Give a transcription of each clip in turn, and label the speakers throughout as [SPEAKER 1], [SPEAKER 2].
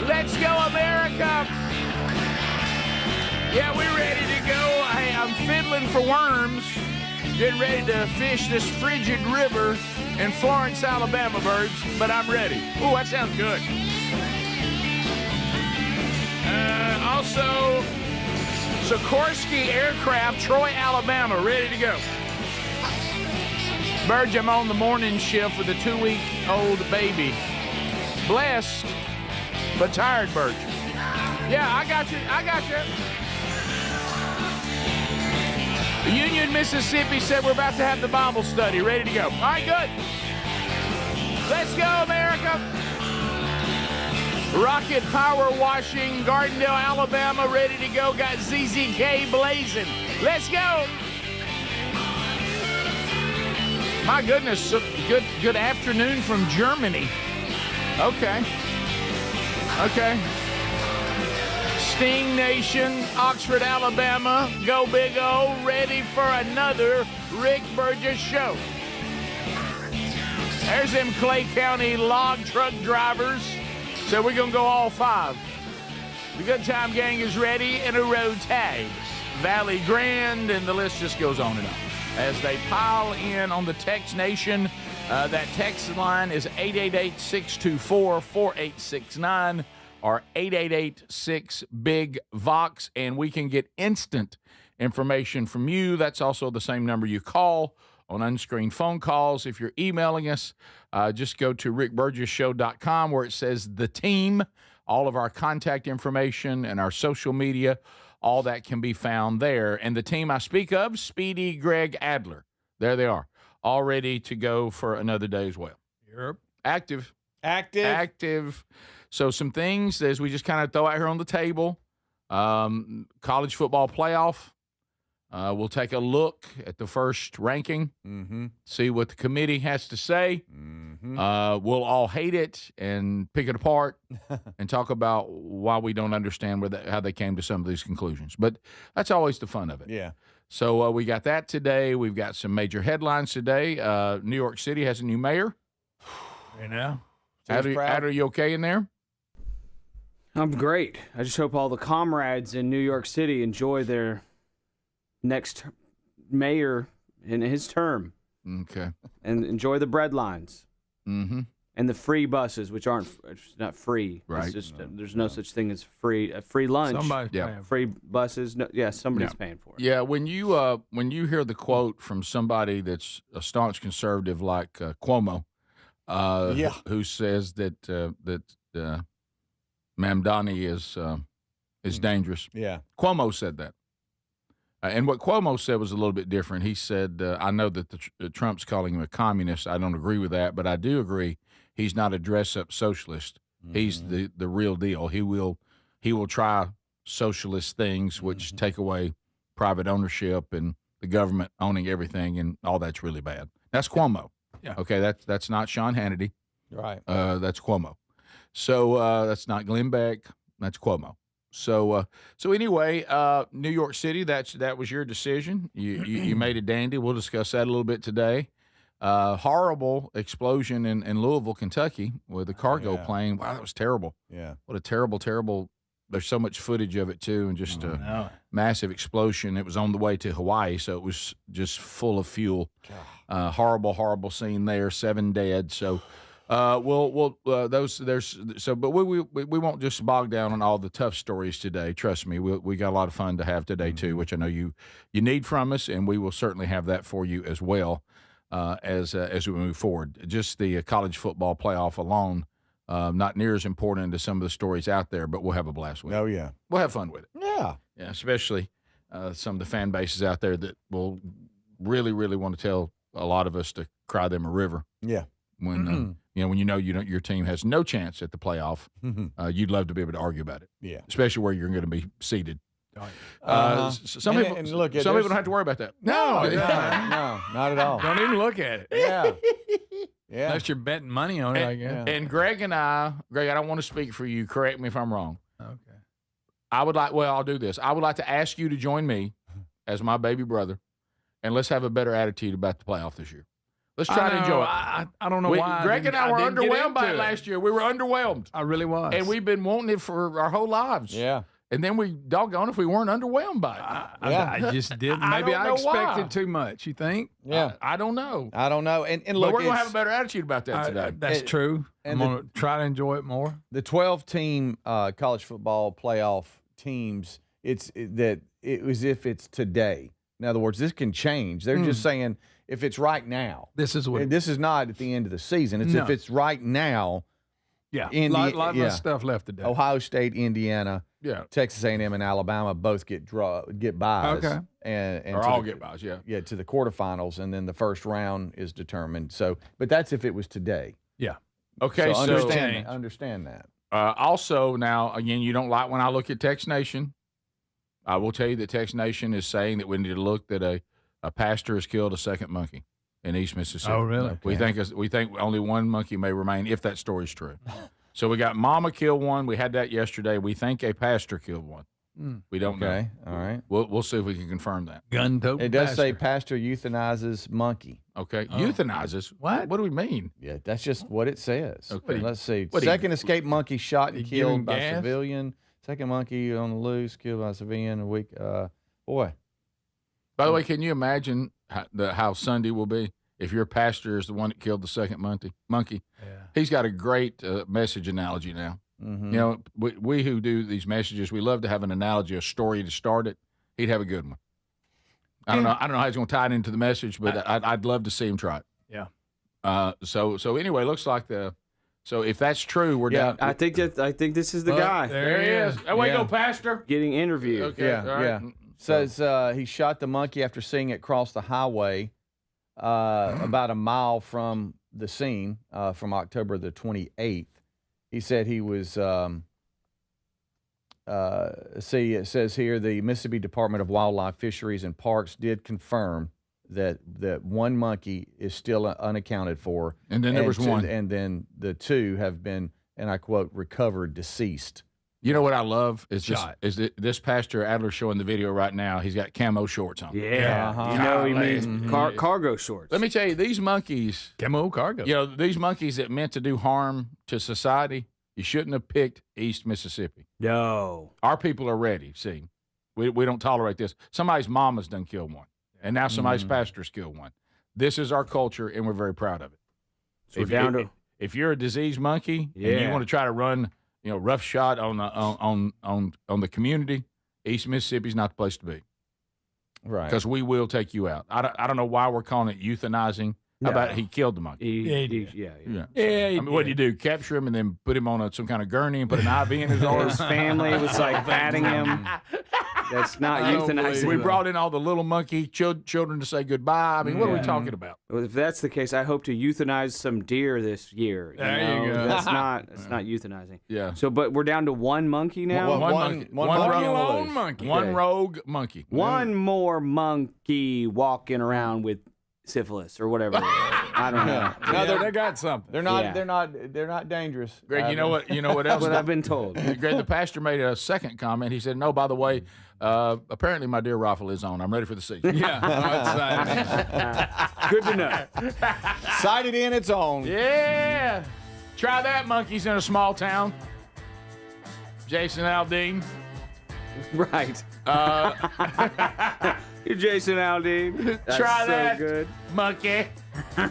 [SPEAKER 1] Let's go, America. Yeah, we're ready to go. Hey, I'm fiddling for worms, getting ready to fish this frigid river in Florence, Alabama, birds, but I'm ready. Ooh, that sounds good. Also, Sikorsky Aircraft, Troy, Alabama, ready to go. Burge, I'm on the morning shift with a 2-week-old baby. Blessed, but tired, Burge. Yeah, I got you. Union, Mississippi said we're about to have the Bible study. Ready to go. All right, good. Let's go, America. Rocket Power Washing, Gardendale, Alabama, ready to go. Got ZZK blazing. Let's go. My goodness, good afternoon from Germany. Okay. Sting Nation, Oxford, Alabama, go Big O, ready for another Rick Burgess show. There's them Clay County log truck drivers. So we're going to go all 5. The Good Time Gang is ready in a road tag. Valley Grand, and the list just goes on and on. As they pile in on the Text Nation, that text line is 888-624-4869 or 888-6-BIG-VOX, and we can get instant information from you. That's also the same number you call on unscreened phone calls. If you're emailing us, just go to rickburgesshow.com where it says The Team. All of our contact information and our social media, all that can be found there. And the team I speak of, Speedy, Greg, Adler, there they are, all ready to go for another day as well.
[SPEAKER 2] Yep.
[SPEAKER 1] Active.
[SPEAKER 2] Active.
[SPEAKER 1] So some things as we just kind of throw out here on the table. College football playoff. We'll take a look at the first ranking, see what the committee has to say. We'll all hate it and pick it apart and talk about why we don't understand how they came to some of these conclusions. But that's always the fun of it.
[SPEAKER 2] Yeah.
[SPEAKER 1] So we got that today. We've got some major headlines today. New York City has a new mayor.
[SPEAKER 2] You know?
[SPEAKER 1] Are you okay in there?
[SPEAKER 3] I'm great. I just hope all the comrades in New York City enjoy their next mayor in his term.
[SPEAKER 1] Okay.
[SPEAKER 3] And enjoy the bread lines.
[SPEAKER 1] Mm-hmm.
[SPEAKER 3] And the free buses, which aren't not free.
[SPEAKER 1] Right.
[SPEAKER 3] It's just, there's no such thing as free lunch.
[SPEAKER 2] Somebody's
[SPEAKER 1] paying.
[SPEAKER 3] Free buses. No, somebody's paying for it.
[SPEAKER 1] Yeah, when you hear the quote from somebody that's a staunch conservative like Cuomo, who says that Mamdani is dangerous.
[SPEAKER 2] Yeah.
[SPEAKER 1] Cuomo said that. And what Cuomo said was a little bit different. He said, I know that Trump's calling him a communist. I don't agree with that, but I do agree he's not a dress-up socialist. He's the real deal. He will try socialist things, which take away private ownership and the government owning everything, and all that's really bad. That's Cuomo.
[SPEAKER 2] Yeah.
[SPEAKER 1] Okay, that's not Sean Hannity.
[SPEAKER 2] Right.
[SPEAKER 1] That's Cuomo. So that's not Glenn Beck. That's Cuomo. So anyway, New York City, that was your decision. You made a dandy. We'll discuss that a little bit today. Horrible explosion in Louisville, Kentucky, with a cargo plane. Wow, that was terrible.
[SPEAKER 2] Yeah.
[SPEAKER 1] What a terrible. There's so much footage of it too, and just a massive explosion. It was on the way to Hawaii, so it was just full of fuel. Horrible scene there. 7 dead. So. But we won't just bog down on all the tough stories today. Trust me, we got a lot of fun to have today too, which I know you need from us, and we will certainly have that for you as well as we move forward. Just the college football playoff alone, not near as important as some of the stories out there, but we'll have a blast with it.
[SPEAKER 2] Oh yeah,
[SPEAKER 1] we'll have fun with it.
[SPEAKER 2] Yeah,
[SPEAKER 1] especially some of the fan bases out there that will really want to tell a lot of us to cry them a river.
[SPEAKER 2] Yeah.
[SPEAKER 1] When your team has no chance at the playoff, you'd love to be able to argue about it.
[SPEAKER 2] Yeah,
[SPEAKER 1] especially where you're going to be seated. Some people don't have to worry about that.
[SPEAKER 2] No, not at all.
[SPEAKER 4] Don't even look at it.
[SPEAKER 2] Yeah.
[SPEAKER 4] Unless you're betting money on it, I guess.
[SPEAKER 1] And Greg, I don't want to speak for you. Correct me if I'm wrong.
[SPEAKER 4] Okay.
[SPEAKER 1] I'll do this. I would like to ask you to join me as my baby brother, and let's have a better attitude about the playoff this year. Let's try to enjoy it.
[SPEAKER 4] I don't know why.
[SPEAKER 1] Greg and I were
[SPEAKER 4] didn't get
[SPEAKER 1] underwhelmed by
[SPEAKER 4] into
[SPEAKER 1] it last year. We were underwhelmed.
[SPEAKER 4] I really was.
[SPEAKER 1] And we've been wanting it for our whole lives.
[SPEAKER 2] Yeah.
[SPEAKER 1] And then we doggone if we weren't underwhelmed by it.
[SPEAKER 4] I just didn't. Maybe I expected too much. You think?
[SPEAKER 2] Yeah.
[SPEAKER 1] I don't know.
[SPEAKER 2] I don't know. And
[SPEAKER 1] But
[SPEAKER 2] look,
[SPEAKER 1] we're going to have a better attitude about that today.
[SPEAKER 4] That's true. I'm going to try to enjoy it more.
[SPEAKER 2] the 12-team college football playoff teams, it was if it's today. In other words, this can change. They're just saying if it's right now.
[SPEAKER 4] This is what.
[SPEAKER 2] This is not at the end of the season. It's if it's right now.
[SPEAKER 4] Yeah. A lot of stuff left today.
[SPEAKER 2] Ohio State, Indiana, Texas A&M, and Alabama both get buys.
[SPEAKER 4] Okay.
[SPEAKER 2] And
[SPEAKER 1] or all get buys,
[SPEAKER 2] Yeah, to the quarterfinals, and then the first round is determined. So, but that's if it was today.
[SPEAKER 4] Yeah.
[SPEAKER 1] Okay,
[SPEAKER 2] So
[SPEAKER 1] so
[SPEAKER 2] understand that.
[SPEAKER 1] also now, again, you don't like when I look at Tex Nation. I will tell you that Tex Nation is saying that we need to look that a pastor has killed a second monkey in East Mississippi.
[SPEAKER 4] Oh, really?
[SPEAKER 1] Okay. We think only one monkey may remain if that story is true. So we got Mama killed one. We had that yesterday. We think a pastor killed one. We don't know.
[SPEAKER 2] Okay, all right.
[SPEAKER 1] We'll see if we can confirm that.
[SPEAKER 4] Gun-toting
[SPEAKER 2] It does say
[SPEAKER 4] pastor.
[SPEAKER 2] pastor euthanizes monkey.
[SPEAKER 1] Okay, euthanizes.
[SPEAKER 4] What?
[SPEAKER 1] What do we mean?
[SPEAKER 2] Yeah, that's just what it says.
[SPEAKER 1] Okay.
[SPEAKER 2] Let's see.
[SPEAKER 1] What do you-
[SPEAKER 2] Second escaped monkey shot and
[SPEAKER 4] you give him
[SPEAKER 2] killed by
[SPEAKER 4] gas?
[SPEAKER 2] civilian. Second monkey on the loose, killed by civilian. A week. Boy.
[SPEAKER 1] By the way, can you imagine how Sunday will be if your pastor is the one that killed the second monkey?
[SPEAKER 4] Yeah.
[SPEAKER 1] He's got a great message analogy now.
[SPEAKER 2] Mm-hmm.
[SPEAKER 1] You know, we who do these messages, we love to have an analogy, a story to start it. He'd have a good one. I don't know how he's going to tie it into the message, but I'd love to see him try it.
[SPEAKER 4] Yeah.
[SPEAKER 1] So anyway, looks like so if that's true, we're down.
[SPEAKER 3] I think this is the guy
[SPEAKER 1] There he is. Oh, way
[SPEAKER 2] Yeah.
[SPEAKER 1] go, Pastor.
[SPEAKER 3] getting interviewed.
[SPEAKER 1] Okay.
[SPEAKER 2] Yeah,
[SPEAKER 1] all right.
[SPEAKER 2] yeah. Says he shot the monkey after seeing it cross the highway about a mile from the scene from October the 28th. He said he was, it says here, the Mississippi Department of Wildlife, Fisheries, and Parks did confirm that one monkey is still unaccounted for.
[SPEAKER 1] And then there was one.
[SPEAKER 2] And then the two have been, and I quote, recovered deceased.
[SPEAKER 1] You know what I love is
[SPEAKER 4] Shot.
[SPEAKER 1] this Pastor Adler showing the video right now. He's got camo shorts on.
[SPEAKER 3] Yeah,
[SPEAKER 2] Uh-huh.
[SPEAKER 3] you know he
[SPEAKER 1] Golly.
[SPEAKER 3] means cargo shorts.
[SPEAKER 1] Let me tell you, these monkeys,
[SPEAKER 4] Camo cargo.
[SPEAKER 1] you know, these monkeys that meant to do harm to society, you shouldn't have picked East Mississippi.
[SPEAKER 3] No.
[SPEAKER 1] Our people are ready. See, we don't tolerate this. Somebody's mama's done killed one, and now somebody's pastor's killed one. This is our culture, and we're very proud of it.
[SPEAKER 3] So we're down to
[SPEAKER 1] If you're a diseased monkey and you
[SPEAKER 3] Yeah.
[SPEAKER 1] want to try to run, rough shot on the community, East Mississippi's not the place to be
[SPEAKER 2] Right.
[SPEAKER 1] because we will take you out. I don't know why we're calling it euthanizing. How about he killed the monkey?
[SPEAKER 3] yeah.
[SPEAKER 1] I mean, what do you do? Capture him and then put him on some kind of gurney and put an IV in his arm?
[SPEAKER 3] His family was like patting him. That's not euthanizing.
[SPEAKER 1] We brought in all the little monkey children to say goodbye. I mean, what are we talking about?
[SPEAKER 3] Well, if that's the case, I hope to euthanize some deer this year.
[SPEAKER 4] There you go.
[SPEAKER 3] That's not euthanizing.
[SPEAKER 1] Yeah.
[SPEAKER 3] So, but we're down to one monkey now.
[SPEAKER 2] One
[SPEAKER 1] monkey.
[SPEAKER 2] one
[SPEAKER 1] One
[SPEAKER 2] monkey
[SPEAKER 1] rogue
[SPEAKER 2] on the loose.
[SPEAKER 4] monkey.
[SPEAKER 1] One rogue monkey.
[SPEAKER 3] One more monkey walking around with syphilis or whatever. I don't know.
[SPEAKER 2] No,
[SPEAKER 4] They got something.
[SPEAKER 2] they're not.
[SPEAKER 3] Yeah.
[SPEAKER 2] They're not dangerous.
[SPEAKER 1] Greg, you know what else?
[SPEAKER 3] What I've been told.
[SPEAKER 1] Greg, the pastor made a second comment. He said, "No, by the way, apparently my deer rifle is on. I'm ready for the season."
[SPEAKER 4] Yeah.
[SPEAKER 3] Good to know.
[SPEAKER 2] Sighted in its own.
[SPEAKER 1] Yeah. Try that, monkeys in a small town. Jason Aldean.
[SPEAKER 3] Right. You're Jason Aldean. That's
[SPEAKER 1] Try
[SPEAKER 3] so
[SPEAKER 1] that,
[SPEAKER 3] good.
[SPEAKER 1] monkey. All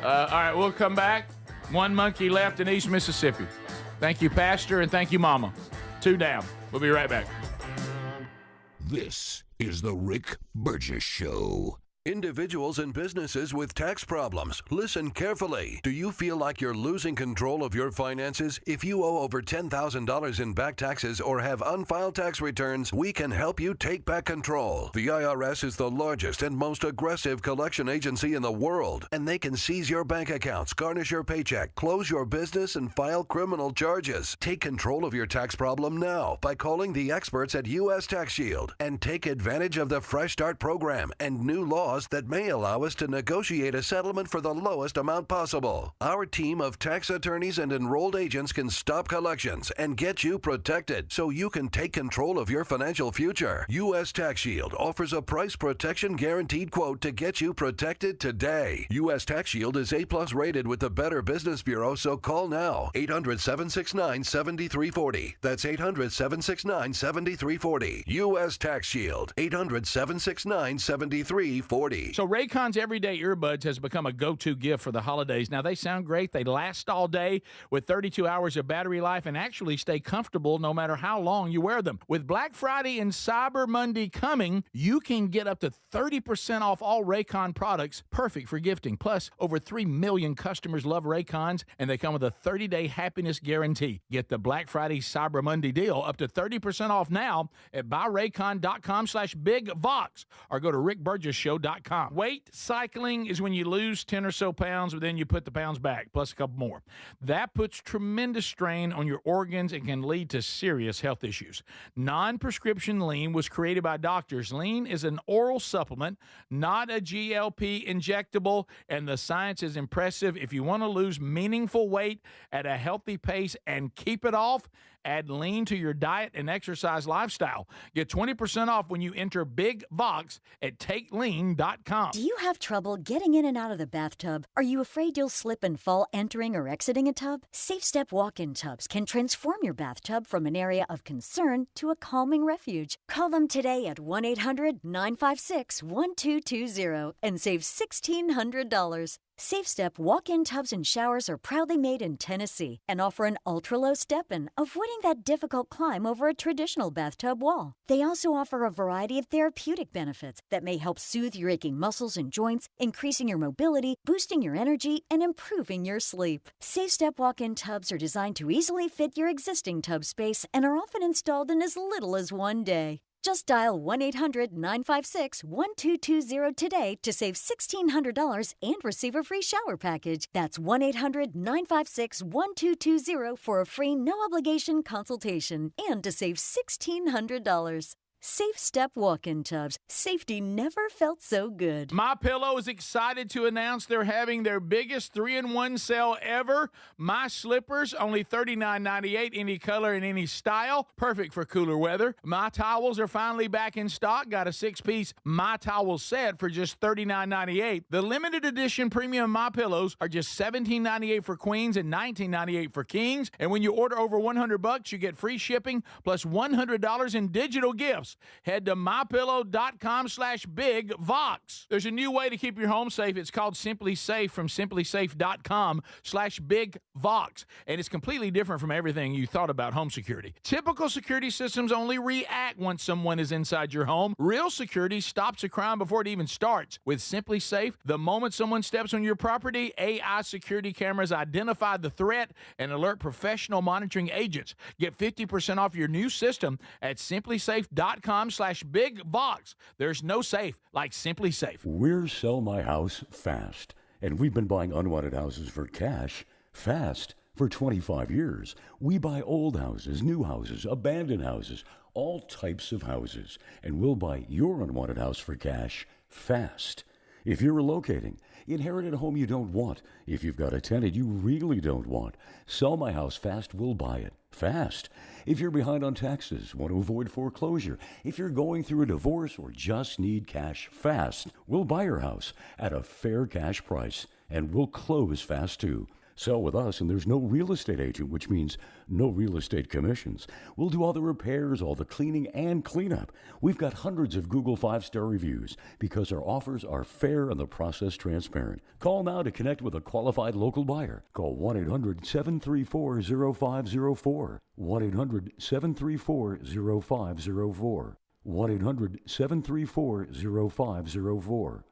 [SPEAKER 1] right, we'll come back. One monkey left in East Mississippi. Thank you, Pastor, and thank you, Mama. 2 down. We'll be right back.
[SPEAKER 5] This is the Rick Burgess Show. Individuals and businesses with tax problems, listen carefully. Do you feel like you're losing control of your finances? If you owe over $10,000 in back taxes or have unfiled tax returns, we can help you take back control. The IRS is the largest and most aggressive collection agency in the world, and they can seize your bank accounts, garnish your paycheck, close your business, and file criminal charges. Take control of your tax problem now by calling the experts at U.S. Tax Shield and take advantage of the Fresh Start program and new law clause that may allow us to negotiate a settlement for the lowest amount possible. Our team of tax attorneys and enrolled agents can stop collections and get you protected so you can take control of your financial future. U.S. Tax Shield offers a price protection guaranteed quote to get you protected today. U.S. Tax Shield is A+ rated with the Better Business Bureau, so call now. 800-769-7340. That's 800-769-7340. U.S. Tax Shield. 800-769-7340.
[SPEAKER 1] So Raycon's everyday earbuds has become a go-to gift for the holidays. Now, they sound great. They last all day with 32 hours of battery life and actually stay comfortable no matter how long you wear them. With Black Friday and Cyber Monday coming, you can get up to 30% off all Raycon products, perfect for gifting. Plus, over 3 million customers love Raycons, and they come with a 30-day happiness guarantee. Get the Black Friday Cyber Monday deal up to 30% off now at buyraycon.com/bigvox or go to rickburgessshow.com. Weight cycling is when you lose 10 or so pounds, but then you put the pounds back, plus a couple more. That puts tremendous strain on your organs and can lead to serious health issues. Non-prescription lean was created by doctors. Lean is an oral supplement, not a GLP injectable, and the science is impressive. If you want to lose meaningful weight at a healthy pace and keep it off, add lean to your diet and exercise lifestyle. Get 20% off when you enter Big Vox at takelean.com.
[SPEAKER 6] Do you have trouble getting in and out of the bathtub? Are you afraid you'll slip and fall entering or exiting a tub? Safe Step walk-in tubs can transform your bathtub from an area of concern to a calming refuge. Call them today at 1-800-956-1220 and save $1,600. Safe Step walk-in tubs and showers are proudly made in Tennessee and offer an ultra-low step-in, avoiding that difficult climb over a traditional bathtub wall. They also offer a variety of therapeutic benefits that may help soothe your aching muscles and joints, increasing your mobility, boosting your energy, and improving your sleep. Safe Step walk-in tubs are designed to easily fit your existing tub space and are often installed in as little as one day. Just dial 1-800-956-1220 today to save $1,600 and receive a free shower package. That's 1-800-956-1220 for a free no-obligation consultation and to save $1,600. Safe Step walk-in tubs. Safety never felt so good.
[SPEAKER 1] MyPillow is excited to announce they're having their biggest 3-in-1 sale ever. My slippers, only $39.98, any color and any style. Perfect for cooler weather. My towels are finally back in stock. Got a 6-piece My Towel set for just $39.98. The limited edition premium MyPillows are just $17.98 for queens and $19.98 for kings. And when you order over $100, you get free shipping plus $100 in digital gifts. Head to mypillow.com/bigvox. There's a new way to keep your home safe. It's called Simply Safe from simplysafe.com/bigvox. And it's completely different from everything you thought about home security. Typical security systems only react once someone is inside your home. Real security stops a crime before it even starts. With Simply Safe, the moment someone steps on your property, AI security cameras identify the threat and alert professional monitoring agents. Get 50% off your new system at simplysafe.com/bigvox. There's no safe like Simply Safe.
[SPEAKER 7] We're Sell My House Fast, and we've been buying unwanted houses for cash fast for 25 years. We buy old houses, new houses, abandoned houses, all types of houses, and we'll buy your unwanted house for cash fast. If you're relocating, inherited a home you don't want, if you've got a tenant you really don't want, Sell My House Fast will buy it fast. If you're behind on taxes, want to avoid foreclosure, if you're going through a divorce or just need cash fast, we'll buy your house at a fair cash price, and we'll close fast too. Sell with us, and there's no real estate agent, which means no real estate commissions. We'll do all the repairs, all the cleaning, and cleanup. We've got hundreds of Google 5-star reviews because our offers are fair and the process transparent. Call now to connect with a qualified local buyer. Call 1-800-734-0504. 1-800-734-0504. 1-800-734-0504.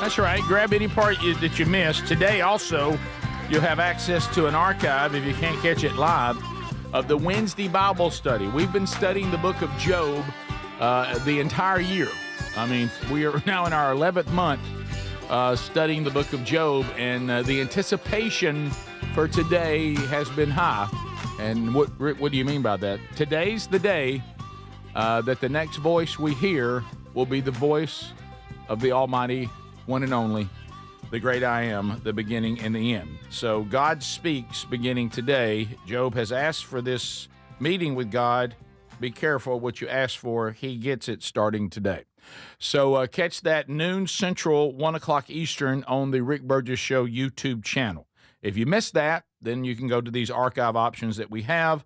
[SPEAKER 1] That's right. Grab any part that you missed. Today also, you'll have access to an archive, if you can't catch it live, of the Wednesday Bible study. We've been studying the book of Job the entire year. I mean, we are now in our 11th month studying the book of Job, and the anticipation for today has been high. And what do you mean by that? Today's the day that the next voice we hear will be the voice of the Almighty, one and only, the great I Am, the beginning and the end. So God speaks beginning today. Job has asked for this meeting with God. Be careful what you ask for. He gets it starting today. So catch that noon Central, 1 o'clock Eastern on the Rick Burgess Show YouTube channel. If you missed that, then you can go to these archive options that we have,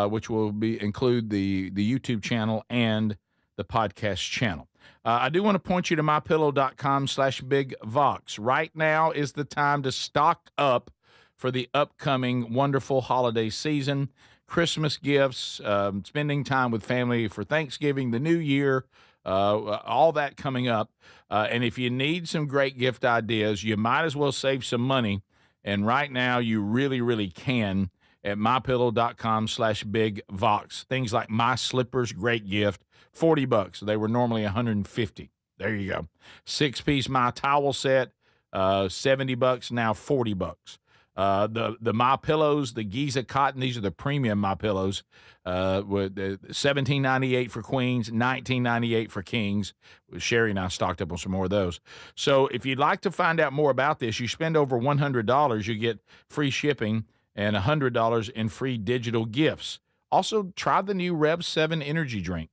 [SPEAKER 1] which will include the YouTube channel and the podcast channel. I do want to point you to mypillow.com/bigvox. Right now is the time to stock up for the upcoming wonderful holiday season. Christmas gifts, spending time with family for Thanksgiving, the New Year, all that coming up. And if you need some great gift ideas, you might as well save some money. And right now you really, really can at mypillow.com/bigvox. Things like my slippers, great gift, $40. They were normally $150. There you go. 6-piece my towel set, $70, now $40. The My Pillows, the Giza cotton, these are the premium My Pillows, with $17.98 for queens, $19.98 for kings. Sherry and I stocked up on some more of those. So if you'd like to find out more about this, you spend over $100, you get free shipping and $100 in free digital gifts. Also, try the new Rev 7 energy drink.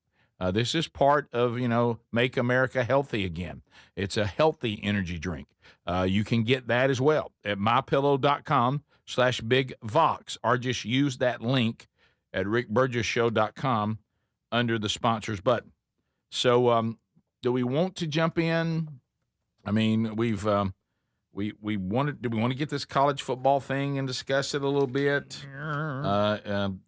[SPEAKER 1] This is part of, Make America Healthy Again. It's a healthy energy drink. You can get that as well at mypillow.com/bigvox, or just use that link at rickburgessshow.com under the sponsors button. So, do we want to jump in? I mean, we wanted. Do we want to get this college football thing and discuss it a little bit? I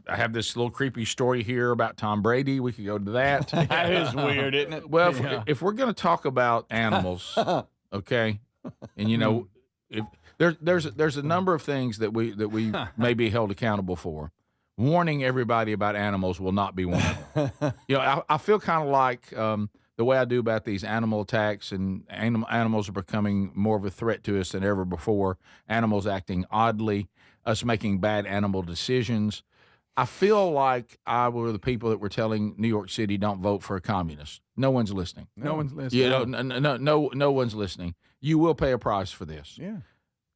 [SPEAKER 1] have this little creepy story here about Tom Brady. We could go to that.
[SPEAKER 2] That is weird, isn't it?
[SPEAKER 1] Well, if we're going to talk about animals, okay, and if there's a number of things that we may be held accountable for. Warning everybody about animals will not be one of them. I feel kind of like the way I do about these animal attacks, and animals are becoming more of a threat to us than ever before. Animals acting oddly, us making bad animal decisions. I feel like I were the people that were telling New York City, don't vote for a communist. No one's listening.
[SPEAKER 4] No one's listening.
[SPEAKER 1] No one's listening. You will pay a price for this.
[SPEAKER 2] Yeah.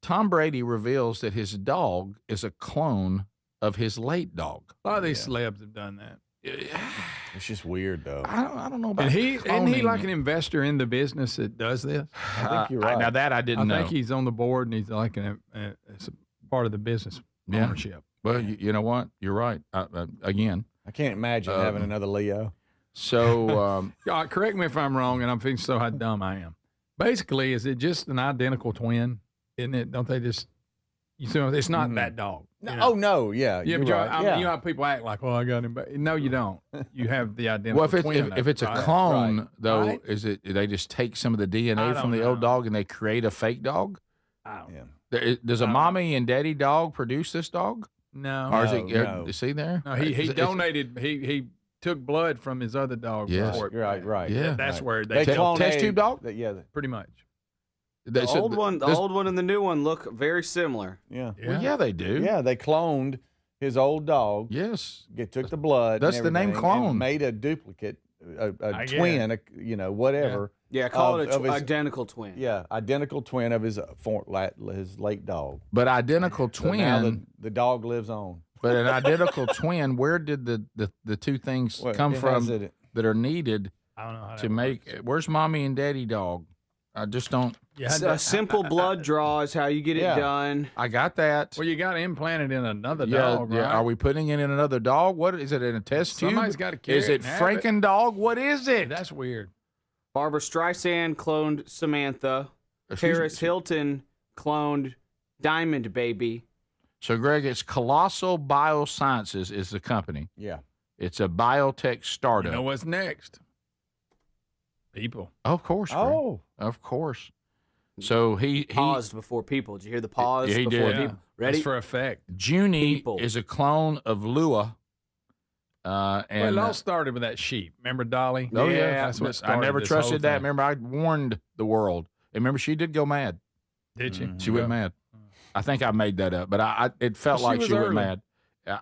[SPEAKER 1] Tom Brady reveals that his dog is a clone of his late dog.
[SPEAKER 4] A lot of these celebs have done that.
[SPEAKER 2] It's just weird, though.
[SPEAKER 1] I don't know about.
[SPEAKER 4] And isn't he like an investor in the business that does this?
[SPEAKER 2] I think you're right.
[SPEAKER 1] Now that I didn't know.
[SPEAKER 4] I think he's on the board, and he's like it's a part of the business ownership.
[SPEAKER 1] Well, you know what? You're right. Again,
[SPEAKER 2] I can't imagine having another Leo.
[SPEAKER 1] So,
[SPEAKER 4] correct me if I'm wrong, and I'm thinking so how dumb I am. Basically, is it just an identical twin? Isn't it? Don't they just? It's not that dog.
[SPEAKER 2] No, oh no, yeah,
[SPEAKER 4] you're right. You know how people act like, "Oh, I got him," but no, you don't. You have the identical twin.
[SPEAKER 1] If it's a clone, though, is it? They just take some of the DNA from the old dog and they create a fake dog?
[SPEAKER 4] I don't know.
[SPEAKER 1] Does a mommy and daddy dog produce this dog?
[SPEAKER 4] No.
[SPEAKER 1] Or is it? No. See there?
[SPEAKER 4] No, he donated. He took blood from his other dog.
[SPEAKER 1] Yes.
[SPEAKER 2] Right.
[SPEAKER 1] Yeah,
[SPEAKER 4] that's where
[SPEAKER 2] they
[SPEAKER 1] test tube dog.
[SPEAKER 4] Pretty much.
[SPEAKER 3] The old one and the new one look very similar.
[SPEAKER 2] Yeah.
[SPEAKER 1] Well, yeah, they do.
[SPEAKER 2] Yeah, they cloned his old dog.
[SPEAKER 1] Yes.
[SPEAKER 2] Took the blood.
[SPEAKER 1] That's the name clone.
[SPEAKER 2] And made a duplicate, a twin, whatever.
[SPEAKER 3] Yeah, call it an identical twin.
[SPEAKER 2] Yeah, identical twin of his late dog.
[SPEAKER 1] But identical twin.
[SPEAKER 2] So now the dog lives on.
[SPEAKER 1] But an identical twin, where did the two things come from that are needed
[SPEAKER 4] I don't know how
[SPEAKER 1] to make?
[SPEAKER 4] Works.
[SPEAKER 1] Where's mommy and daddy dog? I just don't.
[SPEAKER 3] A simple blood draw is how you get it done.
[SPEAKER 1] I got that.
[SPEAKER 4] Well, you got to implant it in another dog, right?
[SPEAKER 1] Yeah. Are we putting it in another dog? What is it, in a test tube?
[SPEAKER 4] Somebody's got to carry
[SPEAKER 1] it. Is it Franken dog? What is it?
[SPEAKER 4] That's weird.
[SPEAKER 3] Barbara Streisand cloned Samantha. Paris Hilton cloned Diamond Baby.
[SPEAKER 1] So, Greg, it's Colossal Biosciences is the company.
[SPEAKER 2] Yeah.
[SPEAKER 1] It's a biotech startup.
[SPEAKER 4] You know what's next? People.
[SPEAKER 1] Of course. Ray.
[SPEAKER 2] Oh.
[SPEAKER 1] Of course. So he
[SPEAKER 3] Paused before people. Did you hear the pause
[SPEAKER 1] Yeah, he
[SPEAKER 3] before
[SPEAKER 1] did.
[SPEAKER 3] people? Ready?
[SPEAKER 4] That's for effect.
[SPEAKER 1] Junie
[SPEAKER 3] People.
[SPEAKER 1] is a clone of Lua.
[SPEAKER 4] Well,
[SPEAKER 1] And
[SPEAKER 4] it all started with that sheep. Remember Dolly?
[SPEAKER 1] oh yeah,
[SPEAKER 4] That's what
[SPEAKER 1] I
[SPEAKER 4] started
[SPEAKER 1] never
[SPEAKER 4] this whole
[SPEAKER 1] trusted that.
[SPEAKER 4] thing.
[SPEAKER 1] Remember, I warned the world. And remember, she did go mad.
[SPEAKER 4] Did you?
[SPEAKER 1] She went mad. I think I made that up, but it felt
[SPEAKER 4] She
[SPEAKER 1] like
[SPEAKER 4] was
[SPEAKER 1] she went
[SPEAKER 4] early.
[SPEAKER 1] mad.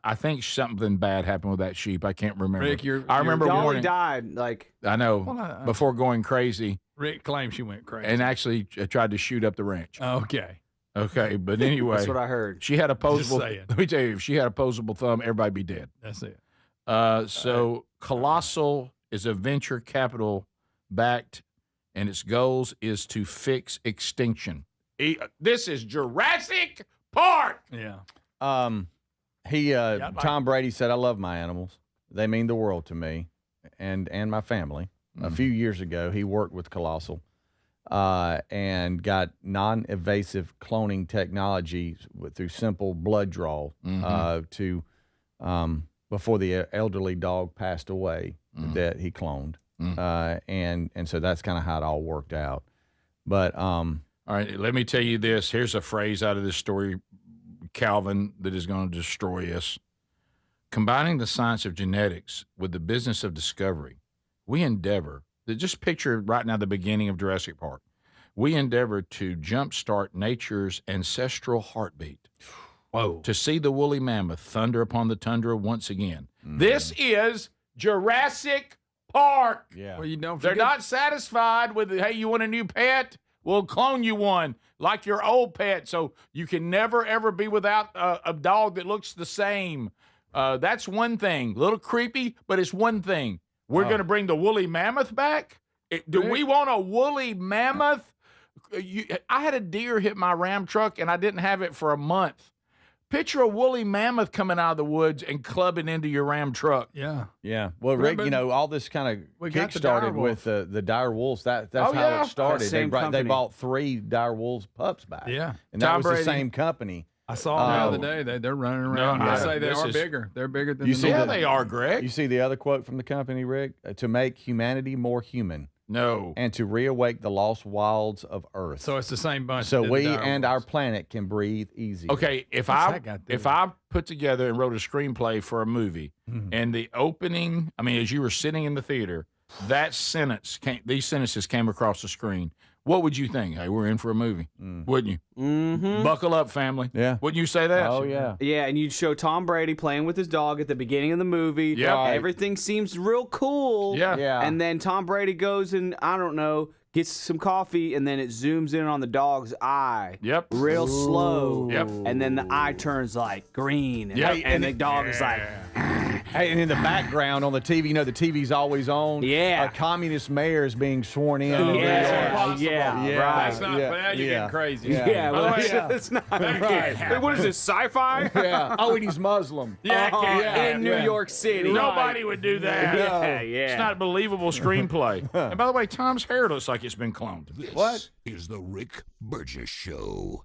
[SPEAKER 1] I think something bad happened with that sheep. I can't remember.
[SPEAKER 4] Rick,
[SPEAKER 1] I remember
[SPEAKER 3] Dolly
[SPEAKER 1] warning.
[SPEAKER 3] died. Like,
[SPEAKER 1] I know
[SPEAKER 4] Well,
[SPEAKER 1] before going crazy
[SPEAKER 4] Rick claimed she went crazy.
[SPEAKER 1] and actually tried to shoot up the ranch.
[SPEAKER 4] Okay.
[SPEAKER 1] Okay, but anyway,
[SPEAKER 3] that's what I heard.
[SPEAKER 1] she had opposable.
[SPEAKER 4] saying.
[SPEAKER 1] Let me tell you, if she had opposable thumb, everybody'd be dead.
[SPEAKER 4] That's it.
[SPEAKER 1] So Colossal is a venture capital backed, and its goals is to fix extinction. This is Jurassic Park.
[SPEAKER 4] Yeah.
[SPEAKER 2] Tom Brady said, "I love my animals. They mean the world to me and my family." A few years ago, he worked with Colossal and got non-invasive cloning technology through simple blood draw to before the elderly dog passed away that he cloned, and so that's kind of how it all worked out. But
[SPEAKER 1] All right, let me tell you this. Here's a phrase out of this story, Calvin, that is going to destroy us. Combining the science of genetics with the business of discovery, we endeavor to just picture right now the beginning of Jurassic Park. We endeavor to jumpstart nature's ancestral heartbeat.
[SPEAKER 4] Whoa.
[SPEAKER 1] To see the woolly mammoth thunder upon the tundra once again. This is Jurassic Park.
[SPEAKER 2] yeah,
[SPEAKER 4] Well, you don't
[SPEAKER 1] They're
[SPEAKER 4] forget.
[SPEAKER 1] not satisfied with, hey, you want a new pet? We'll clone you one like your old pet so you can never, ever be without a dog that looks the same. That's one thing. A little creepy, but it's one thing. We're going to bring the woolly mammoth back? Do we want a woolly mammoth? I had a deer hit my Ram truck, and I didn't have it for a month. Picture a woolly mammoth coming out of the woods and clubbing into your Ram truck.
[SPEAKER 4] Yeah.
[SPEAKER 2] yeah. Well, Rick,
[SPEAKER 4] but
[SPEAKER 2] all this kind
[SPEAKER 4] we
[SPEAKER 2] of
[SPEAKER 4] got the
[SPEAKER 2] kick-started
[SPEAKER 4] dire
[SPEAKER 2] with the dire wolves. That's
[SPEAKER 1] Oh,
[SPEAKER 2] how
[SPEAKER 1] yeah.
[SPEAKER 2] it started.
[SPEAKER 3] That same
[SPEAKER 2] They
[SPEAKER 3] company.
[SPEAKER 2] bought 3 dire wolves pups back.
[SPEAKER 4] Yeah.
[SPEAKER 2] and that
[SPEAKER 1] Tom
[SPEAKER 2] was
[SPEAKER 1] Brady.
[SPEAKER 2] the same company.
[SPEAKER 4] I saw them the other day. They're running around.
[SPEAKER 1] No,
[SPEAKER 4] I
[SPEAKER 1] I-
[SPEAKER 4] say they
[SPEAKER 1] this
[SPEAKER 4] are
[SPEAKER 1] is-
[SPEAKER 4] bigger. They're bigger than
[SPEAKER 2] You
[SPEAKER 4] the
[SPEAKER 2] see
[SPEAKER 1] Yeah,
[SPEAKER 2] the-
[SPEAKER 1] they are, Greg.
[SPEAKER 2] You see the other quote from the company, Rick? To make humanity more human
[SPEAKER 1] No.
[SPEAKER 2] and to reawake the lost wilds of Earth.
[SPEAKER 4] So it's the same bunch.
[SPEAKER 2] So
[SPEAKER 4] that did
[SPEAKER 2] we
[SPEAKER 4] the dire
[SPEAKER 2] and
[SPEAKER 4] wolves.
[SPEAKER 2] our planet can breathe easier.
[SPEAKER 1] Okay, if
[SPEAKER 4] What's
[SPEAKER 1] I
[SPEAKER 4] that got to do
[SPEAKER 1] if
[SPEAKER 4] with
[SPEAKER 1] I put together and wrote a screenplay for a movie, and the opening, I mean, as you were sitting in the theater, these sentences came across the screen. What would you think? Hey, we're in for a movie, wouldn't you?
[SPEAKER 3] Mm-hmm.
[SPEAKER 1] Buckle up, family.
[SPEAKER 2] Yeah.
[SPEAKER 1] Wouldn't you say that?
[SPEAKER 2] Oh, yeah.
[SPEAKER 3] Yeah, and you'd show Tom Brady playing with his dog at the beginning of the movie.
[SPEAKER 1] Yep. Right.
[SPEAKER 3] Everything seems real cool.
[SPEAKER 1] Yeah.
[SPEAKER 2] Yeah.
[SPEAKER 3] And then Tom Brady goes and, I don't know, gets some coffee, and then it zooms in on the dog's eye.
[SPEAKER 1] Yep.
[SPEAKER 3] Real slow.
[SPEAKER 1] Yep.
[SPEAKER 3] And then the eye turns like green. And,
[SPEAKER 1] Yep.
[SPEAKER 3] and the dog is like,
[SPEAKER 2] Hey, and in the background on the TV, the TV's always on.
[SPEAKER 3] Yeah.
[SPEAKER 2] A communist mayor is being sworn in.
[SPEAKER 4] Oh,
[SPEAKER 2] New
[SPEAKER 4] that's
[SPEAKER 2] York.
[SPEAKER 4] impossible.
[SPEAKER 3] yeah,
[SPEAKER 2] Yeah.
[SPEAKER 3] right.
[SPEAKER 4] That's not
[SPEAKER 2] Yeah,
[SPEAKER 4] bad. You're
[SPEAKER 2] yeah.
[SPEAKER 4] getting crazy.
[SPEAKER 3] Yeah,
[SPEAKER 1] By the way,
[SPEAKER 3] it's not.
[SPEAKER 1] can't happen.
[SPEAKER 3] What is this, sci-fi?
[SPEAKER 2] Yeah. Oh, and he's Muslim.
[SPEAKER 1] Yeah, it can't
[SPEAKER 2] yeah,
[SPEAKER 1] happen.
[SPEAKER 3] In New York City.
[SPEAKER 1] Nobody would do that.
[SPEAKER 3] Yeah, yeah.
[SPEAKER 1] It's not a believable screenplay. And by the way, Tom's hair looks like it's been cloned.
[SPEAKER 5] This
[SPEAKER 2] What?
[SPEAKER 5] is the Rick Burgess Show.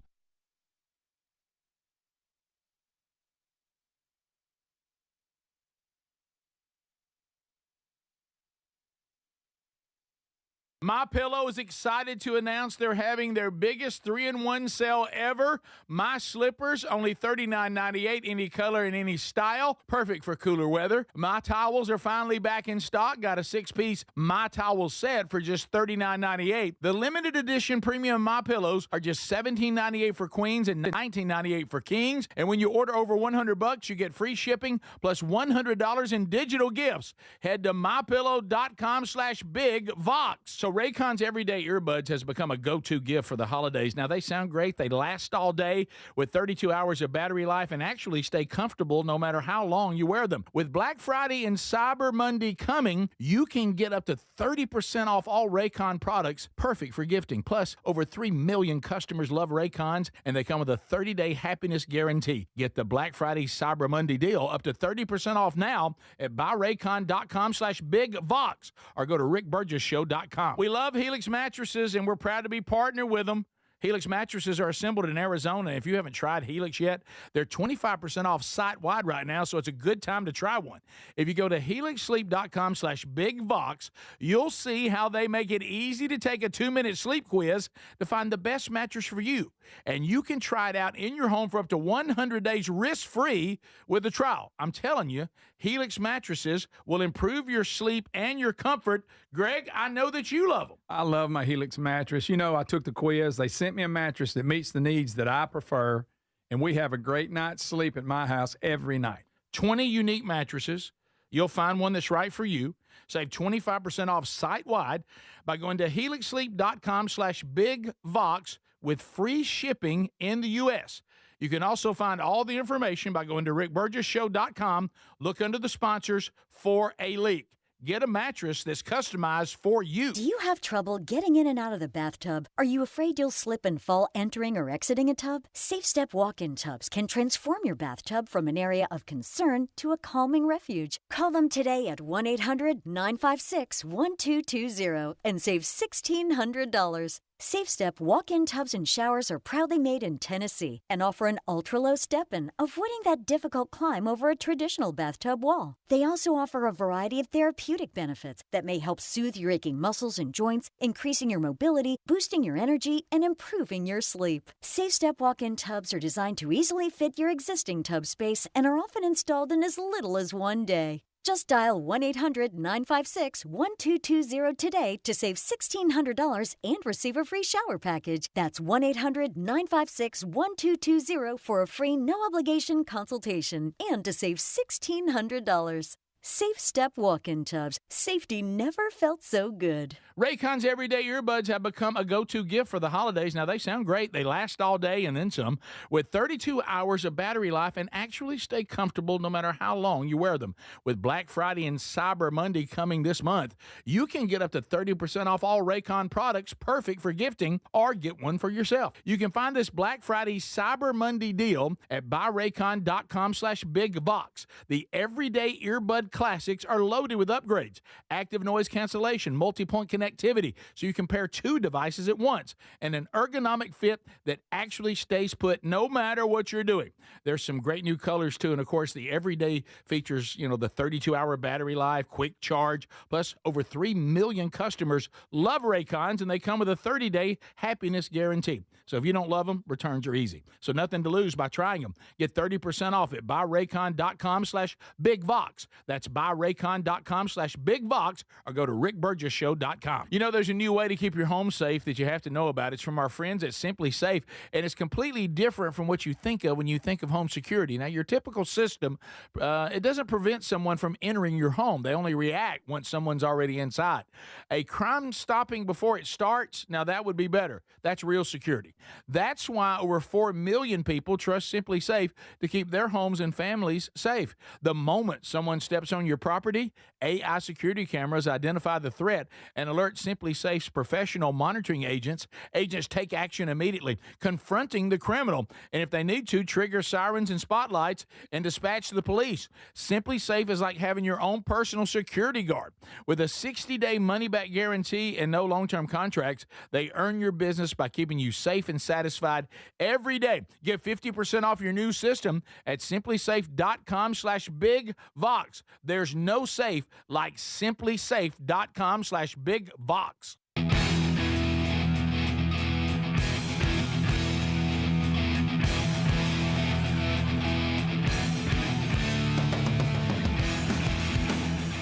[SPEAKER 1] MyPillow is excited to announce they're having their biggest 3-in-1 sale ever. My slippers, only $39.98, any color and any style. Perfect for cooler weather. My towels are finally back in stock. Got a 6-piece My Towel set for just $39.98. The limited edition premium MyPillows are just $17.98 for queens and $19.98 for kings. And when you order over $100, you get free shipping plus $100 in digital gifts. Head to mypillow.com/bigvox. So Raycon's everyday earbuds has become a go-to gift for the holidays. Now, they sound great. They last all day with 32 hours of battery life and actually stay comfortable no matter how long you wear them. With Black Friday and Cyber Monday coming, you can get up to 30% off all Raycon products, perfect for gifting. Plus, over 3 million customers love Raycons, and they come with a 30-day happiness guarantee. Get the Black Friday Cyber Monday deal up to 30% off now at buyraycon.com/bigvox or go to rickburgessshow.com. We love Helix mattresses, and we're proud to be partnered with them. Helix mattresses are assembled in Arizona. If you haven't tried Helix yet, they're 25% off site-wide right now, so it's a good time to try one. If you go to helixsleep.com/bigvox, you'll see how they make it easy to take a 2-minute sleep quiz to find the best mattress for you. And you can try it out in your home for up to 100 days risk-free with a trial. I'm telling you, Helix mattresses will improve your sleep and your comfort. Greg, I know that you love them.
[SPEAKER 4] I love my Helix mattress. You know, I took the quiz. They sent me a mattress that meets the needs that I prefer, and we have a great night's sleep at my house every night.
[SPEAKER 1] 20 unique mattresses. You'll find one that's right for you. Save 25% off site-wide by going to helixsleep.com/bigvox with free shipping in the U.S. You can also find all the information by going to rickburgessshow.com. Look under the sponsors for a leak. Get a mattress that's customized for you.
[SPEAKER 6] Do you have trouble getting in and out of the bathtub? Are you afraid you'll slip and fall entering or exiting a tub? SafeStep walk-in tubs can transform your bathtub from an area of concern to a calming refuge. Call them today at 1-800-956-1220 and save $1,600. SafeStep walk-in tubs and showers are proudly made in Tennessee and offer an ultra-low step-in, avoiding that difficult climb over a traditional bathtub wall. They also offer a variety of therapeutic benefits that may help soothe your aching muscles and joints, increasing your mobility, boosting your energy, and improving your sleep. SafeStep walk-in tubs are designed to easily fit your existing tub space and are often installed in as little as one day. Just dial 1-800-956-1220 today to save $1,600 and receive a free shower package. That's 1-800-956-1220 for a free no-obligation consultation and to save $1,600. SafeStep walk-in tubs. Safety never felt so good.
[SPEAKER 1] Raycon's everyday earbuds have become a go-to gift for the holidays. Now, they sound great. They last all day and then some, with 32 hours of battery life and actually stay comfortable no matter how long you wear them. With Black Friday and Cyber Monday coming this month, you can get up to 30% off all Raycon products, perfect for gifting, or get one for yourself. You can find this Black Friday Cyber Monday deal at buyraycon.com/bigbox. The everyday earbud classics are loaded with upgrades, active noise cancellation, multi-point connectivity, so you can pair two devices at once, and an ergonomic fit that actually stays put no matter what you're doing. There's some great new colors too, and of course the everyday features, you know, the 32-hour battery life, quick charge, plus over 3 million customers love Raycons, and they come with a 30-day happiness guarantee. So if you don't love them, returns are easy. So nothing to lose by trying them. Get 30% off at buyraycon.com/bigvox. That's buyraycon.com/bigvox, or go to rickburgessshow.com. You know, there's a new way to keep your home safe that you have to know about. It's from our friends at Simply Safe, and it's completely different from what you think of when you think of home security. Now, your typical system, it doesn't prevent someone from entering your home. They only react once someone's already inside. A crime stopping before it starts, now that would be better. That's real security. That's why over 4 million people trust Simply Safe to keep their homes and families safe. The moment someone steps on your property, AI security cameras identify the threat and alert Simply Safe's professional monitoring agents. Agents take action immediately, confronting the criminal, and if they need to, trigger sirens and spotlights and dispatch the police. Simply Safe is like having your own personal security guard. With a 60-day money-back guarantee and no long-term contracts, they earn your business by keeping you safe and satisfied every day. Get 50% off your new system at simplysafe.com/bigvox. There's no safe like simplysafe.com/bigvox.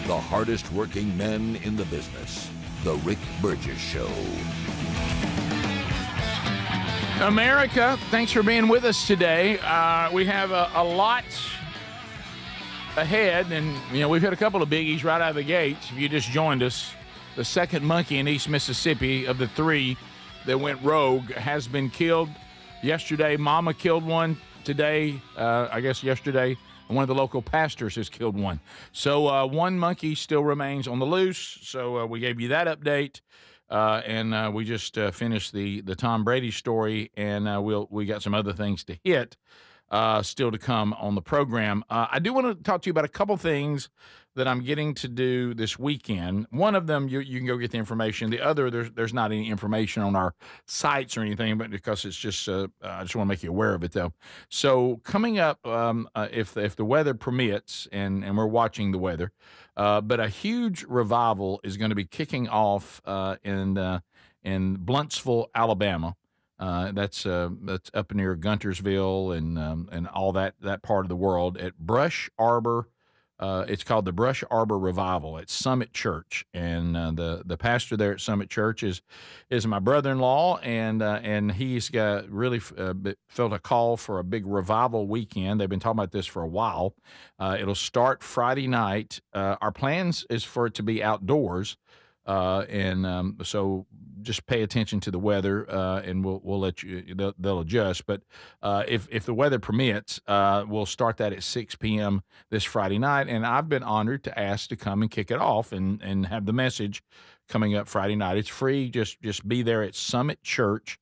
[SPEAKER 5] The hardest working men in the business. The Rick Burgess Show.
[SPEAKER 1] America, thanks for being with us today. We have a lot ahead, and you know we've had a couple of biggies right out of the gates. If you just joined us, the second monkey in East Mississippi of the 3 that went rogue has been killed yesterday. Mama killed one today. I guess yesterday, one of the local pastors has killed one. So one monkey still remains on the loose. So we gave you that update. And we just finished the Tom Brady story, and we got some other things to hit. still to come on the program. I do want to talk to you about a couple things that I'm getting to do this weekend. One of them, you can go get the information. The other, there's not any information on our sites or anything, but because it's just, I just want to make you aware of it, though. So coming up, if the weather permits, and we're watching the weather, but a huge revival is going to be kicking off in Bluntsville, Alabama. That's up near Guntersville and all that part of the world at Brush Arbor. It's called the Brush Arbor Revival at Summit Church, and the pastor there at Summit Church is my brother-in-law, and he's got really felt a call for a big revival weekend. They've been talking about this for a while. It'll start Friday night. Our plans is for it to be outdoors. So just pay attention to the weather, and we'll let you. They'll adjust. But if the weather permits, we'll start that at 6 p.m. this Friday night. And I've been honored to ask to come and kick it off and have the message coming up Friday night. It's free. Just be there at Summit Church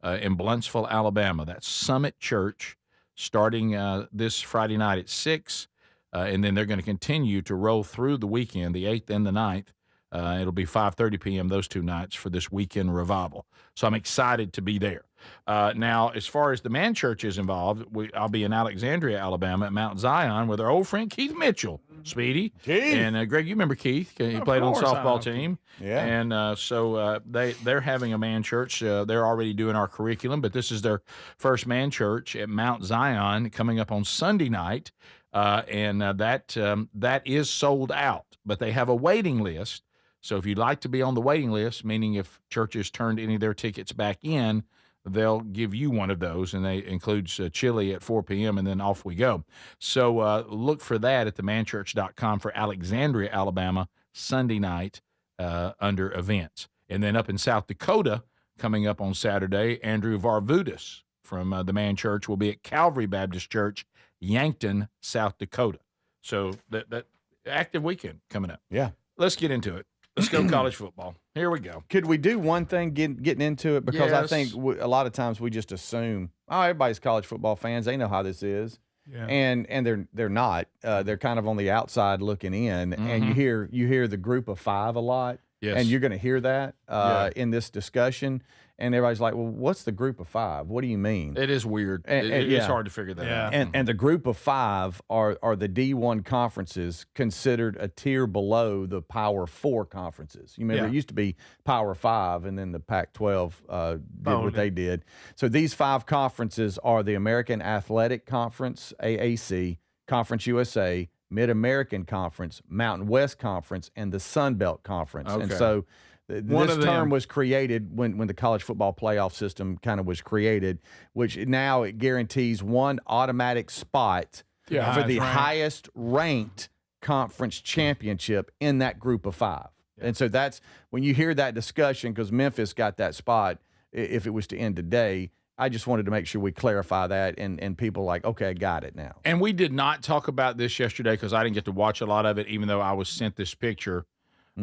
[SPEAKER 1] in Bluntsville, Alabama. That's Summit Church, starting this Friday night at 6, and then they're going to continue to roll through the weekend, the 8th and the 9th. It'll be 5:30 p.m. those two nights for this weekend revival. So I'm excited to be there. Now, as far as the man church is involved, I'll be in Alexandria, Alabama at Mount Zion with our old friend Keith Mitchell, Speedy.
[SPEAKER 2] Keith.
[SPEAKER 1] And Greg, you remember Keith. He played on the softball team.
[SPEAKER 2] Yeah.
[SPEAKER 1] And so they're having a man church. They're already doing our curriculum, but this is their first man church at Mount Zion coming up on Sunday night. And that is sold out, but they have a waiting list. So if you'd like to be on the waiting list, meaning if churches turned any of their tickets back in, they'll give you one of those, and they includes chili at 4 p.m., and then off we go. So look for that at themanchurch.com for Alexandria, Alabama, Sunday night under events. And then up in South Dakota, coming up on Saturday, Andrew Varvudis from the Man Church will be at Calvary Baptist Church, Yankton, South Dakota. So that active weekend coming up.
[SPEAKER 2] Yeah.
[SPEAKER 1] Let's get into it. Let's go college football. Here we go.
[SPEAKER 2] Could we do one thing getting into it? Because I
[SPEAKER 1] Yes.
[SPEAKER 2] think a lot of times we just assume, oh, everybody's college football fans. They know how this is.
[SPEAKER 4] Yeah.
[SPEAKER 2] And they're not. They're kind of on the outside looking in. And you hear the group of five a lot.
[SPEAKER 1] Yes.
[SPEAKER 2] And you're going to hear that in this discussion. And everybody's like, well, what's the group of five? What do you mean?
[SPEAKER 1] It is weird.
[SPEAKER 2] And-
[SPEAKER 1] It's
[SPEAKER 2] yeah.
[SPEAKER 1] hard to figure that out.
[SPEAKER 2] And the group of five are the D1 conferences considered a tier below the Power 4 conferences. You remember,
[SPEAKER 4] Yeah.
[SPEAKER 2] it used to be Power 5, and then the Pac-12 did what they did. So these five conferences are the American Athletic Conference, AAC, Conference USA, Mid-American Conference, Mountain West Conference, and the Sun Belt Conference. And
[SPEAKER 1] Okay.
[SPEAKER 2] so
[SPEAKER 4] One
[SPEAKER 2] this
[SPEAKER 4] of
[SPEAKER 2] term
[SPEAKER 4] them-
[SPEAKER 2] was created when the college football playoff system kind of was created, which now it guarantees one automatic spot
[SPEAKER 4] Yeah,
[SPEAKER 2] for the
[SPEAKER 4] highest ranked.
[SPEAKER 2] highest ranked conference championship in that group of five. And so that's when you hear that discussion, because Memphis got that spot if it was to end today. I just wanted to make sure we clarify that, and people are like, okay, got it now.
[SPEAKER 1] And we did not talk about this yesterday because I didn't get to watch a lot of it, even though I was sent this picture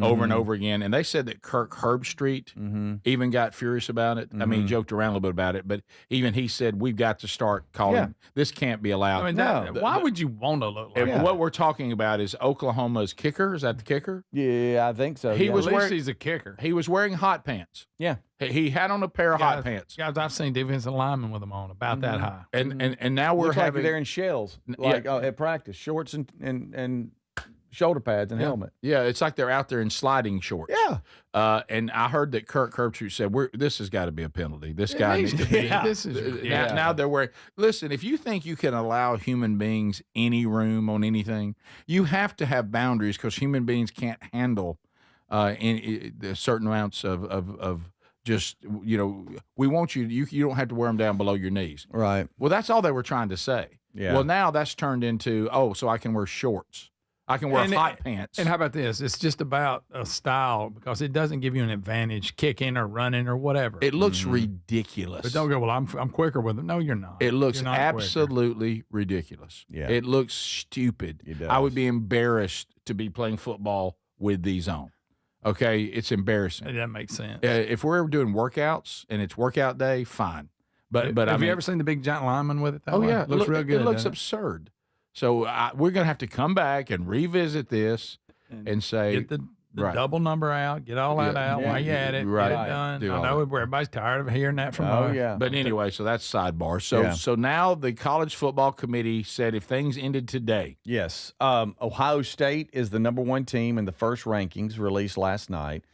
[SPEAKER 1] over and over again. And they said that Kirk Herbstreit even got furious about it. I mean, he joked around a little bit about it, but even he said, we've got to start calling. This can't be allowed.
[SPEAKER 4] I mean,
[SPEAKER 2] No.
[SPEAKER 4] why would you want to look like
[SPEAKER 1] And
[SPEAKER 4] that?
[SPEAKER 1] what we're talking about is Oklahoma's kicker. Is that the kicker?
[SPEAKER 2] Yeah, I think so.
[SPEAKER 1] He
[SPEAKER 2] yeah.
[SPEAKER 1] was
[SPEAKER 4] At least
[SPEAKER 1] wearing-
[SPEAKER 4] he's a kicker.
[SPEAKER 1] He was wearing hot pants.
[SPEAKER 2] Yeah.
[SPEAKER 1] He had on a pair of hot pants.
[SPEAKER 4] Guys, I've seen defensive linemen with them on about that high.
[SPEAKER 1] And now we're
[SPEAKER 2] Looks like
[SPEAKER 1] having
[SPEAKER 2] they're in shells,
[SPEAKER 1] yeah.
[SPEAKER 2] like at practice, shorts and shoulder pads and helmet.
[SPEAKER 1] Yeah, it's like they're out there in sliding shorts.
[SPEAKER 2] Yeah.
[SPEAKER 1] And I heard that Kirk Herbstreit said, "This has got to be a penalty. This guy needs to be."
[SPEAKER 4] This is
[SPEAKER 1] Now they're wearing. Listen, if you think you can allow human beings any room on anything, you have to have boundaries because human beings can't handle certain amounts of just, we want you don't have to wear them down below your knees.
[SPEAKER 2] Right.
[SPEAKER 1] Well, that's all they were trying to say.
[SPEAKER 2] Yeah.
[SPEAKER 1] Well, now that's turned into, so I can wear shorts. I can wear hot pants.
[SPEAKER 4] And how about this? It's just about a style because it doesn't give you an advantage kicking or running or whatever.
[SPEAKER 1] It looks ridiculous.
[SPEAKER 4] But don't go, well, I'm quicker with them. No, you're not.
[SPEAKER 1] It looks
[SPEAKER 4] You're not quicker.
[SPEAKER 1] absolutely ridiculous.
[SPEAKER 2] Yeah.
[SPEAKER 1] It looks stupid.
[SPEAKER 2] It does.
[SPEAKER 1] I would be embarrassed to be playing football with these on. Okay, it's embarrassing.
[SPEAKER 4] That makes sense.
[SPEAKER 1] If we're doing workouts and it's workout day, fine. But
[SPEAKER 4] have
[SPEAKER 1] I mean,
[SPEAKER 4] you ever seen the big giant lineman with it? That
[SPEAKER 1] oh
[SPEAKER 4] way?
[SPEAKER 1] yeah,
[SPEAKER 4] It looks real good.
[SPEAKER 1] It looks
[SPEAKER 4] doesn't
[SPEAKER 1] absurd. So we're going to have to come back and revisit this and say
[SPEAKER 4] get the
[SPEAKER 1] right.
[SPEAKER 4] double number out, get all that out while you at it,
[SPEAKER 1] right.
[SPEAKER 4] get it done.
[SPEAKER 1] Do
[SPEAKER 4] I
[SPEAKER 1] all
[SPEAKER 4] know
[SPEAKER 1] that.
[SPEAKER 4] everybody's tired of hearing that from us.
[SPEAKER 2] yeah.
[SPEAKER 1] But anyway, so that's sidebar. So
[SPEAKER 2] Yeah.
[SPEAKER 1] so now the college football committee said if things ended today,
[SPEAKER 2] Yes. Ohio State is the number 1 team in the first rankings released last night.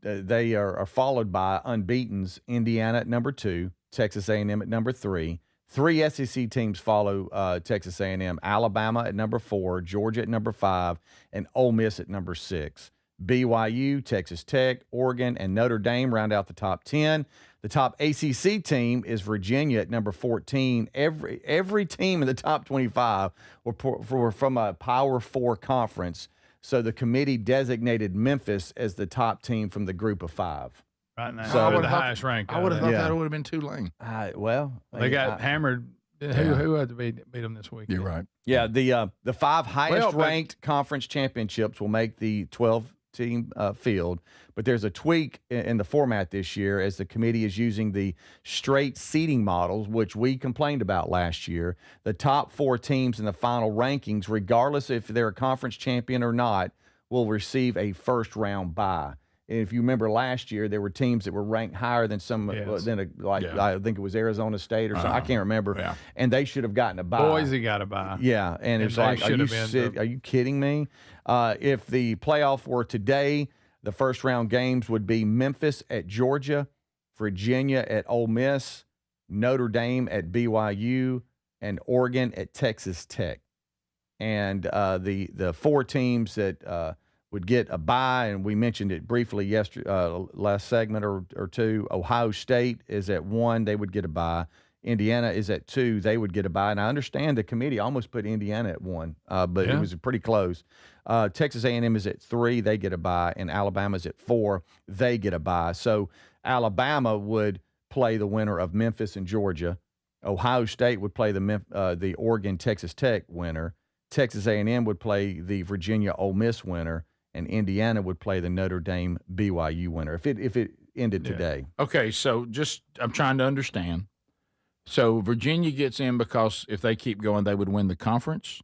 [SPEAKER 2] They are followed by unbeatens Indiana at number 2, Texas A&M at number 3. 3 SEC teams follow Texas A&M, Alabama at number 4, Georgia at number 5, and Ole Miss at number 6. BYU, Texas Tech, Oregon, and Notre Dame round out the top 10. The top ACC team is Virginia at number 14. Every team in the top 25 were from a Power 4 conference. So the committee designated Memphis as the top team from the group of 5.
[SPEAKER 4] Right now,
[SPEAKER 2] So-
[SPEAKER 4] so
[SPEAKER 2] I
[SPEAKER 4] the
[SPEAKER 1] would've thought-
[SPEAKER 4] highest rank.
[SPEAKER 1] I would have thought
[SPEAKER 2] Yeah.
[SPEAKER 1] that would have been Tulane.
[SPEAKER 4] They got hammered. Who had to beat them this week?
[SPEAKER 1] You're right.
[SPEAKER 2] Yeah, the 5 highest
[SPEAKER 1] but-
[SPEAKER 2] ranked conference championships will make the 12-team field, but there's a tweak in the format this year as the committee is using the straight seeding models, which we complained about last year. The top 4 teams in the final rankings, regardless if they're a conference champion or not, will receive a first-round bye. And if you remember last year, there were teams that were ranked higher than some, I think it was Arizona State or something. I can't remember.
[SPEAKER 1] Yeah.
[SPEAKER 2] And they should have gotten a bye.
[SPEAKER 4] Boise got a bye.
[SPEAKER 2] Yeah, and it's
[SPEAKER 4] they
[SPEAKER 2] like,
[SPEAKER 4] should have been
[SPEAKER 2] are you kidding me? If the playoff were today, the first round games would be Memphis at Georgia, Virginia at Ole Miss, Notre Dame at BYU, and Oregon at Texas Tech. And the 4 teams that would get a bye, and we mentioned it briefly last segment or two. Ohio State is at 1; they would get a bye. Indiana is at 2; they would get a bye. And I understand the committee almost put Indiana at 1, but it was pretty close. Texas A&M is at 3; they get a bye, and Alabama's at 4; they get a bye. So Alabama would play the winner of Memphis and Georgia. Ohio State would play the Oregon Texas Tech winner. Texas A&M would play the Virginia Ole Miss winner, and Indiana would play the Notre Dame BYU winner if it ended today.
[SPEAKER 1] Okay, so I'm trying to understand. So Virginia gets in because if they keep going, they would win the conference.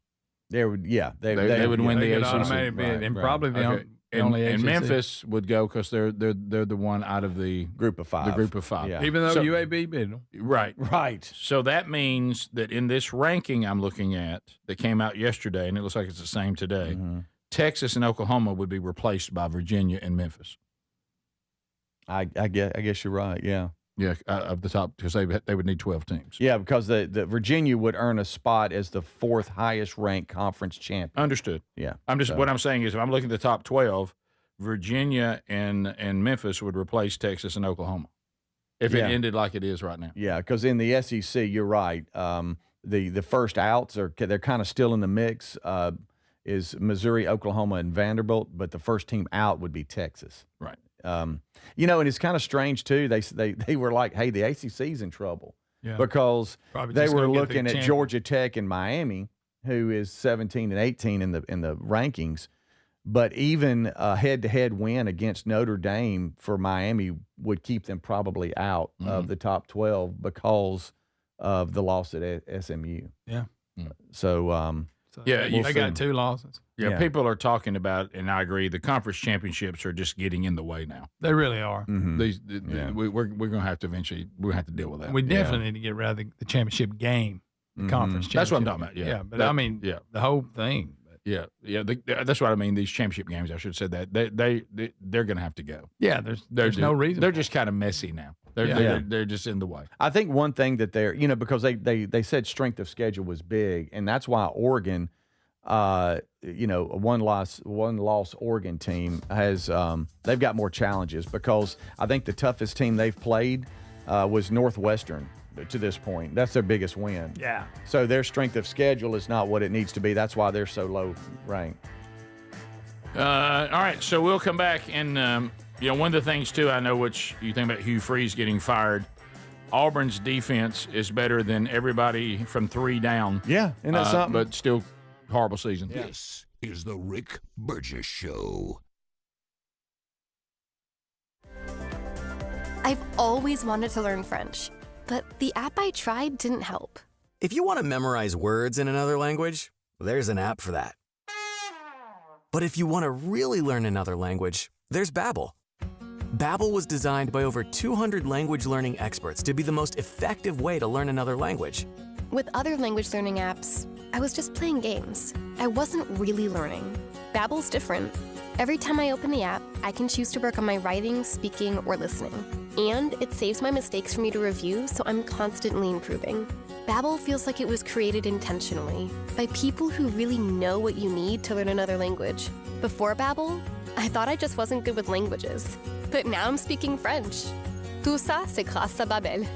[SPEAKER 2] They would
[SPEAKER 1] win
[SPEAKER 4] They
[SPEAKER 1] the
[SPEAKER 4] get
[SPEAKER 1] ACC.
[SPEAKER 4] automatic bid, and
[SPEAKER 2] right.
[SPEAKER 4] probably the
[SPEAKER 1] Okay.
[SPEAKER 4] only
[SPEAKER 1] And
[SPEAKER 4] ACC.
[SPEAKER 1] Memphis would go because they're the one out of the
[SPEAKER 2] group of 5.
[SPEAKER 1] The group of 5.
[SPEAKER 2] Yeah.
[SPEAKER 4] Even though
[SPEAKER 1] So-
[SPEAKER 4] UAB bid them.
[SPEAKER 1] Right.
[SPEAKER 2] Right.
[SPEAKER 1] So that means that in this ranking I'm looking at that came out yesterday, and it looks like it's the same today,
[SPEAKER 2] Mm-hmm.
[SPEAKER 1] Texas and Oklahoma would be replaced by Virginia and Memphis.
[SPEAKER 2] I guess you're right. Yeah.
[SPEAKER 1] Yeah, of the top, because they would need 12 teams.
[SPEAKER 2] Yeah, because the Virginia would earn a spot as the 4th highest ranked conference champion.
[SPEAKER 1] Understood.
[SPEAKER 2] Yeah.
[SPEAKER 1] What I'm saying is if I'm looking at the top 12, Virginia and Memphis would replace Texas and Oklahoma if it ended like it is right now.
[SPEAKER 2] Yeah, because in the SEC, you're right. The first outs they're kind of still in the mix. Is Missouri, Oklahoma, and Vanderbilt, but the first team out would be Texas.
[SPEAKER 1] Right.
[SPEAKER 2] And it's kind of strange too. They were like, hey, the ACC's in trouble because
[SPEAKER 4] Probably
[SPEAKER 2] they
[SPEAKER 4] just
[SPEAKER 2] were
[SPEAKER 4] gonna get the
[SPEAKER 2] looking at
[SPEAKER 4] champion.
[SPEAKER 2] Georgia Tech and Miami, who is 17 and 18 in the rankings. But even a head-to-head win against Notre Dame for Miami would keep them probably out of the top 12 because of the loss at SMU.
[SPEAKER 4] Yeah.
[SPEAKER 2] So,
[SPEAKER 1] Yeah,
[SPEAKER 4] they got 2 losses.
[SPEAKER 1] Yeah,
[SPEAKER 2] Yeah.
[SPEAKER 1] people are talking about, and I agree, the conference championships are just getting in the way now.
[SPEAKER 4] They really are.
[SPEAKER 2] mhm.
[SPEAKER 1] We're going to have to eventually deal with that.
[SPEAKER 4] We definitely need to get rid of the championship game, the conference championship.
[SPEAKER 1] That's what I'm talking about, yeah.
[SPEAKER 4] but
[SPEAKER 1] That-
[SPEAKER 4] I mean,
[SPEAKER 1] yeah.
[SPEAKER 4] the whole thing.
[SPEAKER 1] Yeah, that's what I mean. These championship games, I should have said that they're going to have to go.
[SPEAKER 4] Yeah, there's no reason.
[SPEAKER 1] They're just kind of messy now. They're just in the way.
[SPEAKER 2] I think one thing that they're, because they said strength of schedule was big, and that's why Oregon, a one loss Oregon team has they've got more challenges because I think the toughest team they've played was Northwestern to this point. That's their biggest win.
[SPEAKER 4] Yeah.
[SPEAKER 2] So their strength of schedule is not what it needs to be. That's why they're so low ranked.
[SPEAKER 1] All right, so we'll come back and one of the things too I know, which you think about Hugh Freeze getting fired. Auburn's defense is better than everybody from 3 down.
[SPEAKER 2] Yeah, isn't that something?
[SPEAKER 1] But still, horrible season.
[SPEAKER 5] This is the Rick Burgess Show.
[SPEAKER 8] I've always wanted to learn French. but the app I tried didn't help.
[SPEAKER 9] If you want to memorize words in another language, there's an app for that. But if you want to really learn another language, there's Babbel. Babbel was designed by over 200 language learning experts to be the most effective way to learn another language.
[SPEAKER 8] With other language learning apps, I was just playing games. I wasn't really learning. Babbel's different. Every time I open the app, I can choose to work on my writing, speaking, or listening. And it saves my mistakes for me to review, so I'm constantly improving. Babbel feels like it was created intentionally by people who really know what you need to learn another language. Before Babbel, I thought I just wasn't good with languages. But now I'm speaking French. Tout ça, c'est grâce à Babbel.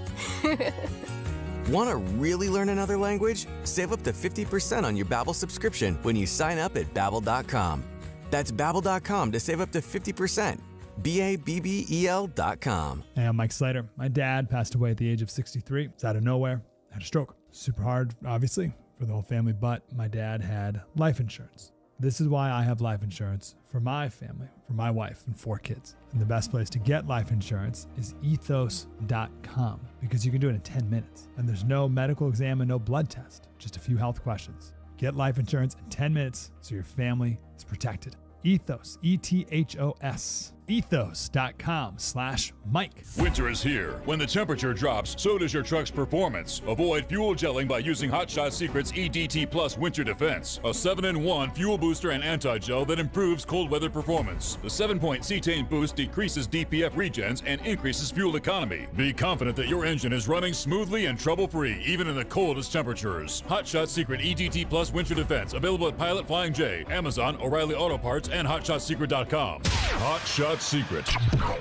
[SPEAKER 9] Want to really learn another language? Save up to 50% on your Babbel subscription when you sign up at Babbel.com. That's Babbel.com to save up to 50%. Babbel.com.
[SPEAKER 10] Hey, I'm Mike Slater. My dad passed away at the age of 63. It's out of nowhere. Had a stroke. Super hard, obviously, for the whole family, but my dad had life insurance. This is why I have life insurance for my family, for my wife and 4 kids. And the best place to get life insurance is ethos.com because you can do it in 10 minutes. And there's no medical exam and no blood test, just a few health questions. Get life insurance in 10 minutes so your family is protected. Ethos, E-T-H-O-S, ethos.com/Mike.
[SPEAKER 11] Winter is here. When the temperature drops, so does your truck's performance. Avoid fuel gelling by using Hot Shot Secret's EDT Plus Winter Defense, a 7-in-1 fuel booster and anti-gel that improves cold weather performance. The 7-point cetane boost decreases DPF regens and increases fuel economy. Be confident that your engine is running smoothly and trouble-free, even in the coldest temperatures. Hot Shot Secret EDT Plus Winter Defense, available at Pilot Flying J, Amazon, O'Reilly Auto Parts, and HotShotSecret.com. Hot Shot Secret,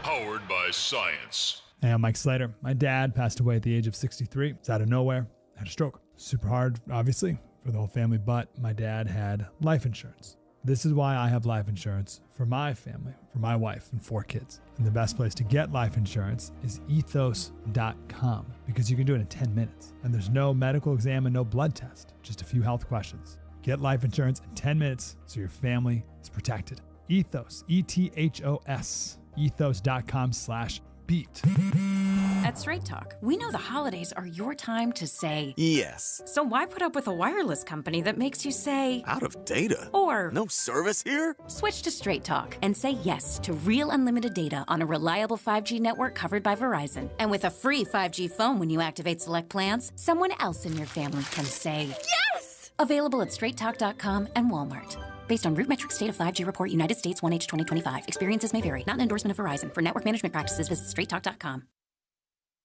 [SPEAKER 11] powered by science.
[SPEAKER 10] Hey, I'm Mike Slater. My dad passed away at the age of 63. It's out of nowhere. Had a stroke. Super hard, obviously, for the whole family, but my dad had life insurance. This is why I have life insurance for my family, for my wife and 4 kids. And the best place to get life insurance is ethos.com because you can do it in 10 minutes. And there's no medical exam and no blood test, just a few health questions. Get life insurance in 10 minutes so your family is protected. Ethos, E-T-H-O-S, ethos.com/beat.
[SPEAKER 12] At Straight Talk, we know the holidays are your time to say
[SPEAKER 9] yes.
[SPEAKER 12] So why put up with a wireless company that makes you say
[SPEAKER 9] out of data?
[SPEAKER 12] Or
[SPEAKER 9] no service here?
[SPEAKER 12] Switch to Straight Talk and say yes to real unlimited data on a reliable 5G network covered by Verizon. And with a free 5G phone when you activate select plans, someone else in your family can say yes! Available at straighttalk.com and Walmart. Based on RootMetrics State of 5G Report, United States 1H 2025. Experiences may vary. Not an endorsement of Verizon. For network management practices, visit straighttalk.com.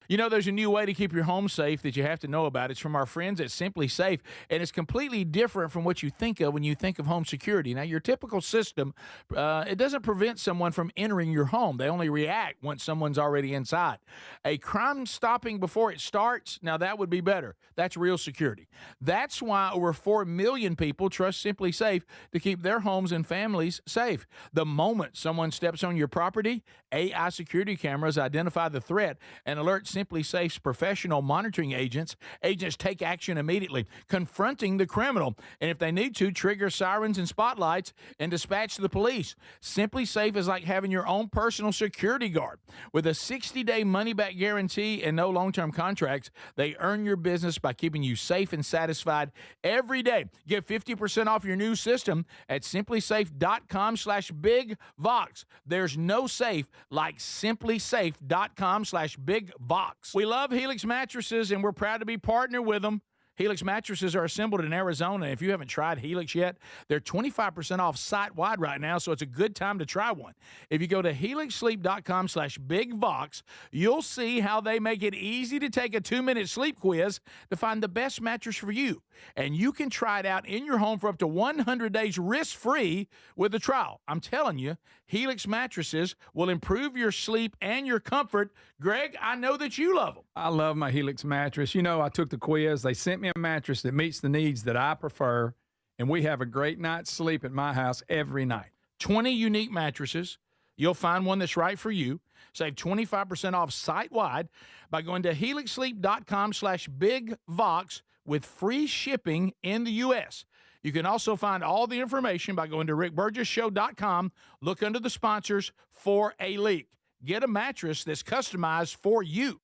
[SPEAKER 1] You know, there's a new way to keep your home safe that you have to know about. It's from our friends at Simply Safe, and it's completely different from what you think of when you think of home security. Now, your typical system, it doesn't prevent someone from entering your home. They only react once someone's already inside. A crime stopping before it starts, now that would be better. That's real security. That's why over 4 million people trust Simply Safe to keep their homes and families safe. The moment someone steps on your property, AI security cameras identify the threat and alert Simply Safe's professional monitoring agents. Agents take action immediately, confronting the criminal, and if they need to, trigger sirens and spotlights and dispatch the police. Simply Safe is like having your own personal security guard. With a 60-day money-back guarantee and no long-term contracts, they earn your business by keeping you safe and satisfied every day. Get 50% off your new system at simplysafe.com/bigvox. There's no safe like simplysafe.com/bigvox. We love Helix mattresses, and we're proud to be partnered with them. Helix mattresses are assembled in Arizona. If you haven't tried Helix yet, they're 25% off site-wide right now, so it's a good time to try one. If you go to helixsleep.com/bigvox, you'll see how they make it easy to take a 2-minute sleep quiz to find the best mattress for you. And you can try it out in your home for up to 100 days risk-free with a trial. I'm telling you, Helix mattresses will improve your sleep and your comfort. Greg, I know that you love them.
[SPEAKER 4] I love my Helix mattress. You know, I took the quiz. They sent me a mattress that meets the needs that I prefer, and we have a great night's sleep at my house every night.
[SPEAKER 1] 20 unique mattresses. You'll find one that's right for you. Save 25% off site-wide by going to helixsleep.com/bigvox with free shipping in the U.S. You can also find all the information by going to rickburgessshow.com. Look under the sponsors for a link. Get a mattress that's customized for you.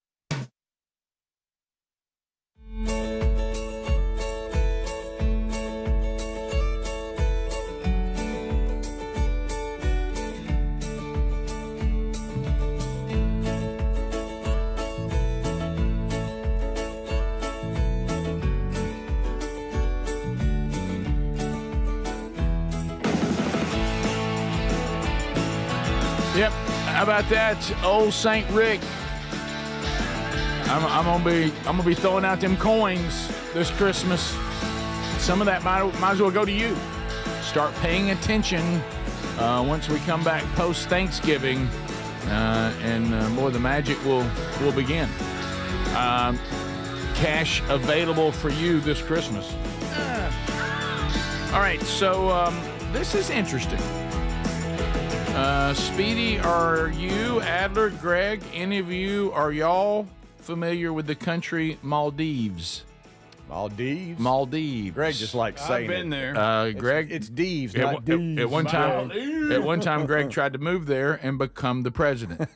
[SPEAKER 1] Yep. How about that, old Saint Rick? I'm gonna be throwing out them coins this Christmas. Some of that might as well go to you. Start paying attention once we come back post Thanksgiving, and more the magic will begin. Cash available for you this Christmas. All right, so this is interesting. Speedy, are you, Adler, Greg, any of you, are y'all familiar with the country Maldives?
[SPEAKER 2] Maldives?
[SPEAKER 1] Maldives.
[SPEAKER 2] Greg just likes saying
[SPEAKER 4] I've been there.
[SPEAKER 1] Greg,
[SPEAKER 2] It's Deves, not Deves.
[SPEAKER 1] at one time, Greg tried to move there and become the president.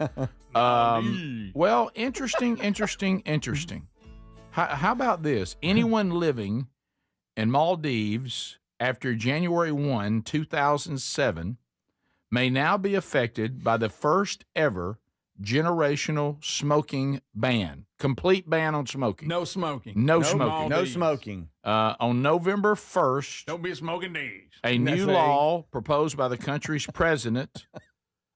[SPEAKER 1] Well, interesting. How about this? Anyone living in Maldives after January 1, 2007, may now be affected by the first ever generational smoking ban. Complete ban on smoking.
[SPEAKER 4] No smoking.
[SPEAKER 1] No smoking.
[SPEAKER 2] No smoking.
[SPEAKER 1] On November 1st,
[SPEAKER 4] Don't be smoking these.
[SPEAKER 1] a new law proposed by the country's president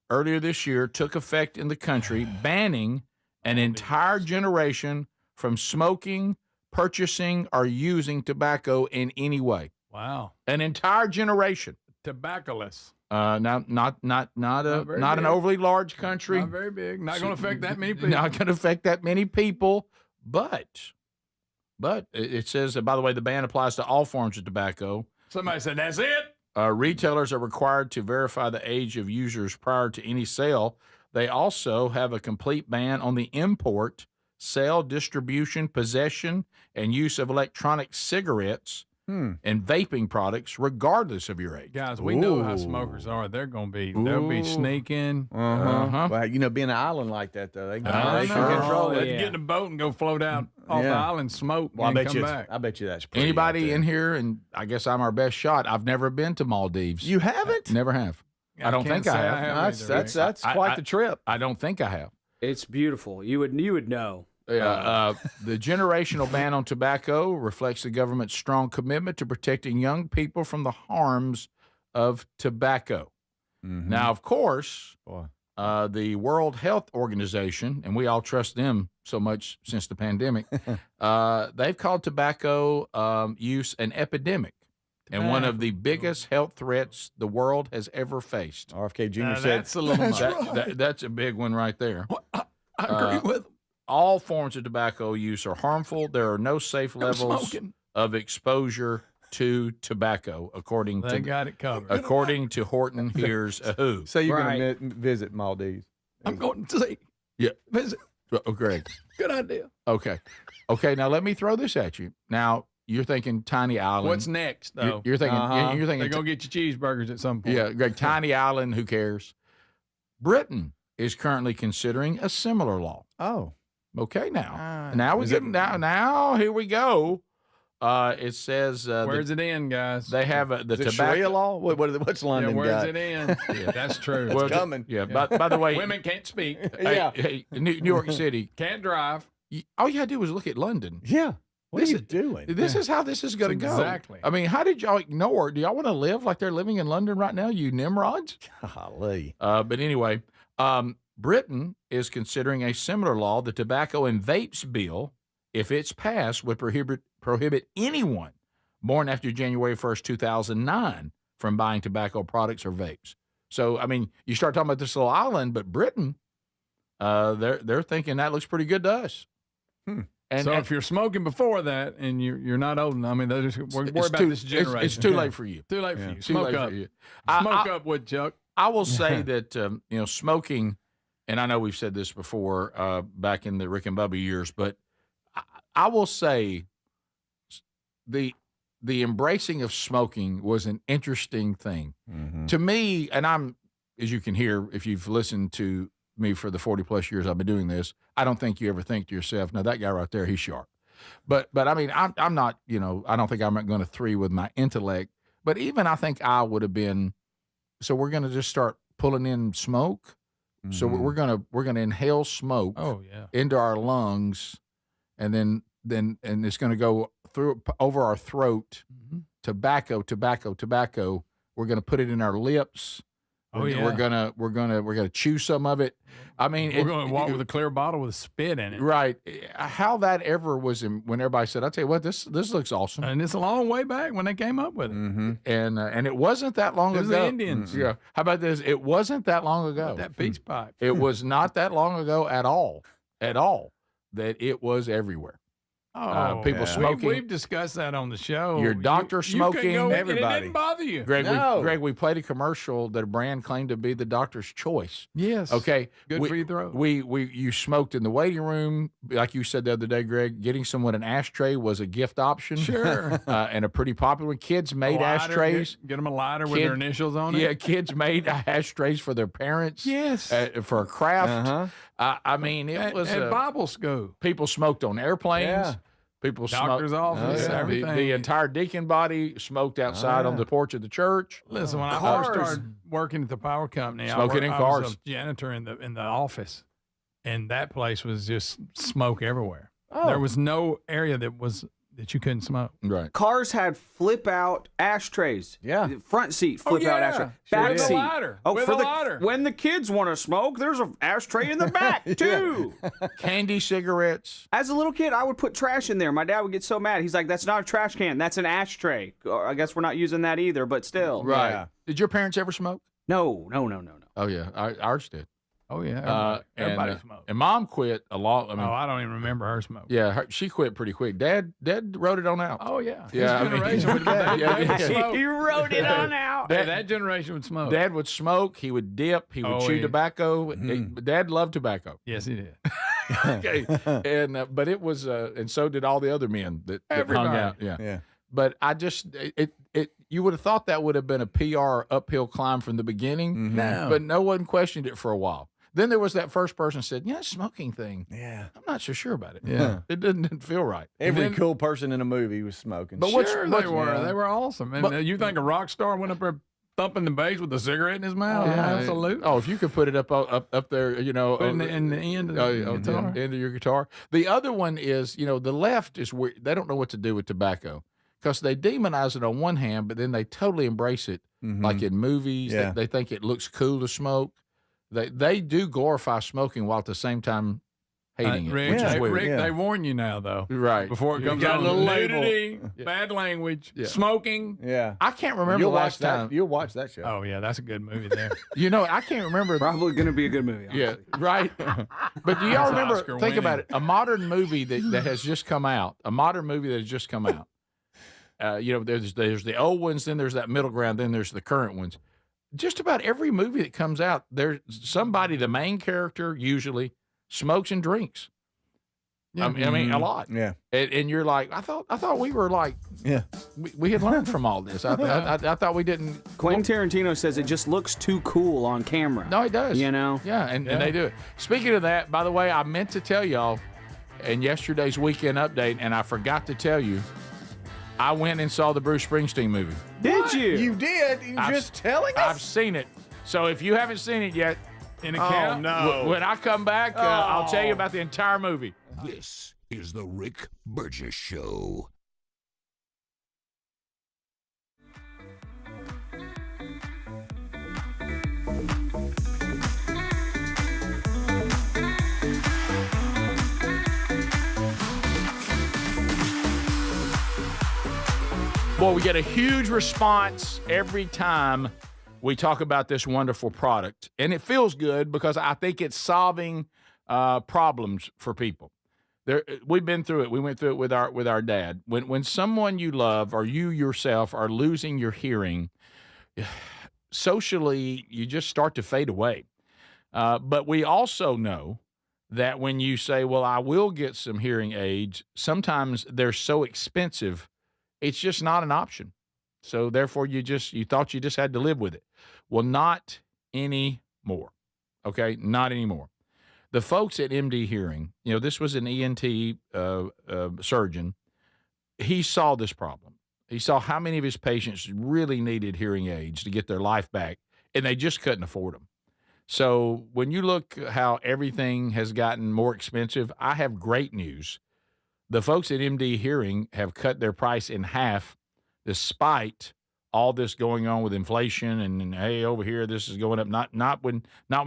[SPEAKER 1] earlier this year took effect in the country, banning an entire generation from smoking, purchasing, or using tobacco in any way.
[SPEAKER 4] Wow.
[SPEAKER 1] An entire generation.
[SPEAKER 4] Tobaccoless.
[SPEAKER 1] Not an
[SPEAKER 4] big.
[SPEAKER 1] overly large country.
[SPEAKER 4] Not very big. Not going to affect that many people.
[SPEAKER 1] Not going to affect that many people, but it says that, by the way, the ban applies to all forms of tobacco.
[SPEAKER 4] Somebody said, that's it.
[SPEAKER 1] Retailers are required to verify the age of users prior to any sale. They also have a complete ban on the import, sale, distribution, possession, and use of electronic cigarettes and vaping products, regardless of your age.
[SPEAKER 4] Guys, we know how smokers are. They'll be sneaking.
[SPEAKER 2] Well, being an island like that, though, they can control
[SPEAKER 4] They
[SPEAKER 2] it.
[SPEAKER 4] can get in a boat and go float out off the island, smoke,
[SPEAKER 2] Well,
[SPEAKER 4] and
[SPEAKER 2] I
[SPEAKER 4] come back.
[SPEAKER 2] bet you that's pretty
[SPEAKER 1] Anybody
[SPEAKER 2] out
[SPEAKER 1] in
[SPEAKER 2] there.
[SPEAKER 1] here, and I guess I'm our best shot, I've never been to Maldives.
[SPEAKER 2] You haven't?
[SPEAKER 1] Never have. I don't
[SPEAKER 4] can't
[SPEAKER 1] think I
[SPEAKER 4] say
[SPEAKER 1] have.
[SPEAKER 4] either,
[SPEAKER 2] That's quite the trip.
[SPEAKER 1] I don't think I have.
[SPEAKER 3] It's beautiful. You would know.
[SPEAKER 1] The generational ban on tobacco reflects the government's strong commitment to protecting young people from the harms of tobacco. Now, of course, the World Health Organization, and we all trust them so much since the pandemic, they've called tobacco use an epidemic and one of the biggest health threats the world has ever faced.
[SPEAKER 2] RFK Jr.
[SPEAKER 4] Now,
[SPEAKER 2] said
[SPEAKER 4] that's a little much.
[SPEAKER 1] That's a big one right there.
[SPEAKER 4] I agree with them.
[SPEAKER 1] All forms of tobacco use are harmful. There are no safe levels
[SPEAKER 4] smoking.
[SPEAKER 1] of exposure to tobacco, according
[SPEAKER 4] They got it covered.
[SPEAKER 1] to Horton Hears a Who.
[SPEAKER 2] So you're going to visit Maldives.
[SPEAKER 4] I'm going to see.
[SPEAKER 1] Yeah.
[SPEAKER 4] Visit.
[SPEAKER 1] Oh, Greg.
[SPEAKER 4] Good idea.
[SPEAKER 1] Okay. Now let me throw this at you. Now you're thinking Tiny Island.
[SPEAKER 4] What's next, though?
[SPEAKER 1] You're thinking. You're thinking.
[SPEAKER 4] They're going to get your cheeseburgers at some point.
[SPEAKER 1] Yeah, Greg. Tiny Island. Who cares? Britain is currently considering a similar law.
[SPEAKER 2] Oh.
[SPEAKER 1] Okay, now here we go. It says
[SPEAKER 4] where's it in, guys?
[SPEAKER 1] They have the
[SPEAKER 2] Is it
[SPEAKER 1] tobacco
[SPEAKER 2] Sharia law. What's London
[SPEAKER 4] where's
[SPEAKER 2] got?
[SPEAKER 4] it in? Yeah, that's true.
[SPEAKER 1] Well,
[SPEAKER 2] It's coming.
[SPEAKER 1] Yeah, by the way,
[SPEAKER 4] Women can't speak,
[SPEAKER 1] hey, New York City.
[SPEAKER 4] can't drive.
[SPEAKER 1] All you had to do was look at London.
[SPEAKER 2] Yeah. What
[SPEAKER 1] This
[SPEAKER 2] are you
[SPEAKER 1] is-
[SPEAKER 2] doing?
[SPEAKER 1] This is how this is going to go.
[SPEAKER 4] Exactly.
[SPEAKER 1] I mean, how did y'all ignore? Do y'all want to live like they're living in London right now, you nimrods?
[SPEAKER 2] Golly.
[SPEAKER 1] But anyway, Britain is considering a similar law. The Tobacco and Vapes Bill, if it's passed, would prohibit anyone born after January 1st, 2009 from buying tobacco products or vapes. So, I mean, you start talking about this little island, but Britain, they're thinking that looks pretty good to us. And,
[SPEAKER 4] So if you're smoking before that and you're not old enough, I mean, they're just worry about this generation.
[SPEAKER 1] It's too late for you.
[SPEAKER 4] Too late for you.
[SPEAKER 1] Too
[SPEAKER 4] Smoke
[SPEAKER 1] late
[SPEAKER 4] up.
[SPEAKER 1] for you.
[SPEAKER 4] Smoke up, Woodchuck.
[SPEAKER 1] I will say that smoking, and I know we've said this before back in the Rick and Bubba years, but I will say the embracing of smoking was an interesting thing to me. And I'm, as you can hear, if you've listened to me for the 40 plus years I've been doing this, I don't think you ever think to yourself, now that guy right there, he's sharp. But I mean, I'm not, I don't think I'm going to three with my intellect, but even I think I would have been. So we're going to just start pulling in smoke. So we're going to inhale smoke into our lungs, and then it's going to go over our throat. Tobacco. We're going to put it in our lips.
[SPEAKER 4] Oh, yeah.
[SPEAKER 1] We're gonna chew some of it. I mean,
[SPEAKER 4] we're going to walk with a clear bottle with spit in it.
[SPEAKER 1] Right. How that ever was when everybody said, "I tell you what, this looks awesome,"
[SPEAKER 4] and it's a long way back when they came up with it.
[SPEAKER 1] Mm-hmm. And it wasn't that long ago.
[SPEAKER 4] The Indians.
[SPEAKER 1] Yeah. How about this? It wasn't that long ago.
[SPEAKER 4] That peach pipe.
[SPEAKER 1] It was not that long ago at all, that it was everywhere. People smoking.
[SPEAKER 4] We've discussed that on the show.
[SPEAKER 1] Your doctor smoking.
[SPEAKER 4] Everybody. It didn't bother you.
[SPEAKER 1] Greg, we played a commercial that a brand claimed to be the doctor's choice.
[SPEAKER 4] Yes.
[SPEAKER 1] Okay.
[SPEAKER 4] Good for your throat.
[SPEAKER 1] You smoked in the waiting room, like you said the other day, Greg. Getting someone an ashtray was a gift option.
[SPEAKER 4] Sure.
[SPEAKER 1] And a pretty popular one. Kids made ashtrays.
[SPEAKER 4] Get them a lighter with their initials on it.
[SPEAKER 1] Yeah, kids made ashtrays for their parents.
[SPEAKER 4] Yes.
[SPEAKER 1] For a craft. I mean, it was
[SPEAKER 4] at Bible school.
[SPEAKER 1] People smoked on airplanes.
[SPEAKER 2] Yeah.
[SPEAKER 1] People
[SPEAKER 4] Doctor's office, everything.
[SPEAKER 1] The entire deacon body smoked outside on the porch of the church.
[SPEAKER 4] Listen, when I first started working at the power company,
[SPEAKER 1] Smoking in
[SPEAKER 4] I
[SPEAKER 1] cars.
[SPEAKER 4] was a janitor in the office, and that place was just smoke everywhere.
[SPEAKER 3] Oh.
[SPEAKER 4] There was no area that you couldn't smoke.
[SPEAKER 1] Right.
[SPEAKER 3] Cars had flip out ashtrays.
[SPEAKER 2] Yeah.
[SPEAKER 3] Front seat flip out ashtray. Back
[SPEAKER 4] With
[SPEAKER 3] seat.
[SPEAKER 4] a lighter.
[SPEAKER 3] Oh,
[SPEAKER 4] With
[SPEAKER 3] for
[SPEAKER 4] a
[SPEAKER 3] the
[SPEAKER 4] lighter.
[SPEAKER 3] when the kids want to smoke, there's an ashtray in the back too.
[SPEAKER 1] Candy cigarettes.
[SPEAKER 3] As a little kid, I would put trash in there. My dad would get so mad. He's like, "That's not a trash can. That's an ashtray." I guess we're not using that either, but still.
[SPEAKER 1] Right.
[SPEAKER 2] Yeah.
[SPEAKER 1] Did your parents ever smoke?
[SPEAKER 3] No.
[SPEAKER 1] Oh yeah, ours did.
[SPEAKER 4] Oh yeah, everybody smoked.
[SPEAKER 1] And Mom quit a lot. I mean,
[SPEAKER 4] I don't even remember her smoking.
[SPEAKER 1] yeah, she quit pretty quick. Dad wrote it on out.
[SPEAKER 4] Oh yeah,
[SPEAKER 1] Yeah, I
[SPEAKER 4] His
[SPEAKER 1] mean,
[SPEAKER 4] generation would smoke.
[SPEAKER 3] He wrote it on out.
[SPEAKER 4] That generation would smoke.
[SPEAKER 1] Dad would smoke. He would dip. He would chew tobacco. Dad loved tobacco.
[SPEAKER 4] Yes, he did.
[SPEAKER 1] Okay, and but it was, and so did all the other men that hung out.
[SPEAKER 2] Yeah.
[SPEAKER 1] But I just you would have thought that would have been a PR uphill climb from the beginning.
[SPEAKER 2] No.
[SPEAKER 1] But no one questioned it for a while. Then there was that first person who said, smoking thing.
[SPEAKER 2] Yeah.
[SPEAKER 1] I'm not so sure about it.
[SPEAKER 4] Yeah.
[SPEAKER 1] It didn't feel right.
[SPEAKER 2] Every cool person in a movie was smoking.
[SPEAKER 1] But
[SPEAKER 4] Sure, they were. They were awesome. And you think a rock star went up there thumping the bass with a cigarette in his mouth? Absolutely.
[SPEAKER 1] Oh, if you could put it up there,
[SPEAKER 4] Put in the end of the guitar.
[SPEAKER 1] End of your guitar. The other one is, the left is weird. They don't know what to do with tobacco because they demonize it on one hand, but then they totally embrace it, like in movies.
[SPEAKER 2] Yeah.
[SPEAKER 1] They think it looks cool to smoke. They do glorify smoking while at the same time hating it,
[SPEAKER 4] Rick,
[SPEAKER 1] which is weird.
[SPEAKER 4] Rick, they warn you now, though.
[SPEAKER 1] Right.
[SPEAKER 4] Before it comes
[SPEAKER 2] got
[SPEAKER 4] on,
[SPEAKER 2] a little label.
[SPEAKER 4] nudity, bad language, smoking.
[SPEAKER 2] Yeah.
[SPEAKER 1] I can't remember
[SPEAKER 2] You'll
[SPEAKER 1] the last
[SPEAKER 2] watch that.
[SPEAKER 1] time.
[SPEAKER 2] You'll watch that show.
[SPEAKER 4] Oh, yeah, that's a good movie there.
[SPEAKER 1] I can't remember.
[SPEAKER 3] Probably going to be a good movie.
[SPEAKER 1] Yeah, right. But do y'all remember?
[SPEAKER 4] Oscar
[SPEAKER 1] Think about
[SPEAKER 4] winning.
[SPEAKER 1] it. A modern movie that has just come out. There's the old ones, then there's that middle ground, then there's the current ones. Just about every movie that comes out, there's somebody, the main character usually smokes and drinks.
[SPEAKER 4] Yeah.
[SPEAKER 1] I mean, a lot.
[SPEAKER 2] Yeah.
[SPEAKER 1] And you're like, I thought we were like, we had learned from all this. I thought we didn't.
[SPEAKER 3] Quentin Tarantino says it just looks too cool on camera.
[SPEAKER 1] No, it does. Yeah, and they do it. Speaking of that, by the way, I meant to tell y'all in yesterday's weekend update, and I forgot to tell you, I went and saw the Bruce Springsteen movie.
[SPEAKER 3] Did you?
[SPEAKER 2] You did? You just telling us?
[SPEAKER 1] I've seen it. So if you haven't seen it yet,
[SPEAKER 4] In a count?
[SPEAKER 2] no.
[SPEAKER 1] when I come back, I'll tell you about the entire movie.
[SPEAKER 5] This is the Rick Burgess Show.
[SPEAKER 1] Boy, we get a huge response every time we talk about this wonderful product. And it feels good because I think it's solving problems for people. We've been through it. We went through it with our dad. When someone you love or you yourself are losing your hearing, socially, you just start to fade away. But we also know that when you say, well, I will get some hearing aids, sometimes they're so expensive, it's just not an option. So therefore, you thought you just had to live with it. Well, not anymore. Okay, not anymore. The folks at MD Hearing, this was an ENT surgeon. He saw this problem. He saw how many of his patients really needed hearing aids to get their life back, and they just couldn't afford them. So when you look how everything has gotten more expensive, I have great news. The folks at MD Hearing have cut their price in half despite all this going on with inflation and hey, over here this is going up. Not when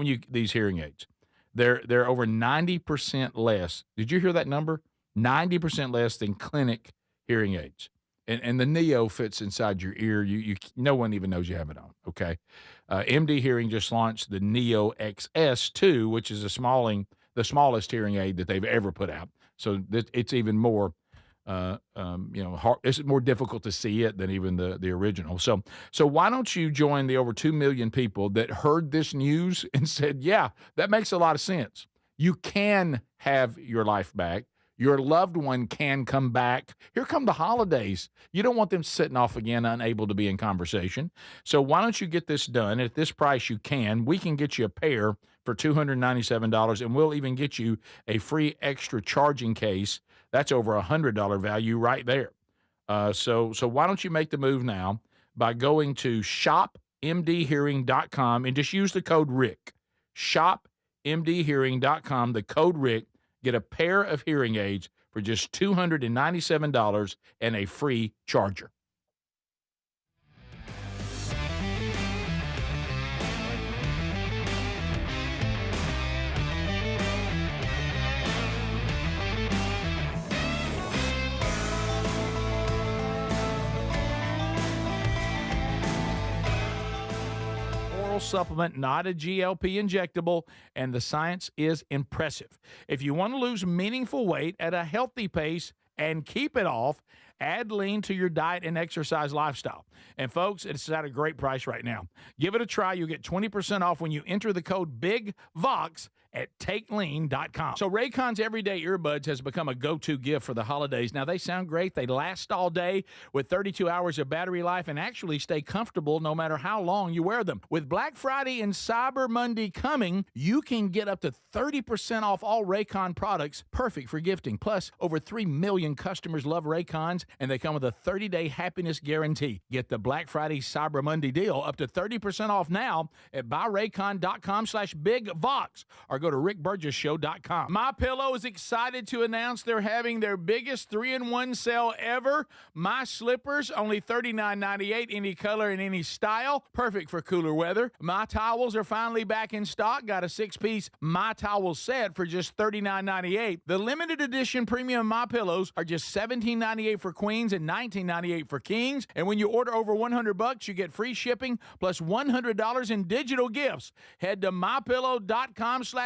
[SPEAKER 1] you these hearing aids. They're over 90% less. Did you hear that number? 90% less than clinic hearing aids. And the Neo fits inside your ear. You no one even knows you have it on. Okay, MD Hearing just launched the Neo XS2, which is the smallest hearing aid that they've ever put out. So it's even more, hard, it's more difficult to see it than even the original. So why don't you join the over 2 million people that heard this news and said, yeah, that makes a lot of sense. You can have your life back. Your loved one can come back. Here come the holidays. You don't want them sitting off again, unable to be in conversation. So why don't you get this done? At this price, you can. We can get you a pair for $297, and we'll even get you a free extra charging case. That's over $100 value right there. So why don't you make the move now by going to shopmdhearing.com and just use the code RICK. Shopmdhearing.com, the code RICK. Get a pair of hearing aids for just $297 and a free charger. Supplement, not a GLP injectable, and the science is impressive. If you want to lose meaningful weight at a healthy pace and keep it off, add lean to your diet and exercise lifestyle. And folks, it's at a great price right now. Give it a try. You'll get 20% off when you enter the code BIGVOX at takelean.com. So Raycon's everyday earbuds has become a go-to gift for the holidays. Now, they sound great. They last all day with 32 hours of battery life and actually stay comfortable no matter how long you wear them. With Black Friday and Cyber Monday coming, you can get up to 30% off all Raycon products, perfect for gifting. Plus, over 3 million customers love Raycons, and they come with a 30-day happiness guarantee. Get the Black Friday Cyber Monday deal up to 30% off now at buyraycon.com/bigvox or go to rickburgessshow.com. MyPillow is excited to announce they're having their biggest 3-in-1 sale ever. My slippers, only $39.98, any color and any style, perfect for cooler weather. My towels are finally back in stock. Got a 6-piece My Towel set for just $39.98. The limited edition premium My Pillows are just $17.98 for queens and $19.98 for kings. And when you order over $100, you get free shipping plus $100 in digital gifts. Head to mypillow.com/BigVox.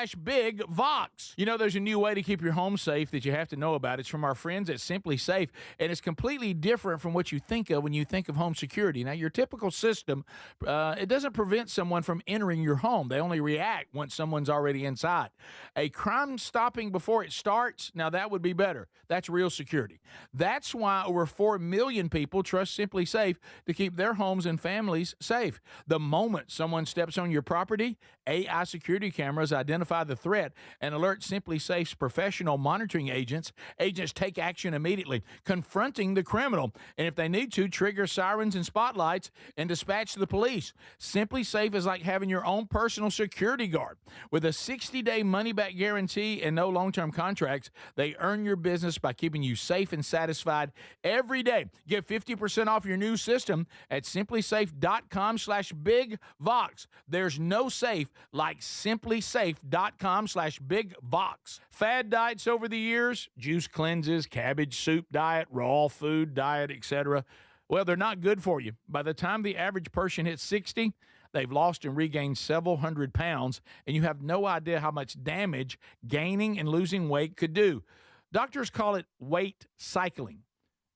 [SPEAKER 1] You know, there's a new way to keep your home safe that you have to know about. It's from our friends at Simply Safe, and it's completely different from what you think of when you think of home security. Now, your typical system, it doesn't prevent someone from entering your home. They only react once someone's already inside. A crime stopping before it starts, now that would be better. That's real security. That's why over 4 million people trust Simply Safe to keep their homes and families safe. The moment someone steps on your property, AI security cameras identify the threat and alert Simply Safe's professional monitoring agents. Agents take action immediately, confronting the criminal, and if they need to, trigger sirens and spotlights and dispatch the police. Simply Safe is like having your own personal security guard. With a 60-day money-back guarantee and no long-term contracts, they earn your business by keeping you safe and satisfied every day. Get 50% off your new system at simplysafe.com/bigvox. There's no safe like simplysafe.com/bigvox. Fad diets over the years, juice cleanses, cabbage soup diet, raw food diet, etc. Well, they're not good for you. By the time the average person hits 60, they've lost and regained several hundred pounds, and you have no idea how much damage gaining and losing weight could do. Doctors call it weight cycling.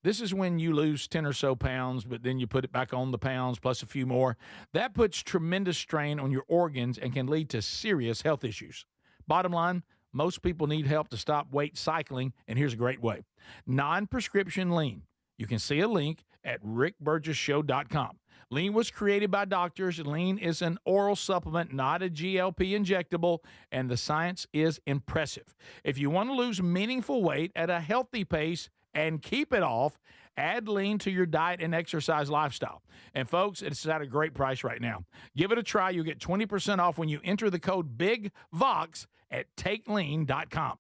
[SPEAKER 1] This is when you lose 10 or so pounds, but then you put it back on the pounds plus a few more. That puts tremendous strain on your organs and can lead to serious health issues. Bottom line, most people need help to stop weight cycling, and here's a great way. Non-prescription lean. You can see a link at rickburgessshow.com. Lean was created by doctors. Lean is an oral supplement, not a GLP injectable, and the science is impressive. If you want to lose meaningful weight at a healthy pace and keep it off, add lean to your diet and exercise lifestyle. And folks, it's at a great price right now. Give it a try. You'll get 20% off when you enter the code BIGVOX at takelean.com.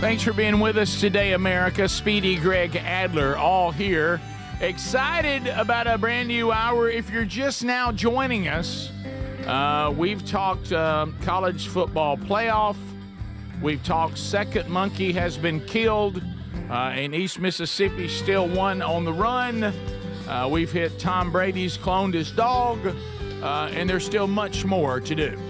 [SPEAKER 1] Thanks for being with us today, America. Speedy, Greg, Adler, all here. Excited about a brand new hour. If you're just now joining us, we've talked college football playoff. We've talked second monkey has been killed. In East Mississippi, still one on the run. We've hit Tom Brady's cloned his dog. And there's still much more to do.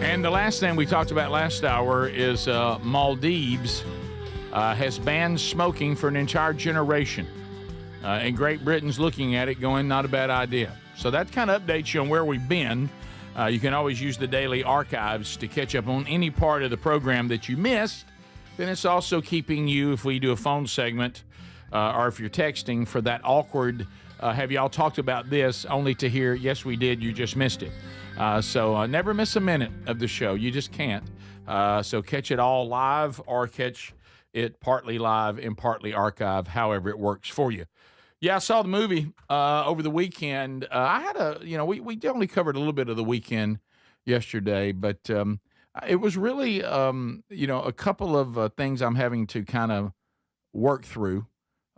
[SPEAKER 1] And the last thing we talked about last hour is Maldives has banned smoking for an entire generation. And Great Britain's looking at it going, not a bad idea. So that kind of updates you on where we've been. You can always use the daily archives to catch up on any part of the program that you missed. Then it's also keeping you, if we do a phone segment, or if you're texting, for that awkward, have y'all talked about this, only to hear, yes, we did, you just missed it. So never miss a minute of the show. You just can't. So catch it all live or catch it partly live and partly archive, however it works for you. Yeah, I saw the movie over the weekend. I had we only covered a little bit of the weekend yesterday, but it was really, a couple of things I'm having to kind of work through.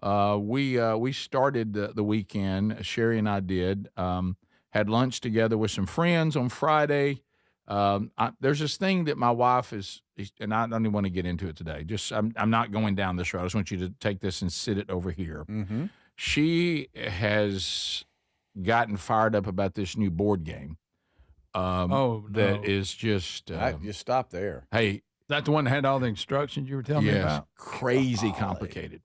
[SPEAKER 1] We started the weekend, Sherry and I did, had lunch together with some friends on Friday. There's this thing that my wife is, and I don't even want to get into it today. I'm not going down this road. I just want you to take this and sit it over here.
[SPEAKER 2] Mm-hmm.
[SPEAKER 1] She has gotten fired up about this new board game. That is just.
[SPEAKER 2] You stop there.
[SPEAKER 1] Hey,
[SPEAKER 4] is that the one that had all the instructions you were telling me about?
[SPEAKER 1] Crazy complicated.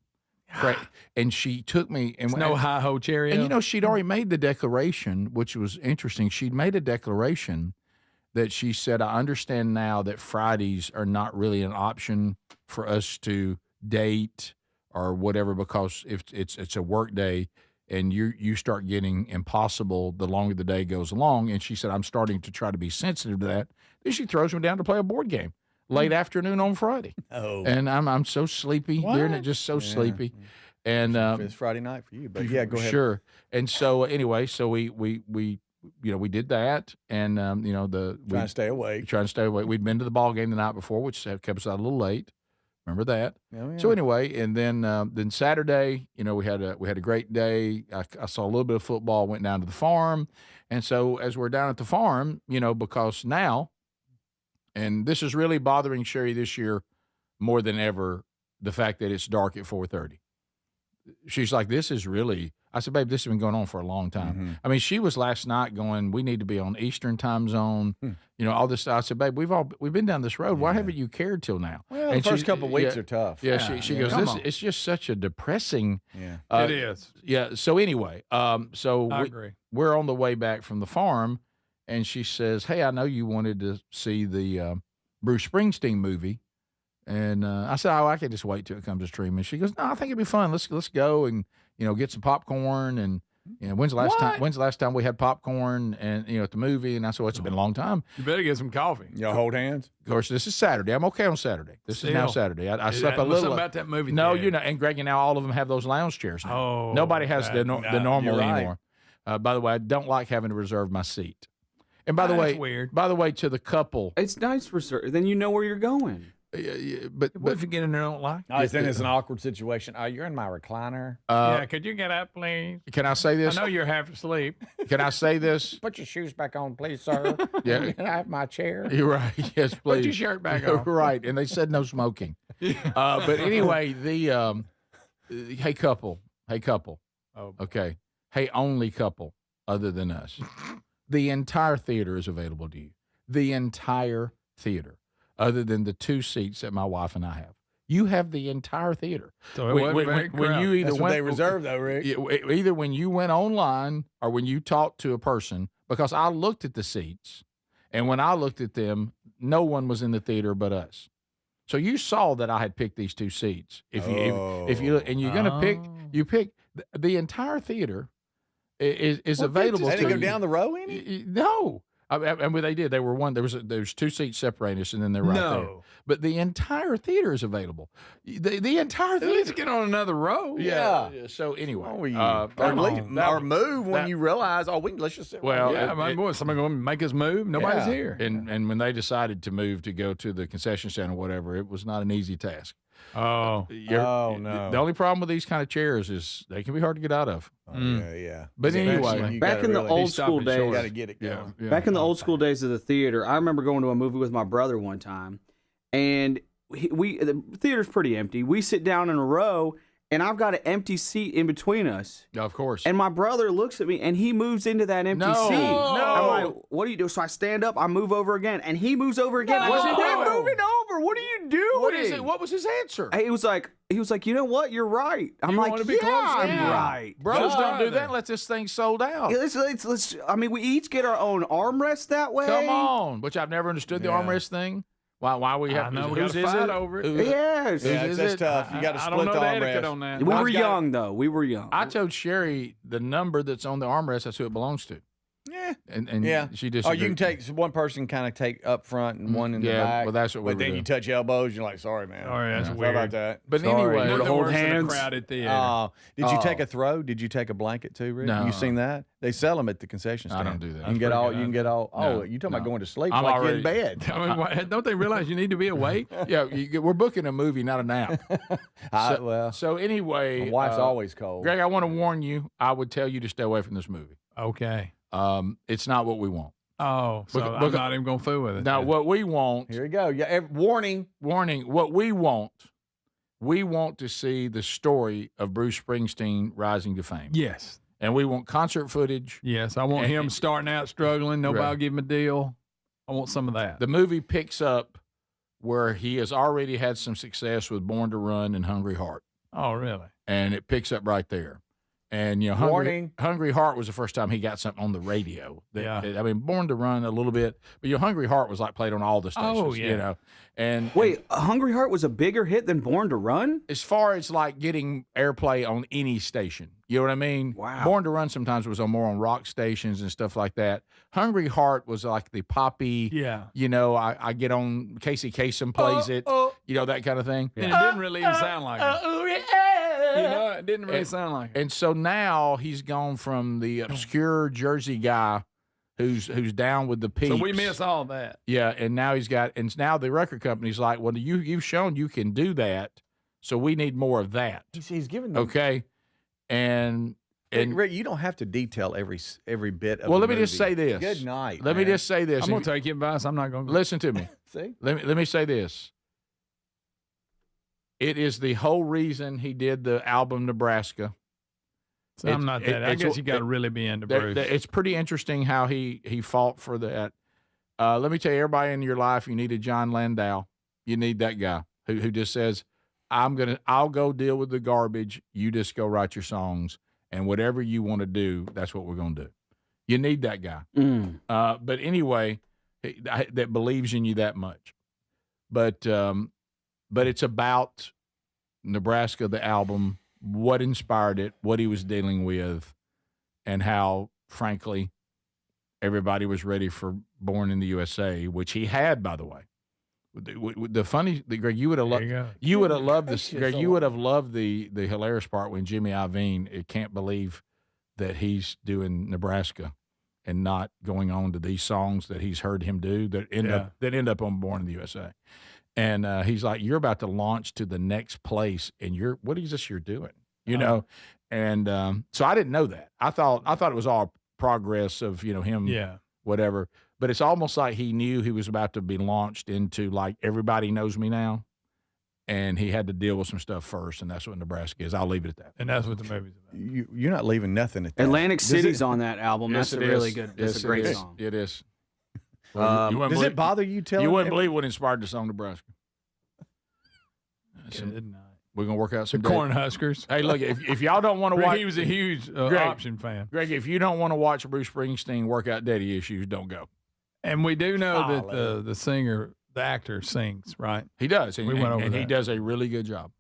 [SPEAKER 1] And she took me. And
[SPEAKER 4] no hi-ho cherry.
[SPEAKER 1] And, she'd already made the declaration, which was interesting. She'd made a declaration that she said, I understand now that Fridays are not really an option for us to date or whatever, because if it's a work day and you start getting impossible the longer the day goes along. And she said, I'm starting to try to be sensitive to that. Then she throws me down to play a board game late afternoon on Friday.
[SPEAKER 2] Oh,
[SPEAKER 1] and I'm so sleepy. During it, just so sleepy. And
[SPEAKER 2] it's Friday night for you, but yeah, go ahead.
[SPEAKER 1] Sure. And so anyway, so we did that, and
[SPEAKER 2] trying to stay awake.
[SPEAKER 1] We'd been to the ball game the night before, which kept us out a little late. Remember that?
[SPEAKER 2] Oh, yeah.
[SPEAKER 1] So anyway, and then Saturday, we had a great day. I saw a little bit of football. Went down to the farm, and so as we're down at the farm, because now, and this is really bothering Sherry this year more than ever, the fact that it's dark at 4:30. She's like, this is really. I said, babe, this has been going on for a long time.
[SPEAKER 2] Mm-hmm.
[SPEAKER 1] I mean, she was last night going, we need to be on Eastern time zone, all this stuff. I said, babe, we've been down this road. Why haven't you cared till now?
[SPEAKER 2] Well, and the first couple of weeks are tough.
[SPEAKER 1] Yeah, she goes, it's just such a depressing.
[SPEAKER 4] Yeah, it is.
[SPEAKER 1] Yeah. So anyway, I
[SPEAKER 4] agree.
[SPEAKER 1] We're on the way back from the farm, and she says, hey, I know you wanted to see the Bruce Springsteen movie. And I said, I can just wait till it comes to streaming. She goes, no, I think it'd be fun. Let's go and get some popcorn. And when's the last time we had popcorn and at the movie? And I said, well, it's been a long time.
[SPEAKER 4] You better get some coffee.
[SPEAKER 2] Y'all hold hands.
[SPEAKER 1] Of course, this is Saturday. I'm okay on Saturday. This is now Saturday. I slept a little.
[SPEAKER 4] Something about that movie.
[SPEAKER 1] No, and Greg, and now all of them have those lounge chairs now.
[SPEAKER 4] Oh,
[SPEAKER 1] nobody has the normal
[SPEAKER 2] right.
[SPEAKER 1] anymore. By the way, I don't like having to reserve my seat. And by the way,
[SPEAKER 4] weird.
[SPEAKER 1] By the way, to the couple,
[SPEAKER 3] it's nice for certain. Then you know where you're going.
[SPEAKER 1] But
[SPEAKER 4] what if you get in there and don't like it?
[SPEAKER 2] Then it's an awkward situation. You're in my recliner.
[SPEAKER 4] Could you get up, please?
[SPEAKER 1] Can I say this?
[SPEAKER 4] I know you're half asleep.
[SPEAKER 1] Can I say this?
[SPEAKER 2] Put your shoes back on, please, sir.
[SPEAKER 1] Yeah.
[SPEAKER 2] Can I have my chair?
[SPEAKER 1] You're right. Yes, please.
[SPEAKER 4] Put your shirt back on.
[SPEAKER 1] Right. And they said no smoking. But anyway, hey couple.
[SPEAKER 4] Oh,
[SPEAKER 1] okay. Hey, only couple other than us. The entire theater is available to you. The entire theater. Other than the 2 seats that my wife and I have. You have the entire theater.
[SPEAKER 4] So when
[SPEAKER 1] you either
[SPEAKER 2] That's what they reserve, though, Rick.
[SPEAKER 1] Either when you went online or when you talked to a person, because I looked at the seats, and when I looked at them, no one was in the theater but us. So you saw that I had picked these 2 seats. If you and you're going to pick the entire theater is available.
[SPEAKER 2] They
[SPEAKER 1] to
[SPEAKER 2] didn't go
[SPEAKER 1] you.
[SPEAKER 2] down the row any?
[SPEAKER 1] No. And what they did, they were one. There's 2 seats separating us, and then they're right there. But the entire theater is available. The entire theater.
[SPEAKER 4] Let's get on another row.
[SPEAKER 1] Yeah. So anyway,
[SPEAKER 2] or move when you realize, let's just sit.
[SPEAKER 1] Well,
[SPEAKER 4] somebody going to make us move. Nobody's here.
[SPEAKER 1] And when they decided to move to go to the concession stand or whatever, it was not an easy task.
[SPEAKER 4] No.
[SPEAKER 1] The only problem with these kind of chairs is they can be hard to get out of.
[SPEAKER 2] Yeah.
[SPEAKER 1] But anyway,
[SPEAKER 3] back in the old school days,
[SPEAKER 2] you got to get it going.
[SPEAKER 3] Back in the old school days of the theater, I remember going to a movie with my brother one time, and the theater's pretty empty. We sit down in a row, and I've got an empty seat in between us.
[SPEAKER 1] Of course.
[SPEAKER 3] And my brother looks at me, and he moves into that empty seat. I'm like, what do you do? So I stand up, I move over again, and he moves over again. I said, quit moving over. What are you doing?
[SPEAKER 1] What is it? What was his answer?
[SPEAKER 3] He was like, you know what? You're right. I'm like,
[SPEAKER 1] want to be close?
[SPEAKER 3] I'm right.
[SPEAKER 1] Brothers don't do that. Let this thing sold out.
[SPEAKER 3] Let's. I mean, we each get our own armrest that way.
[SPEAKER 1] Come on, which I've never understood the armrest thing. Why we have?
[SPEAKER 4] We got to fight over it.
[SPEAKER 3] Yes,
[SPEAKER 2] that's tough. You got to split the armrest
[SPEAKER 4] on that.
[SPEAKER 3] We were young though. We were young.
[SPEAKER 1] I told Sherry the number that's on the armrest. That's who it belongs to.
[SPEAKER 2] Yeah,
[SPEAKER 1] and she just
[SPEAKER 2] you can take one person kind of take up front and one in the back.
[SPEAKER 1] Well, that's what we.
[SPEAKER 2] But then you touch elbows. You're like, sorry, man.
[SPEAKER 4] Sorry, that's weird.
[SPEAKER 2] Sorry about that.
[SPEAKER 1] But anyway,
[SPEAKER 4] the
[SPEAKER 3] hold hands.
[SPEAKER 4] In a crowded theater.
[SPEAKER 2] Did you take a throw? Did you take a blanket too, Rick?
[SPEAKER 1] No.
[SPEAKER 2] You seen that? They sell them at the concession stand.
[SPEAKER 1] I don't do that.
[SPEAKER 2] You can get all. Oh, you talking about going to sleep?
[SPEAKER 1] I'm
[SPEAKER 2] like
[SPEAKER 1] already,
[SPEAKER 2] you're in bed.
[SPEAKER 4] I mean, don't they realize you need to be awake?
[SPEAKER 1] Yeah, we're booking a movie, not a nap. So anyway,
[SPEAKER 2] my wife's always cold.
[SPEAKER 1] Greg, I want to warn you. I would tell you to stay away from this movie.
[SPEAKER 4] Okay.
[SPEAKER 1] It's not what we want.
[SPEAKER 4] Oh, so I'm not even going to fool with it.
[SPEAKER 1] Now, what we want.
[SPEAKER 2] Here we go. Yeah, warning.
[SPEAKER 1] What we want to see the story of Bruce Springsteen rising to fame.
[SPEAKER 4] Yes.
[SPEAKER 1] And we want concert footage.
[SPEAKER 4] Yes, I want him starting out struggling. Nobody will give him a deal. I want some of that.
[SPEAKER 1] The movie picks up where he has already had some success with Born to Run and Hungry Heart.
[SPEAKER 4] Oh, really?
[SPEAKER 1] And it picks up right there. And, Hungry Heart was the first time he got something on the radio. I mean, Born to Run a little bit, but Hungry Heart was like played on all the stations.
[SPEAKER 4] Oh, yeah.
[SPEAKER 1] And
[SPEAKER 3] wait, Hungry Heart was a bigger hit than Born to Run?
[SPEAKER 1] As far as like getting airplay on any station. You know what I mean?
[SPEAKER 3] Wow.
[SPEAKER 1] Born to Run sometimes was more on rock stations and stuff like that. Hungry Heart was like the poppy, I get on, Casey Kasem plays it, that kind of thing.
[SPEAKER 4] And it didn't really even sound like it. It didn't really sound like it.
[SPEAKER 1] And so now he's gone from the obscure Jersey guy who's down with the peeps.
[SPEAKER 4] So we miss all that.
[SPEAKER 1] Yeah, and now now the record company's like, well, you've shown you can do that, so we need more of that.
[SPEAKER 2] He's giving them
[SPEAKER 1] okay, and
[SPEAKER 2] Rick, you don't have to detail every bit of.
[SPEAKER 1] Well, let me just say this.
[SPEAKER 2] Good night.
[SPEAKER 1] Let me just say this.
[SPEAKER 4] I'm gonna take your advice. I'm not gonna
[SPEAKER 1] listen to me.
[SPEAKER 2] See,
[SPEAKER 1] let me say this. It is the whole reason he did the album Nebraska.
[SPEAKER 4] So I'm not that. I guess you got to really be into Bruce.
[SPEAKER 1] It's pretty interesting how he fought for that. Let me tell you, everybody in your life, you need a John Landau. You need that guy who just says, I'll go deal with the garbage. You just go write your songs, and whatever you want to do, that's what we're going to do. You need that guy. But anyway, that believes in you that much. But it's about Nebraska, the album, what inspired it, what he was dealing with, and how, frankly, everybody was ready for Born in the USA, which he had, by the way. Greg, you would have loved this. Greg, you would have loved the hilarious part when Jimmy Iovine can't believe that he's doing Nebraska and not going on to these songs that he's heard him do that end up on Born in the USA. And he's like, you're about to launch to the next place, and what is this you're doing? And so I didn't know that. I thought it was all progress of him, whatever. But it's almost like he knew he was about to be launched into like everybody knows me now, and he had to deal with some stuff first, and that's what Nebraska is. I'll leave it at that.
[SPEAKER 4] And that's what the movie's about.
[SPEAKER 2] You're not leaving nothing at that.
[SPEAKER 3] Atlantic City's on that album.
[SPEAKER 1] Yes,
[SPEAKER 3] That's a really good. It's a great song.
[SPEAKER 1] It is.
[SPEAKER 2] Does it bother you?
[SPEAKER 1] You wouldn't believe what inspired the song Nebraska. We're gonna work out some
[SPEAKER 4] Cornhuskers.
[SPEAKER 1] Hey, look, if y'all don't want to watch,
[SPEAKER 4] he was a huge option fan.
[SPEAKER 1] Greg, if you don't want to watch Bruce Springsteen work out daddy issues, don't go.
[SPEAKER 4] And we do know that the singer, the actor, sings, right?
[SPEAKER 1] He does, and
[SPEAKER 4] he
[SPEAKER 1] does a really good job.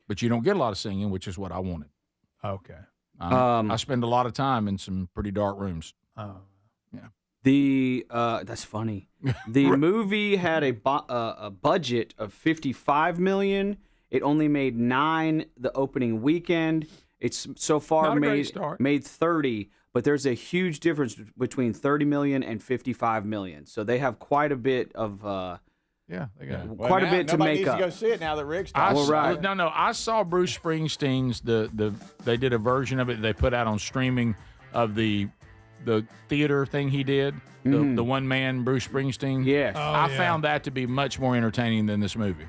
[SPEAKER 1] But you don't get a lot of singing, which is what I wanted.
[SPEAKER 4] Okay.
[SPEAKER 1] I spend a lot of time in some pretty dark rooms.
[SPEAKER 4] Oh.
[SPEAKER 1] Yeah.
[SPEAKER 3] That's funny. The movie had a budget of $55 million. It only made $9 million the opening weekend. It's so far made 30, but there's a huge difference between 30 million and 55 million. So they have quite a bit of
[SPEAKER 1] they got
[SPEAKER 3] quite a bit to make up.
[SPEAKER 2] Nobody needs to go see it now that Rick's talking.
[SPEAKER 3] Right.
[SPEAKER 1] No, I saw Bruce Springsteen's they did a version of it they put out on streaming of the theater thing he did, the one man Bruce Springsteen.
[SPEAKER 3] Yes.
[SPEAKER 1] I found that to be much more entertaining than this movie.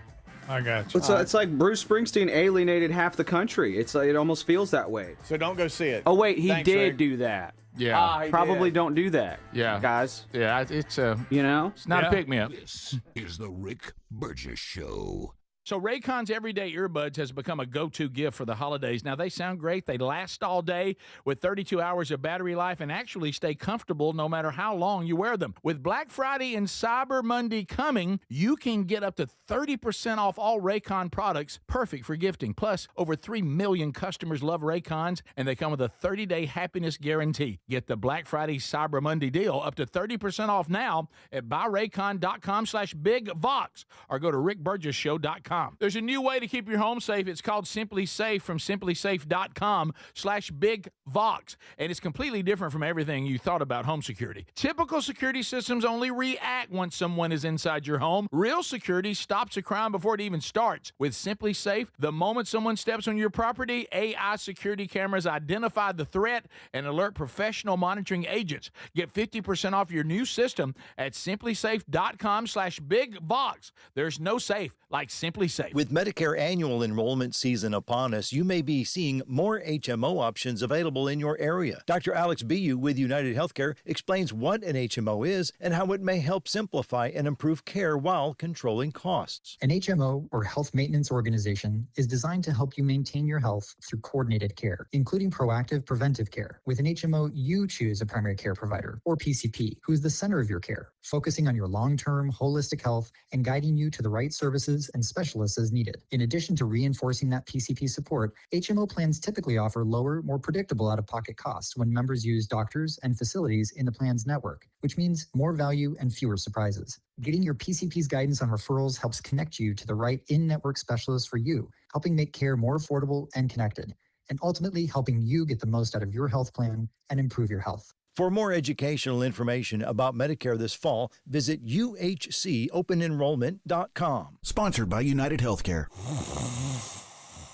[SPEAKER 4] I got you.
[SPEAKER 3] It's like Bruce Springsteen alienated half the country. It's like, it almost feels that way.
[SPEAKER 2] So don't go see it.
[SPEAKER 3] Oh wait, he
[SPEAKER 2] Thanks,
[SPEAKER 3] did
[SPEAKER 2] Rick.
[SPEAKER 3] do that.
[SPEAKER 1] Yeah.
[SPEAKER 3] Probably don't do that.
[SPEAKER 1] Yeah.
[SPEAKER 3] Guys.
[SPEAKER 1] Yeah, it's a
[SPEAKER 3] it's
[SPEAKER 1] not a pick me up.
[SPEAKER 5] This is the Rick Burgess Show.
[SPEAKER 1] So Raycon's everyday earbuds has become a go-to gift for the holidays. Now, they sound great. They last all day with 32 hours of battery life and actually stay comfortable no matter how long you wear them. With Black Friday and Cyber Monday coming, you can get up to 30% off all Raycon products, perfect for gifting. Plus, over 3 million customers love Raycons, and they come with a 30-day happiness guarantee. Get the Black Friday Cyber Monday deal up to 30% off now at buyraycon.com/bigvox or go to rickburgessshow.com. There's a new way to keep your home safe. It's called Simply Safe from simplysafe.com/bigvox. And it's completely different from everything you thought about home security. Typical security systems only react once someone is inside your home. Real security stops a crime before it even starts. With Simply Safe, the moment someone steps on your property, AI security cameras identify the threat and alert professional monitoring agents. Get 50% off your new system at simplysafe.com/bigvox. There's no safe like Simply Safe.
[SPEAKER 13] With Medicare annual enrollment season upon us, you may be seeing more HMO options available in your area. Dr. Alex Biu with United Healthcare explains what an HMO is and how it may help simplify and improve care while controlling costs.
[SPEAKER 14] An HMO, or health maintenance organization, is designed to help you maintain your health through coordinated care, including proactive preventive care. With an HMO, you choose a primary care provider, or PCP, who is the center of your care, focusing on your long-term holistic health and guiding you to the right services and specialists as needed. In addition to reinforcing that PCP support, HMO plans typically offer lower, more predictable out-of-pocket costs when members use doctors and facilities in the plan's network, which means more value and fewer surprises. Getting your PCP's guidance on referrals helps connect you to the right in-network specialist for you, helping make care more affordable and connected, and ultimately helping you get the most out of your health plan and improve your health.
[SPEAKER 13] For more educational information about Medicare this fall, visit uhcopenenrollment.com.
[SPEAKER 15] Sponsored by United Healthcare.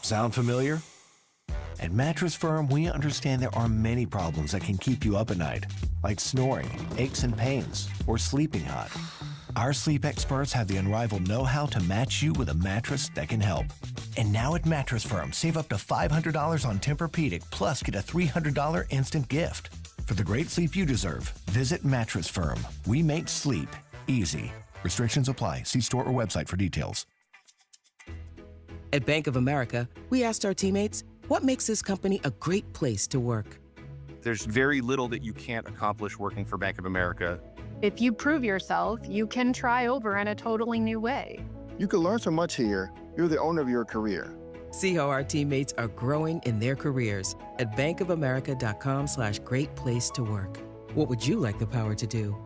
[SPEAKER 15] Sound familiar? At Mattress Firm, we understand there are many problems that can keep you up at night, like snoring, aches and pains, or sleeping hot. Our sleep experts have the unrivaled know-how to match you with a mattress that can help. And now at Mattress Firm, save up to $500 on Tempur-Pedic, plus get a $300 instant gift. For the great sleep you deserve, visit Mattress Firm. We make sleep easy. Restrictions apply. See store or website for details.
[SPEAKER 16] At Bank of America, we asked our teammates, what makes this company a great place to work?
[SPEAKER 17] There's very little that you can't accomplish working for Bank of America.
[SPEAKER 18] If you prove yourself, you can try over in a totally new way.
[SPEAKER 19] You can learn so much here. You're the owner of your career.
[SPEAKER 16] See how our teammates are growing in their careers at bankofamerica.com/great place to work. What would you like the power to do?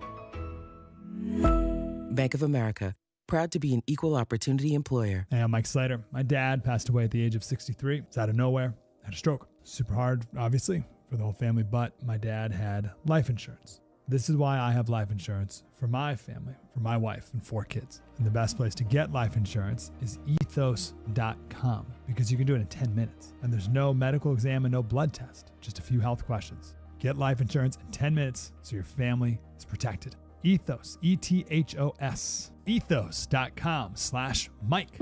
[SPEAKER 16] Bank of America, proud to be an equal opportunity employer.
[SPEAKER 10] Hey, I'm Mike Slater. My dad passed away at the age of 63. It's out of nowhere. Had a stroke. Super hard, obviously, for the whole family, but my dad had life insurance. This is why I have life insurance for my family, for my wife and 4 kids. And the best place to get life insurance is ethos.com, because you can do it in 10 minutes. And there's no medical exam and no blood test, just a few health questions. Get life insurance in 10 minutes so your family is protected. Ethos, ETHOS, ethos.com/Mike.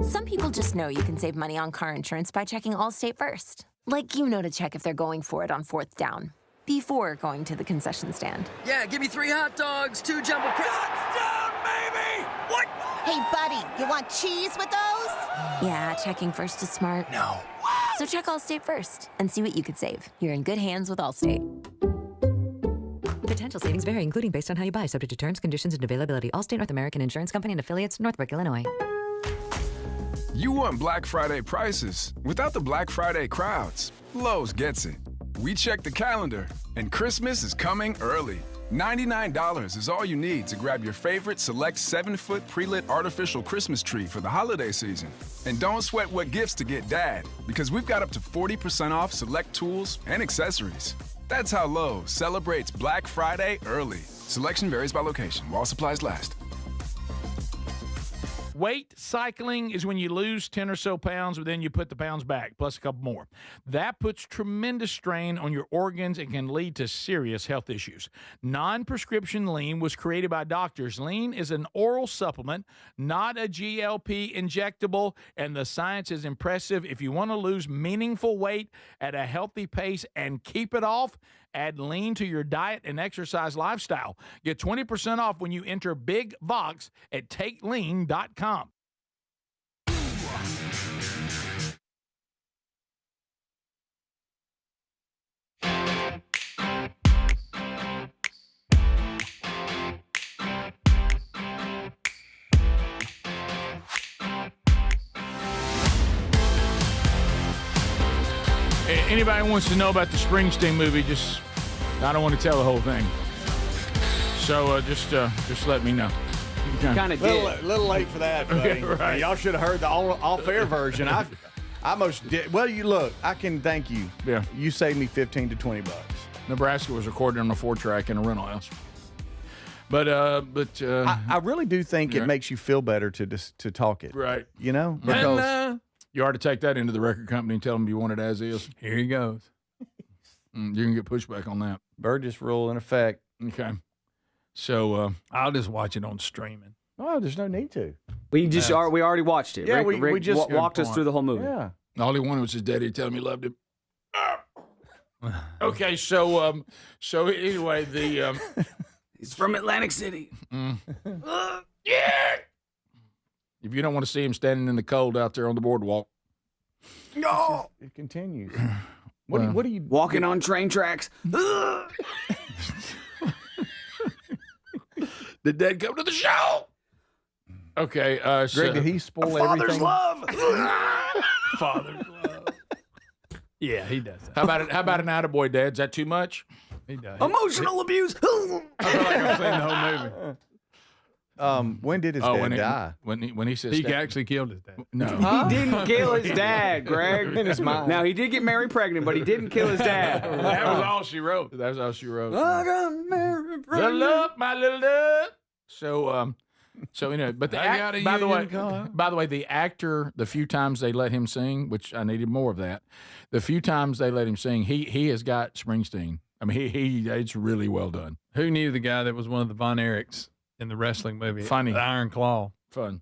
[SPEAKER 20] Some people just know you can save money on car insurance by checking Allstate first. Like you know to check if they're going for it on 4th down, before going to the concession stand.
[SPEAKER 21] Yeah, give me 3 hot dogs, 2 jumbo touchdown, baby! What?
[SPEAKER 22] Hey, buddy, you want cheese with those?
[SPEAKER 20] Yeah, checking first is smart.
[SPEAKER 21] No.
[SPEAKER 20] So check Allstate first and see what you could save. You're in good hands with Allstate.
[SPEAKER 23] Potential savings vary, including based on how you buy, subject to terms, conditions, and availability. Allstate North American Insurance Company and affiliates, Northbrook, Illinois.
[SPEAKER 24] You want Black Friday prices without the Black Friday crowds. Lowe's gets it. We check the calendar, And Christmas is coming early. $99 is all you need to grab your favorite select 7-foot pre-lit artificial Christmas tree for the holiday season. And don't sweat what gifts to get Dad, because we've got up to 40% off select tools and accessories. That's how Lowe's celebrates Black Friday early. Selection varies by location, while supplies last.
[SPEAKER 1] Weight cycling is when you lose 10 or so pounds, but then you put the pounds back, plus a couple more. That puts tremendous strain on your organs and can lead to serious health issues. Non-prescription lean was created by doctors. Lean is an oral supplement, not a GLP injectable, and the science is impressive. If you want to lose meaningful weight at a healthy pace and keep it off, add lean to your diet and exercise lifestyle. Get 20% off when you enter Big Vox at takelean.com. Anybody wants to know about the Springsteen movie, I don't want to tell the whole thing. So just let me know.
[SPEAKER 3] Kind of did.
[SPEAKER 2] A little late for that, buddy.
[SPEAKER 1] Okay, right.
[SPEAKER 2] Y'all should have heard the all-fair version. I almost did. Well, I can thank you.
[SPEAKER 1] Yeah.
[SPEAKER 2] You saved me $15 to $20.
[SPEAKER 1] Nebraska was recorded on a 4-track in a rental house. But
[SPEAKER 2] I really do think it makes you feel better to talk it.
[SPEAKER 1] Right.
[SPEAKER 2] You know? Because
[SPEAKER 1] and, you ought to take that into the record company and tell them you want it as is.
[SPEAKER 4] Here he goes.
[SPEAKER 1] You can get pushback on that.
[SPEAKER 2] Burgess rule in effect.
[SPEAKER 1] Okay. So
[SPEAKER 4] I'll just watch it on streaming.
[SPEAKER 2] Oh, there's no need to.
[SPEAKER 3] We already watched it.
[SPEAKER 2] Yeah,
[SPEAKER 3] Rick,
[SPEAKER 2] we just
[SPEAKER 3] walked us through the whole movie.
[SPEAKER 2] Yeah.
[SPEAKER 1] All he wanted was his daddy to tell him he loved him. Okay, so anyway, the
[SPEAKER 3] he's from Atlantic City.
[SPEAKER 1] Yeah. If you don't want to see him standing in the cold out there on the boardwalk,
[SPEAKER 2] no, it continues. What are you
[SPEAKER 3] walking on train tracks?
[SPEAKER 1] Did Dad come to the show? Okay,
[SPEAKER 2] Greg, did he spoil everything?
[SPEAKER 3] Father's love.
[SPEAKER 4] Father's love. Yeah, he does that.
[SPEAKER 1] How about an attaboy, Dad? Is that too much?
[SPEAKER 4] He does.
[SPEAKER 3] Emotional abuse.
[SPEAKER 4] I feel like I've seen the whole movie.
[SPEAKER 2] When did his dad die?
[SPEAKER 1] When he says
[SPEAKER 4] he actually killed his dad.
[SPEAKER 1] No,
[SPEAKER 3] he didn't kill his dad, Greg.
[SPEAKER 2] In his mind.
[SPEAKER 3] Now he did get married pregnant, but he didn't kill his dad.
[SPEAKER 1] That was all she wrote. That was all she wrote.
[SPEAKER 3] I got married pregnant.
[SPEAKER 1] Love, my little love. So you know, but by the way, the actor, the few times they let him sing, which I needed more of that. The few times they let him sing, he has got Springsteen. I mean, it's really well done.
[SPEAKER 4] Who knew the guy that was one of the Von Erichs in the wrestling movie?
[SPEAKER 1] Funny.
[SPEAKER 4] The Iron Claw.
[SPEAKER 1] Fun.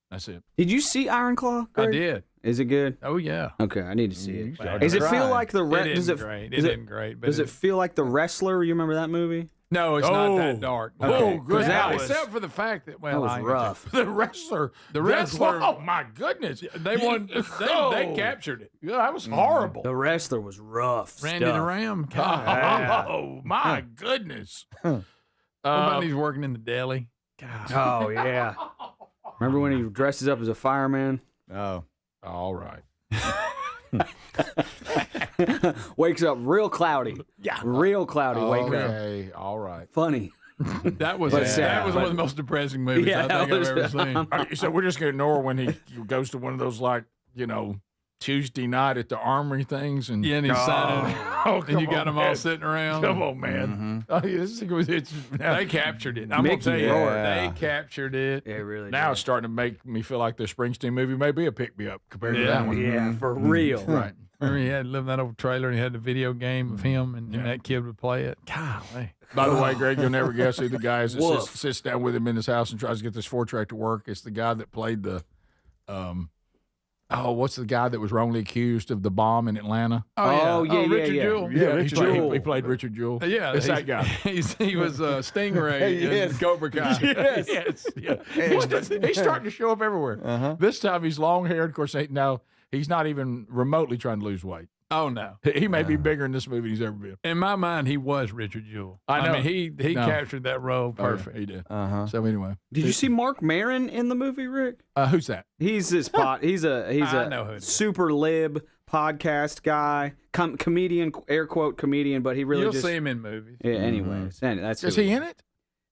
[SPEAKER 1] That's it.
[SPEAKER 3] Did you see Iron Claw, Greg?
[SPEAKER 4] I did.
[SPEAKER 3] Is it good?
[SPEAKER 4] Oh yeah.
[SPEAKER 3] Okay, I need to see it.
[SPEAKER 2] Does
[SPEAKER 3] it feel like the
[SPEAKER 4] isn't great? It isn't great. But
[SPEAKER 3] does it feel like The Wrestler? You remember that movie?
[SPEAKER 4] No, it's not that dark.
[SPEAKER 1] Oh, good.
[SPEAKER 4] Except for the fact that
[SPEAKER 3] That was rough.
[SPEAKER 1] The wrestler. Oh my goodness.
[SPEAKER 4] They won. They captured it.
[SPEAKER 1] Yeah, that was horrible.
[SPEAKER 3] The Wrestler was rough.
[SPEAKER 4] Randy
[SPEAKER 3] stuff.
[SPEAKER 4] the Ram.
[SPEAKER 1] Oh my goodness.
[SPEAKER 4] What about he's working in the deli? God.
[SPEAKER 3] Oh yeah. Remember when he dresses up as a fireman?
[SPEAKER 2] Oh,
[SPEAKER 1] all right.
[SPEAKER 3] Wakes up real cloudy.
[SPEAKER 1] Yeah.
[SPEAKER 3] Real cloudy. Wake up.
[SPEAKER 1] Okay, all right.
[SPEAKER 3] Funny.
[SPEAKER 4] That was
[SPEAKER 3] But sad,
[SPEAKER 4] one of the most depressing movies
[SPEAKER 3] Yeah,
[SPEAKER 4] I think
[SPEAKER 3] that
[SPEAKER 4] I've
[SPEAKER 3] was-
[SPEAKER 4] ever seen.
[SPEAKER 1] All right, so we're just going to ignore when he goes to one of those, like, Tuesday night at the Armory things. And
[SPEAKER 4] Yeah, and he's signing. And you got them all
[SPEAKER 1] man.
[SPEAKER 4] sitting around.
[SPEAKER 1] Come on, man. Oh, yeah,
[SPEAKER 4] They captured it. I'm going
[SPEAKER 3] Mickey
[SPEAKER 4] to tell you,
[SPEAKER 2] Rourke.
[SPEAKER 4] they captured it.
[SPEAKER 3] Yeah, really.
[SPEAKER 1] now it's starting to make me feel like the Springsteen movie may be a pick-me-up compared to that one.
[SPEAKER 3] Yeah, for real.
[SPEAKER 1] Right.
[SPEAKER 4] Remember he had lived in that old trailer and he had the video game of him and that kid would play it. Golly.
[SPEAKER 1] By the way, Greg, you'll never guess who the guy is that
[SPEAKER 3] Woof.
[SPEAKER 1] sits down with him in his house and tries to get this 4-track to work. It's the guy that played the what's the guy that was wrongly accused of the bomb in Atlanta?
[SPEAKER 3] Oh, yeah,
[SPEAKER 4] Richard
[SPEAKER 3] yeah.
[SPEAKER 4] Jewell.
[SPEAKER 1] Yeah,
[SPEAKER 3] Richard
[SPEAKER 1] he
[SPEAKER 3] Jewell.
[SPEAKER 1] played Richard Jewell.
[SPEAKER 4] Yeah,
[SPEAKER 1] it's that guy.
[SPEAKER 4] He was Stingray
[SPEAKER 2] Yes.
[SPEAKER 4] in Cobra Kai.
[SPEAKER 1] Yes. Yeah. He's starting to show up everywhere.
[SPEAKER 2] Uh-huh.
[SPEAKER 1] This time he's long haired. Of course, he's not even remotely trying to lose weight.
[SPEAKER 4] Oh, no.
[SPEAKER 1] He may be bigger in this movie than he's ever been.
[SPEAKER 4] In my mind, he was Richard Jewell.
[SPEAKER 1] I know.
[SPEAKER 4] mean, he captured that role perfect.
[SPEAKER 1] Oh, yeah, he did.
[SPEAKER 2] Uh-huh.
[SPEAKER 1] So anyway.
[SPEAKER 3] Did you see Mark Maron in the movie, Rick?
[SPEAKER 1] Who's that?
[SPEAKER 3] He's this He's a super lib podcast guy, comedian, air quote comedian, but he really
[SPEAKER 4] You'll
[SPEAKER 3] just
[SPEAKER 4] see him in movies.
[SPEAKER 3] Yeah, anyways, that's
[SPEAKER 1] Is he in it?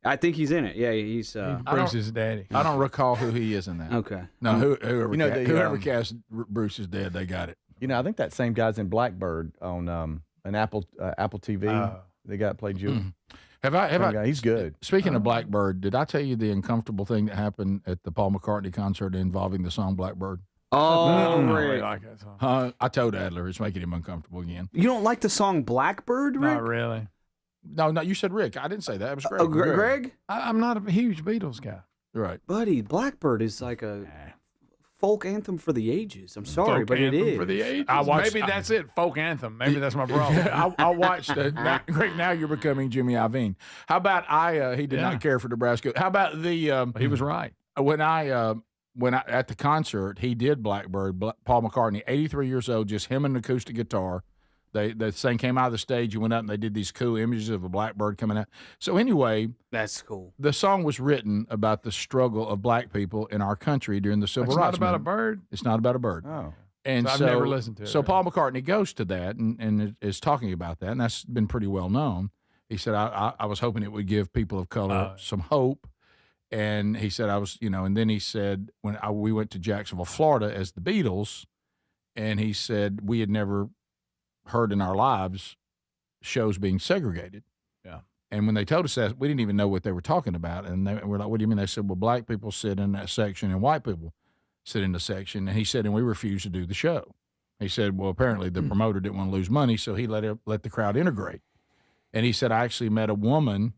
[SPEAKER 3] I think he's in it. Yeah, he's
[SPEAKER 4] Bruce's daddy.
[SPEAKER 1] I don't recall who he is in that.
[SPEAKER 3] Okay.
[SPEAKER 1] No, whoever, whoever
[SPEAKER 2] the,
[SPEAKER 1] cast Bruce's dad, they got it.
[SPEAKER 2] I think that same guy's in Blackbird on an Apple TV. They got played Jewel.
[SPEAKER 1] Have I?
[SPEAKER 2] Guy. He's good.
[SPEAKER 1] Speaking of Blackbird, did I tell you the uncomfortable thing that happened at the Paul McCartney concert involving the song Blackbird?
[SPEAKER 3] Oh, Rick.
[SPEAKER 4] Like that song.
[SPEAKER 1] I told Adler it's making him uncomfortable again.
[SPEAKER 3] You don't like the song Blackbird, Rick?
[SPEAKER 4] Not really.
[SPEAKER 1] No, you said Rick. I didn't say that. It was Greg.
[SPEAKER 3] Oh, Greg?
[SPEAKER 4] I'm not a huge Beatles guy.
[SPEAKER 1] Right.
[SPEAKER 3] Buddy, Blackbird is like a folk anthem for the ages. I'm sorry,
[SPEAKER 4] folk
[SPEAKER 3] but it is.
[SPEAKER 4] For the ages.
[SPEAKER 1] Maybe
[SPEAKER 4] that's it. Folk anthem. Maybe that's my problem.
[SPEAKER 1] I watched Greg, now you're becoming Jimmy Iovine. How about he did not care for Nebraska. How about the
[SPEAKER 4] he was right.
[SPEAKER 1] When I at the concert, he did Blackbird, Paul McCartney, 83 years old, just him and an acoustic guitar. The thing came out of the stage, you went up and they did these cool images of a blackbird coming out. So anyway,
[SPEAKER 3] that's cool.
[SPEAKER 1] The song was written about the struggle of black people in our country during the Civil Rights
[SPEAKER 4] It's not about
[SPEAKER 1] movement.
[SPEAKER 4] a bird?
[SPEAKER 1] It's not about a bird.
[SPEAKER 2] Oh.
[SPEAKER 1] And
[SPEAKER 4] so I've never listened to it.
[SPEAKER 1] So Paul McCartney goes to that and is talking about that, and that's been pretty well known. He said, I was hoping it would give people of color some hope. And he said, and then he said, we went to Jacksonville, Florida as the Beatles, and he said, we had never heard in our lives shows being segregated.
[SPEAKER 4] Yeah.
[SPEAKER 1] And when they told us that, we didn't even know what they were talking about. And we're like, what do you mean? They said, well, black people sit in that section and white people sit in the section. And he said, and we refused to do the show. He said, well, apparently the promoter didn't want to lose money, so he let the crowd integrate. And he said, I actually met a woman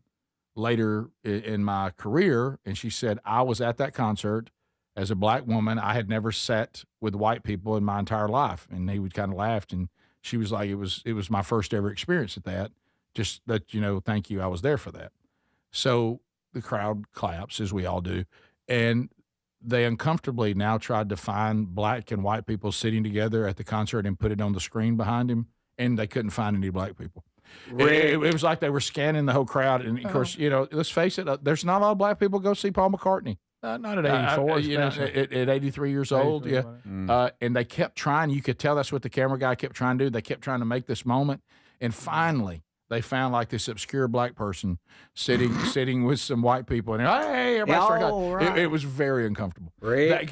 [SPEAKER 1] later in my career, and she said, I was at that concert as a black woman. I had never sat with white people in my entire life. And he would kind of laughed, and she was like, it was my first ever experience at that. Just that, thank you, I was there for that. So the crowd claps, as we all do. And they uncomfortably now tried to find black and white people sitting together at the concert and put it on the screen behind him, and they couldn't find any black people. It was like they were scanning the whole crowd. And, of course, let's face it, there's not a lot of black people go see Paul McCartney.
[SPEAKER 4] Not at 84,
[SPEAKER 1] at 83 years old, yeah. And they kept trying. You could tell that's what the camera guy kept trying to do. They kept trying to make this moment. And finally, they found like this obscure black person sitting with some white people. And hey, everybody it was very uncomfortable. Let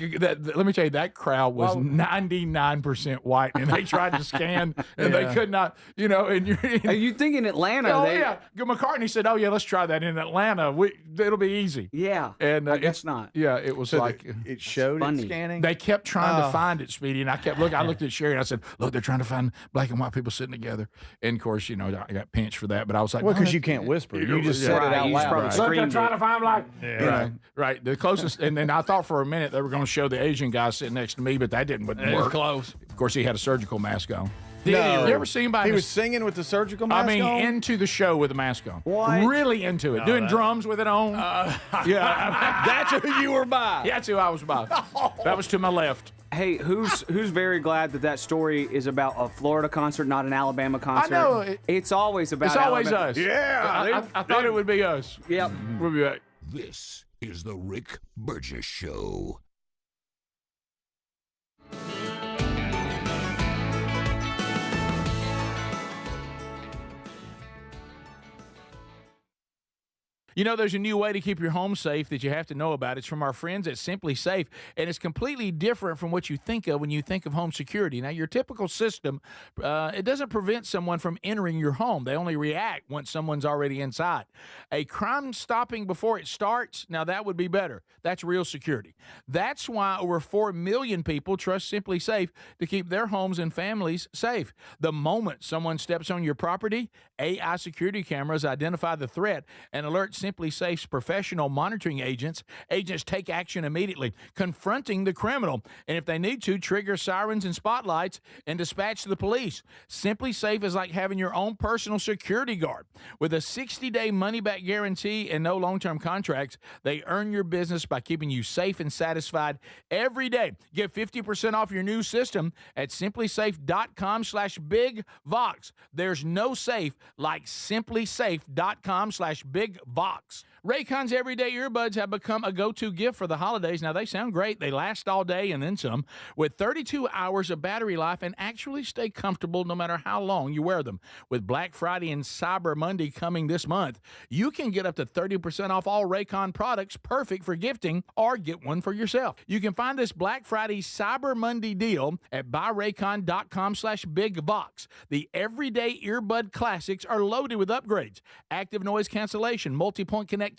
[SPEAKER 1] me tell you, that crowd was 99% white. And they tried to scan, and they could not, And
[SPEAKER 3] Are you thinking Atlanta?
[SPEAKER 1] Yeah. McCartney said, oh, yeah, let's try that in Atlanta. It'll be easy.
[SPEAKER 3] Yeah.
[SPEAKER 1] And
[SPEAKER 3] I guess not.
[SPEAKER 1] Yeah, it was
[SPEAKER 2] it showed it scanning?
[SPEAKER 1] They kept trying to find it, Speedy, and I kept looking. I looked at Sherry and I said, look, they're trying to find black and white people sitting together. And of course, I got pinched for that, but I was like,
[SPEAKER 2] well, because you can't whisper. You just said it out loud.
[SPEAKER 1] Look, they're trying to find black. Yeah. Right. The closest, and then I thought for a minute they were going to show the Asian guy sitting next to me, but that didn't work.
[SPEAKER 4] It was close.
[SPEAKER 1] Of course, he had a surgical mask on.
[SPEAKER 2] No.
[SPEAKER 1] You ever seen him?
[SPEAKER 2] He was singing with the surgical mask on?
[SPEAKER 1] Into the show with the mask on.
[SPEAKER 3] What?
[SPEAKER 1] Really into it. Doing drums with it on. Yeah.
[SPEAKER 2] That's who you were by.
[SPEAKER 1] Yeah, that's who I was by. That was to my left.
[SPEAKER 3] Hey, who's very glad that story is about a Florida concert, not an Alabama concert?
[SPEAKER 1] I know.
[SPEAKER 3] It's always about
[SPEAKER 1] Alabama. Us.
[SPEAKER 2] Yeah.
[SPEAKER 1] I thought it would be us.
[SPEAKER 3] Yep.
[SPEAKER 1] We'll be back.
[SPEAKER 5] This is the Rick Burgess Show.
[SPEAKER 1] There's a new way to keep your home safe that you have to know about. It's from our friends at Simply Safe, and it's completely different from what you think of when you think of home security. Now, your typical system, it doesn't prevent someone from entering your home. They only react once someone's already inside. A crime stopping before it starts, now that would be better. That's real security. That's why over 4 million people trust Simply Safe to keep their homes and families safe. The moment someone steps on your property, AI security cameras identify the threat and alert Simply Safe's professional monitoring agents. Agents take action immediately, confronting the criminal, and if they need to, trigger sirens and spotlights and dispatch the police. Simply Safe is like having your own personal security guard. With a 60-day money-back guarantee and no long-term contracts, they earn your business by keeping you safe and satisfied every day. Get 50% off your new system at simplysafe.com/bigvox. There's no safe like simplysafe.com/bigvox. Raycon's everyday earbuds have become a go-to gift for the holidays. Now, they sound great. They last all day and then some, with 32 hours of battery life and actually stay comfortable no matter how long you wear them. With Black Friday and Cyber Monday coming this month, you can get up to 30% off all Raycon products, perfect for gifting, or get one for yourself. You can find this Black Friday Cyber Monday deal at buyraycon.com/bigvox. The everyday earbud classics are loaded with upgrades, active noise cancellation, multi-point connectivity,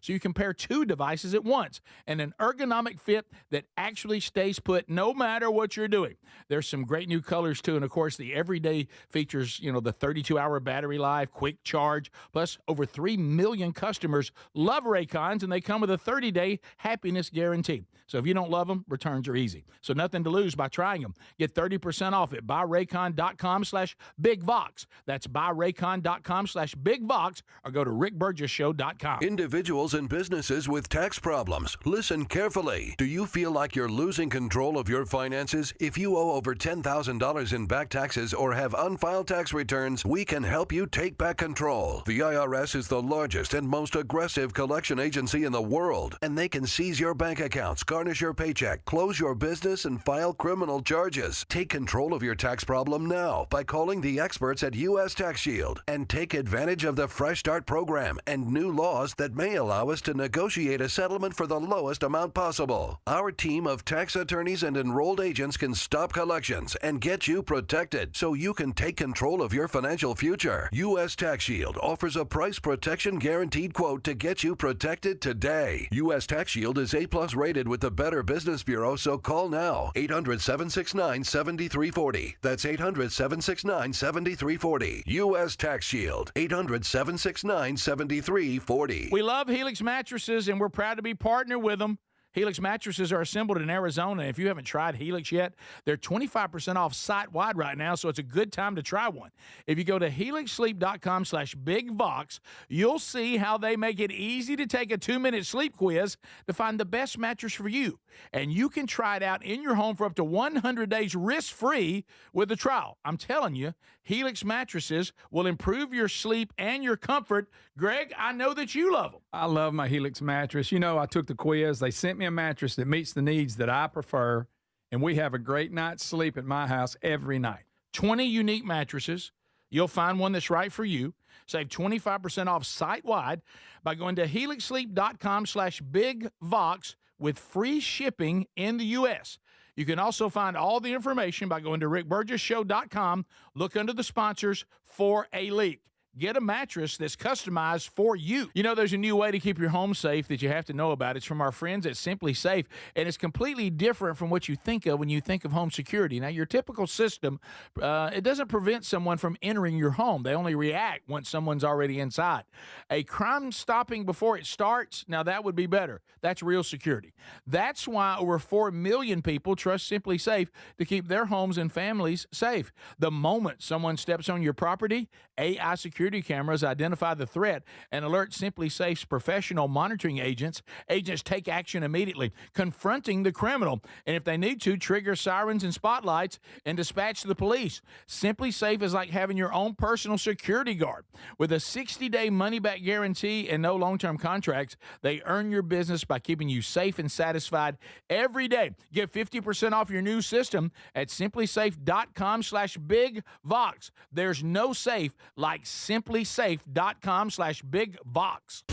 [SPEAKER 1] so you can pair two devices at once, and an ergonomic fit that actually stays put no matter what you're doing. There's some great new colors too, and of course the everyday features, the 32-hour battery life, quick charge, plus over 3 million customers love Raycons, and they come with a 30-day happiness guarantee. So if you don't love them, returns are easy. So nothing to lose by trying them. Get 30% off at buyraycon.com/bigvox. That's buyraycon.com/bigvox, or go to rickburgessshow.com.
[SPEAKER 5] Individuals and businesses with tax problems, listen carefully. Do you feel like you're losing control of your finances? If you owe over $10,000 in back taxes or have unfiled tax returns, we can help you take back control. The IRS is the largest and most aggressive collection agency in the world, and they can seize your bank accounts, garnish your paycheck, close your business, and file criminal charges. Take control of your tax problem now by calling the experts at U.S. Tax Shield, and take advantage of the Fresh Start program and new laws that may allow us to negotiate a settlement for the lowest amount possible. Our team of tax attorneys and enrolled agents can stop collections and get you protected so you can take control of your financial future. U.S. Tax Shield offers a price protection guaranteed quote to get you protected today. U.S. Tax Shield is A+ rated with the Better Business Bureau, so call now. 800-769-7340. That's 800-769-7340. U.S. Tax Shield. 800-769-7340.
[SPEAKER 1] We love Helix mattresses, and we're proud to be partnered with them. Helix mattresses are assembled in Arizona. If you haven't tried Helix yet, they're 25% off site-wide right now, so it's a good time to try one. If you go to helixsleep.com/bigvox, you'll see how they make it easy to take a 2-minute sleep quiz to find the best mattress for you. And you can try it out in your home for up to 100 days risk-free with a trial. I'm telling you, Helix mattresses will improve your sleep and your comfort. Greg, I know that you love them.
[SPEAKER 4] I love my Helix mattress. I took the quiz. They sent me a mattress that meets the needs that I prefer, and we have a great night's sleep at my house every night.
[SPEAKER 1] 20 unique mattresses. You'll find one that's right for you. Save 25% off site-wide by going to helixsleep.com/bigvox with free shipping in the U.S. You can also find all the information by going to rickburgessshow.com. Look under the sponsors for a link. Get a mattress that's customized for you. There's a new way to keep your home safe that you have to know about. It's from our friends at Simply Safe, and it's completely different from what you think of when you think of home security. Now, your typical system, it doesn't prevent someone from entering your home. They only react once someone's already inside. A crime stopping before it starts, now that would be better. That's real security. That's why over 4 million people trust Simply Safe to keep their homes and families safe. The moment someone steps on your property, AI security cameras identify the threat and alert Simply Safe's professional monitoring agents. Agents take action immediately, confronting the criminal, and if they need to, trigger sirens and spotlights and dispatch the police. Simply Safe is like having your own personal security guard. With a 60-day money-back guarantee and no long-term contracts, they earn your business by keeping you safe and satisfied every day. Get 50% off your new system at simplysafe.com/bigvox. There's no safe like simplysafe.com/bigvox.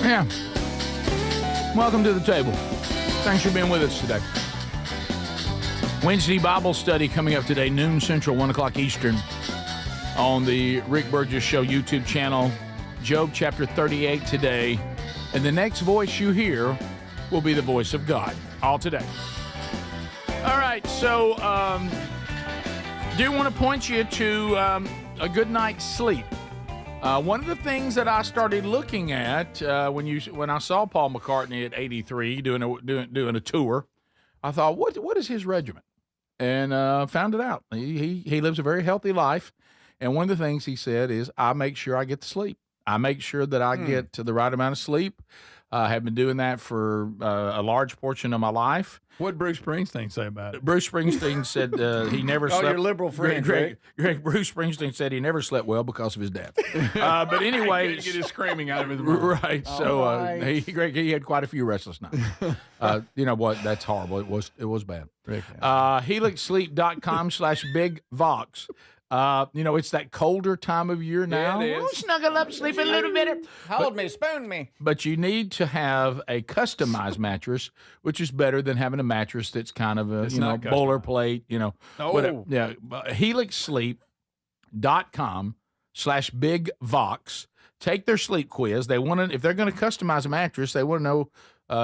[SPEAKER 1] Yeah. Welcome to the table. Thanks for being with us today. Wednesday Bible study coming up today, noon Central, 1 o'clock Eastern, on the Rick Burgess Show YouTube channel. Job chapter 38 today. And the next voice you hear will be the voice of God. All today. All right, so do want to point you to a good night's sleep. One of the things that I started looking at when I saw Paul McCartney at 83 doing a tour, I thought, what is his regimen? And found it out. He lives a very healthy life, and one of the things he said is, I make sure I get to sleep. I make sure that I get to the right amount of sleep. I have been doing that for a large portion of my life.
[SPEAKER 4] What did Bruce Springsteen say about it?
[SPEAKER 1] Bruce Springsteen said he never slept.
[SPEAKER 2] Oh, your liberal friend,
[SPEAKER 1] Greg, Bruce Springsteen said he never slept well because of his dad. But anyway,
[SPEAKER 4] get his screaming out of his mouth.
[SPEAKER 1] Right. So he had quite a few restless nights. You know what? That's horrible. It was bad. HelixSleep.com/BigVox. It's that colder time of year now.
[SPEAKER 2] Yeah, it is.
[SPEAKER 1] Snuggle up, sleep a little bit.
[SPEAKER 2] Hold me, spoon me.
[SPEAKER 1] But you need to have a customized mattress, which is better than having a mattress that's kind of a boilerplate. Whatever. Yeah, HelixSleep.com/BigVox. Take their sleep quiz. They want to, if they're going to customize a mattress, they want to know: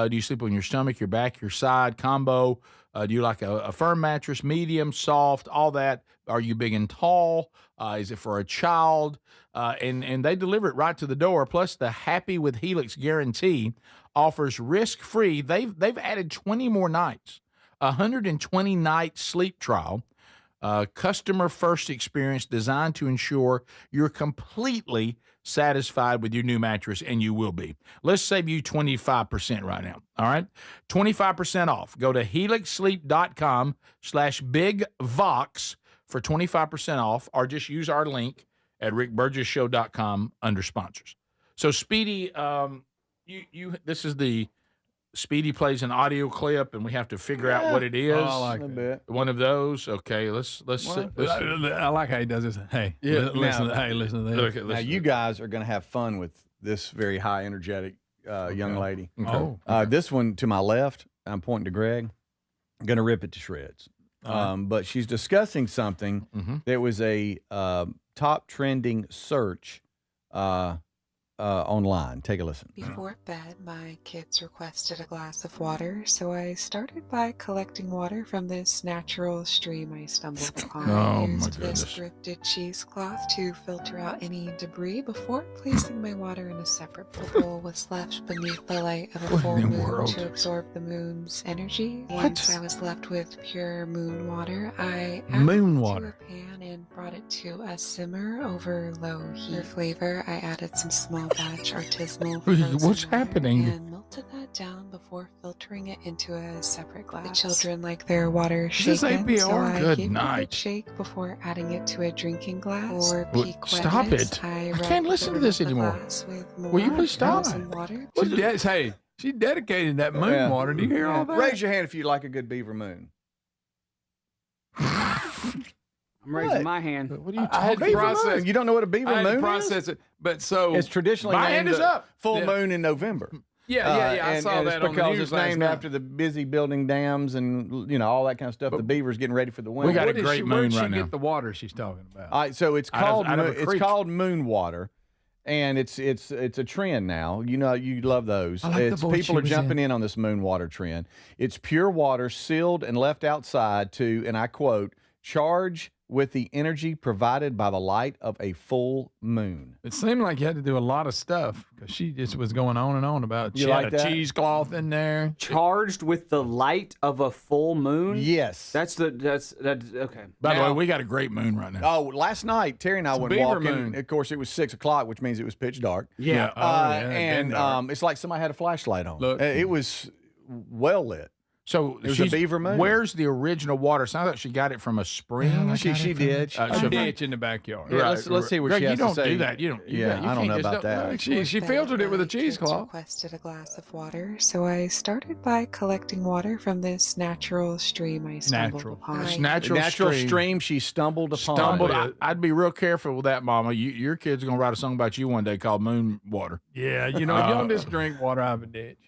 [SPEAKER 1] do you sleep on your stomach, your back, your side, combo? Do you like a firm mattress, medium, soft, all that? Are you big and tall? Is it for a child? And they deliver it right to the door. Plus, the Happy with Helix guarantee offers risk-free. They've added 20 more nights, 120-night sleep trial, customer-first experience designed to ensure you're completely satisfied with your new mattress, and you will be. Let's save you 25% right now. All right? 25% off. Go to HelixSleep.com/BigVox for 25% off, or just use our link at rickburgesshow.com under sponsors. So, Speedy, this is the Speedy plays an audio clip, and we have to figure out what it is.
[SPEAKER 4] Oh, I like that.
[SPEAKER 1] One of those. Okay, let's
[SPEAKER 4] I like how he does this. Hey, listen to this.
[SPEAKER 2] Now, you guys are going to have fun with this very high, energetic young lady.
[SPEAKER 1] Okay.
[SPEAKER 2] This one to my left, I'm pointing to Greg. I'm going to rip it to shreds. But she's discussing something that was a top trending search online. Take a listen.
[SPEAKER 6] Before bed, my kids requested a glass of water, so I started by collecting water from this natural stream I stumbled upon. I used this thrifted cheesecloth to filter out any debris before placing my water in a separate bowl was left beneath the light of a full moon to absorb the moon's energy. Once I was left with pure moon water, I added it to a pan and brought it to a simmer over low heat. For flavor, I added some small batch artisanal
[SPEAKER 1] What's happening?
[SPEAKER 6] And melted that down before filtering it into a separate glass. The children like their water shaken, so I gave it a shake before adding it to a drinking glass. For peak
[SPEAKER 1] stop
[SPEAKER 6] wetness,
[SPEAKER 1] it!
[SPEAKER 6] I
[SPEAKER 1] can't listen to this anymore. Will you please stop?
[SPEAKER 4] She dedicated that moon water. Do you hear all that?
[SPEAKER 2] Raise your hand if you like a good Beaver Moon.
[SPEAKER 3] I'm raising my hand.
[SPEAKER 1] What are you
[SPEAKER 2] talking about? You don't know what a Beaver Moon
[SPEAKER 4] process
[SPEAKER 2] is?
[SPEAKER 4] it, but so
[SPEAKER 2] it's traditionally
[SPEAKER 4] my
[SPEAKER 2] named
[SPEAKER 4] hand is up.
[SPEAKER 2] Full moon in November.
[SPEAKER 4] Yeah, I saw that on the
[SPEAKER 2] because
[SPEAKER 4] news
[SPEAKER 2] it's named after the busy building dams and all that kind of stuff. The beavers getting ready for the winter.
[SPEAKER 1] We got a great moon right now.
[SPEAKER 4] Where'd she get the water she's talking about?
[SPEAKER 2] All right, so it's called moon water. And it's a trend now. You love those. People are jumping in on this moon water trend. It's pure water sealed and left outside to, and I quote, charge with the energy provided by the light of a full moon.
[SPEAKER 4] It seemed like you had to do a lot of stuff because she just was going on and on about she had a cheesecloth in there.
[SPEAKER 3] Charged with the light of a full moon?
[SPEAKER 2] Yes.
[SPEAKER 3] That's okay.
[SPEAKER 1] By the way, we got a great moon right now.
[SPEAKER 2] Oh, last night, Terry and I went walking. Moon. Of course, it was 6 o'clock, which means it was pitch dark.
[SPEAKER 3] Yeah.
[SPEAKER 2] And it's like somebody had a flashlight on. Look, it was well lit.
[SPEAKER 1] So
[SPEAKER 2] it was a Beaver Moon.
[SPEAKER 1] Where's the original water? Sounds like she got it from a spring.
[SPEAKER 2] She did.
[SPEAKER 4] A ditch in the backyard.
[SPEAKER 2] Yeah, let's see what
[SPEAKER 1] Greg,
[SPEAKER 2] she has to say.
[SPEAKER 1] You don't do that. You
[SPEAKER 2] I don't know about that.
[SPEAKER 4] She filtered it with a cheesecloth.
[SPEAKER 6] Requested a glass of water, so I started by collecting water from this natural stream I stumbled upon.
[SPEAKER 1] This natural
[SPEAKER 2] stream she stumbled upon.
[SPEAKER 1] I'd be real careful with that, Mama. Your kid's gonna write a song about you one day called Moon Water.
[SPEAKER 4] Yeah, you don't just drink water out of a ditch.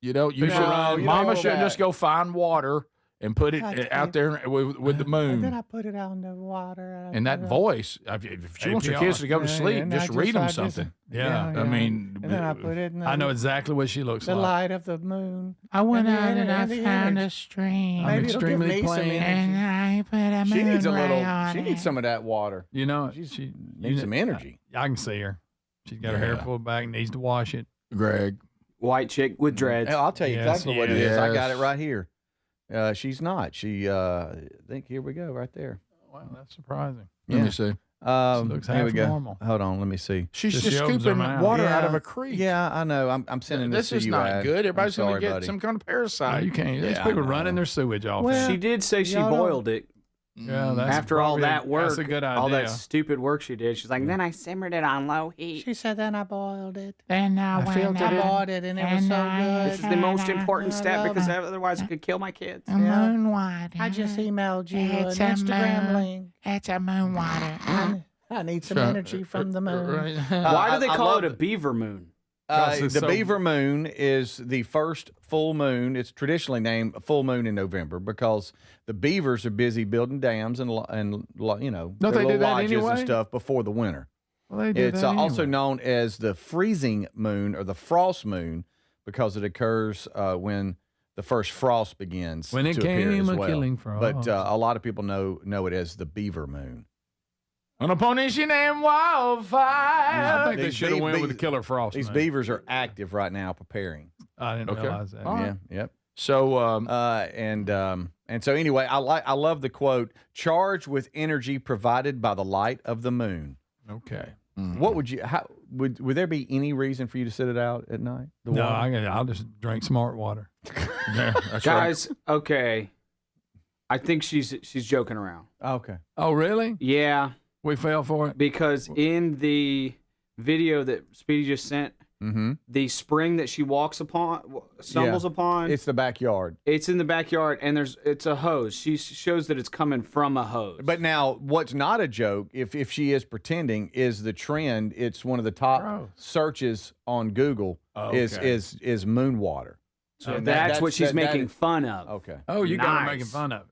[SPEAKER 1] Mama shouldn't just go find water and put it out there with the moon.
[SPEAKER 7] And then I put it out in the water.
[SPEAKER 1] And that voice, if she wants her kids to go to sleep, just read them something. I mean,
[SPEAKER 7] and then I put it in
[SPEAKER 4] I know exactly what she looks
[SPEAKER 7] the
[SPEAKER 4] like.
[SPEAKER 7] light of the moon.
[SPEAKER 1] I went out and I found a stream.
[SPEAKER 4] I'm extremely plain.
[SPEAKER 1] And I put a
[SPEAKER 2] She needs a
[SPEAKER 1] moon
[SPEAKER 2] little.
[SPEAKER 1] ray on
[SPEAKER 2] She
[SPEAKER 1] it.
[SPEAKER 2] needs some of that water.
[SPEAKER 4] You know,
[SPEAKER 2] she needs some energy.
[SPEAKER 4] I can see her. She's got her hair pulled back, needs to wash it.
[SPEAKER 1] Greg.
[SPEAKER 3] White chick with dreads.
[SPEAKER 2] I'll tell you exactly what it is. I got it
[SPEAKER 1] Yes.
[SPEAKER 2] right here. She's not. She, I think, here we go, right there.
[SPEAKER 4] Wow, that's surprising.
[SPEAKER 1] Let me see.
[SPEAKER 4] looks
[SPEAKER 2] Here we
[SPEAKER 4] half
[SPEAKER 2] go.
[SPEAKER 4] normal.
[SPEAKER 2] Hold on, let me see.
[SPEAKER 1] She's just scooping water out of a creek.
[SPEAKER 2] Yeah, I know. I'm sending
[SPEAKER 1] this
[SPEAKER 2] to
[SPEAKER 1] is
[SPEAKER 2] you.
[SPEAKER 1] not
[SPEAKER 2] Ad.
[SPEAKER 1] good. Everybody's
[SPEAKER 2] I'm
[SPEAKER 1] going
[SPEAKER 2] sorry,
[SPEAKER 1] to get
[SPEAKER 2] buddy.
[SPEAKER 1] some kind of parasite.
[SPEAKER 4] You can't. There's people running their sewage off.
[SPEAKER 3] Well, she did say she boiled it.
[SPEAKER 4] Yeah, that's
[SPEAKER 3] after all
[SPEAKER 4] probably-
[SPEAKER 3] that work,
[SPEAKER 4] that's a good
[SPEAKER 3] all that
[SPEAKER 4] idea.
[SPEAKER 3] stupid work she did. She's like, then I simmered it on low heat.
[SPEAKER 7] She said, then I boiled it.
[SPEAKER 6] Then
[SPEAKER 7] I filtered it. Boiled it, and it was so good.
[SPEAKER 3] This is the most important step because otherwise it could kill my kids.
[SPEAKER 6] Moon water.
[SPEAKER 7] I just emailed you
[SPEAKER 6] It's
[SPEAKER 7] an
[SPEAKER 6] a
[SPEAKER 7] Instagram
[SPEAKER 6] moon.
[SPEAKER 7] link.
[SPEAKER 6] It's a moon water.
[SPEAKER 7] I need some energy from the moon.
[SPEAKER 3] Why do they call it a beaver moon?
[SPEAKER 2] The Beaver Moon is the first full moon. It's traditionally named a full moon in November because the beavers are busy building dams and you know
[SPEAKER 4] Don't
[SPEAKER 2] their
[SPEAKER 4] they do
[SPEAKER 2] little
[SPEAKER 4] that
[SPEAKER 2] lodges
[SPEAKER 4] anyway?
[SPEAKER 2] and stuff before the winter.
[SPEAKER 4] Well, they do
[SPEAKER 2] It's
[SPEAKER 4] that
[SPEAKER 2] also
[SPEAKER 4] anyway.
[SPEAKER 2] known as the freezing moon or the frost moon because it occurs when the first frost begins.
[SPEAKER 4] When it
[SPEAKER 2] to appear
[SPEAKER 4] came
[SPEAKER 2] as
[SPEAKER 4] a
[SPEAKER 2] well.
[SPEAKER 4] killing
[SPEAKER 2] But
[SPEAKER 4] frost.
[SPEAKER 2] a lot of people know it as the Beaver Moon.
[SPEAKER 1] On a pony she named Wildfire.
[SPEAKER 4] I think they
[SPEAKER 2] These
[SPEAKER 4] should have went with the
[SPEAKER 2] beavers-
[SPEAKER 4] killer frost.
[SPEAKER 2] These
[SPEAKER 4] man.
[SPEAKER 2] beavers are active right now, preparing.
[SPEAKER 4] I didn't realize that.
[SPEAKER 2] Yeah, yep.
[SPEAKER 1] So
[SPEAKER 2] and so anyway, I love the quote: "Charged with energy provided by the light of the moon."
[SPEAKER 4] Okay.
[SPEAKER 2] What would you? How would there be any reason for you to sit it out at night? The
[SPEAKER 4] No,
[SPEAKER 2] water?
[SPEAKER 4] I'll just drink smart water.
[SPEAKER 3] Guys, okay. I think she's joking around.
[SPEAKER 2] Okay.
[SPEAKER 4] Oh, really?
[SPEAKER 3] Yeah.
[SPEAKER 4] We fell for it?
[SPEAKER 3] Because in the video that Speedy just sent, the spring that she walks upon, stumbles upon,
[SPEAKER 2] It's the backyard.
[SPEAKER 3] it's in the backyard, and it's a hose. She shows that it's coming from a hose.
[SPEAKER 2] But now, what's not a joke, if she is pretending, is the trend. It's one of the top searches on Google is moon water.
[SPEAKER 3] So
[SPEAKER 2] And
[SPEAKER 3] that's what she's
[SPEAKER 2] that
[SPEAKER 3] making
[SPEAKER 2] is-
[SPEAKER 3] fun of.
[SPEAKER 2] Okay.
[SPEAKER 4] Oh, you got her
[SPEAKER 3] Nice.
[SPEAKER 4] making fun of it.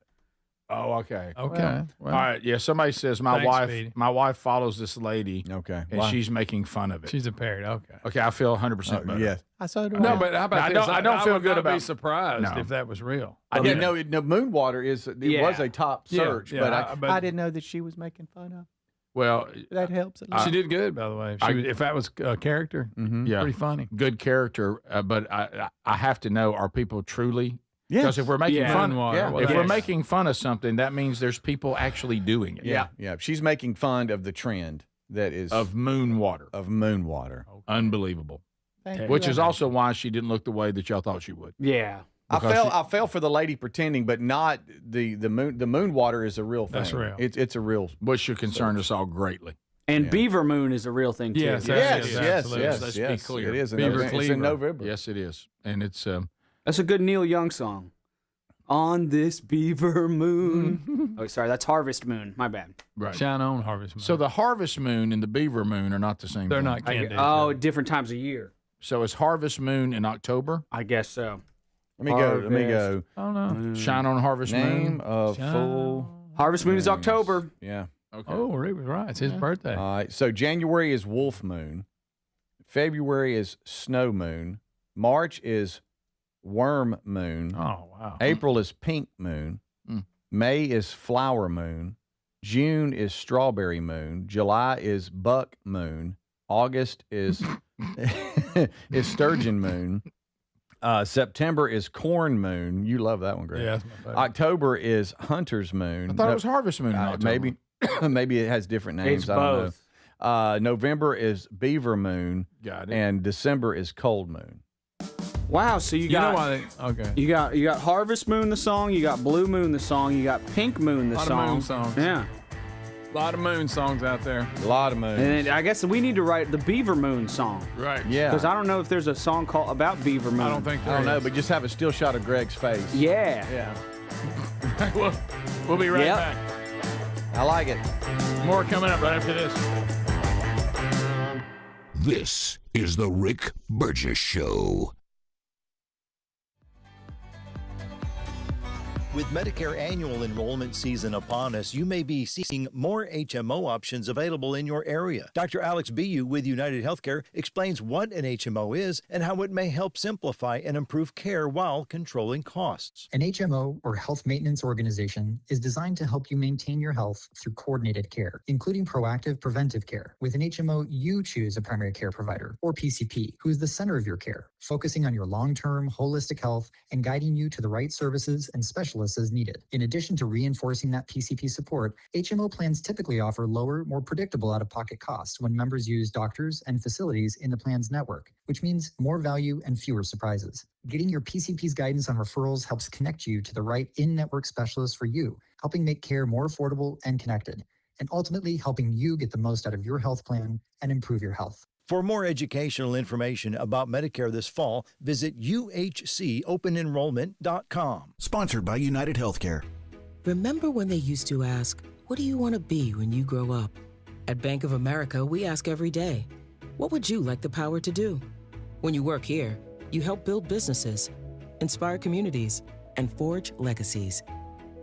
[SPEAKER 1] Oh, okay.
[SPEAKER 4] Okay.
[SPEAKER 1] All right. Yeah. Somebody says my
[SPEAKER 4] Thanks,
[SPEAKER 1] wife.
[SPEAKER 4] Speedy.
[SPEAKER 1] My wife follows this lady.
[SPEAKER 2] Okay.
[SPEAKER 1] And
[SPEAKER 2] Why?
[SPEAKER 1] she's making fun of it.
[SPEAKER 4] She's a parrot. Okay.
[SPEAKER 1] Okay. I feel 100% better.
[SPEAKER 2] yes.
[SPEAKER 7] I saw
[SPEAKER 4] No, but how about
[SPEAKER 1] No,
[SPEAKER 4] this?
[SPEAKER 1] I don't feel
[SPEAKER 4] would
[SPEAKER 1] good
[SPEAKER 4] not
[SPEAKER 1] about-
[SPEAKER 4] be surprised
[SPEAKER 1] No.
[SPEAKER 4] if that was real.
[SPEAKER 2] Yeah, no, moon water was a top
[SPEAKER 4] Yeah,
[SPEAKER 2] search,
[SPEAKER 4] yeah,
[SPEAKER 2] but
[SPEAKER 7] I didn't know that she was making fun of.
[SPEAKER 1] Well,
[SPEAKER 7] That helps.
[SPEAKER 4] She did good, by the way. If that was a character,
[SPEAKER 1] yeah,
[SPEAKER 4] pretty funny.
[SPEAKER 1] good character. But I have to know: are people truly?
[SPEAKER 2] Yes.
[SPEAKER 1] Because if we're making
[SPEAKER 4] Yeah.
[SPEAKER 1] fun,
[SPEAKER 4] Moon water.
[SPEAKER 2] Yeah.
[SPEAKER 4] Well,
[SPEAKER 1] if we're
[SPEAKER 4] that's-
[SPEAKER 1] making fun of something, that means there's people actually doing it.
[SPEAKER 2] yeah. She's making fun of the trend that is
[SPEAKER 1] Of moon water.
[SPEAKER 2] of moon water.
[SPEAKER 1] Unbelievable.
[SPEAKER 7] Thank you.
[SPEAKER 1] Which is also why she didn't look the way that y'all thought she would.
[SPEAKER 3] Yeah.
[SPEAKER 2] I
[SPEAKER 1] Because
[SPEAKER 2] fell for the lady pretending, but not the moon. The moon water is a real thing.
[SPEAKER 4] That's real.
[SPEAKER 2] It's a real.
[SPEAKER 1] Which should concern us all greatly.
[SPEAKER 3] And Beaver Moon is a real thing, too.
[SPEAKER 4] Yes,
[SPEAKER 2] Yes,
[SPEAKER 4] absolutely.
[SPEAKER 1] Let's be clear.
[SPEAKER 2] It is.
[SPEAKER 4] Beaver
[SPEAKER 2] It's
[SPEAKER 4] Cleaver.
[SPEAKER 2] in November.
[SPEAKER 1] Yes, it is. And it's
[SPEAKER 3] That's a good Neil Young song. On this Beaver Moon. Oh, sorry, that's Harvest Moon. My bad.
[SPEAKER 1] right.
[SPEAKER 4] Shine on, Harvest Moon.
[SPEAKER 1] So the harvest moon and the beaver moon are not the same.
[SPEAKER 4] They're
[SPEAKER 1] thing.
[SPEAKER 4] not candidates.
[SPEAKER 3] Oh, different times of year.
[SPEAKER 1] So is harvest moon in October?
[SPEAKER 3] I guess so.
[SPEAKER 2] Let me go.
[SPEAKER 4] I don't know.
[SPEAKER 1] Shine on harvest
[SPEAKER 2] Name
[SPEAKER 1] moon.
[SPEAKER 2] of
[SPEAKER 4] Shine
[SPEAKER 2] full.
[SPEAKER 3] Harvest Moon is
[SPEAKER 2] moons.
[SPEAKER 3] October.
[SPEAKER 2] Yeah.
[SPEAKER 1] Okay.
[SPEAKER 4] Oh, Rick was right. It's his birthday.
[SPEAKER 2] All right. So January is wolf moon. February is snow moon. March is worm moon.
[SPEAKER 4] Oh, wow.
[SPEAKER 2] April is pink moon.
[SPEAKER 1] Mm.
[SPEAKER 2] May is flower moon. June is strawberry moon. July is buck moon. August is is sturgeon moon. September is corn moon. You love that one, Greg.
[SPEAKER 4] Yeah, that's my favorite.
[SPEAKER 2] October is hunter's moon.
[SPEAKER 1] I thought it was harvest moon in October.
[SPEAKER 2] Maybe maybe it has different names.
[SPEAKER 3] It's
[SPEAKER 2] I don't
[SPEAKER 3] both.
[SPEAKER 2] know. November is beaver moon.
[SPEAKER 1] Got it.
[SPEAKER 2] And December is cold moon.
[SPEAKER 3] Wow, so you
[SPEAKER 4] You
[SPEAKER 3] got
[SPEAKER 4] know why they, okay.
[SPEAKER 3] you got Harvest Moon the song, you got Blue Moon the song, you got Pink Moon the
[SPEAKER 4] Lot of
[SPEAKER 3] song.
[SPEAKER 4] moon songs.
[SPEAKER 3] Yeah.
[SPEAKER 4] A lot of moon songs out there.
[SPEAKER 2] A lot of moons.
[SPEAKER 3] And then I guess we need to write the Beaver Moon song.
[SPEAKER 1] Right.
[SPEAKER 2] Yeah.
[SPEAKER 3] Because I don't know if there's a song called about Beaver Moon.
[SPEAKER 4] I don't think
[SPEAKER 2] I
[SPEAKER 4] there
[SPEAKER 2] don't know,
[SPEAKER 4] is.
[SPEAKER 2] but just have a still shot of Greg's face.
[SPEAKER 3] Yeah.
[SPEAKER 2] Yeah.
[SPEAKER 1] We'll be right
[SPEAKER 3] Yep.
[SPEAKER 1] back.
[SPEAKER 2] I like it.
[SPEAKER 1] More coming up right after this.
[SPEAKER 5] This is the Rick Burgess Show.
[SPEAKER 13] With Medicare annual enrollment season upon us, you may be seeing more HMO options available in your area. Dr. Alex Biu with United Healthcare explains what an HMO is and how it may help simplify and improve care while controlling costs.
[SPEAKER 14] An HMO, or health maintenance organization, is designed to help you maintain your health through coordinated care, including proactive preventive care. With an HMO, you choose a primary care provider, or PCP, who is the center of your care, focusing on your long-term holistic health and guiding you to the right services and specialists as needed. In addition to reinforcing that PCP support, HMO plans typically offer lower, more predictable out-of-pocket costs when members use doctors and facilities in the plan's network, which means more value and fewer surprises. Getting your PCP's guidance on referrals helps connect you to the right in-network specialist for you, helping make care more affordable and connected, and ultimately helping you get the most out of your health plan and improve your health.
[SPEAKER 13] For more educational information about Medicare this fall, visit uhcopenenrollment.com.
[SPEAKER 15] Sponsored by United Healthcare.
[SPEAKER 16] Remember when they used to ask, what do you want to be when you grow up? At Bank of America, we ask every day, what would you like the power to do? When you work here, you help build businesses, inspire communities, and forge legacies.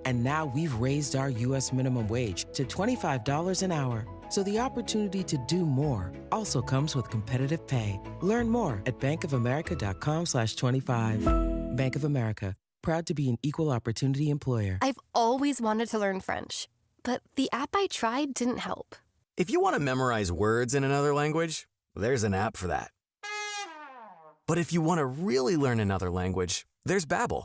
[SPEAKER 16] And now we've raised our U.S. minimum wage to $25 an hour. So the opportunity to do more also comes with competitive pay. Learn more at bankofamerica.com/25. Bank of America, proud to be an equal opportunity employer.
[SPEAKER 8] I've always wanted to learn French, but the app I tried didn't help.
[SPEAKER 9] If you want to memorize words in another language, there's an app for that. But if you want to really learn another language, there's Babbel.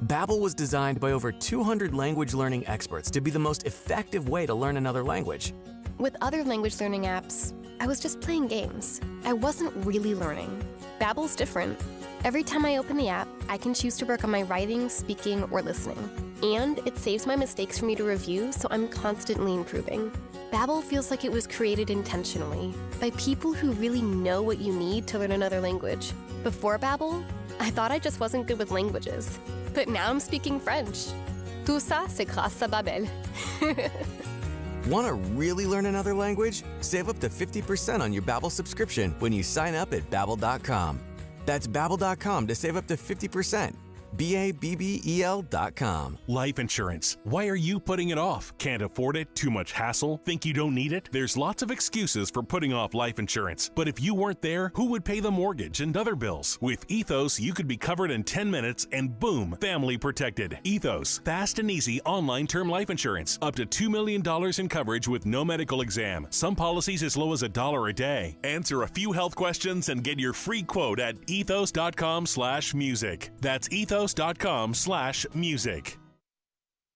[SPEAKER 9] Babbel was designed by over 200 language learning experts to be the most effective way to learn another language.
[SPEAKER 8] With other language learning apps, I was just playing games. I wasn't really learning. Babbel's different. Every time I open the app, I can choose to work on my writing, speaking, or listening. And it saves my mistakes for me to review, so I'm constantly improving. Babbel feels like it was created intentionally by people who really know what you need to learn another language. Before Babbel, I thought I just wasn't good with languages. But now I'm speaking French. Tout ça, c'est grâce à Babbel.
[SPEAKER 9] Want to really learn another language? Save up to 50% on your Babbel subscription when you sign up at Babbel.com. That's Babbel.com to save up to 50%. Babbel.com.
[SPEAKER 11] Life insurance. Why are you putting it off? Can't afford it? Too much hassle? Think you don't need it? There's lots of excuses for putting off life insurance. But if you weren't there, who would pay the mortgage and other bills? With Ethos, you could be covered in 10 minutes and boom, family protected. Ethos, fast and easy online term life insurance. Up to $2 million in coverage with no medical exam. Some policies as low as $1 a day. Answer a few health questions and get your free quote at ethos.com/music. That's ethos.com/music.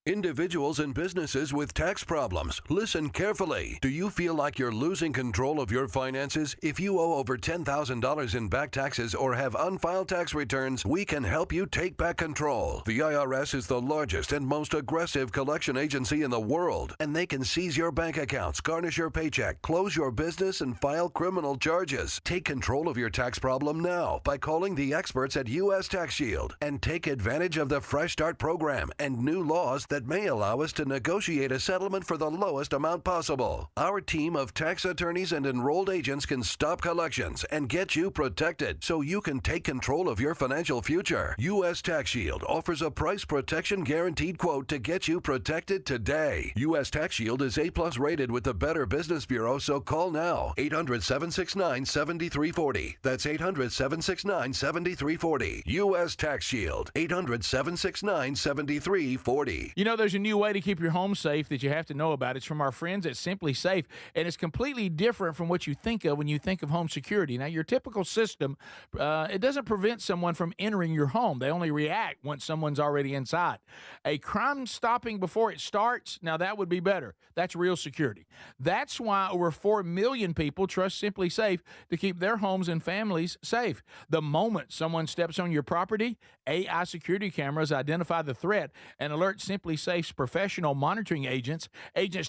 [SPEAKER 5] Individuals and businesses with tax problems, listen carefully. Do you feel like you're losing control of your finances? If you owe over $10,000 in back taxes or have unfiled tax returns, we can help you take back control. The IRS is the largest and most aggressive collection agency in the world, and they can seize your bank accounts, garnish your paycheck, close your business, and file criminal charges. Take control of your tax problem now by calling the experts at U.S. Tax Shield and take advantage of the Fresh Start program and new laws that may allow us to negotiate a settlement for the lowest amount possible. Our team of tax attorneys and enrolled agents can stop collections and get you protected so you can take control of your financial future. U.S. Tax Shield offers a price protection guaranteed quote to get you protected today. U.S. Tax Shield is A+ rated with the Better Business Bureau, so call now. 800-769-7340. That's 800-769-7340. U.S. Tax Shield. 800-769-7340.
[SPEAKER 1] You know, there's a new way to keep your home safe that you have to know about. It's from our friends at Simply Safe, and it's completely different from what you think of when you think of home security. Now, your typical system, it doesn't prevent someone from entering your home. They only react once someone's already inside. A crime stopping before it starts, now that would be better. That's real security. That's why over 4 million people trust Simply Safe to keep their homes and families safe. The moment someone steps on your property, AI security cameras identify the threat and alert Simply Simply Safe's professional monitoring agents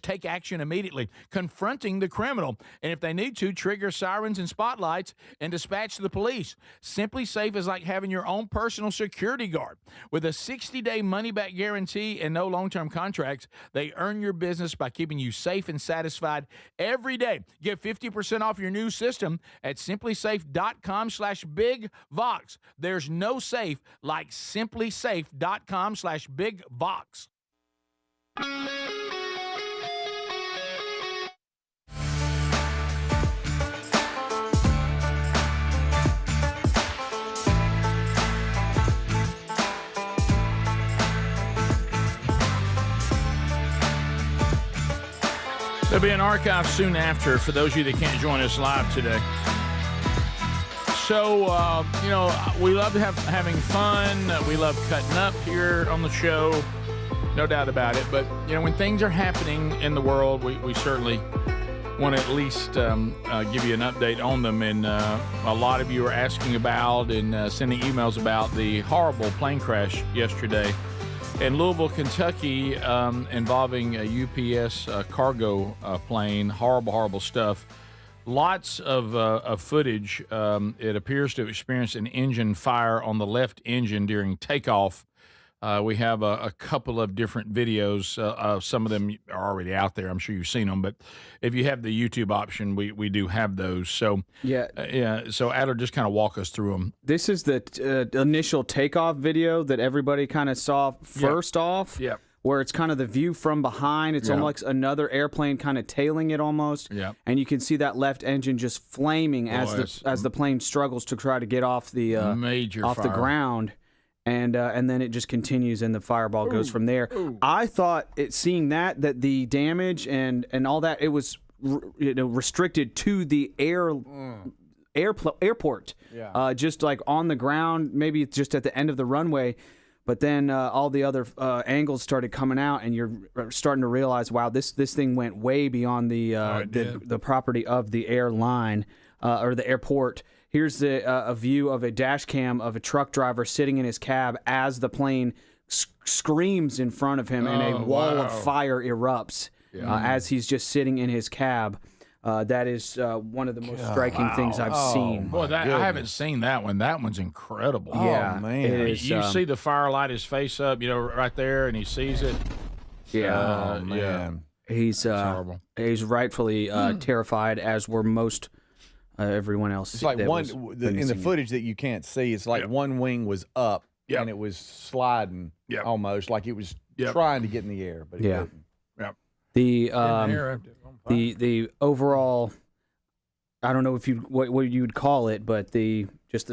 [SPEAKER 1] take action immediately, confronting the criminal, and if they need to, trigger sirens and spotlights and dispatch the police. Simply Safe is like having your own personal security guard. With a 60-day money-back guarantee and no long-term contracts, they earn your business by keeping you safe and satisfied every day. Get 50% off your new system at simplysafe.com/bigvox. There's no safe like simplysafe.com/bigvox. There'll be an archive soon after for those of you that can't join us live today. So, we love having fun. We love cutting up here on the show. No doubt about it. But, when things are happening in the world, we certainly want to at least give you an update on them. And a lot of you are asking about and sending emails about the horrible plane crash yesterday in Louisville, Kentucky, involving a UPS cargo plane. Horrible, horrible stuff. Lots of footage. It appears to have experienced an engine fire on the left engine during takeoff. We have a couple of different videos. Some of them are already out there. I'm sure you've seen them. But if you have the YouTube option, we do have those. So So Adler, just kind of walk us through them.
[SPEAKER 3] This is the initial takeoff video that everybody kind of saw first off.
[SPEAKER 1] Yep.
[SPEAKER 3] Where it's kind of the view from behind. It's almost like another airplane kind of tailing it almost.
[SPEAKER 1] Yeah.
[SPEAKER 3] And you can see that left engine just flaming as the plane struggles to try to get off the the ground. And then it just continues and the fireball goes from there. I thought seeing that the damage and all that, it was restricted to the airport.
[SPEAKER 2] Yeah.
[SPEAKER 3] Just like on the ground, maybe just at the end of the runway. But then all the other angles started coming out, and you're starting to realize, wow, this thing went way beyond the property of the airline or the airport. Here's a view of a dash cam of a truck driver sitting in his cab as the plane screams in front of him, and a wall of fire erupts as he's just sitting in his cab. That is one of the most striking things I've seen.
[SPEAKER 1] Boy, I haven't seen that one. That one's incredible.
[SPEAKER 3] Yeah,
[SPEAKER 2] man.
[SPEAKER 3] It is,
[SPEAKER 1] you see the fire light his face up, right there, and he sees it.
[SPEAKER 3] Yeah,
[SPEAKER 2] man.
[SPEAKER 3] He's
[SPEAKER 1] horrible.
[SPEAKER 3] He's rightfully terrified, as were most everyone else.
[SPEAKER 2] It's like in the footage that you can't see. It's like one wing was up and it was sliding almost like it was trying to get in the air, but it couldn't.
[SPEAKER 3] The overall, I don't know if what you would call it, but the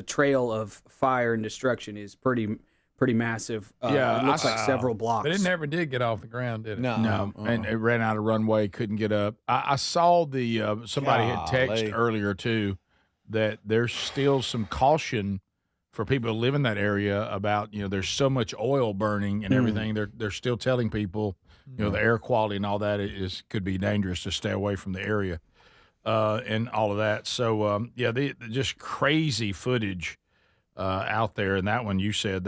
[SPEAKER 3] trail of fire and destruction is pretty massive. It looks like several blocks.
[SPEAKER 4] But it never did get off the ground, did it?
[SPEAKER 1] No. And it ran out of runway, couldn't get up. I saw somebody had texted earlier too that there's still some caution for people who live in that area about there's so much oil burning and everything. They're still telling people the air quality and all that could be dangerous to stay away from the area and all of that. So just crazy footage out there. And that one you said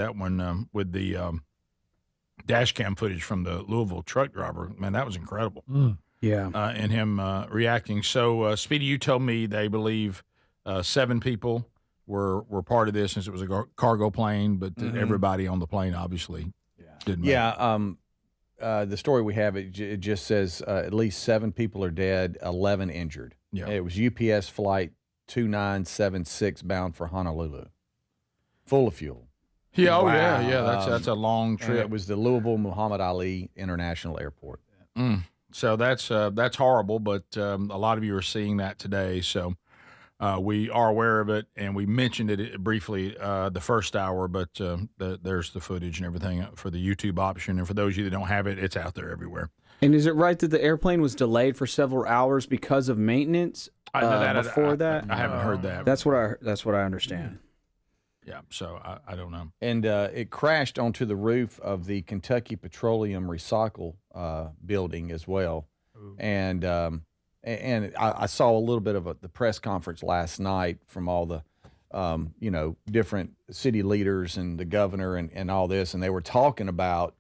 [SPEAKER 1] with the dash cam footage from the Louisville truck driver, man, that was incredible.
[SPEAKER 3] Yeah,
[SPEAKER 1] and him reacting. So Speedy, you told me they believe 7 people were part of this since it was a cargo plane, but everybody on the plane obviously didn't make it.
[SPEAKER 2] The story we have, it just says at least 7 people are dead, 11 injured.
[SPEAKER 1] Yeah.
[SPEAKER 2] It was UPS flight 2976 bound for Honolulu, full of fuel.
[SPEAKER 1] Yeah, that's a long trip.
[SPEAKER 2] It was the Louisville Muhammad Ali International Airport.
[SPEAKER 1] So that's horrible, but a lot of you are seeing that today. So we are aware of it, and we mentioned it briefly the first hour, but there's the footage and everything for the YouTube option. And for those of you that don't have it, it's out there everywhere.
[SPEAKER 3] And is it right that the airplane was delayed for several hours because of maintenance?
[SPEAKER 1] I know that.
[SPEAKER 3] Before that,
[SPEAKER 1] I haven't heard that.
[SPEAKER 3] That's what I understand.
[SPEAKER 1] Yeah, so I don't know.
[SPEAKER 2] And it crashed onto the roof of the Kentucky Petroleum Recycle building as well. Ooh. And I saw a little bit of the press conference last night from all the, different city leaders and the governor and all this, and they were talking about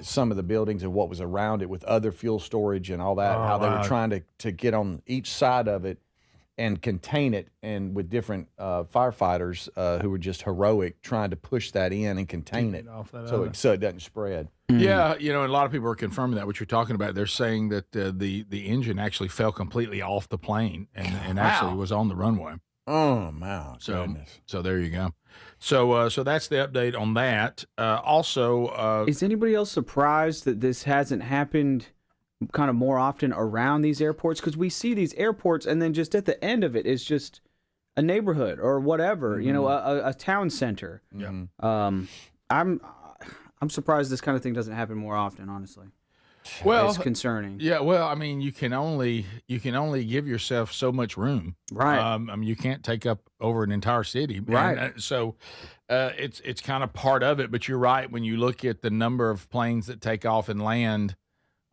[SPEAKER 2] some of the buildings and what was around it with other fuel storage and all that, how they were trying to get on each side of it and contain it, and with different firefighters who were just heroic trying to push that in and contain it so it doesn't spread.
[SPEAKER 1] Yeah, and a lot of people are confirming that, what you're talking about. They're saying that the engine actually fell completely off the plane and actually was on the runway.
[SPEAKER 2] Oh, my goodness.
[SPEAKER 1] So there you go. So that's the update on that. Also,
[SPEAKER 3] is anybody else surprised that this hasn't happened kind of more often around these airports? Because we see these airports, and then just at the end of it is just a neighborhood or whatever, a town center.
[SPEAKER 1] Yeah.
[SPEAKER 3] I'm surprised this kind of thing doesn't happen more often, honestly.
[SPEAKER 1] Well,
[SPEAKER 3] it's concerning.
[SPEAKER 1] Yeah, well, I mean, you can only give yourself so much room,
[SPEAKER 3] right?
[SPEAKER 1] I mean, you can't take up over an entire city,
[SPEAKER 3] right?
[SPEAKER 1] And, so it's kind of part of it. But you're right, when you look at the number of planes that take off and land,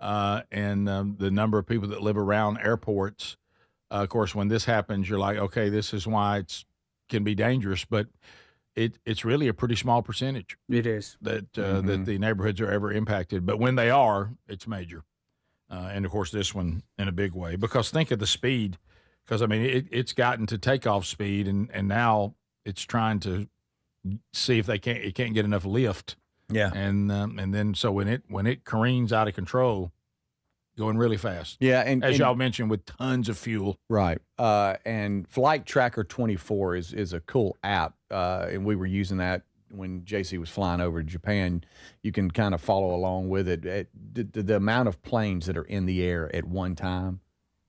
[SPEAKER 1] and the number of people that live around airports. Of course, when this happens, you're like, okay, this is why it can be dangerous, but it's really a pretty small percentage.
[SPEAKER 3] It is
[SPEAKER 1] that that the neighborhoods are ever impacted, but when they are, it's major. And of course, this one in a big way, because think of the speed. Because I mean, it's gotten to takeoff speed, and now it's trying to see if it can't get enough lift.
[SPEAKER 2] Yeah,
[SPEAKER 1] and then so when it careens out of control, going really fast.
[SPEAKER 2] Yeah, and
[SPEAKER 1] as y'all mentioned, with tons of fuel.
[SPEAKER 2] Right. And Flight Tracker 24 is a cool app, and we were using that when JC was flying over to Japan. You can kind of follow along with it. The amount of planes that are in the air at one time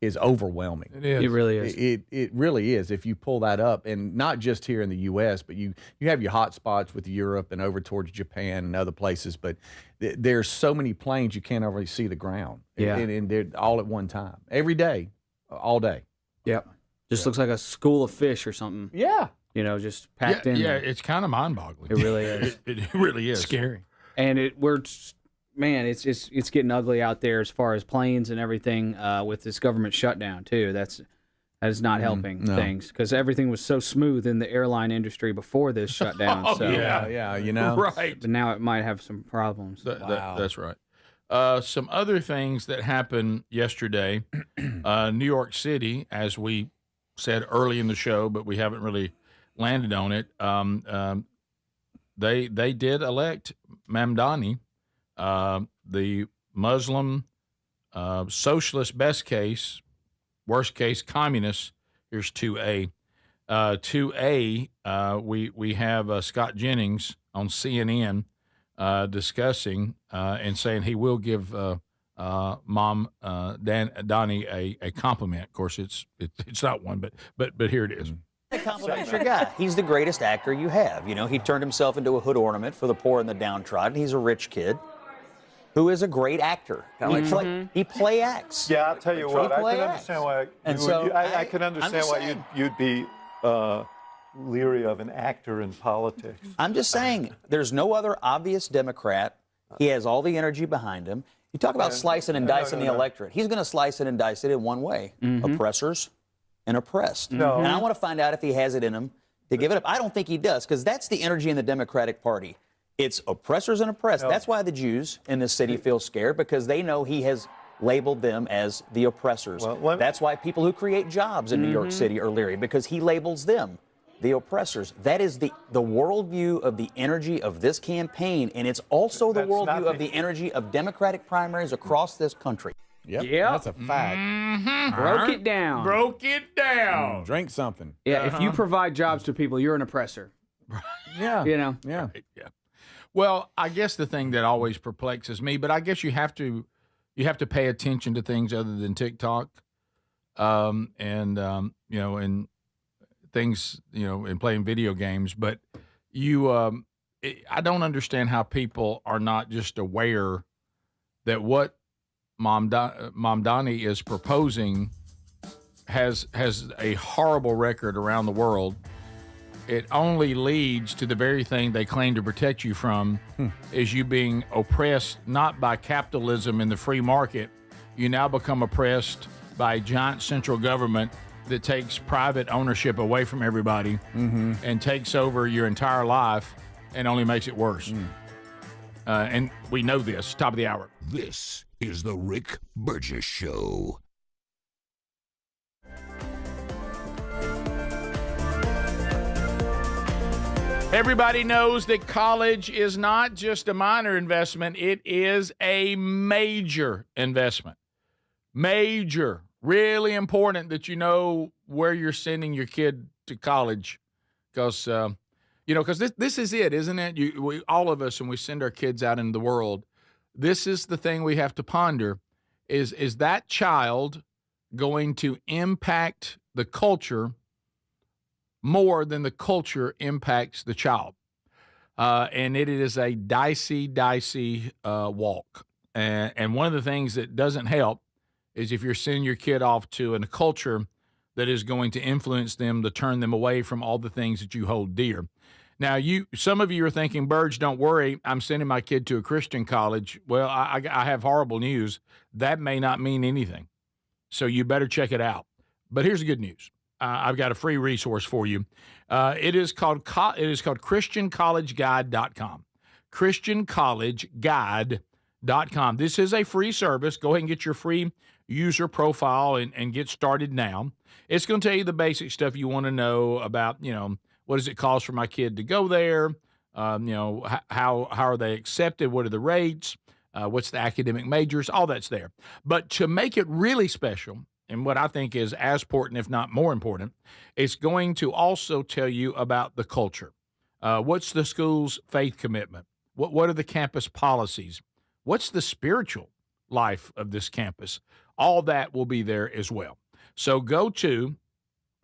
[SPEAKER 2] is overwhelming.
[SPEAKER 3] It is. It really is.
[SPEAKER 2] It really is. If you pull that up, and not just here in the U.S., but you have your hot spots with Europe and over towards Japan and other places, but there's so many planes you can't already see the ground.
[SPEAKER 3] Yeah.
[SPEAKER 2] And they're all at one time. Every day, all day.
[SPEAKER 3] Yep. Just looks like a school of fish or something.
[SPEAKER 2] Yeah.
[SPEAKER 3] Just packed in.
[SPEAKER 1] Yeah,
[SPEAKER 3] there.
[SPEAKER 1] it's kind of mind-boggling.
[SPEAKER 3] It really is.
[SPEAKER 1] It really is.
[SPEAKER 4] Scary.
[SPEAKER 3] And it's getting ugly out there as far as planes and everything with this government shutdown too. That is not helping things, because everything was so smooth in the airline industry before this shutdown.
[SPEAKER 1] right.
[SPEAKER 3] But now it might have some problems.
[SPEAKER 1] That's right. Some other things that happened yesterday. New York City, as we said early in the show, but we haven't really landed on it. They did elect Mamdani, the Muslim socialist best case, worst case communist. Here's 2A. 2A, we have Scott Jennings on CNN discussing and saying he will give Mamdani a compliment. Of course, it's not one, but here it is.
[SPEAKER 12] Compliment's your guy. He's the greatest actor you have. He turned himself into a hood ornament for the poor and the downtrodden. He's a rich kid who is a great actor. He play acts.
[SPEAKER 17] Yeah, I'll tell you what. I can understand why. I can understand why you'd be leery of an actor in politics.
[SPEAKER 12] I'm just saying, there's no other obvious Democrat. He has all the energy behind him. You talk about slicing and dicing the electorate. He's going to slice it and dice it in one way: oppressors and oppressed. And I want to find out if he has it in him to give it up. I don't think he does, because that's the energy in the Democratic Party. It's oppressors and oppressed. That's why the Jews in this city feel scared, because they know he has labeled them as the oppressors. That's why people who create jobs in New York City are leery, because he labels them the oppressors. That is the worldview of the energy of this campaign, and it's also the worldview of the energy of Democratic primaries across this country.
[SPEAKER 2] Yep,
[SPEAKER 3] that's
[SPEAKER 2] a fact.
[SPEAKER 3] Broke it down.
[SPEAKER 2] Drink something.
[SPEAKER 3] Yeah, if you provide jobs to people, you're an oppressor.
[SPEAKER 2] Yeah.
[SPEAKER 3] Yeah.
[SPEAKER 1] Right, yeah. Well, I guess the thing that always perplexes me, but I guess you have to pay attention to things other than TikTok, and things, in playing video games. But I don't understand how people are not just aware that what Mamdani is proposing has a horrible record around the world. It only leads to the very thing they claim to protect you from, is you being oppressed not by capitalism and the free market. You now become oppressed by a giant central government that takes private ownership away from everybody and takes over your entire life and only makes it worse. And we know this. Top of the hour.
[SPEAKER 5] This is the Rick Burgess Show.
[SPEAKER 1] Everybody knows that college is not just a minor investment. It is a major investment. Major. Really important that you know where you're sending your kid to college. Because, because this is it, isn't it? All of us, when we send our kids out into the world, this is the thing we have to ponder. Is that child going to impact the culture more than the culture impacts the child? And it is a dicey walk. And one of the things that doesn't help is if you're sending your kid off to a culture that is going to influence them to turn them away from all the things that you hold dear. Now, some of you are thinking, Burge, don't worry, I'm sending my kid to a Christian college. Well, I have horrible news. That may not mean anything. So you better check it out. But here's the good news. I've got a free resource for you. It is called ChristianCollegeGuide.com. ChristianCollegeGuide.com. This is a free service. Go ahead and get your free user profile and get started now. It's going to tell you the basic stuff you want to know about, what does it cost for my kid to go there? How are they accepted? What are the rates? What's the academic majors? All that's there. But to make it really special, and what I think is as important, if not more important, it's going to also tell you about the culture. What's the school's faith commitment? What are the campus policies? What's the spiritual life of this campus? All that will be there as well. So go to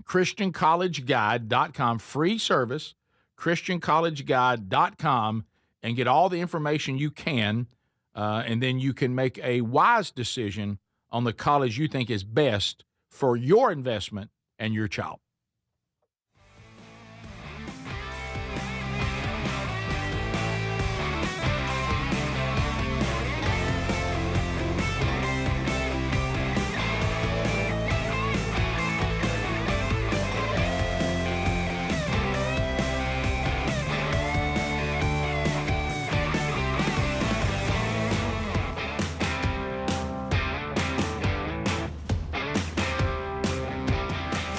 [SPEAKER 1] ChristianCollegeGuide.com, free service, ChristianCollegeGuide.com, and get all the information you can, and then you can make a wise decision on the college you think is best for your investment and your child.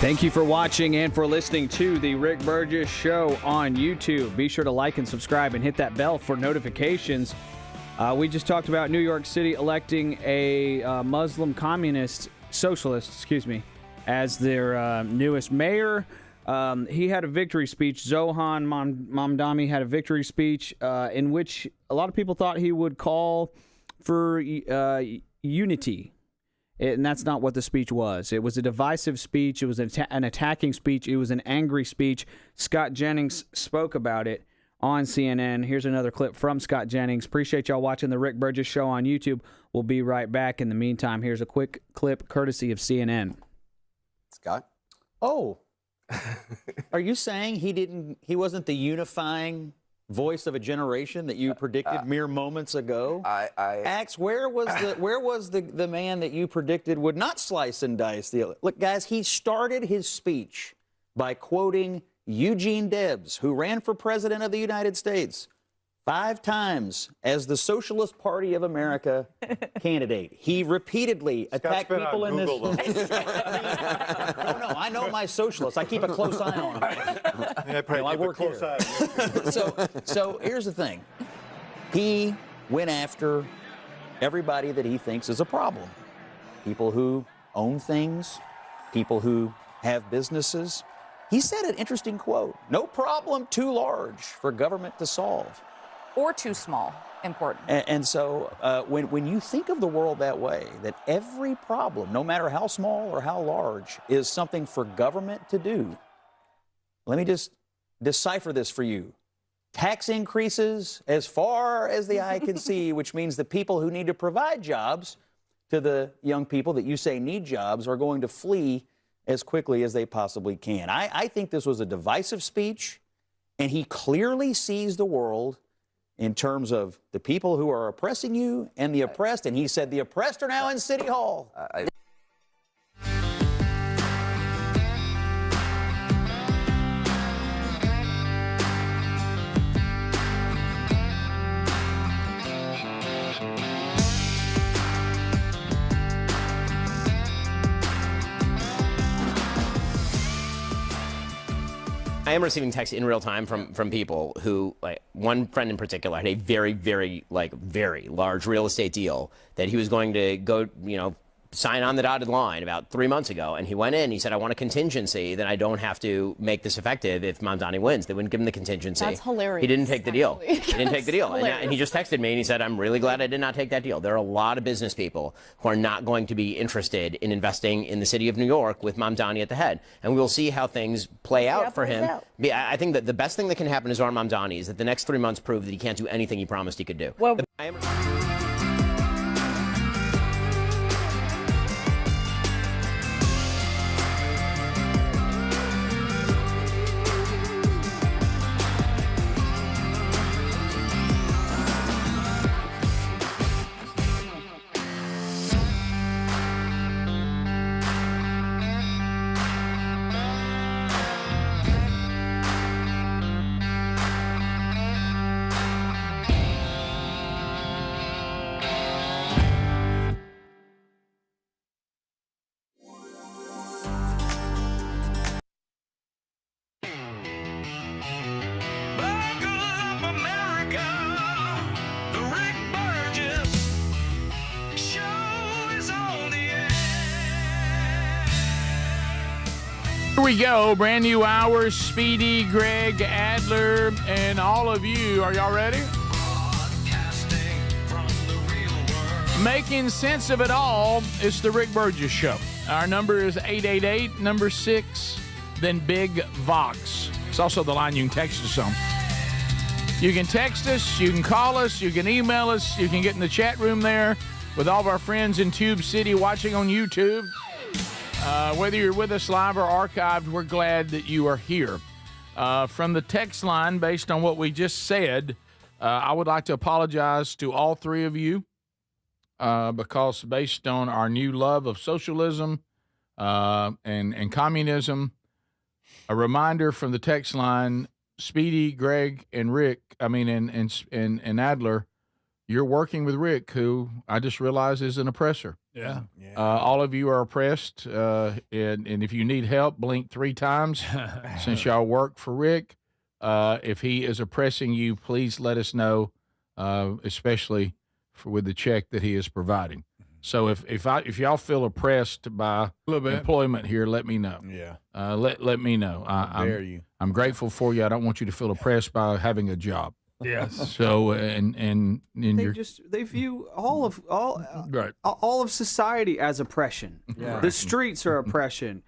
[SPEAKER 3] Thank you for watching and for listening to the Rick Burgess Show on YouTube. Be sure to like and subscribe and hit that bell for notifications. We just talked about New York City electing a Muslim socialist, as their newest mayor. He had a victory speech. Zohran Mamdani had a victory speech in which a lot of people thought he would call for unity. And that's not what the speech was. It was a divisive speech. It was an attacking speech. It was an angry speech. Scott Jennings spoke about it on CNN. Here's another clip from Scott Jennings. Appreciate y'all watching the Rick Burgess Show on YouTube. We'll be right back. In the meantime, here's a quick clip courtesy of CNN.
[SPEAKER 12] Scott? Oh, are you saying he wasn't the unifying voice of a generation that you predicted mere moments ago? Axe, where was the man that you predicted would not slice and dice the? Look, guys, he started his speech by quoting Eugene Debs, who ran for president of the United States 5 times as the Socialist Party of America candidate. He repeatedly attacked people in this. No, I know my socialists. I keep a close eye on them.
[SPEAKER 17] Yeah, I work here.
[SPEAKER 12] So here's the thing. He went after everybody that he thinks is a problem. People who own things, people who have businesses. He said an interesting quote: "No problem too large for government to solve."
[SPEAKER 10] Or too small, important.
[SPEAKER 12] And so when you think of the world that way, that every problem, no matter how small or how large, is something for government to do, let me just decipher this for you. Tax increases as far as the eye can see, which means the people who need to provide jobs to the young people that you say need jobs are going to flee as quickly as they possibly can. I think this was a divisive speech, and he clearly sees the world in terms of the people who are oppressing you and the oppressed. And he said the oppressed are now in City Hall.
[SPEAKER 18] I am receiving texts in real time from people who, like one friend in particular, had a very, very large real estate deal that he was going to go, sign on the dotted line about 3 months ago, and he went in. He said, "I want a contingency, then I don't have to make this effective if Mamdani wins." They wouldn't give him the contingency.
[SPEAKER 19] That's hilarious.
[SPEAKER 18] He didn't take the deal. He didn't take the deal,
[SPEAKER 19] Hilarious.
[SPEAKER 18] and he just texted me and he said, "I'm really glad I did not take that deal." There are a lot of business people who are not going to be interested in investing in the city of New York with Mamdani at the head, and we will see how things play out for him. I think that the best thing that can happen to Zohran Mamdani is that the next 3 months prove that he can't do anything he promised he could do.
[SPEAKER 19] Well,
[SPEAKER 1] Here we go. Brand new hours. Speedy, Greg, Adler, and all of you. Are y'all ready? Making sense of it all. It's the Rick Burgess Show. Our number is 888, number 6, then Big Vox. It's also the line you can text us on. You can text us, you can call us, you can email us, you can get in the chat room there with all of our friends in Tube City watching on YouTube. Whether you're with us live or archived, we're glad that you are here. From the text line, based on what we just said, I would like to apologize to all three of you because based on our new love of socialism and communism, a reminder from the text line, Speedy, Greg, and Rick, and Adler, you're working with Rick, who I just realized is an oppressor.
[SPEAKER 4] Yeah.
[SPEAKER 1] All of you are oppressed, and if you need help, blink 3 times since y'all work for Rick. If he is oppressing you, please let us know, especially with the check that he is providing. So if y'all feel oppressed by employment here, let me know.
[SPEAKER 2] Yeah.
[SPEAKER 1] Let me know. I'm grateful for you. I don't want you to feel oppressed by having a job.
[SPEAKER 4] Yes.
[SPEAKER 1] So and
[SPEAKER 3] they view all of society as oppression.
[SPEAKER 2] Yeah.
[SPEAKER 3] The streets are oppression.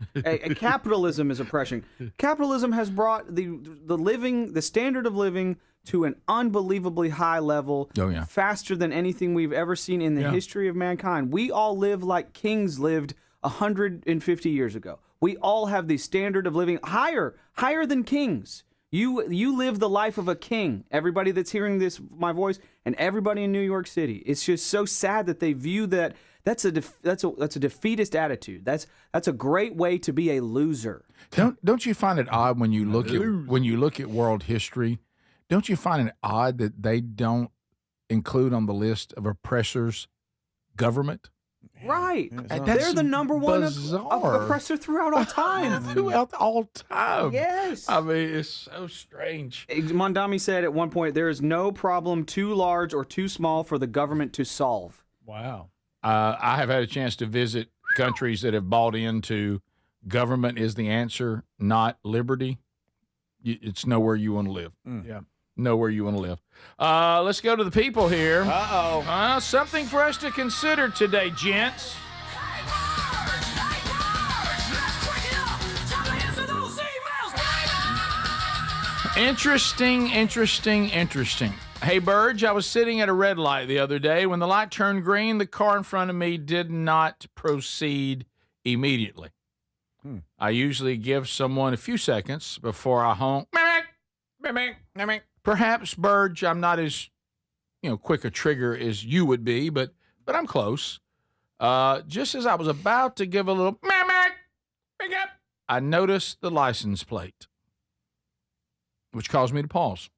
[SPEAKER 3] Capitalism is oppression. Capitalism has brought the standard of living to an unbelievably high level, faster than anything we've ever seen in the history of mankind. We all live like kings lived 150 years ago. We all have the standard of living higher than kings. You live the life of a king. Everybody that's hearing my voice, and everybody in New York City. It's just so sad that they view that. That's a defeatist attitude. That's a great way to be a loser.
[SPEAKER 1] Don't you find it odd when you look at world history? Don't you find it odd that they don't include on the list of oppressors government?
[SPEAKER 3] Right. They're the number one oppressor throughout all time.
[SPEAKER 1] Throughout all time.
[SPEAKER 3] Yes.
[SPEAKER 1] I mean, it's so strange.
[SPEAKER 3] Mamdani said at one point, there is no problem too large or too small for the government to solve.
[SPEAKER 4] Wow.
[SPEAKER 1] I have had a chance to visit countries that have bought into government is the answer, not liberty. It's nowhere you want to live.
[SPEAKER 4] Yeah.
[SPEAKER 1] Nowhere you want to live. Let's go to the people here.
[SPEAKER 2] Uh-oh.
[SPEAKER 1] Something for us to consider today, gents. Interesting. Hey, Burge, I was sitting at a red light the other day. When the light turned green, the car in front of me did not proceed immediately. I usually give someone a few seconds before I honk. Perhaps, Burge, I'm not as quick a trigger as you would be, but I'm close. Just as I was about to give a little I noticed the license plate, which caused me to pause.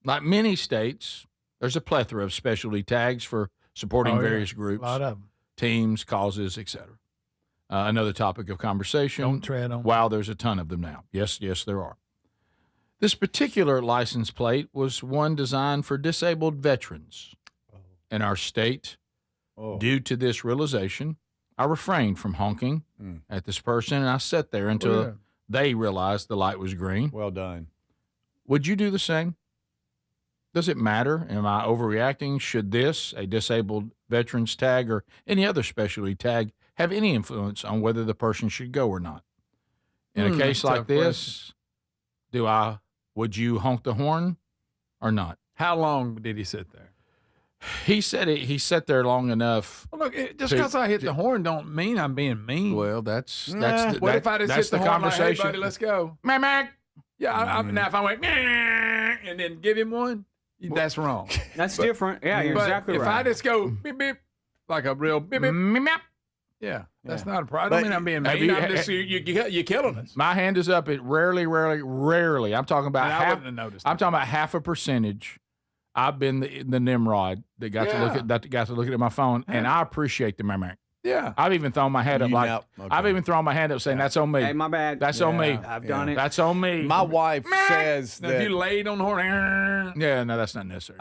[SPEAKER 1] Like many states, there's a plethora of specialty tags for supporting various groups,
[SPEAKER 4] a lot of them.
[SPEAKER 1] Teams, causes, etc. Another topic of conversation.
[SPEAKER 4] Don't tread on.
[SPEAKER 1] Wow, there's a ton of them now. Yes, there are. This particular license plate was one designed for disabled veterans. In our state, due to this realization, I refrained from honking at this person, and I sat there until they realized the light was green.
[SPEAKER 2] Well done.
[SPEAKER 1] Would you do the same? Does it matter? Am I overreacting? Should this, a disabled veterans tag or any other specialty tag, have any influence on whether the person should go or not? In a case like this, would you honk the horn or not?
[SPEAKER 4] How long did he sit there?
[SPEAKER 1] He said he sat there long enough.
[SPEAKER 4] Well, look, just because I hit the horn don't mean I'm being mean.
[SPEAKER 1] Well, that's
[SPEAKER 4] what if I just hit the horn like, hey, buddy, let's go.
[SPEAKER 1] Mac.
[SPEAKER 4] Yeah, now if I went and then give him one, that's wrong.
[SPEAKER 3] That's different. Yeah, you're exactly right.
[SPEAKER 4] If I just go beep beep like a real beep beep, yeah, that's not a problem. I don't mean I'm being mean. I'm just you're killing us.
[SPEAKER 1] My hand is up. It rarely. I'm talking about
[SPEAKER 4] I wouldn't have noticed.
[SPEAKER 1] I'm talking about half a percentage. I've been the Nimrod that got to look at my phone, and I appreciate the Mac.
[SPEAKER 4] Yeah,
[SPEAKER 1] I've even thrown my hand up I've even thrown my hand up saying that's on me.
[SPEAKER 3] Hey, my bad.
[SPEAKER 1] That's on me.
[SPEAKER 3] I've done it.
[SPEAKER 1] That's on me.
[SPEAKER 2] My wife says
[SPEAKER 4] now,
[SPEAKER 2] that
[SPEAKER 4] if you laid on the horn,
[SPEAKER 1] yeah, no, that's not necessary.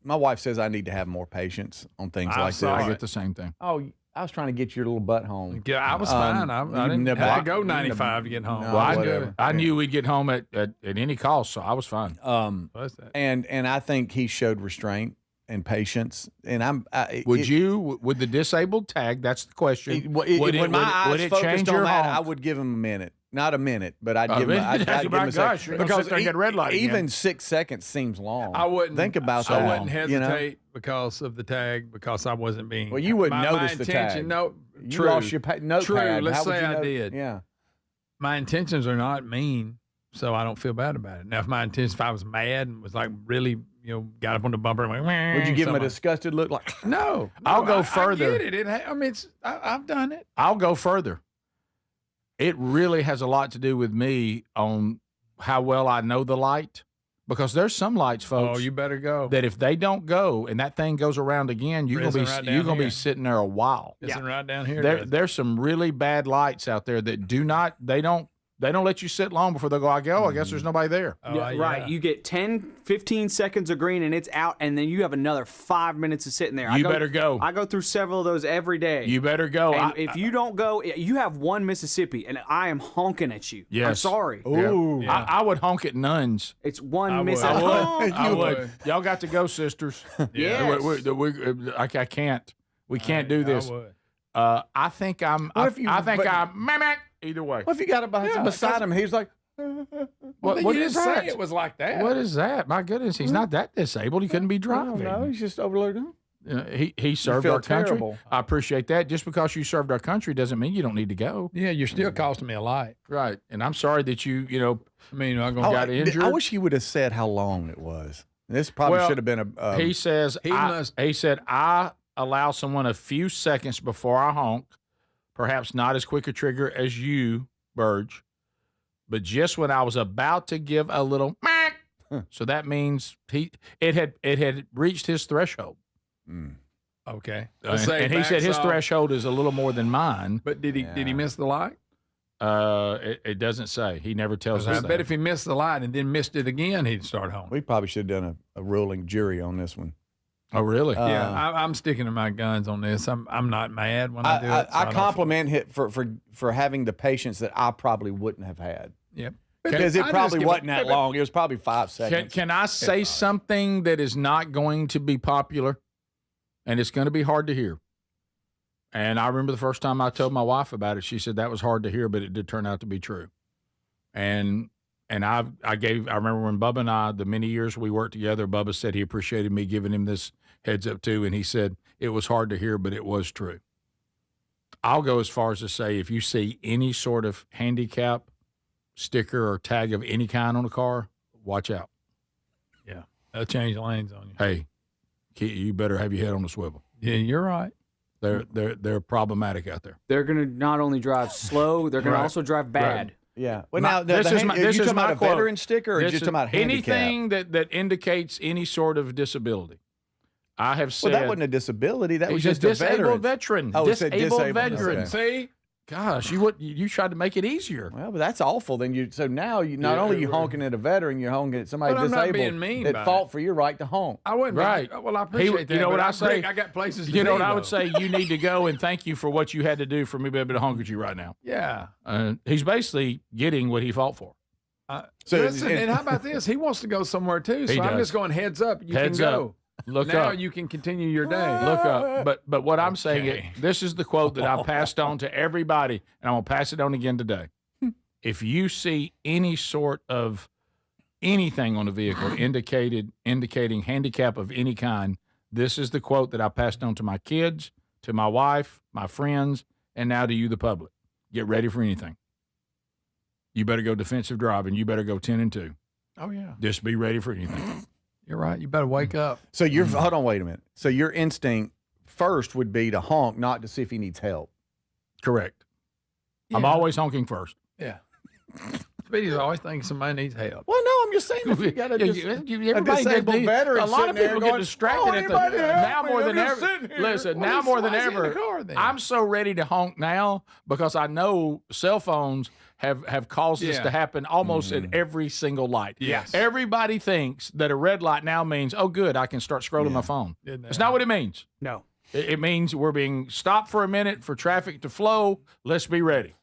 [SPEAKER 2] My wife says I need to have more patience on things like this.
[SPEAKER 1] I get the same thing.
[SPEAKER 2] Oh, I was trying to get your little butt home.
[SPEAKER 4] Yeah, I was fine. I didn't have to go 95 to get home.
[SPEAKER 1] Well, I knew we'd get home at any cost, so I was fine.
[SPEAKER 2] And I think he showed restraint and patience. And
[SPEAKER 1] would the disabled tag? That's the question.
[SPEAKER 2] When my eyes focused on that, I would give him a minute. Not a minute, but I'd give him. I'd give him a second.
[SPEAKER 1] Because get red light
[SPEAKER 2] even
[SPEAKER 1] again.
[SPEAKER 2] 6 seconds seems long.
[SPEAKER 4] I wouldn't
[SPEAKER 2] think about that.
[SPEAKER 4] I wouldn't hesitate because of the tag, because I wasn't being.
[SPEAKER 2] Well, you wouldn't notice the tag.
[SPEAKER 4] No,
[SPEAKER 2] you lost your notepad.
[SPEAKER 4] True. Let's say I did.
[SPEAKER 2] Yeah.
[SPEAKER 4] My intentions are not mean, so I don't feel bad about it. Now, if I was mad and was like really, got up on the bumper and went,
[SPEAKER 2] would you give him a disgusted look? Like,
[SPEAKER 4] no.
[SPEAKER 1] I'll go further.
[SPEAKER 4] I get it. I've done it.
[SPEAKER 1] I'll go further. It really has a lot to do with me on how well I know the light, because there's some lights, folks.
[SPEAKER 4] Oh, you better go.
[SPEAKER 1] That if they don't go and that thing goes around again, you're gonna be sitting there a while.
[SPEAKER 4] It's right down here.
[SPEAKER 1] There's some really bad lights out there that they don't let you sit long before they go, I guess there's nobody there.
[SPEAKER 3] Right. You get 10, 15 seconds of green and it's out, and then you have another 5 minutes of sitting there.
[SPEAKER 1] You better go.
[SPEAKER 3] I go through several of those every day.
[SPEAKER 1] You better go.
[SPEAKER 3] And if you don't go, you have one Mississippi, and I am honking at you.
[SPEAKER 1] Yes.
[SPEAKER 3] I'm sorry.
[SPEAKER 1] Ooh. Yeah. I would honk at nuns.
[SPEAKER 3] It's one Mississippi.
[SPEAKER 1] I would. Y'all got to go, sisters.
[SPEAKER 3] Yes.
[SPEAKER 1] I can't. We can't do this.
[SPEAKER 4] I would.
[SPEAKER 1] I think I'm. Either way.
[SPEAKER 2] What if you got beside him? He's like,
[SPEAKER 4] what is that? It was like that.
[SPEAKER 1] What is that? My goodness, he's not that disabled. He couldn't be driving.
[SPEAKER 2] No, he's just overloaded.
[SPEAKER 1] He served our country.
[SPEAKER 2] Terrible.
[SPEAKER 1] I appreciate that. Just because you served our country doesn't mean you don't need to go.
[SPEAKER 4] Yeah, you're still costing me a life.
[SPEAKER 1] Right, and I'm sorry that you got injured.
[SPEAKER 2] I wish he would have said how long it was. This probably should have been a.
[SPEAKER 1] He says he said I allow someone a few seconds before I honk. Perhaps not as quick a trigger as you, Burge, but just when I was about to give a little so that means it had reached his threshold.
[SPEAKER 4] Okay.
[SPEAKER 1] And he said his threshold is a little more than mine.
[SPEAKER 4] But did he miss the light?
[SPEAKER 1] It doesn't say. He never tells us
[SPEAKER 4] I bet if he missed the light and then missed it again, he'd start home.
[SPEAKER 2] We probably should have done a ruling jury on this one.
[SPEAKER 1] Oh, really?
[SPEAKER 4] Yeah, I'm sticking to my guns on this. I'm not mad when I do it.
[SPEAKER 2] I compliment him for having the patience that I probably wouldn't have had.
[SPEAKER 4] Yep.
[SPEAKER 2] Because it probably wasn't that long. It was probably 5 seconds.
[SPEAKER 1] Can I say something that is not going to be popular, and it's going to be hard to hear? And I remember the first time I told my wife about it, she said that was hard to hear, but it did turn out to be true. And I remember when Bubba and I, the many years we worked together, Bubba said he appreciated me giving him this heads up too, and he said it was hard to hear, but it was true. I'll go as far as to say if you see any sort of handicap sticker or tag of any kind on a car, watch out.
[SPEAKER 4] Yeah, they'll change lanes on you.
[SPEAKER 1] Hey, you better have your head on the swivel.
[SPEAKER 4] Yeah, you're right.
[SPEAKER 1] They're problematic out there.
[SPEAKER 3] They're going to not only drive slow, they're going to also drive bad.
[SPEAKER 1] Right.
[SPEAKER 2] Yeah. Well, now, are you talking about a veteran sticker or just talking about handicap?
[SPEAKER 1] Anything that indicates any sort of disability. I have said.
[SPEAKER 2] Well, that wasn't a disability. That was
[SPEAKER 1] just a
[SPEAKER 2] disabled
[SPEAKER 1] veteran.
[SPEAKER 2] Oh,
[SPEAKER 1] disabled veteran.
[SPEAKER 2] Okay.
[SPEAKER 4] See?
[SPEAKER 1] Gosh, you tried to make it easier.
[SPEAKER 2] Well, but that's awful. Then so now you not only you honking at a veteran, you're honking at somebody
[SPEAKER 4] But I'm not
[SPEAKER 2] disabled
[SPEAKER 4] being mean
[SPEAKER 2] that
[SPEAKER 4] by
[SPEAKER 2] fought for your right to honk.
[SPEAKER 4] I wouldn't.
[SPEAKER 1] Right.
[SPEAKER 4] Well, I appreciate that.
[SPEAKER 1] You know
[SPEAKER 4] but
[SPEAKER 1] what I say?
[SPEAKER 4] I got places to
[SPEAKER 1] You know
[SPEAKER 4] be,
[SPEAKER 1] what I would
[SPEAKER 4] though.
[SPEAKER 1] say? You need to go and thank you for what you had to do for me to be able to honk at you right now.
[SPEAKER 4] Yeah.
[SPEAKER 1] He's basically getting what he fought for.
[SPEAKER 4] Listen, and how about this? He wants to go somewhere too. So I'm just going heads up. You
[SPEAKER 1] Heads
[SPEAKER 4] can go.
[SPEAKER 1] up. Look
[SPEAKER 4] now
[SPEAKER 1] up.
[SPEAKER 4] you can continue your day.
[SPEAKER 1] Look up. But what I'm saying, this is the quote that I passed on to everybody, and I'm going to pass it on again today. If you see any sort of anything on a vehicle indicating handicap of any kind, this is the quote that I passed on to my kids, to my wife, my friends, and now to you, the public. Get ready for anything. You better go defensive driving. You better go 10-2.
[SPEAKER 4] Oh, yeah.
[SPEAKER 1] Just be ready for anything.
[SPEAKER 4] You're right. You better wake up.
[SPEAKER 2] So hold on, wait a minute. So your instinct first would be to honk, not to see if he needs help.
[SPEAKER 1] Correct.
[SPEAKER 4] Yeah.
[SPEAKER 1] I'm always honking first.
[SPEAKER 4] Yeah. Speedy's always thinking somebody needs help.
[SPEAKER 2] Well, no, I'm just saying if you got a disabled veteran,
[SPEAKER 1] a lot of
[SPEAKER 2] sitting
[SPEAKER 1] people
[SPEAKER 2] there
[SPEAKER 1] get distracted at
[SPEAKER 2] anybody
[SPEAKER 1] the
[SPEAKER 2] help
[SPEAKER 1] now
[SPEAKER 2] me,
[SPEAKER 1] more
[SPEAKER 2] I'm
[SPEAKER 1] than
[SPEAKER 2] just
[SPEAKER 1] ever.
[SPEAKER 2] sitting here.
[SPEAKER 1] Listen,
[SPEAKER 2] Well,
[SPEAKER 1] now more than
[SPEAKER 4] why is he in
[SPEAKER 1] ever,
[SPEAKER 4] the car then?
[SPEAKER 1] I'm so ready to honk now because I know cell phones have caused this to happen almost at every single light.
[SPEAKER 4] Yes.
[SPEAKER 1] Everybody thinks that a red light now means, oh, good, I can start scrolling my phone. It's not what it means.
[SPEAKER 3] No.
[SPEAKER 1] It means we're being stopped for a minute for traffic to flow. Let's be ready.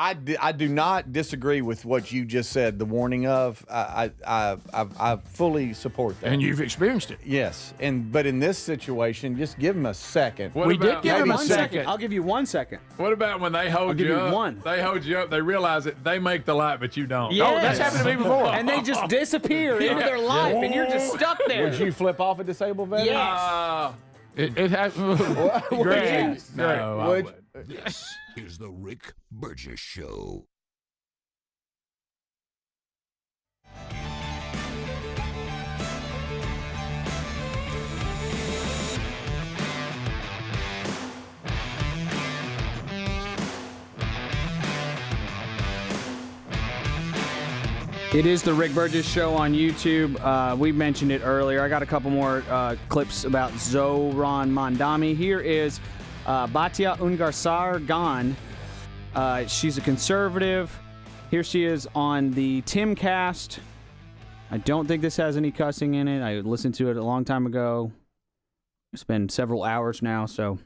[SPEAKER 2] I do not disagree with what you just said. The warning of I fully support that,
[SPEAKER 1] And you've experienced it.
[SPEAKER 2] Yes, but in this situation, just give him a second.
[SPEAKER 4] What
[SPEAKER 1] We
[SPEAKER 4] about-
[SPEAKER 1] did give him a
[SPEAKER 3] One
[SPEAKER 1] second.
[SPEAKER 3] I'll give you 1 second.
[SPEAKER 4] What about when they hold
[SPEAKER 3] give
[SPEAKER 4] you
[SPEAKER 3] you
[SPEAKER 4] up?
[SPEAKER 3] one.
[SPEAKER 4] They hold you up. They realize that they make the light, but you don't.
[SPEAKER 3] Yes.
[SPEAKER 1] Oh, that's happened to me before.
[SPEAKER 3] And they just disappear into their life, and you're just stuck there.
[SPEAKER 2] Would you flip off a disabled veteran?
[SPEAKER 3] Yes.
[SPEAKER 1] It has. Greg.
[SPEAKER 3] Yes.
[SPEAKER 4] No, I
[SPEAKER 2] Would-
[SPEAKER 4] would.
[SPEAKER 5] This is the Rick Burgess Show.
[SPEAKER 3] It is the Rick Burgess Show on YouTube. We mentioned it earlier. I got a couple more clips about Zohran Mamdani. Here is Batia Ungarsar Gan. She's a conservative. Here she is on the Timcast. I don't think this has any cussing in it. I listened to it a long time ago. It's been several hours now, so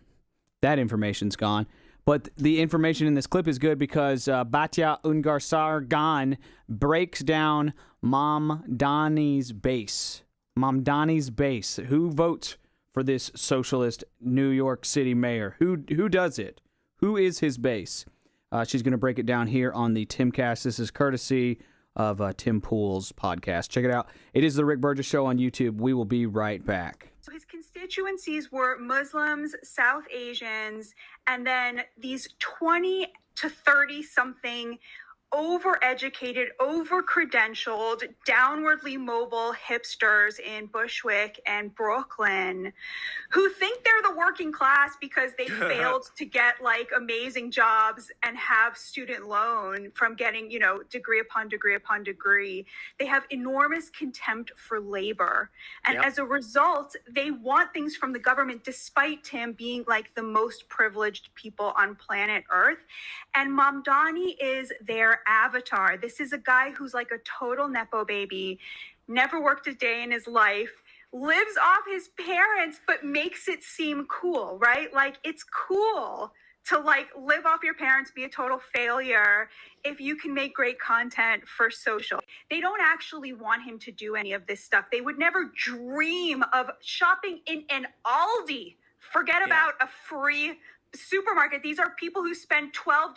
[SPEAKER 3] that information's gone. But the information in this clip is good because Batia Ungarsar Gan breaks down Mamdani's base. Mamdani's base. Who votes for this socialist New York City mayor? Who does it? Who is his base? She's going to break it down here on the Timcast. This is courtesy of Tim Pool's podcast. Check it out. It is the Rick Burgess Show on YouTube. We will be right back.
[SPEAKER 19] So his constituencies were Muslims, South Asians, and then these 20 to 30 something overeducated, over-credentialed, downwardly mobile hipsters in Bushwick and Brooklyn who think they're the working class because they failed to get like amazing jobs and have student loan from getting, degree upon degree upon degree. They have enormous contempt for labor. And as a result, they want things from the government despite Tim being like the most privileged people on planet Earth. And Mamdani is their avatar. This is a guy who's like a total Nepo baby, never worked a day in his life, lives off his parents, but makes it seem cool, right? Like it's cool to like live off your parents, be a total failure if you can make great content for social. They don't actually want him to do any of this stuff. They would never dream of shopping in an Aldi. Forget about a free supermarket. These are people who spend $12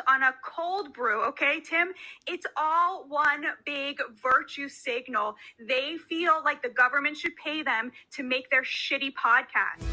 [SPEAKER 19] on a cold brew, okay, Tim? It's all one big virtue signal. They feel like the government should pay them to make their shitty podcast.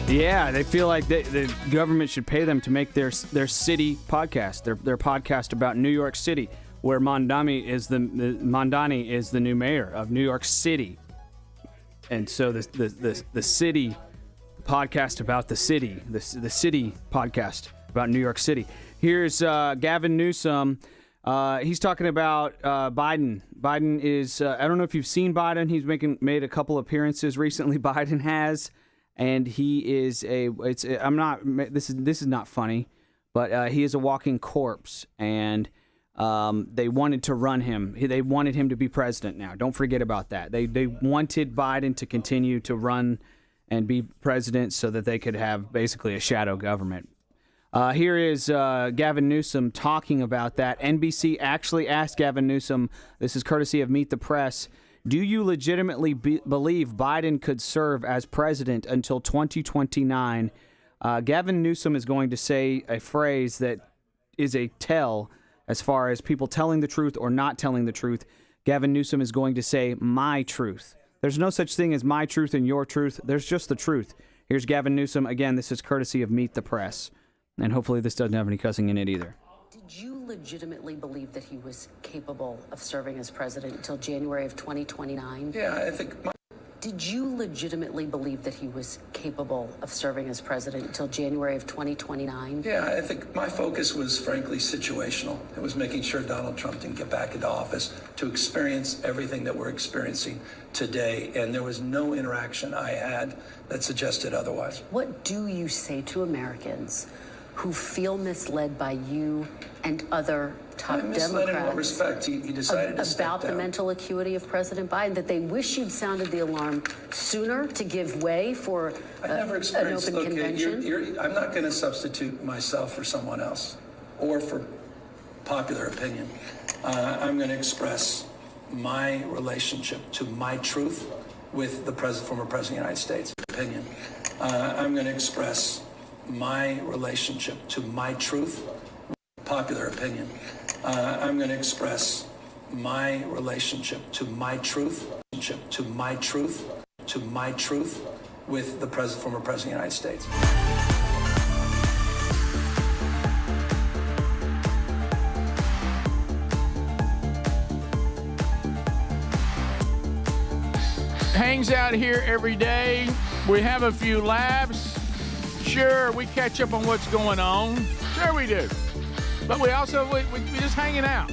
[SPEAKER 3] Yeah, they feel like the government should pay them to make their city podcast, their podcast about New York City, where Mamdani is the new mayor of New York City, and so the city podcast about the city, the city podcast about New York City. Here's Gavin Newsom. He's talking about Biden. Biden is, I don't know if you've seen Biden. He's made a couple appearances recently. Biden has, and he is this is not funny, but he is a walking corpse, and they wanted to run him. They wanted him to be president now. Don't forget about that. They wanted Biden to continue to run and be president so that they could have basically a shadow government. Here is Gavin Newsom talking about that. NBC actually asked Gavin Newsom, this is courtesy of Meet the Press, do you legitimately believe Biden could serve as president until 2029? Gavin Newsom is going to say a phrase that is a tell as far as people telling the truth or not telling the truth. Gavin Newsom is going to say, my truth. There's no such thing as my truth and your truth. There's just the truth. Here's Gavin Newsom. Again, this is courtesy of Meet the Press. And hopefully this doesn't have any cussing in it either.
[SPEAKER 20] Did you legitimately believe that he was capable of serving as president until January of 2029?
[SPEAKER 21] Yeah, I think...
[SPEAKER 20] Did you legitimately believe that he was capable of serving as president until January of 2029?
[SPEAKER 21] Yeah, I think my focus was frankly situational. It was making sure Donald Trump didn't get back into office to experience everything that we're experiencing today. And there was no interaction I had that suggested otherwise.
[SPEAKER 20] What do you say to Americans who feel misled by you and other top
[SPEAKER 21] misled
[SPEAKER 20] Democrats
[SPEAKER 21] in what respect? He decided to step
[SPEAKER 20] about the
[SPEAKER 21] down.
[SPEAKER 20] mental acuity of President Biden, that they wish you'd sounded the alarm sooner to give way for
[SPEAKER 21] I never
[SPEAKER 20] an
[SPEAKER 21] experienced,
[SPEAKER 20] open convention?
[SPEAKER 21] I'm not going to substitute myself for someone else or for popular opinion. I'm going to express my relationship to my truth with the former President of the United States. Opinion. I'm going to express my relationship to my truth, popular opinion. I'm going to express my relationship to my truth, with the former President of the United States.
[SPEAKER 1] Hangs out here every day. We have a few laughs. Sure, we catch up on what's going on. Sure we do. But we also, we just hanging out.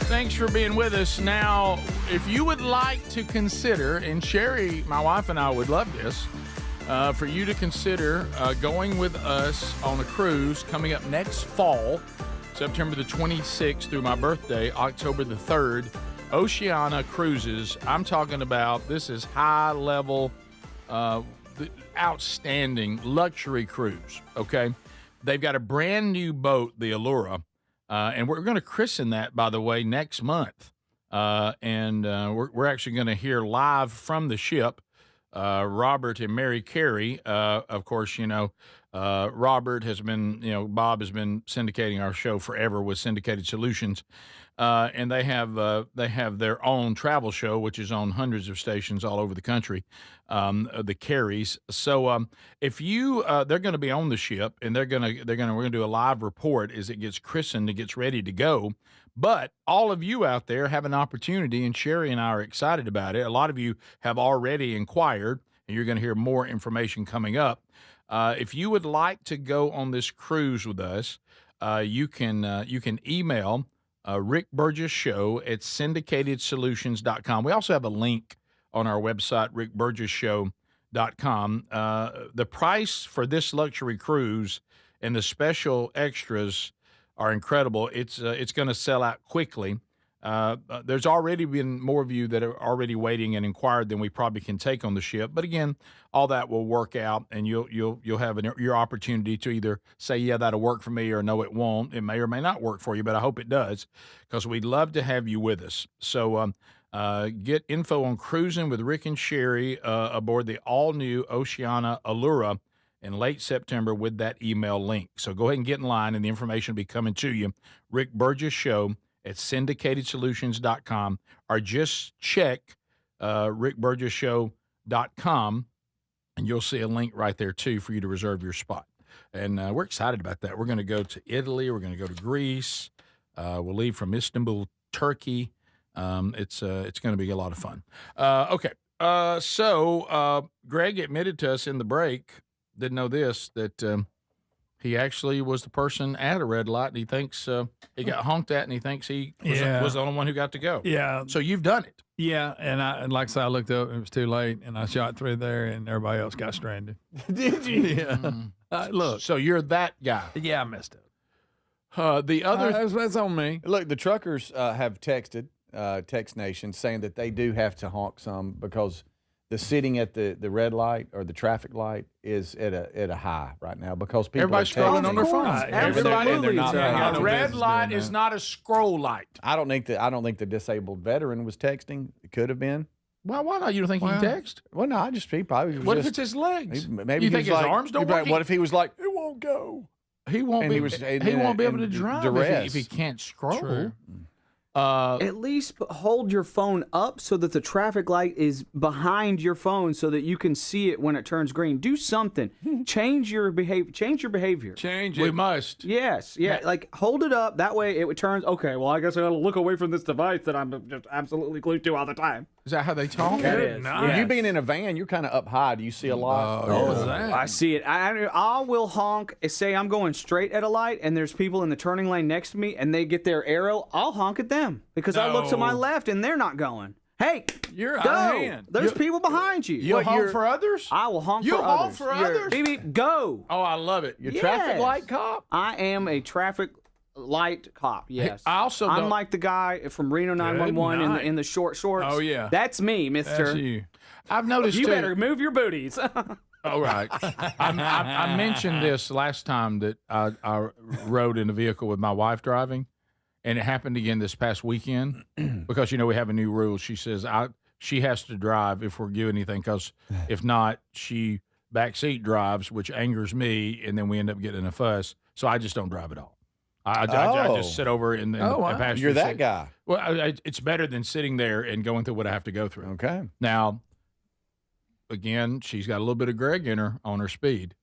[SPEAKER 1] Thanks for being with us. Now, if you would like to consider, and Sherry, my wife, and I would love this, for you to consider going with us on a cruise coming up next fall, September the 26th through my birthday, October the 3rd, Oceana Cruises. I'm talking about, this is high-level, outstanding luxury cruise, okay? They've got a brand new boat, the Allura, and we're going to christen that, by the way, next month. We're actually going to hear live from the ship, Robert and Mary Carey. Of course, Robert has been, Bob has been syndicating our show forever with Syndicated Solutions. And they have their own travel show, which is on hundreds of stations all over the country, the Careys. So if you, they're going to be on the ship, and we're going to do a live report as it gets christened, it gets ready to go. But all of you out there have an opportunity, and Sherry and I are excited about it. A lot of you have already inquired, and you're going to hear more information coming up. If you would like to go on this cruise with us, you can email Rick Burgess Show at syndicatedsolutions.com. We also have a link on our website, rickburgessshow.com. The price for this luxury cruise and the special extras are incredible. It's going to sell out quickly. There's already been more of you that are already waiting and inquired than we probably can take on the ship. But again, all that will work out, and you'll have your opportunity to either say, yeah, that'll work for me, or no, it won't. It may or may not work for you, but I hope it does, because we'd love to have you with us. So get info on cruising with Rick and Sherry aboard the all-new Oceana Allura in late September with that email link. So go ahead and get in line, and the information will be coming to you. Rick Burgess Show at syndicatedsolutions.com, or just check rickburgessshow.com, and you'll see a link right there, too, for you to reserve your spot. And we're excited about that. We're going to go to Italy. We're going to go to Greece. We'll leave from Istanbul, Turkey. It's going to be a lot of fun. Okay. So Greg admitted to us in the break, didn't know this, that He actually was the person at a red light, and he thinks he got honked at, and he thinks he was the only one who got to go.
[SPEAKER 4] Yeah.
[SPEAKER 1] So you've done it.
[SPEAKER 4] Yeah, and like I said, I looked up, and it was too late, and I shot through there, and everybody else got stranded.
[SPEAKER 1] Did you?
[SPEAKER 4] Yeah. Look.
[SPEAKER 1] So you're that guy.
[SPEAKER 4] Yeah, I messed
[SPEAKER 1] up. The other
[SPEAKER 4] that's on me.
[SPEAKER 2] Look, the truckers have texted Text Nation saying that they do have to honk some because the sitting at the red light or the traffic light is at a high right now because people
[SPEAKER 1] everybody's
[SPEAKER 2] are
[SPEAKER 1] scrolling on their phones.
[SPEAKER 2] Absolutely,
[SPEAKER 1] A red light is not a scroll light.
[SPEAKER 2] I don't think the disabled veteran was texting. It could have been.
[SPEAKER 1] Well, why not? You don't think he can text?
[SPEAKER 2] Well, no, he probably.
[SPEAKER 1] What if it's his legs?
[SPEAKER 2] Maybe
[SPEAKER 1] you think his arms don't work?
[SPEAKER 2] What if he was like, it won't go?
[SPEAKER 1] He won't be. He won't be able to drive if he can't scroll.
[SPEAKER 3] True. At least hold your phone up so that the traffic light is behind your phone so that you can see it when it turns green. Do something. Change your behavior.
[SPEAKER 4] Change it.
[SPEAKER 1] We must.
[SPEAKER 3] Yes. Yeah. Like hold it up. That way it turns. Okay. Well, I guess I got to look away from this device that I'm just absolutely glued to all the time.
[SPEAKER 1] Is that how they talk?
[SPEAKER 3] That is.
[SPEAKER 2] Nice. You being in a van, you're kind of up high. Do you see a lot?
[SPEAKER 4] What was that?
[SPEAKER 3] I see it. I will honk. Say I'm going straight at a light, and there's people in the turning lane next to me, and they get their arrow. I'll honk at them because I look to my left, and they're not going. Hey,
[SPEAKER 4] you're
[SPEAKER 3] go.
[SPEAKER 4] out of hand.
[SPEAKER 3] There's people behind you.
[SPEAKER 1] You'll honk for others?
[SPEAKER 3] I will honk
[SPEAKER 1] You'll
[SPEAKER 3] for
[SPEAKER 1] honk
[SPEAKER 3] others.
[SPEAKER 1] for others?
[SPEAKER 3] Beep, beep, go.
[SPEAKER 1] Oh, I love it.
[SPEAKER 2] You're traffic light cop?
[SPEAKER 3] I am a traffic light cop, yes.
[SPEAKER 1] I also
[SPEAKER 3] I'm
[SPEAKER 1] don't-
[SPEAKER 3] like the guy from Reno 911 in the short shorts.
[SPEAKER 4] Oh, yeah.
[SPEAKER 3] That's me, mister.
[SPEAKER 4] That's you.
[SPEAKER 1] I've noticed
[SPEAKER 3] You
[SPEAKER 1] too.
[SPEAKER 3] better move your booties.
[SPEAKER 1] All right. I mentioned this last time that I rode in a vehicle with my wife driving, and it happened again this past weekend because, we have a new rule. She says she has to drive if we're doing anything because if not, she backseat drives, which angers me, and then we end up getting in a fuss. So I just don't drive at all. I just sit over in the passenger
[SPEAKER 2] You're that
[SPEAKER 1] seat.
[SPEAKER 2] guy.
[SPEAKER 1] Well, it's better than sitting there and going through what I have to go through.
[SPEAKER 2] Okay.
[SPEAKER 1] Now, again, she's got a little bit of Greg in her on her speed,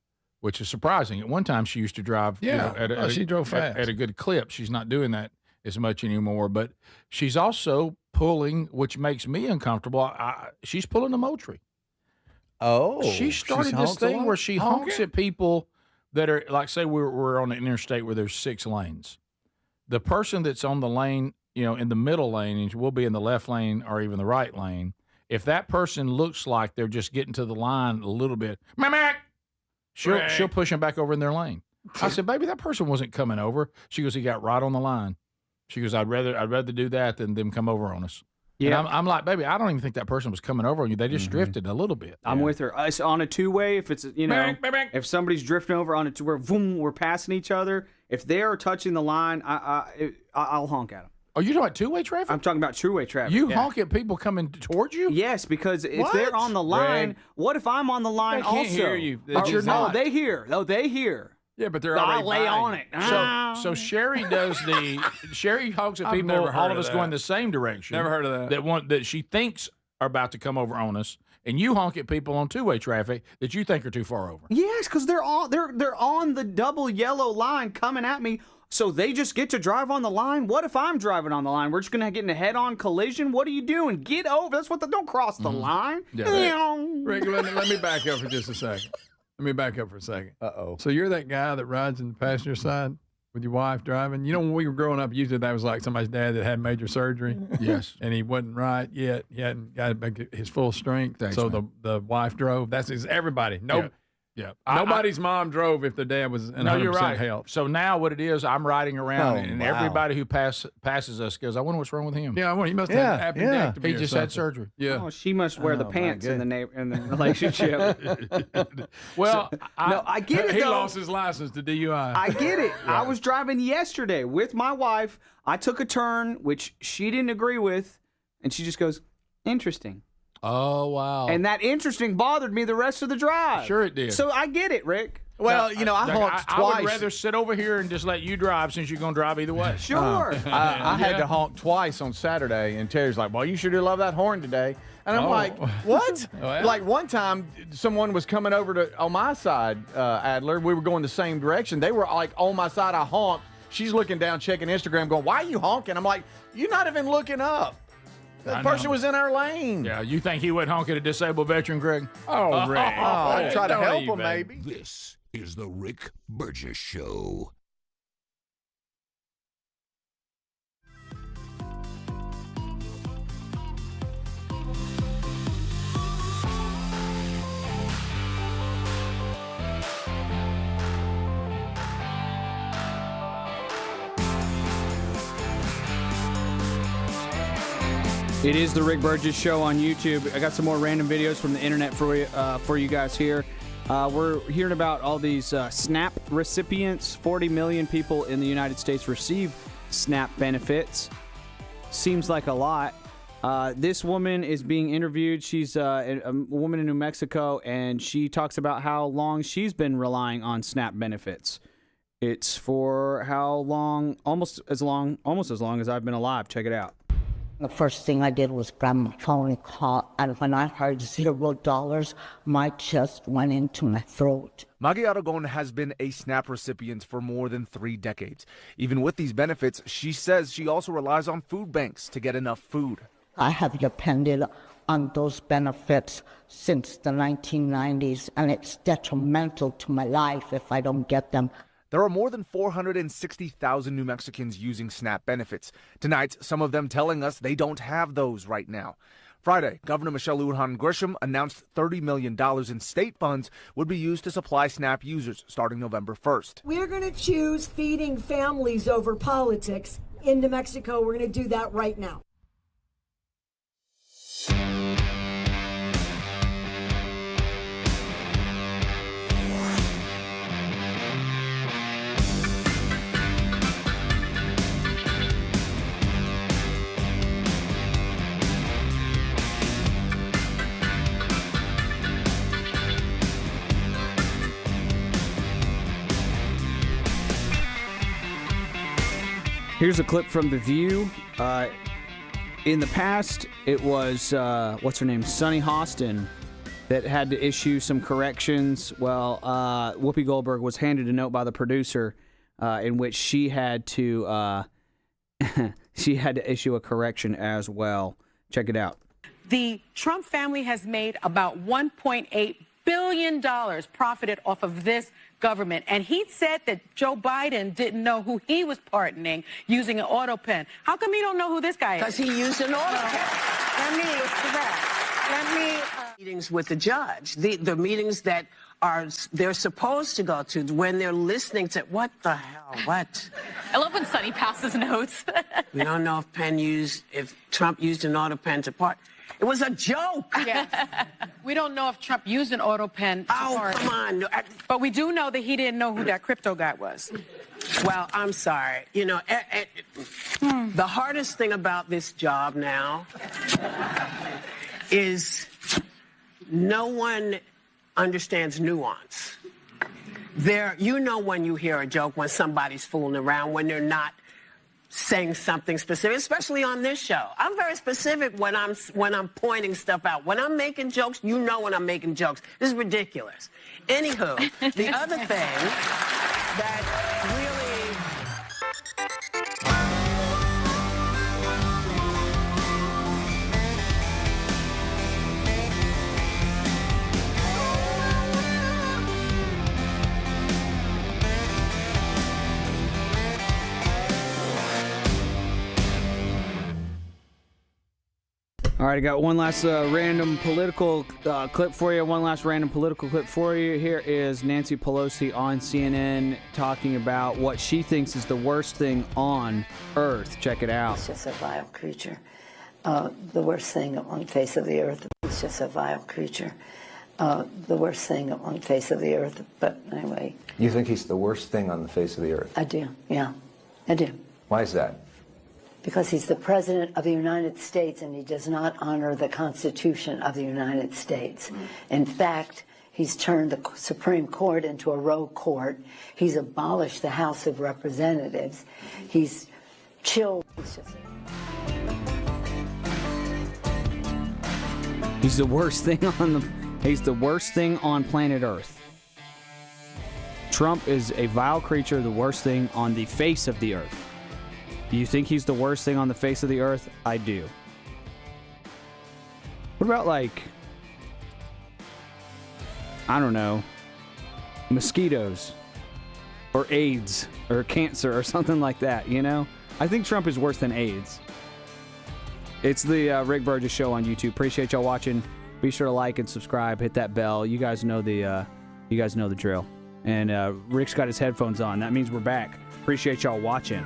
[SPEAKER 1] which is surprising. At one time, she used to drive.
[SPEAKER 4] She drove fast
[SPEAKER 1] at a good clip. She's not doing that as much anymore. But she's also pulling, which makes me uncomfortable. She's pulling a Moultrie.
[SPEAKER 2] Oh,
[SPEAKER 1] She started this thing where she honks at people that are like, say, we're on an interstate where there's 6 lanes. The person that's on the lane, in the middle lane, and will be in the left lane or even the right lane. If that person looks like they're just getting to the line a little bit, she'll push them back over in their lane. I said, baby, that person wasn't coming over. She goes, he got right on the line. She goes, I'd rather do that than them come over on us. Yeah, I'm like, baby, I don't even think that person was coming over on you. They just drifted a little bit.
[SPEAKER 3] I'm with her. It's on a two-way. If it's if somebody's drifting over on a two-way, we're passing each other. If they're touching the line, I'll honk at them.
[SPEAKER 1] Are you talking about two-way traffic?
[SPEAKER 3] I'm talking about two-way traffic.
[SPEAKER 1] You honk at people coming towards you?
[SPEAKER 3] Yes, because if they're on the line, what if I'm on the line also?
[SPEAKER 4] They can't hear you.
[SPEAKER 1] You're not.
[SPEAKER 3] They hear. They hear.
[SPEAKER 4] Yeah, but they're
[SPEAKER 3] I'll
[SPEAKER 4] already
[SPEAKER 3] lay on it.
[SPEAKER 1] So Sherry does Sherry honks at people, all of us going the same direction.
[SPEAKER 4] Never heard of that.
[SPEAKER 1] That she thinks are about to come over on us, and you honk at people on two-way traffic that you think are too far over.
[SPEAKER 3] Yes, because they're on the double yellow line coming at me. So they just get to drive on the line? What if I'm driving on the line? We're just going to get in a head-on collision? What are you doing? Get over. That's what don't cross the line.
[SPEAKER 4] Yeah, Rick, let me back up for just a second. Uh-oh. So you're that guy that rides in the passenger side with your wife driving? When we were growing up, usually that was like somebody's dad that had major surgery.
[SPEAKER 1] Yes.
[SPEAKER 4] And he wasn't right yet. He hadn't got back to his full strength.
[SPEAKER 1] Thanks,
[SPEAKER 4] so
[SPEAKER 1] man.
[SPEAKER 4] the wife drove. That's everybody.
[SPEAKER 1] Yeah.
[SPEAKER 4] Nobody's mom drove if their dad was in 100%
[SPEAKER 1] you're right.
[SPEAKER 4] health.
[SPEAKER 1] So now what it is, I'm riding around, and everybody who passes us goes, I wonder what's wrong with him.
[SPEAKER 4] Yeah, he must have appendectomy.
[SPEAKER 1] He just had surgery.
[SPEAKER 4] Yeah.
[SPEAKER 3] Oh, she must wear the pants in the relationship.
[SPEAKER 1] Well,
[SPEAKER 3] I get it,
[SPEAKER 4] He
[SPEAKER 3] though.
[SPEAKER 4] lost his license to DUI.
[SPEAKER 3] I get it. I was driving yesterday with my wife. I took a turn, which she didn't agree with, and she just goes, interesting.
[SPEAKER 1] Oh, wow.
[SPEAKER 3] And that interesting bothered me the rest of the drive.
[SPEAKER 1] Sure it did.
[SPEAKER 3] So I get it, Rick.
[SPEAKER 2] Well, I honked twice.
[SPEAKER 1] I would rather sit over here and just let you drive since you're going to drive either way.
[SPEAKER 3] Sure.
[SPEAKER 2] I had to honk twice on Saturday, and Terry's like, well, you sure do love that horn today. And I'm like, what?
[SPEAKER 4] Well.
[SPEAKER 2] Like one time, someone was coming over on my side, Adler. We were going the same direction. They were like on my side. I honked. She's looking down, checking Instagram, going, why are you honking? I'm like, you're not even looking up. The person was in our lane.
[SPEAKER 1] Yeah, you think he would honk at a disabled veteran, Greg?
[SPEAKER 4] Oh, Rick.
[SPEAKER 2] I'd try to help him, maybe.
[SPEAKER 5] This is The Rick Burgess Show.
[SPEAKER 3] It is the Rick Burgess Show on YouTube. I got some more random videos from the internet for you guys here. We're hearing about all these SNAP recipients. 40 million people in the United States receive SNAP benefits. Seems like a lot. This woman is being interviewed. She's a woman in New Mexico, and she talks about how long she's been relying on SNAP benefits. It's for how long? Almost as long as I've been alive. Check it out.
[SPEAKER 6] The first thing I did was grab my phone and call, and when I heard $0, my chest went into my throat.
[SPEAKER 22] Maggie Aragon has been a SNAP recipient for more than 3 decades. Even with these benefits, she says she also relies on food banks to get enough food.
[SPEAKER 6] I have depended on those benefits since the 1990s, and it's detrimental to my life if I don't get them.
[SPEAKER 22] There are more than 460,000 New Mexicans using SNAP benefits. Tonight, some of them telling us they don't have those right now. Friday, Governor Michelle Lujan Grisham announced $30 million in state funds would be used to supply SNAP users starting November 1st.
[SPEAKER 23] We're going to choose feeding families over politics. In New Mexico, we're going to do that right now.
[SPEAKER 3] Here's a clip from The View. In the past, it was, what's her name, Sunny Hostin, that had to issue some corrections. Well, Whoopi Goldberg was handed a note by the producer in which she had to issue a correction as well. Check it out.
[SPEAKER 24] The Trump family has made about $1.8 billion profited off of this government. And he said that Joe Biden didn't know who he was pardoning using an auto pen. How come he don't know who this guy is?
[SPEAKER 25] Because he used an auto pen. Let me meetings with the judge. The meetings that they're supposed to go to when they're listening to what the hell, what?
[SPEAKER 24] I love when Sonny passes notes.
[SPEAKER 25] We don't know if Trump used an auto pen to part. It was a joke.
[SPEAKER 24] Yes. We don't know if Trump used an auto pen to pardon.
[SPEAKER 25] Come on.
[SPEAKER 24] But we do know that he didn't know who that crypto guy was.
[SPEAKER 25] Well, I'm sorry. You know, the hardest thing about this job now is no one understands nuance. You know when you hear a joke, when somebody's fooling around, when they're not saying something specific, especially on this show. I'm very specific when I'm pointing stuff out. When I'm making jokes, you know when I'm making jokes. This is ridiculous. Anywho, the other thing that really...
[SPEAKER 3] All right, I got one last random political clip for you. Here is Nancy Pelosi on CNN talking about what she thinks is the worst thing on Earth. Check it out.
[SPEAKER 6] It's just a vile creature. The worst thing on the face of the earth. It's just a vile creature. The worst thing on the face of the earth. But anyway.
[SPEAKER 26] You think he's the worst thing on the face of the earth?
[SPEAKER 6] I do, yeah. I do.
[SPEAKER 26] Why is that?
[SPEAKER 6] Because he's the President of the United States and he does not honor the Constitution of the United States. In fact, he's turned the Supreme Court into a rogue court. He's abolished the House of Representatives. He's chilled.
[SPEAKER 3] He's the worst thing on planet Earth. Trump is a vile creature, the worst thing on the face of the earth. Do you think he's the worst thing on the face of the earth? I do. What about, like, I don't know, mosquitoes or AIDS or cancer or something like that, you know? I think Trump is worse than AIDS. It's the Rick Burgess Show on YouTube. Appreciate y'all watching. Be sure to like and subscribe. Hit that bell. You guys know the drill. And Rick's got his headphones on. That means we're back. Appreciate y'all watching.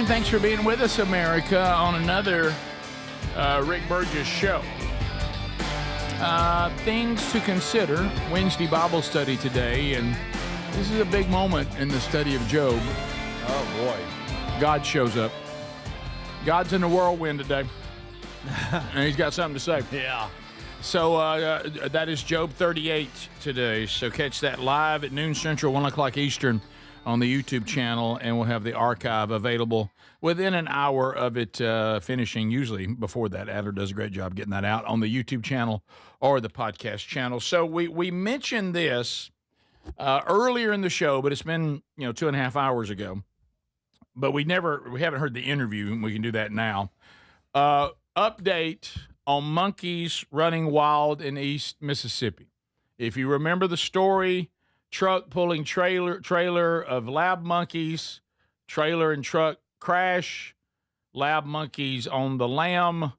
[SPEAKER 1] Thanks for being with us, America, on another Rick Burgess Show. Things to consider. Wednesday Bible study today, and this is a big moment in the study of Job.
[SPEAKER 2] Oh, boy.
[SPEAKER 1] God shows up. God's in the whirlwind today, and he's got something to say.
[SPEAKER 2] Yeah.
[SPEAKER 1] So that is Job 38 today. So catch that live at noon Central, 1 o'clock Eastern on the YouTube channel, and we'll have the archive available within an hour of it finishing, usually before that. Adler does a great job getting that out on the YouTube channel or the podcast channel. So we mentioned this earlier in the show, but it's been 2.5 hours ago. But we haven't heard the interview, and we can do that now. Update on monkeys running wild in East Mississippi. If you remember the story, truck pulling trailer of lab monkeys, trailer and truck crash, lab monkeys on the lam.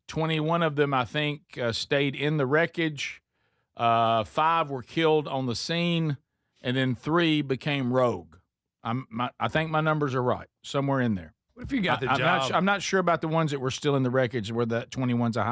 [SPEAKER 1] 21 of them, I think, stayed in the wreckage. 5 were killed on the scene, and then 3 became rogue. I think my numbers are right, somewhere in there.
[SPEAKER 4] What if you got the job?
[SPEAKER 1] I'm not sure about the ones that were still in the wreckage, where that 21's a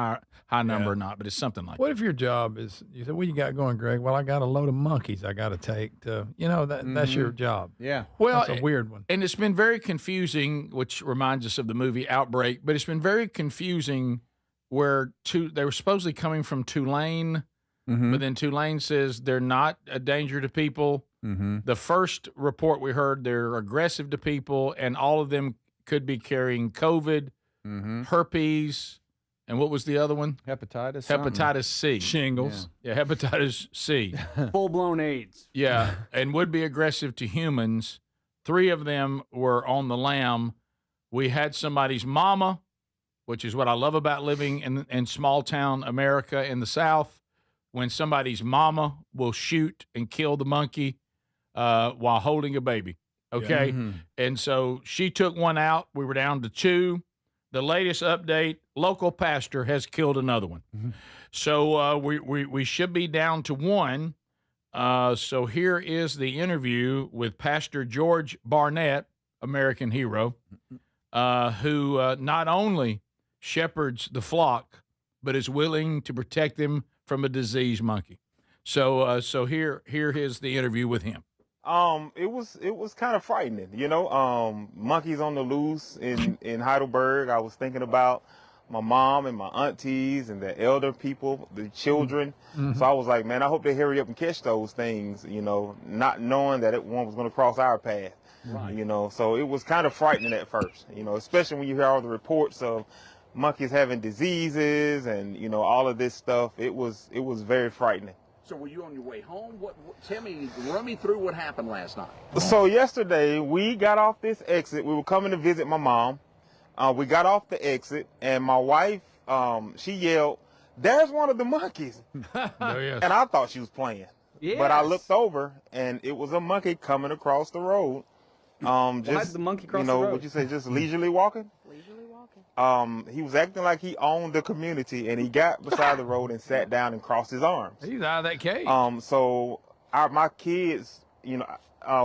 [SPEAKER 1] high number or not, but it's something like that.
[SPEAKER 4] What if your job is, you said, what you got going, Greg? Well, I got a load of monkeys I got to take to, that's your job.
[SPEAKER 2] Yeah.
[SPEAKER 1] Well,
[SPEAKER 4] that's a weird one.
[SPEAKER 1] And it's been very confusing, which reminds us of the movie Outbreak, but it's been very confusing where they were supposedly coming from Tulane, but then Tulane says they're not a danger to people. The first report we heard, they're aggressive to people, and all of them could be carrying COVID, herpes, and what was the other one?
[SPEAKER 2] Hepatitis
[SPEAKER 1] C.
[SPEAKER 4] Shingles.
[SPEAKER 1] Yeah, hepatitis C.
[SPEAKER 3] Full-blown AIDS.
[SPEAKER 1] Yeah, and would be aggressive to humans. 3 of them were on the lam. We had somebody's mama, which is what I love about living in small-town America in the South, when somebody's mama will shoot and kill the monkey while holding a baby. Okay, and so she took one out. We were down to 2. The latest update: local pastor has killed another one. So we should be down to 1. So here is the interview with Pastor George Barnett, American hero, who not only shepherds the flock, but is willing to protect them from a diseased monkey. So here is the interview with him.
[SPEAKER 7] It was kind of frightening, monkeys on the loose in Heidelberg. I was thinking about my mom and my aunties and the elder people, the children. So I was like, man, I hope they hurry up and catch those things, not knowing that one was going to cross our path, so it was kind of frightening at first, especially when you hear all the reports of monkeys having diseases and, all of this stuff. It was very frightening.
[SPEAKER 8] So were you on your way home? Run me through what happened last night.
[SPEAKER 7] So yesterday, we got off this exit. We were coming to visit my mom. We got off the exit, and my wife, she yelled, "There's one of the monkeys." And I thought she was playing. Yes. But I looked over, and it was a monkey coming across the road.
[SPEAKER 3] Why did the monkey cross the road?
[SPEAKER 7] Would you say just leisurely walking? He was acting like he owned the community, and he got beside the road and sat down and crossed his arms.
[SPEAKER 4] He's out of that cage.
[SPEAKER 7] So my kids,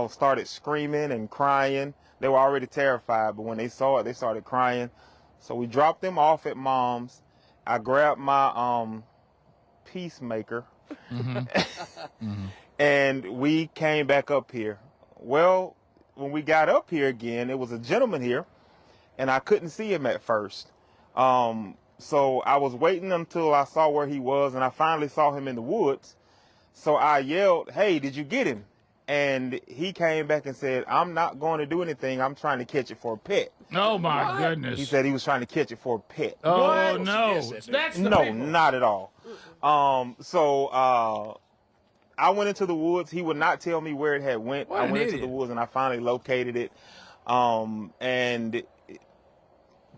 [SPEAKER 7] started screaming and crying. They were already terrified, but when they saw it, they started crying. So we dropped them off at Mom's. I grabbed my peacemaker, and we came back up here. Well, when we got up here again, there was a gentleman here, and I couldn't see him at first. So I was waiting until I saw where he was, and I finally saw him in the woods. So I yelled, "Hey, did you get him?" And he came back and said, "I'm not going to do anything. I'm trying to catch it for a pet."
[SPEAKER 1] Oh, my goodness.
[SPEAKER 7] He said he was trying to catch it for a pet.
[SPEAKER 1] Oh, no.
[SPEAKER 7] No, not at all. So I went into the woods. He would not tell me where it had went.
[SPEAKER 4] What
[SPEAKER 7] I
[SPEAKER 4] an
[SPEAKER 7] went into
[SPEAKER 4] idiot.
[SPEAKER 7] the woods and I finally located it. And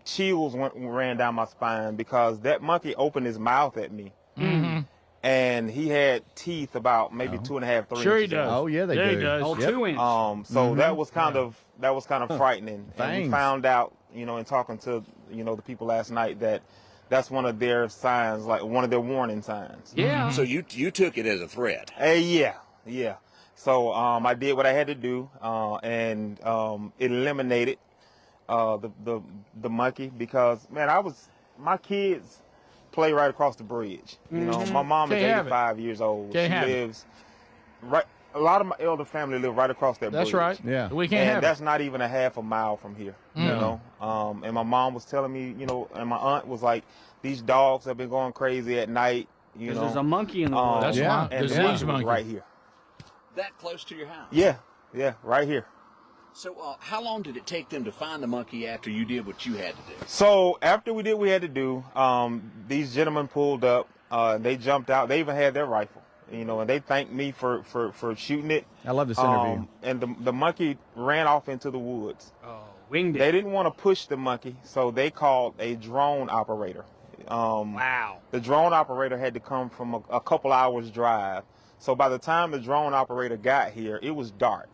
[SPEAKER 7] chills ran down my spine because that monkey opened his mouth at me.
[SPEAKER 1] Mm-hmm.
[SPEAKER 7] And he had teeth about maybe 2.5, 3
[SPEAKER 1] Sure he
[SPEAKER 7] inches.
[SPEAKER 1] does.
[SPEAKER 2] Oh, yeah, they
[SPEAKER 1] Yeah,
[SPEAKER 2] do.
[SPEAKER 1] he does.
[SPEAKER 3] Oh, 2 inch.
[SPEAKER 7] So that was kind of frightening. And we
[SPEAKER 2] Fangs.
[SPEAKER 7] found out, in talking to the people last night that that's one of their signs, like one of their warning signs.
[SPEAKER 3] Yeah.
[SPEAKER 8] So you took it as a threat.
[SPEAKER 7] Yeah. So I did what I had to do, and it eliminated the monkey because my kids play right across the bridge. My mom is 85 years old. She lives right. A lot of my elder family live right across that bridge.
[SPEAKER 1] That's right.
[SPEAKER 2] Yeah.
[SPEAKER 1] We can't have
[SPEAKER 7] And that's not even a half a mile from here. And my mom was telling me, and my aunt was like, these dogs have been going crazy at night.
[SPEAKER 3] There's a monkey in the woods.
[SPEAKER 1] That's
[SPEAKER 2] Yeah.
[SPEAKER 1] why.
[SPEAKER 7] And
[SPEAKER 1] Disease
[SPEAKER 7] the
[SPEAKER 1] monkey.
[SPEAKER 7] right here.
[SPEAKER 8] That close to your house.
[SPEAKER 7] Yeah, right here.
[SPEAKER 8] So how long did it take them to find the monkey after you did what you had to do?
[SPEAKER 7] So after we did what we had to do, these gentlemen pulled up. They jumped out. They even had their rifle, and they thanked me for shooting it.
[SPEAKER 2] I love this interview.
[SPEAKER 7] And the monkey ran off into the woods.
[SPEAKER 3] Oh, winged it.
[SPEAKER 7] They didn't want to push the monkey, so they called a drone operator.
[SPEAKER 3] Wow.
[SPEAKER 7] The drone operator had to come from a couple hours drive. So by the time the drone operator got here, it was dark.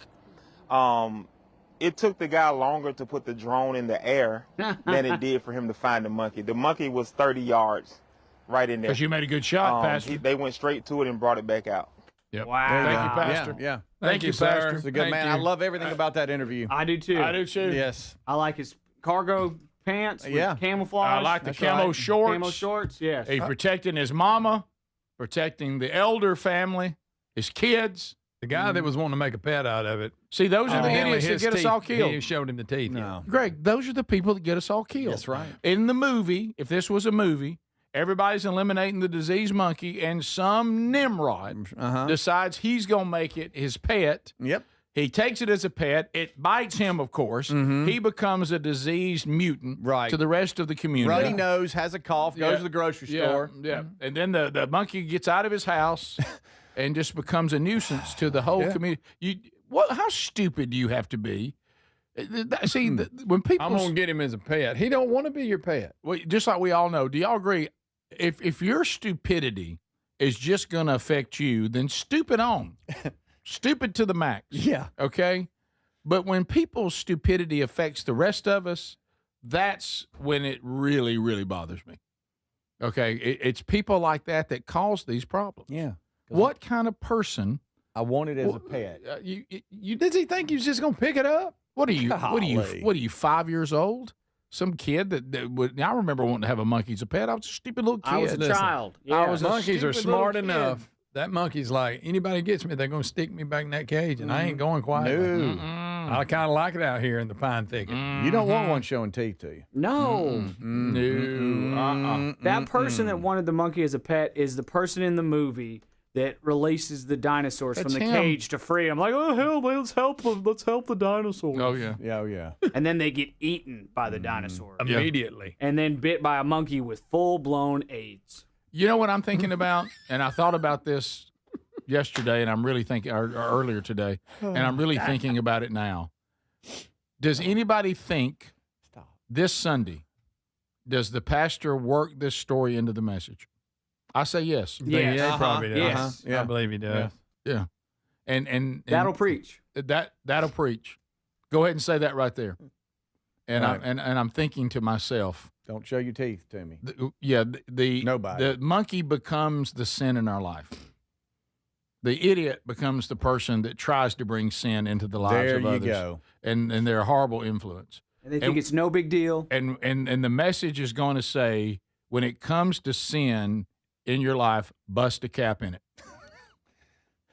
[SPEAKER 7] It took the guy longer to put the drone in the air than it did for him to find the monkey. The monkey was 30 yards right in there.
[SPEAKER 1] Because you made a good shot, Pastor.
[SPEAKER 7] They went straight to it and brought it back out.
[SPEAKER 1] Yep.
[SPEAKER 3] Wow.
[SPEAKER 1] Thank you, Pastor.
[SPEAKER 2] Yeah.
[SPEAKER 1] Thank you,
[SPEAKER 4] sir.
[SPEAKER 1] Pastor.
[SPEAKER 2] It's a good
[SPEAKER 4] Thank
[SPEAKER 2] man.
[SPEAKER 4] you.
[SPEAKER 2] I love everything about that interview.
[SPEAKER 3] I do too.
[SPEAKER 1] I do too.
[SPEAKER 2] Yes.
[SPEAKER 3] I like his cargo pants with camouflage.
[SPEAKER 1] I like the
[SPEAKER 2] That's
[SPEAKER 1] camo
[SPEAKER 2] right.
[SPEAKER 1] shorts.
[SPEAKER 3] Camo shorts, yes.
[SPEAKER 1] He's protecting his mama, protecting the elder family, his kids.
[SPEAKER 4] The guy that was wanting to make a pet out of it.
[SPEAKER 1] See, those are the
[SPEAKER 4] evidently
[SPEAKER 1] idiots that
[SPEAKER 4] his
[SPEAKER 1] get us
[SPEAKER 4] teeth-
[SPEAKER 1] all killed.
[SPEAKER 4] He showed him the teeth.
[SPEAKER 2] No.
[SPEAKER 1] Greg, those are the people that get us all killed.
[SPEAKER 2] That's right.
[SPEAKER 1] In the movie, if this was a movie, everybody's eliminating the disease monkey, and some Nimrod decides he's going to make it his pet.
[SPEAKER 2] Yep.
[SPEAKER 1] He takes it as a pet. It bites him, of course. He becomes a diseased mutant to the rest of the community.
[SPEAKER 2] Runny nose, has a cough, goes to the grocery store.
[SPEAKER 1] Yeah. And then the monkey gets out of his house and just becomes a nuisance to the whole community. How stupid do you have to be? See, when people...
[SPEAKER 4] I'm going to get him as a pet. He don't want to be your pet.
[SPEAKER 1] Well, just like we all know, do y'all agree? If your stupidity is just going to affect you, then stupid on. Stupid to the max.
[SPEAKER 2] Yeah.
[SPEAKER 1] Okay? But when people's stupidity affects the rest of us, that's when it really, really bothers me. Okay? It's people like that that cause these problems.
[SPEAKER 2] Yeah.
[SPEAKER 1] What kind of person...
[SPEAKER 2] I want it as a pet.
[SPEAKER 4] Does he think he's just going to pick it up?
[SPEAKER 1] What are you?
[SPEAKER 2] Golly.
[SPEAKER 1] What are you? 5 years old? Some kid that would. I remember wanting to have a monkey as a pet. I was a stupid little kid.
[SPEAKER 3] I was a child. Yeah.
[SPEAKER 1] I was a
[SPEAKER 4] Monkeys are
[SPEAKER 1] stupid
[SPEAKER 4] smart
[SPEAKER 1] little kid.
[SPEAKER 4] enough. That monkey's like, anybody gets me, they're going to stick me back in that cage, and I ain't going quietly.
[SPEAKER 2] No.
[SPEAKER 4] I kind of like it out here in the pine thicket.
[SPEAKER 2] You don't want one showing teeth to you.
[SPEAKER 3] No.
[SPEAKER 1] No.
[SPEAKER 3] That person that wanted the monkey as a pet is the person in the movie that releases the dinosaurs
[SPEAKER 1] That's
[SPEAKER 3] from the
[SPEAKER 1] him.
[SPEAKER 3] cage to free them. Like, oh hell, let's help the dinosaurs.
[SPEAKER 1] Oh yeah.
[SPEAKER 2] Yeah, yeah.
[SPEAKER 3] And then they get eaten by the dinosaurs.
[SPEAKER 4] Immediately.
[SPEAKER 3] And then bit by a monkey with full-blown AIDS.
[SPEAKER 1] You know what I'm thinking about? And I thought about this yesterday, and I'm really thinking, or earlier today, and I'm really thinking about it now. Does anybody think this Sunday, does the pastor work this story into the message? I say yes.
[SPEAKER 3] Yes.
[SPEAKER 4] Yeah, he probably does.
[SPEAKER 3] Yes.
[SPEAKER 4] I believe he does.
[SPEAKER 1] Yeah. And
[SPEAKER 3] That'll preach.
[SPEAKER 1] That'll preach. Go ahead and say that right there. And
[SPEAKER 2] Right.
[SPEAKER 1] I'm thinking to myself,
[SPEAKER 2] Don't show your teeth to me.
[SPEAKER 1] Nobody. The monkey becomes the sin in our life. The idiot becomes the person that tries to bring sin into the lives
[SPEAKER 2] There
[SPEAKER 1] of
[SPEAKER 2] you
[SPEAKER 1] others.
[SPEAKER 2] go.
[SPEAKER 1] And they're a horrible influence.
[SPEAKER 3] And they think it's no big deal.
[SPEAKER 1] And the message is going to say, when it comes to sin in your life, bust a cap in it.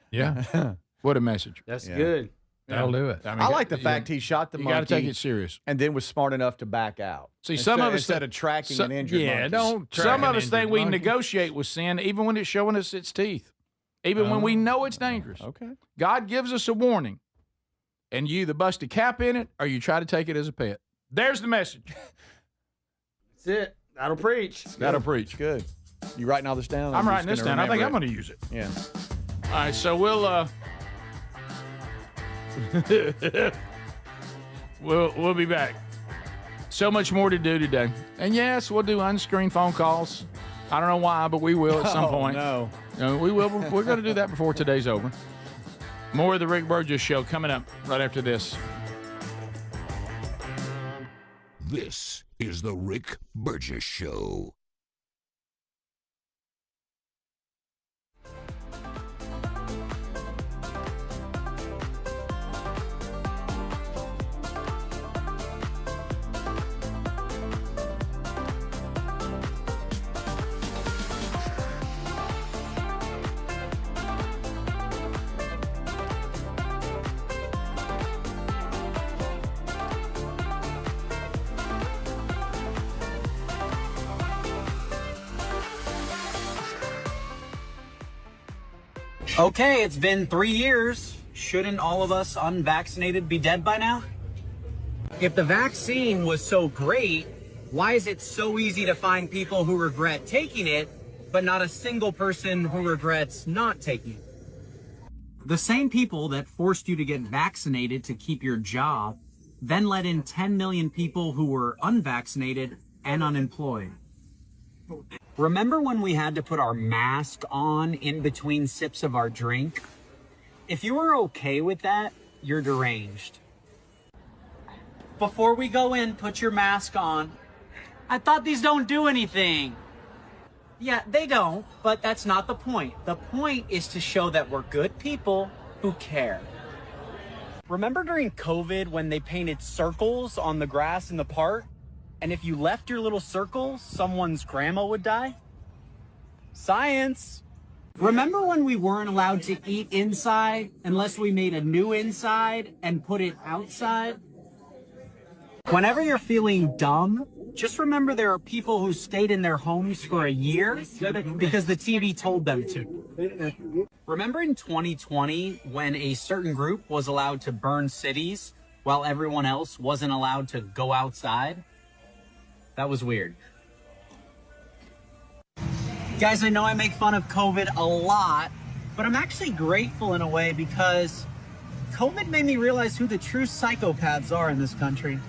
[SPEAKER 1] Yeah. What a message.
[SPEAKER 3] That's good.
[SPEAKER 4] That'll do it.
[SPEAKER 2] I like the fact he shot the
[SPEAKER 1] You
[SPEAKER 2] monkey.
[SPEAKER 1] got to take it serious.
[SPEAKER 2] And then was smart enough to back out.
[SPEAKER 1] See, some of us
[SPEAKER 2] instead of tracking an injured monkey.
[SPEAKER 1] Some of us think we can negotiate with sin even when it's showing us its teeth, even when we know it's dangerous.
[SPEAKER 2] Okay.
[SPEAKER 1] God gives us a warning, and you either bust a cap in it or you try to take it as a pet. There's the message.
[SPEAKER 3] That's it. That'll preach.
[SPEAKER 1] That'll preach.
[SPEAKER 2] Good. You writing all this down?
[SPEAKER 1] I'm writing this down. I think I'm going to use it.
[SPEAKER 2] Yeah.
[SPEAKER 1] right, so we'll we'll be back. So much more to do today. And yes, we'll do unscreened phone calls. I don't know why, but we will at some point.
[SPEAKER 2] No.
[SPEAKER 1] We will. We're going to do that before today's over. More of the Rick Burgess Show coming up right after this.
[SPEAKER 5] This is the Rick Burgess Show.
[SPEAKER 9] Okay, it's been 3 years. Shouldn't all of us unvaccinated be dead by now? If the vaccine was so great, why is it so easy to find people who regret taking it, but not a single person who regrets not taking it? The same people that forced you to get vaccinated to keep your job then let in 10 million people who were unvaccinated and unemployed. Remember when we had to put our mask on in between sips of our drink? If you were okay with that, you're deranged. Before we go in, put your mask on. I thought these don't do anything. Yeah, they don't, but that's not the point. The point is to show that we're good people who care. Remember during COVID when they painted circles on the grass in the park? And if you left your little circle, someone's grandma would die? Science! Remember when we weren't allowed to eat inside unless we made a new inside and put it outside? Whenever you're feeling dumb, just remember there are people who stayed in their homes for a year because the TV told them to. Remember in 2020 when a certain group was allowed to burn cities while everyone else wasn't allowed to go outside? That was weird. Guys, I know I make fun of COVID a lot, but I'm actually grateful in a way because COVID made me realize who the true psychopaths are in this country.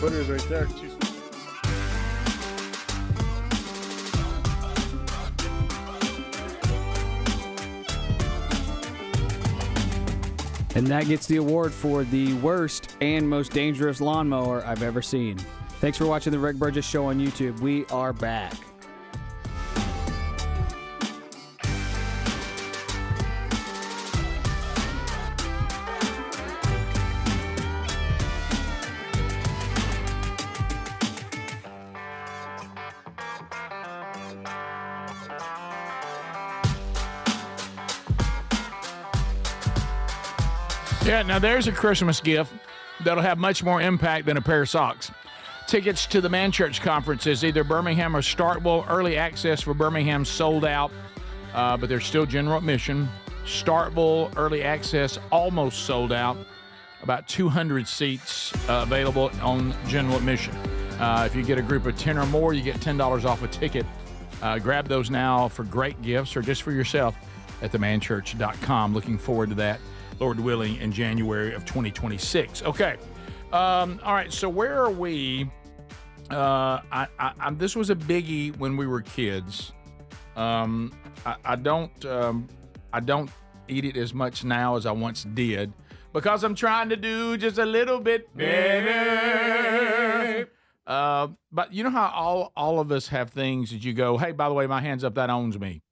[SPEAKER 11] put hers right there.
[SPEAKER 3] And that gets the award for the worst and most dangerous lawnmower I've ever seen. Thanks for watching the Rick Burgess Show on YouTube. We are back.
[SPEAKER 1] Yeah, now there's a Christmas gift that'll have much more impact than a pair of socks. Tickets to the Man Church conferences, either Birmingham or Starkville. Early access for Birmingham sold out, but there's still general admission. Starkville, early access almost sold out. About 200 seats available on general admission. If you get a group of 10 or more, you get $10 off a ticket. Grab those now for great gifts or just for yourself at themanchurch.com. Looking forward to that, Lord willing, in January of 2026. Okay. All right. So where are we? This was a biggie when we were kids. I don't eat it as much now as I once did because I'm trying to do just a little bit better. But you know how all of us have things that you go, hey, by the way, my hand's up, that owns me.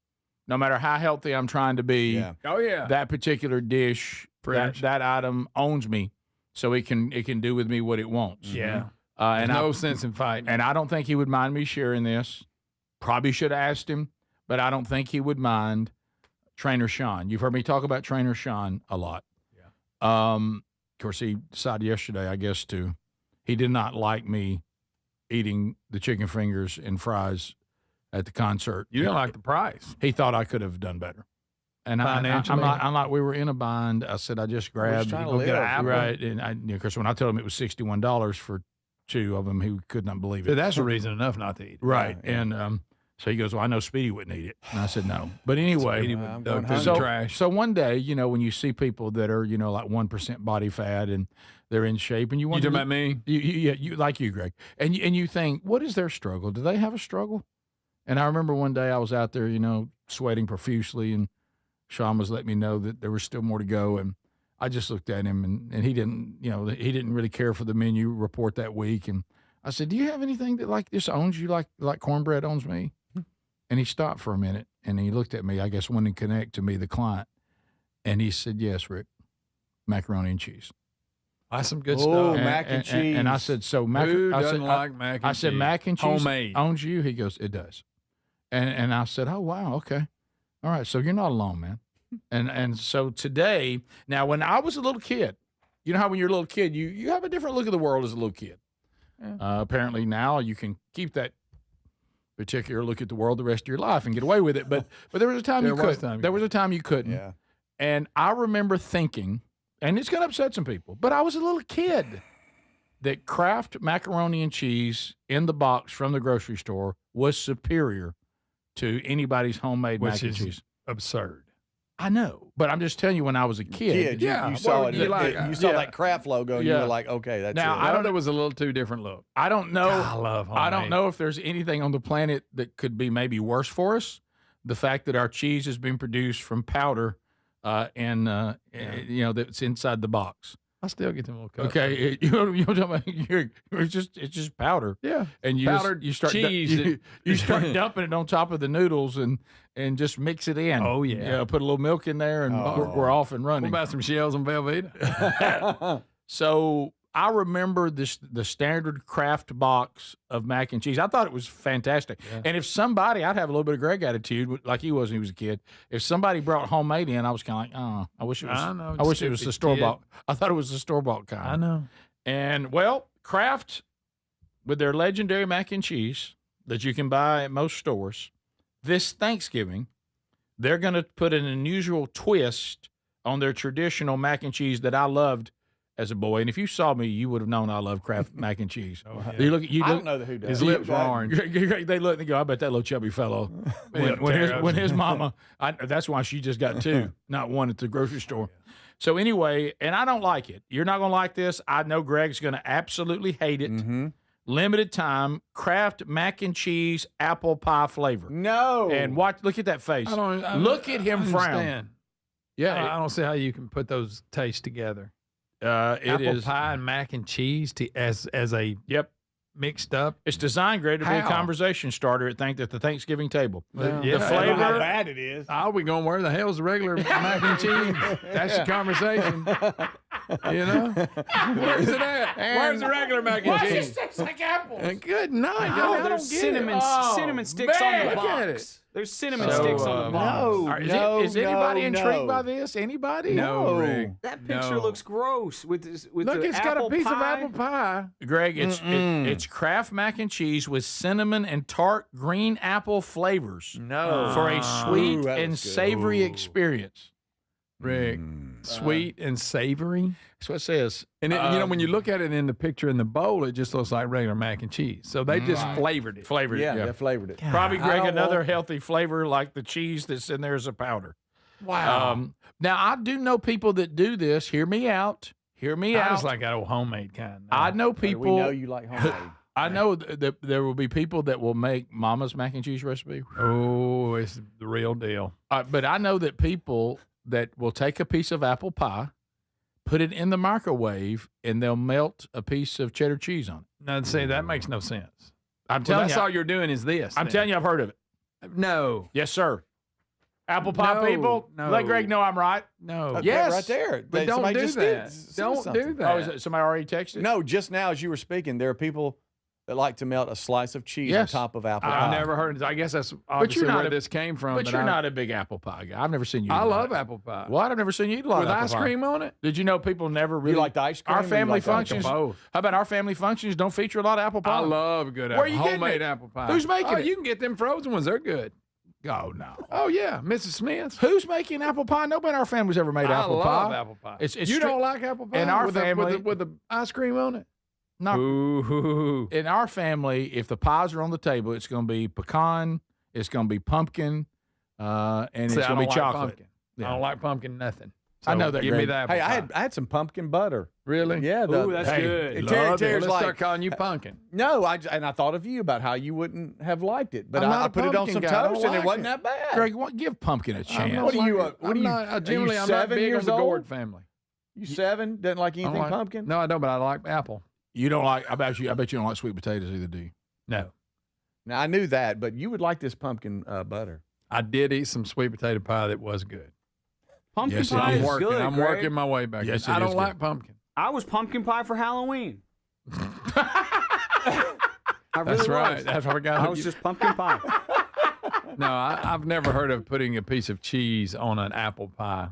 [SPEAKER 1] No matter how healthy I'm trying to be, that particular dish, that item owns me, so it can do with me what it wants.
[SPEAKER 4] Yeah.
[SPEAKER 1] And
[SPEAKER 4] no sense in fighting.
[SPEAKER 1] And I don't think he would mind me sharing this. Probably should have asked him, but I don't think he would mind. Trainer Sean. You've heard me talk about Trainer Sean a lot. Yeah. Of course, he decided yesterday, I guess, he did not like me eating the chicken fingers and fries at the concert.
[SPEAKER 4] You didn't like the price.
[SPEAKER 1] He thought I could have done better. And I'm like, we were in a bind. I said, I just grabbed right. And of course, when I told him it was $61 for two of them, he could not believe it.
[SPEAKER 4] So that's a reason enough not to eat it.
[SPEAKER 1] Right. Yeah. And so he goes, well, I know Speedy wouldn't eat it. And I said, no. But anyway, so one day, when you see people that are, like 1% body fat and they're in shape, and you
[SPEAKER 4] talking about me?
[SPEAKER 1] You like you, Greg. And you think, what is their struggle? Do they have a struggle? And I remember one day I was out there, sweating profusely, and Sean was letting me know that there was still more to go. And I just looked at him, and he didn't, he didn't really care for the menu report that week. And I said, do you have anything that like this owns you, like cornbread owns me? And he stopped for a minute, and he looked at me, I guess wanting to connect to me, the client. And he said, yes, Rick, macaroni and cheese.
[SPEAKER 4] That's some good stuff.
[SPEAKER 1] Mac and cheese. And I said, so
[SPEAKER 4] who doesn't like mac and cheese?
[SPEAKER 1] I said, mac and cheese
[SPEAKER 4] homemade
[SPEAKER 1] owns you? He goes, it does. And I said, oh, wow, okay. All right, so you're not alone, man. And so today, now when I was a little kid, you know how when you're a little kid, you have a different look at the world as a little kid. Yeah. Apparently now you can keep that particular look at the world the rest of your life and get away with it. But there was a time you couldn't. There was a time you couldn't.
[SPEAKER 2] Yeah.
[SPEAKER 1] And I remember thinking, and it's going to upset some people, but I was a little kid, that Kraft macaroni and cheese in the box from the grocery store was superior to anybody's homemade mac and cheese.
[SPEAKER 4] Absurd.
[SPEAKER 1] I know, but I'm just telling you, when I was a kid,
[SPEAKER 2] you saw it. You saw that Kraft logo, and you were like, okay, that's
[SPEAKER 1] now,
[SPEAKER 2] it.
[SPEAKER 1] I thought
[SPEAKER 4] it was a little too different look.
[SPEAKER 1] I don't know.
[SPEAKER 4] I love homemade.
[SPEAKER 1] I don't know if there's anything on the planet that could be maybe worse for us. The fact that our cheese has been produced from powder, that's inside the box.
[SPEAKER 4] I still get them little cups.
[SPEAKER 1] Okay, you know what I'm talking about? It's just powder.
[SPEAKER 4] Yeah,
[SPEAKER 1] and you start
[SPEAKER 4] cheese.
[SPEAKER 1] You start dumping it on top of the noodles and just mix it in.
[SPEAKER 4] Oh yeah,
[SPEAKER 1] put a little milk in there, and we're off and running.
[SPEAKER 4] What about some shells and Velveeta?
[SPEAKER 1] So I remember the standard Kraft box of mac and cheese. I thought it was fantastic. Yeah. And if somebody, I'd have a little bit of Greg attitude, like he was when he was a kid. If somebody brought homemade in, I was kind of like, oh, I wish it was the store bought. I thought it was the store bought kind.
[SPEAKER 4] I know.
[SPEAKER 1] And well, Kraft, with their legendary mac and cheese that you can buy at most stores, this Thanksgiving, they're going to put an unusual twist on their traditional mac and cheese that I loved as a boy, and if you saw me, you would have known I love Kraft mac and cheese.
[SPEAKER 2] Oh, yeah.
[SPEAKER 1] You look,
[SPEAKER 2] I don't know who does.
[SPEAKER 4] His lips were orange.
[SPEAKER 1] They look and go, I bet that little chubby fellow, when his mama, that's why she just got 2, not 1 at the grocery store. So anyway, and I don't like it. You're not going to like this. I know Greg's going to absolutely hate it.
[SPEAKER 2] Mm-hmm.
[SPEAKER 1] Limited time, Kraft mac and cheese apple pie flavor.
[SPEAKER 2] No.
[SPEAKER 1] And look at that face. Look at him frown. Yeah.
[SPEAKER 4] I don't see how you can put those tastes together.
[SPEAKER 1] Apple
[SPEAKER 4] pie and mac and cheese as a mixed up.
[SPEAKER 1] It's designed, Greg, to be a conversation starter at the Thanksgiving table.
[SPEAKER 4] Well,
[SPEAKER 1] the flavor.
[SPEAKER 2] How bad it is.
[SPEAKER 4] Are we going, where the hell's the regular mac and cheese? That's the conversation. You know? Where's it at? Where's the regular mac and cheese?
[SPEAKER 1] It tastes like apples.
[SPEAKER 4] Good night. I
[SPEAKER 3] There's
[SPEAKER 4] don't get it.
[SPEAKER 3] cinnamon sticks on the
[SPEAKER 4] look at
[SPEAKER 3] box. There's cinnamon sticks on the box.
[SPEAKER 1] Is anybody intrigued by this? Anybody?
[SPEAKER 4] No, Rick.
[SPEAKER 3] That picture looks gross with
[SPEAKER 4] Look,
[SPEAKER 3] the
[SPEAKER 4] it's got a piece of apple pie.
[SPEAKER 1] Greg, it's Kraft mac and cheese with cinnamon and tart green apple flavors.
[SPEAKER 2] No.
[SPEAKER 1] For a sweet and savory experience.
[SPEAKER 4] Rick, sweet and savory.
[SPEAKER 1] That's what it says.
[SPEAKER 4] And it, when you look at it in the picture in the bowl, it just looks like regular mac and cheese. So they just flavored it.
[SPEAKER 2] Yeah, they flavored it.
[SPEAKER 1] Probably, Greg, another healthy flavor like the cheese that's in there as a powder.
[SPEAKER 4] Wow.
[SPEAKER 1] Now, I do know people that do this. Hear me out. Hear me out.
[SPEAKER 4] I just like that old homemade kind.
[SPEAKER 1] I know people.
[SPEAKER 2] We know you like homemade.
[SPEAKER 1] I know that there will be people that will make Mama's mac and cheese recipe.
[SPEAKER 4] Oh, it's the real deal.
[SPEAKER 1] But I know that people that will take a piece of apple pie, put it in the microwave, and they'll melt a piece of cheddar cheese on it.
[SPEAKER 4] Now, see, that makes no sense.
[SPEAKER 1] I'm telling
[SPEAKER 4] that's
[SPEAKER 1] you,
[SPEAKER 4] all you're doing is this.
[SPEAKER 1] I'm telling you, I've heard of it.
[SPEAKER 4] No.
[SPEAKER 1] Yes, sir. Apple pie people, let Greg know I'm right.
[SPEAKER 4] No.
[SPEAKER 2] Okay,
[SPEAKER 1] yes.
[SPEAKER 2] right there.
[SPEAKER 4] But don't do that. Don't do that.
[SPEAKER 1] Oh, is it somebody already texted?
[SPEAKER 2] No, just now as you were speaking, there are people that like to melt a slice of cheese on top of apple pie.
[SPEAKER 4] I've never heard it. I guess that's obviously where this came from.
[SPEAKER 1] But you're not a big apple pie guy. I've never seen you eat
[SPEAKER 4] I
[SPEAKER 1] a lot
[SPEAKER 4] love
[SPEAKER 1] of
[SPEAKER 4] apple pie.
[SPEAKER 1] What? I've never seen you eat a lot
[SPEAKER 4] With
[SPEAKER 1] of apple
[SPEAKER 4] ice
[SPEAKER 1] pie.
[SPEAKER 4] cream on it?
[SPEAKER 1] Did you know people never really...
[SPEAKER 2] You like the ice cream?
[SPEAKER 1] Our family
[SPEAKER 2] like
[SPEAKER 1] functions...
[SPEAKER 4] both.
[SPEAKER 1] How about our family functions don't feature a lot of apple pie?
[SPEAKER 4] I love good
[SPEAKER 1] Where are you getting
[SPEAKER 4] homemade
[SPEAKER 1] it?
[SPEAKER 4] apple pie.
[SPEAKER 1] Who's making it?
[SPEAKER 4] You can get them frozen ones. They're good.
[SPEAKER 1] Oh, no.
[SPEAKER 4] Oh, yeah. Mrs. Smith.
[SPEAKER 1] Who's making apple pie? Nobody in our family's ever made apple pie.
[SPEAKER 4] I love apple pie.
[SPEAKER 1] It's
[SPEAKER 4] don't like apple pie?
[SPEAKER 1] In our
[SPEAKER 4] with
[SPEAKER 1] family...
[SPEAKER 4] with the ice cream on it?
[SPEAKER 1] No.
[SPEAKER 4] Ooh.
[SPEAKER 1] In our family, if the pies are on the table, it's going to be pecan, it's going to be pumpkin, and it's going to be chocolate.
[SPEAKER 4] Pumpkin. I don't like pumpkin nothing.
[SPEAKER 1] So I know that.
[SPEAKER 4] Give me that.
[SPEAKER 2] Hey, I had some pumpkin butter.
[SPEAKER 4] Really?
[SPEAKER 2] Yeah.
[SPEAKER 3] Ooh, that's good.
[SPEAKER 4] Let's start calling you pumpkin.
[SPEAKER 2] No, I thought of you about how you wouldn't have liked it, but
[SPEAKER 4] I'm
[SPEAKER 2] I
[SPEAKER 4] not a
[SPEAKER 2] put it on
[SPEAKER 4] pumpkin
[SPEAKER 2] some
[SPEAKER 4] guy. I don't
[SPEAKER 2] toast and it
[SPEAKER 4] like
[SPEAKER 2] wasn't
[SPEAKER 4] it.
[SPEAKER 2] that bad.
[SPEAKER 1] Greg, give pumpkin a chance.
[SPEAKER 2] What are you? What are you?
[SPEAKER 4] Generally, I'm not
[SPEAKER 2] 7
[SPEAKER 4] big on
[SPEAKER 2] years
[SPEAKER 4] the
[SPEAKER 2] old?
[SPEAKER 4] Gord family.
[SPEAKER 2] You 7? Doesn't like
[SPEAKER 4] I don't
[SPEAKER 2] anything
[SPEAKER 4] like-
[SPEAKER 2] pumpkin?
[SPEAKER 4] No, I don't, but I like apple.
[SPEAKER 1] You don't like? I bet you don't like sweet potatoes either, do you?
[SPEAKER 4] No.
[SPEAKER 2] Now I knew that, but you would like this pumpkin butter.
[SPEAKER 4] I did eat some sweet potato pie that was good.
[SPEAKER 3] Pumpkin
[SPEAKER 1] Yes, it
[SPEAKER 3] pie
[SPEAKER 1] is.
[SPEAKER 3] is
[SPEAKER 4] working.
[SPEAKER 3] good,
[SPEAKER 4] I'm
[SPEAKER 3] Greg.
[SPEAKER 4] working my way back.
[SPEAKER 1] Yes,
[SPEAKER 4] I
[SPEAKER 1] it
[SPEAKER 4] don't
[SPEAKER 1] is
[SPEAKER 4] like
[SPEAKER 1] good.
[SPEAKER 4] pumpkin.
[SPEAKER 3] I was pumpkin pie for Halloween. I really
[SPEAKER 4] That's right.
[SPEAKER 3] was.
[SPEAKER 4] That's what I got.
[SPEAKER 3] I was just pumpkin pie.
[SPEAKER 4] No, I've never heard of putting a piece of cheese on an apple pie.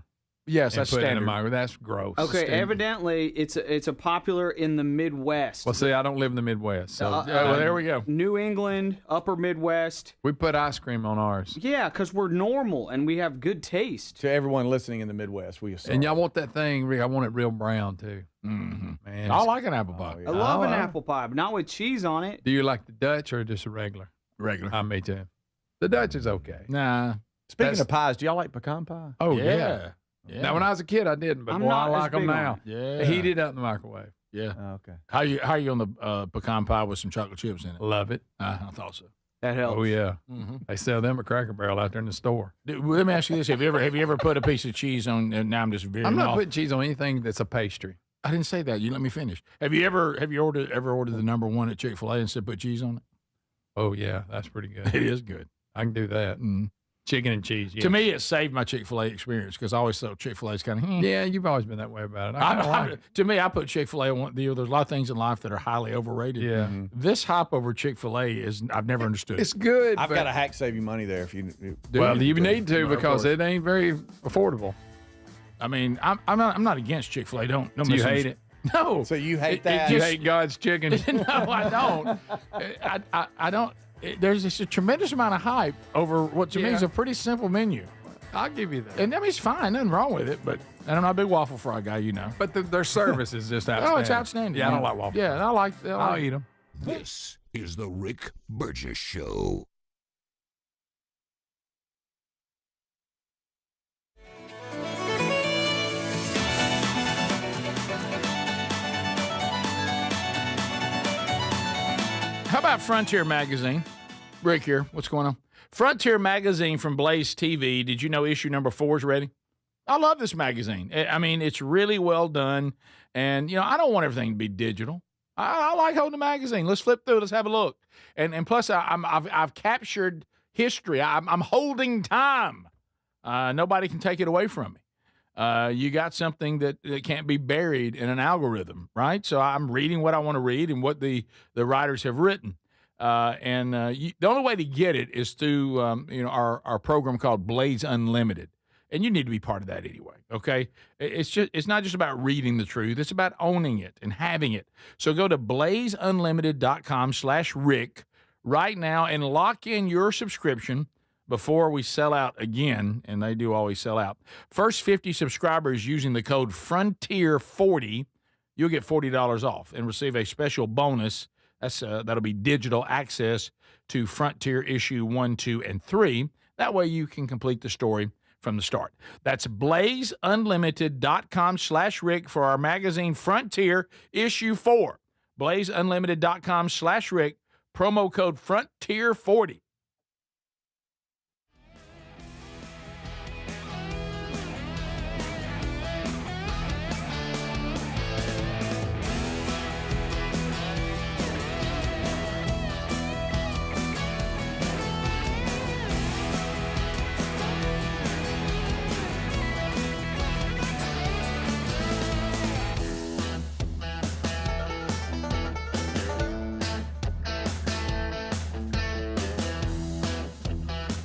[SPEAKER 1] Yes,
[SPEAKER 4] and
[SPEAKER 1] that's
[SPEAKER 4] put it in
[SPEAKER 1] standard.
[SPEAKER 4] the microwave. That's gross.
[SPEAKER 3] Okay,
[SPEAKER 4] Standard.
[SPEAKER 3] evidently it's a popular in the Midwest.
[SPEAKER 4] Well, see, I don't live in the Midwest, so
[SPEAKER 1] well, there we go.
[SPEAKER 3] New England, Upper Midwest.
[SPEAKER 4] we put ice cream on ours.
[SPEAKER 3] Yeah, because we're normal and we have good taste.
[SPEAKER 2] To everyone listening in the Midwest, we assume.
[SPEAKER 4] And y'all want that thing, Rick? I want it real brown too.
[SPEAKER 1] Mm-hmm.
[SPEAKER 4] Man,
[SPEAKER 1] I like an apple pie.
[SPEAKER 3] I love an
[SPEAKER 4] Oh,
[SPEAKER 3] apple pie, but not with cheese on it.
[SPEAKER 4] Do you like the Dutch or just a regular?
[SPEAKER 1] Regular.
[SPEAKER 4] Me too. The Dutch is okay.
[SPEAKER 1] Nah.
[SPEAKER 2] Speaking of pies, do y'all like pecan pie?
[SPEAKER 4] Oh
[SPEAKER 1] Yeah.
[SPEAKER 4] Now, when I was a kid, I didn't, but
[SPEAKER 3] I'm
[SPEAKER 4] boy, I
[SPEAKER 3] not as
[SPEAKER 4] like them
[SPEAKER 3] big on
[SPEAKER 4] now.
[SPEAKER 1] Yeah.
[SPEAKER 4] Heat it up in the microwave.
[SPEAKER 1] Yeah.
[SPEAKER 2] Oh, okay.
[SPEAKER 1] How you on the pecan pie with some chocolate chips in it?
[SPEAKER 4] Love it.
[SPEAKER 1] I thought so.
[SPEAKER 3] That helps.
[SPEAKER 4] Oh yeah.
[SPEAKER 1] Mm-hmm.
[SPEAKER 4] They sell them at Cracker Barrel out there in the store.
[SPEAKER 1] Let me ask you this: Have you ever put a piece of cheese on? And now I'm just veering
[SPEAKER 4] I'm not
[SPEAKER 1] off.
[SPEAKER 4] putting cheese on anything that's a pastry.
[SPEAKER 1] I didn't say that. You let me finish. Have you ever ordered the number one at Chick-fil-A and said put cheese on it?
[SPEAKER 4] Oh yeah, that's pretty good.
[SPEAKER 1] It is good.
[SPEAKER 4] I can do that.
[SPEAKER 1] Mm.
[SPEAKER 4] Chicken and cheese. Yeah.
[SPEAKER 1] To me, it saved my Chick-fil-A experience because I always thought Chick-fil-A is kind of.
[SPEAKER 4] Yeah, you've always been that way about it. I don't like it.
[SPEAKER 1] To me, I put Chick-fil-A on one deal. There's a lot of things in life that are highly overrated.
[SPEAKER 4] Yeah.
[SPEAKER 1] This hype over Chick-fil-A is I've never understood.
[SPEAKER 4] It's good.
[SPEAKER 2] I've
[SPEAKER 4] but-
[SPEAKER 2] got a hack save you money there if you.
[SPEAKER 4] Well, you need to
[SPEAKER 1] Of
[SPEAKER 4] because
[SPEAKER 1] course.
[SPEAKER 4] it ain't very affordable.
[SPEAKER 1] I mean, I'm not against Chick-fil-A. Don't
[SPEAKER 4] Do you hate it?
[SPEAKER 1] No.
[SPEAKER 2] So you hate
[SPEAKER 1] It
[SPEAKER 2] that?
[SPEAKER 4] You
[SPEAKER 1] just-
[SPEAKER 4] hate God's chicken.
[SPEAKER 1] No, I don't. I don't. There's just a tremendous amount of hype over what to me is a pretty simple menu.
[SPEAKER 4] I'll give you that.
[SPEAKER 1] And I mean, it's fine. Nothing wrong with it. But And I'm not a big waffle fry guy, you know.
[SPEAKER 4] But their service is just outstanding.
[SPEAKER 1] Oh, it's outstanding.
[SPEAKER 4] Yeah, I don't like waffle.
[SPEAKER 1] Yeah, I'll
[SPEAKER 4] eat them.
[SPEAKER 5] This is the Rick Burgess Show.
[SPEAKER 1] How about Frontier Magazine? Rick here. What's going on? Frontier Magazine from Blaze TV. Did you know issue number 4 is ready? I love this magazine. I mean, it's really well done. And, I don't want everything to be digital. I like holding a magazine. Let's flip through. Let's have a look. And plus, I've captured history. I'm holding time. Nobody can take it away from me. You got something that can't be buried in an algorithm, right? So I'm reading what I want to read and what the writers have written. The only way to get it is through our program called Blaze Unlimited. And you need to be part of that anyway, okay? It's not just about reading the truth. It's about owning it and having it. So go to blazeunlimited.com/Rick right now and lock in your subscription before we sell out again, and they do always sell out. First 50 subscribers using the code FRONTIER40, you'll get $40 off and receive a special bonus. That'll be digital access to Frontier issue 1, 2, and 3. That way you can complete the story from the start. That's blazeunlimited.com/Rick for our magazine Frontier issue 4. blazeunlimited.com/Rick, promo code Frontier40.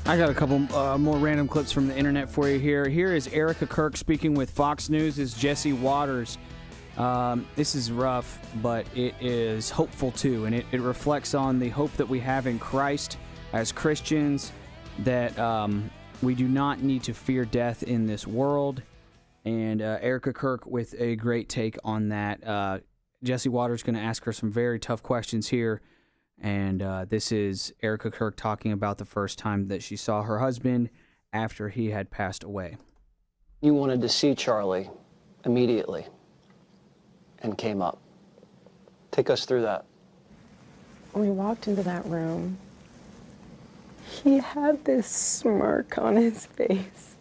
[SPEAKER 3] I got a couple more random clips from the internet for you here. Here is Erica Kirk speaking with Fox News' Jesse Waters. This is rough, but it is hopeful too, and it reflects on the hope that we have in Christ as Christians, that we do not need to fear death in this world. And Erica Kirk with a great take on that. Jesse Waters going to ask her some very tough questions here. And this is Erica Kirk talking about the first time that she saw her husband after he had passed away.
[SPEAKER 11] You wanted to see Charlie immediately and came up. Take us through that.
[SPEAKER 13] When we walked into that room, he had this smirk on his face.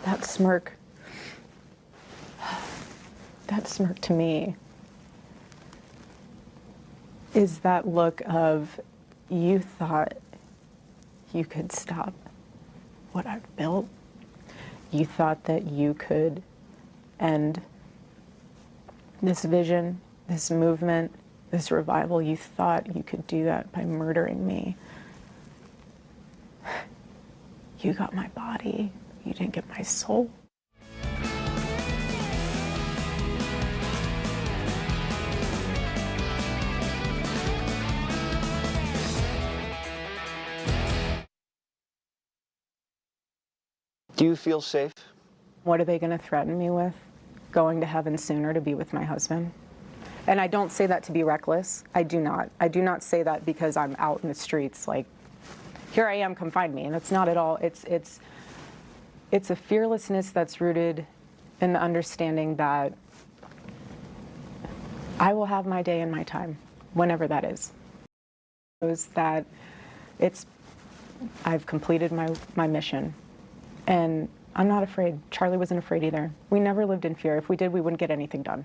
[SPEAKER 13] That smirk to me is that look of, you thought you could stop what I've built. You thought that you could end this vision, this movement, this revival. You thought you could do that by murdering me. You got my body. You didn't get my soul.
[SPEAKER 11] Do you feel safe?
[SPEAKER 13] What are they going to threaten me with? Going to heaven sooner to be with my husband? And I don't say that to be reckless. I do not. I do not say that because I'm out in the streets like, here I am, come find me. And it's not at all. It's a fearlessness that's rooted in the understanding that I will have my day and my time, whenever that is. That I've completed my mission. And I'm not afraid. Charlie wasn't afraid either. We never lived in fear. If we did, we wouldn't get anything done.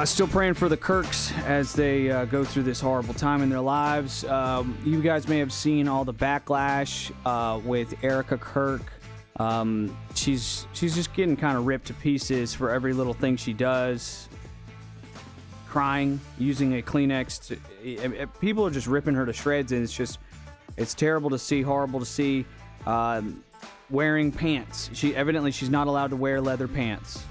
[SPEAKER 3] Still praying for the Kirks as they go through this horrible time in their lives. You guys may have seen all the backlash with Erica Kirk. She's just getting kind of ripped to pieces for every little thing she does. Crying, using a Kleenex. People are just ripping her to shreds, and it's terrible to see, horrible to see. Wearing pants. She's not allowed to wear leather pants.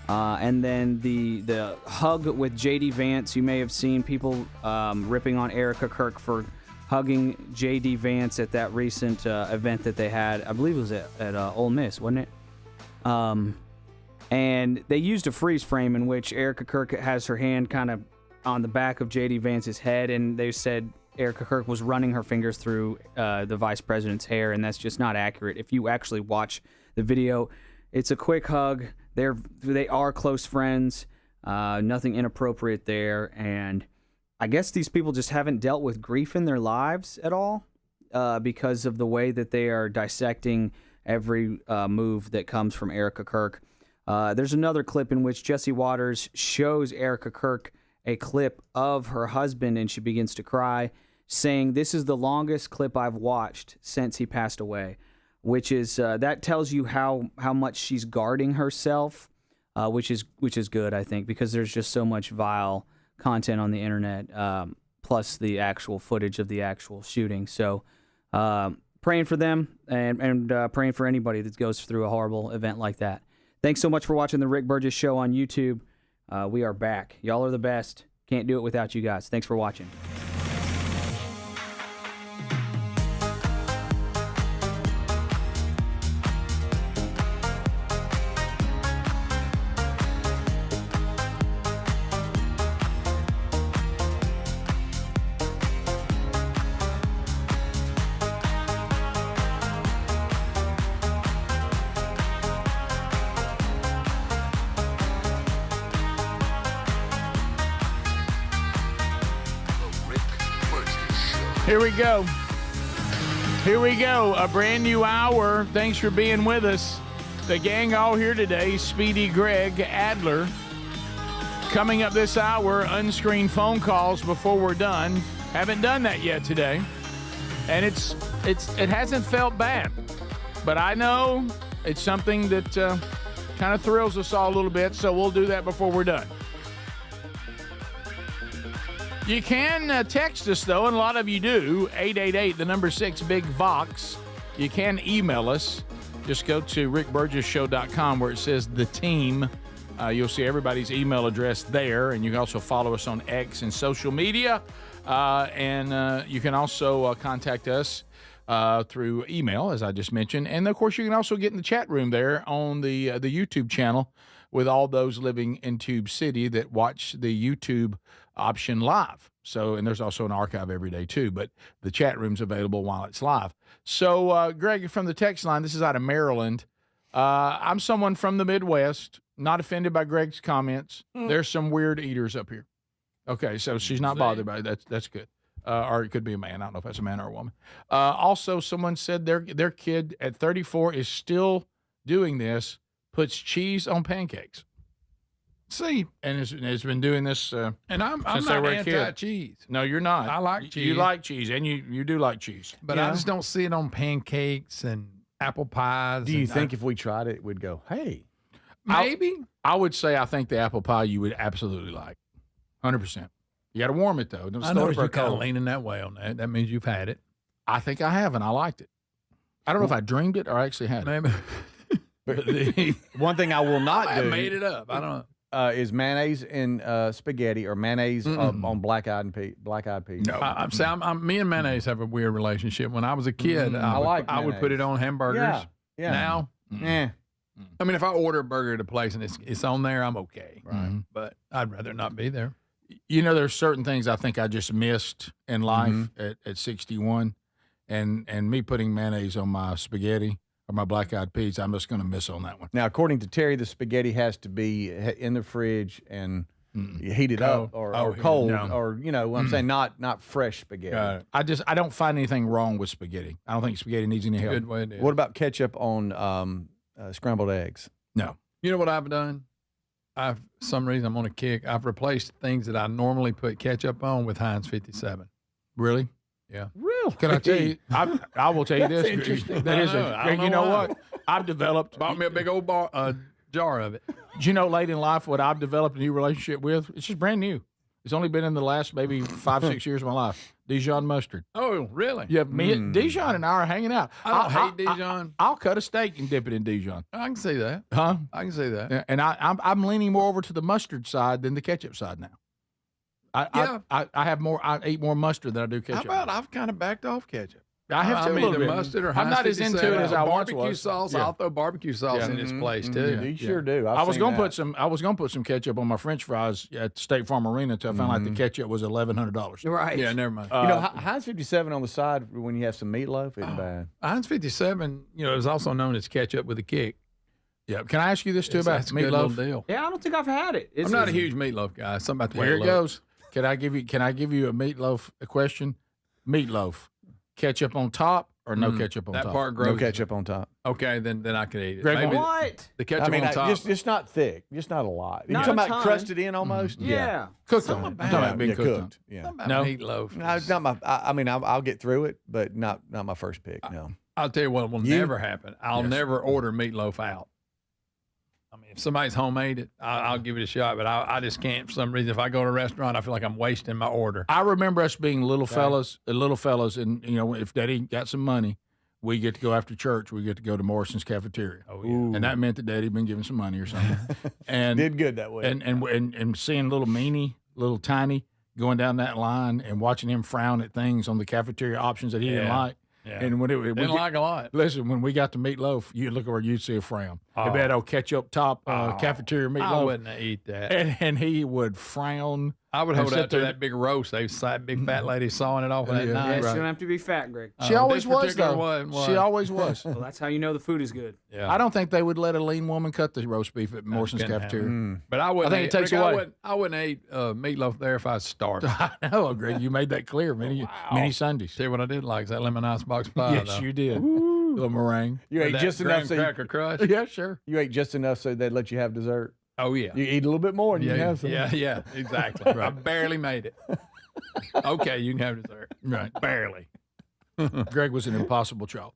[SPEAKER 3] And then the hug with J.D. Vance. You may have seen people ripping on Erica Kirk for hugging J.D. Vance at that recent event that they had. I believe it was at Ole Miss, wasn't it? And they used a freeze frame in which Erica Kirk has her hand kind of on the back of J.D. Vance's head, and they said Erica Kirk was running her fingers through the vice president's hair, and that's just not accurate. If you actually watch the video, it's a quick hug. They are close friends. Nothing inappropriate there, and I guess these people just haven't dealt with grief in their lives at all because of the way that they are dissecting every move that comes from Erica Kirk. There's another clip in which Jesse Waters shows Erica Kirk a clip of her husband, and she begins to cry, saying, "This is the longest clip I've watched since he passed away," which is that tells you how much she's guarding herself, which is good, I think, because there's just so much vile content on the internet, plus the actual footage of the actual shooting. So praying for them and praying for anybody that goes through a horrible event like that. Thanks so much for watching the Rick Burgess Show on YouTube. We are back. Y'all are the best. Can't do it without you guys. Thanks for watching.
[SPEAKER 1] Here we go. Here we go. A brand new hour. Thanks for being with us. The gang all here today. Speedy, Greg, Adler. Coming up this hour, unscreened phone calls before we're done. Haven't done that yet today. And it hasn't felt bad. But I know it's something that kind of thrills us all a little bit, so we'll do that before we're done. You can text us, though, and a lot of you do, 888, the number 6, Big Vox. You can email us. Just go to rickburgessshow.com where it says The Team. You'll see everybody's email address there, and you can also follow us on X and social media. And you can also contact us through email, as I just mentioned. And, of course, you can also get in the chat room there on the YouTube channel with all those living in Tube City that watch the YouTube option live. So, and there's also an archive every day too, but the chat room's available while it's live. So, Greg, from the text line, this is out of Maryland. I'm someone from the Midwest, not offended by Greg's comments. There's some weird eaters up here. Okay, so she's not bothered by it. That's good. Or it could be a man. I don't know if that's a man or a woman. Also, someone said their kid at 34 is still doing this, puts cheese on pancakes.
[SPEAKER 4] See,
[SPEAKER 1] and has been doing this
[SPEAKER 4] and I'm
[SPEAKER 1] since
[SPEAKER 4] not
[SPEAKER 1] they were a kid.
[SPEAKER 4] anti-cheese.
[SPEAKER 1] No, you're not.
[SPEAKER 4] I like cheese.
[SPEAKER 1] You like cheese, and you do like cheese.
[SPEAKER 4] But I just don't see it on pancakes and apple pies.
[SPEAKER 2] Do you think if we tried it, we'd go, hey?
[SPEAKER 4] Maybe.
[SPEAKER 1] I would say I think the apple pie you would absolutely like. 100%. You got to warm it, though. Don't
[SPEAKER 4] I know you're kind of leaning that way on that. That means you've had it.
[SPEAKER 1] I think I have, and I liked it. I don't know if I dreamed it or I actually had it.
[SPEAKER 4] Maybe.
[SPEAKER 2] One thing I will not do.
[SPEAKER 4] I made it up. I don't know.
[SPEAKER 2] Is mayonnaise in spaghetti or mayonnaise on black-eyed peas?
[SPEAKER 4] No, me and mayonnaise have a weird relationship. When I was a kid, I would put it on hamburgers.
[SPEAKER 2] Yeah.
[SPEAKER 4] Now, I mean, if I order a burger at a place and it's on there, I'm okay. Right. But I'd rather not be there.
[SPEAKER 1] You know, there's certain things I think I just missed in life at 61, and me putting mayonnaise on my spaghetti or my black-eyed peas, I'm just going to miss on that one.
[SPEAKER 2] Now, according to Terry, the spaghetti has to be in the fridge and heated up or cold, or what I'm saying, not fresh spaghetti.
[SPEAKER 1] I don't find anything wrong with spaghetti. I don't think spaghetti needs any help.
[SPEAKER 4] Good way to do it.
[SPEAKER 2] What about ketchup on scrambled eggs?
[SPEAKER 1] No.
[SPEAKER 4] You know what I've done? For some reason I'm on a kick. I've replaced things that I normally put ketchup on with Heinz 57.
[SPEAKER 1] Really?
[SPEAKER 4] Yeah.
[SPEAKER 2] Really?
[SPEAKER 1] Can I tell you? I will tell you this.
[SPEAKER 4] Interesting.
[SPEAKER 1] That is
[SPEAKER 4] Greg,
[SPEAKER 1] you know what? I've developed.
[SPEAKER 4] Bought me a big old jar of it.
[SPEAKER 1] Do you know late in life what I've developed a new relationship with? It's just brand new. It's only been in the last maybe 5-6 years of my life. Dijon mustard.
[SPEAKER 4] Oh, really?
[SPEAKER 1] Yeah, Dijon and I are hanging out.
[SPEAKER 4] I don't hate Dijon.
[SPEAKER 1] I'll cut a steak and dip it in Dijon.
[SPEAKER 4] I can see that.
[SPEAKER 1] Huh?
[SPEAKER 4] I can see that.
[SPEAKER 1] Yeah, and I'm leaning more over to the mustard side than the ketchup side now. I have more. I eat more mustard than I do ketchup.
[SPEAKER 4] How about I've kind of backed off ketchup?
[SPEAKER 1] I have to.
[SPEAKER 4] I mean, the mustard or
[SPEAKER 1] I'm not as into it as I once was.
[SPEAKER 4] Barbecue sauce.
[SPEAKER 1] Yeah.
[SPEAKER 4] I'll throw barbecue sauce in its place too.
[SPEAKER 2] You sure do.
[SPEAKER 1] I was going to put some ketchup on my French fries at the State Farm Arena until I found out the ketchup was $1,100.
[SPEAKER 3] Right.
[SPEAKER 4] Yeah, never mind.
[SPEAKER 2] Heinz 57 on the side when you have some meatloaf isn't bad.
[SPEAKER 4] Heinz 57, is also known as ketchup with a kick.
[SPEAKER 1] Yeah. Can I ask you this too about
[SPEAKER 4] That's a good little
[SPEAKER 1] meatloaf?
[SPEAKER 4] deal.
[SPEAKER 3] Yeah, I don't think I've had it.
[SPEAKER 4] I'm not a huge meatloaf guy. Something about the way
[SPEAKER 1] Here
[SPEAKER 4] it
[SPEAKER 1] it goes. Can I give you a meatloaf question? Meatloaf, ketchup on top or no ketchup on
[SPEAKER 4] that
[SPEAKER 1] top?
[SPEAKER 4] part grows.
[SPEAKER 2] No ketchup on top.
[SPEAKER 4] Okay, then I could eat it.
[SPEAKER 1] Greg,
[SPEAKER 4] Maybe
[SPEAKER 3] what?
[SPEAKER 4] The ketchup on top.
[SPEAKER 2] Just not thick, just not a lot. You're
[SPEAKER 3] Not
[SPEAKER 2] talking
[SPEAKER 3] a
[SPEAKER 2] about
[SPEAKER 3] ton.
[SPEAKER 2] crusted in almost.
[SPEAKER 3] Yeah.
[SPEAKER 1] Cooked on it. I'm talking about being cooked on.
[SPEAKER 2] Yeah.
[SPEAKER 4] Something about
[SPEAKER 1] No?
[SPEAKER 4] meatloaf.
[SPEAKER 2] No, it's not my. I mean, I'll get through it, but not my first pick. No.
[SPEAKER 4] I'll tell you what will never happen. I'll never order meatloaf out. I mean, if somebody's homemade it, I'll give it a shot. But I just can't for some reason. If I go to a restaurant, I feel like I'm wasting my order.
[SPEAKER 1] I remember us being little fellas, and if Daddy got some money, we get to go after church. We get to go to Morrison's cafeteria. Oh yeah, and that meant that Daddy'd been giving some money or something. And
[SPEAKER 2] did good that way.
[SPEAKER 1] And seeing little Tiny going down that line and watching him frown at things on the cafeteria options that he didn't like.
[SPEAKER 4] Yeah.
[SPEAKER 1] And when
[SPEAKER 4] Didn't like a lot.
[SPEAKER 1] Listen, when we got to meatloaf, you look over, you'd see a frown. If that old ketchup top cafeteria meatloaf,
[SPEAKER 4] I wouldn't eat that.
[SPEAKER 1] And he would frown.
[SPEAKER 4] I would hold out to that big roast. They big fat lady sawing it off that
[SPEAKER 3] Yeah,
[SPEAKER 4] night.
[SPEAKER 3] she don't have to be fat, Greg.
[SPEAKER 1] She always
[SPEAKER 4] this
[SPEAKER 1] was,
[SPEAKER 4] particular
[SPEAKER 1] though.
[SPEAKER 4] one was.
[SPEAKER 1] She always was.
[SPEAKER 3] Well, that's how you know the food is good.
[SPEAKER 4] Yeah.
[SPEAKER 1] I don't think they would let a lean woman cut the roast beef at Morrison's cafeteria.
[SPEAKER 4] But I wouldn't.
[SPEAKER 1] I think it takes away.
[SPEAKER 4] I wouldn't eat meatloaf there if I was starved.
[SPEAKER 1] I know, Greg. You made that clear many Sundays.
[SPEAKER 4] Tell you what I did like is that lemon icebox pie.
[SPEAKER 1] Yes,
[SPEAKER 4] though.
[SPEAKER 1] you did. Little meringue.
[SPEAKER 2] You ate just enough so
[SPEAKER 4] Cracker Crush.
[SPEAKER 1] Yeah, sure.
[SPEAKER 2] you ate just enough so they'd let you have dessert.
[SPEAKER 4] Oh yeah.
[SPEAKER 2] You eat a little bit more and you can have some.
[SPEAKER 4] Yeah, exactly. I barely made it. Okay, you can have dessert.
[SPEAKER 1] Right, barely. Greg was an impossible child.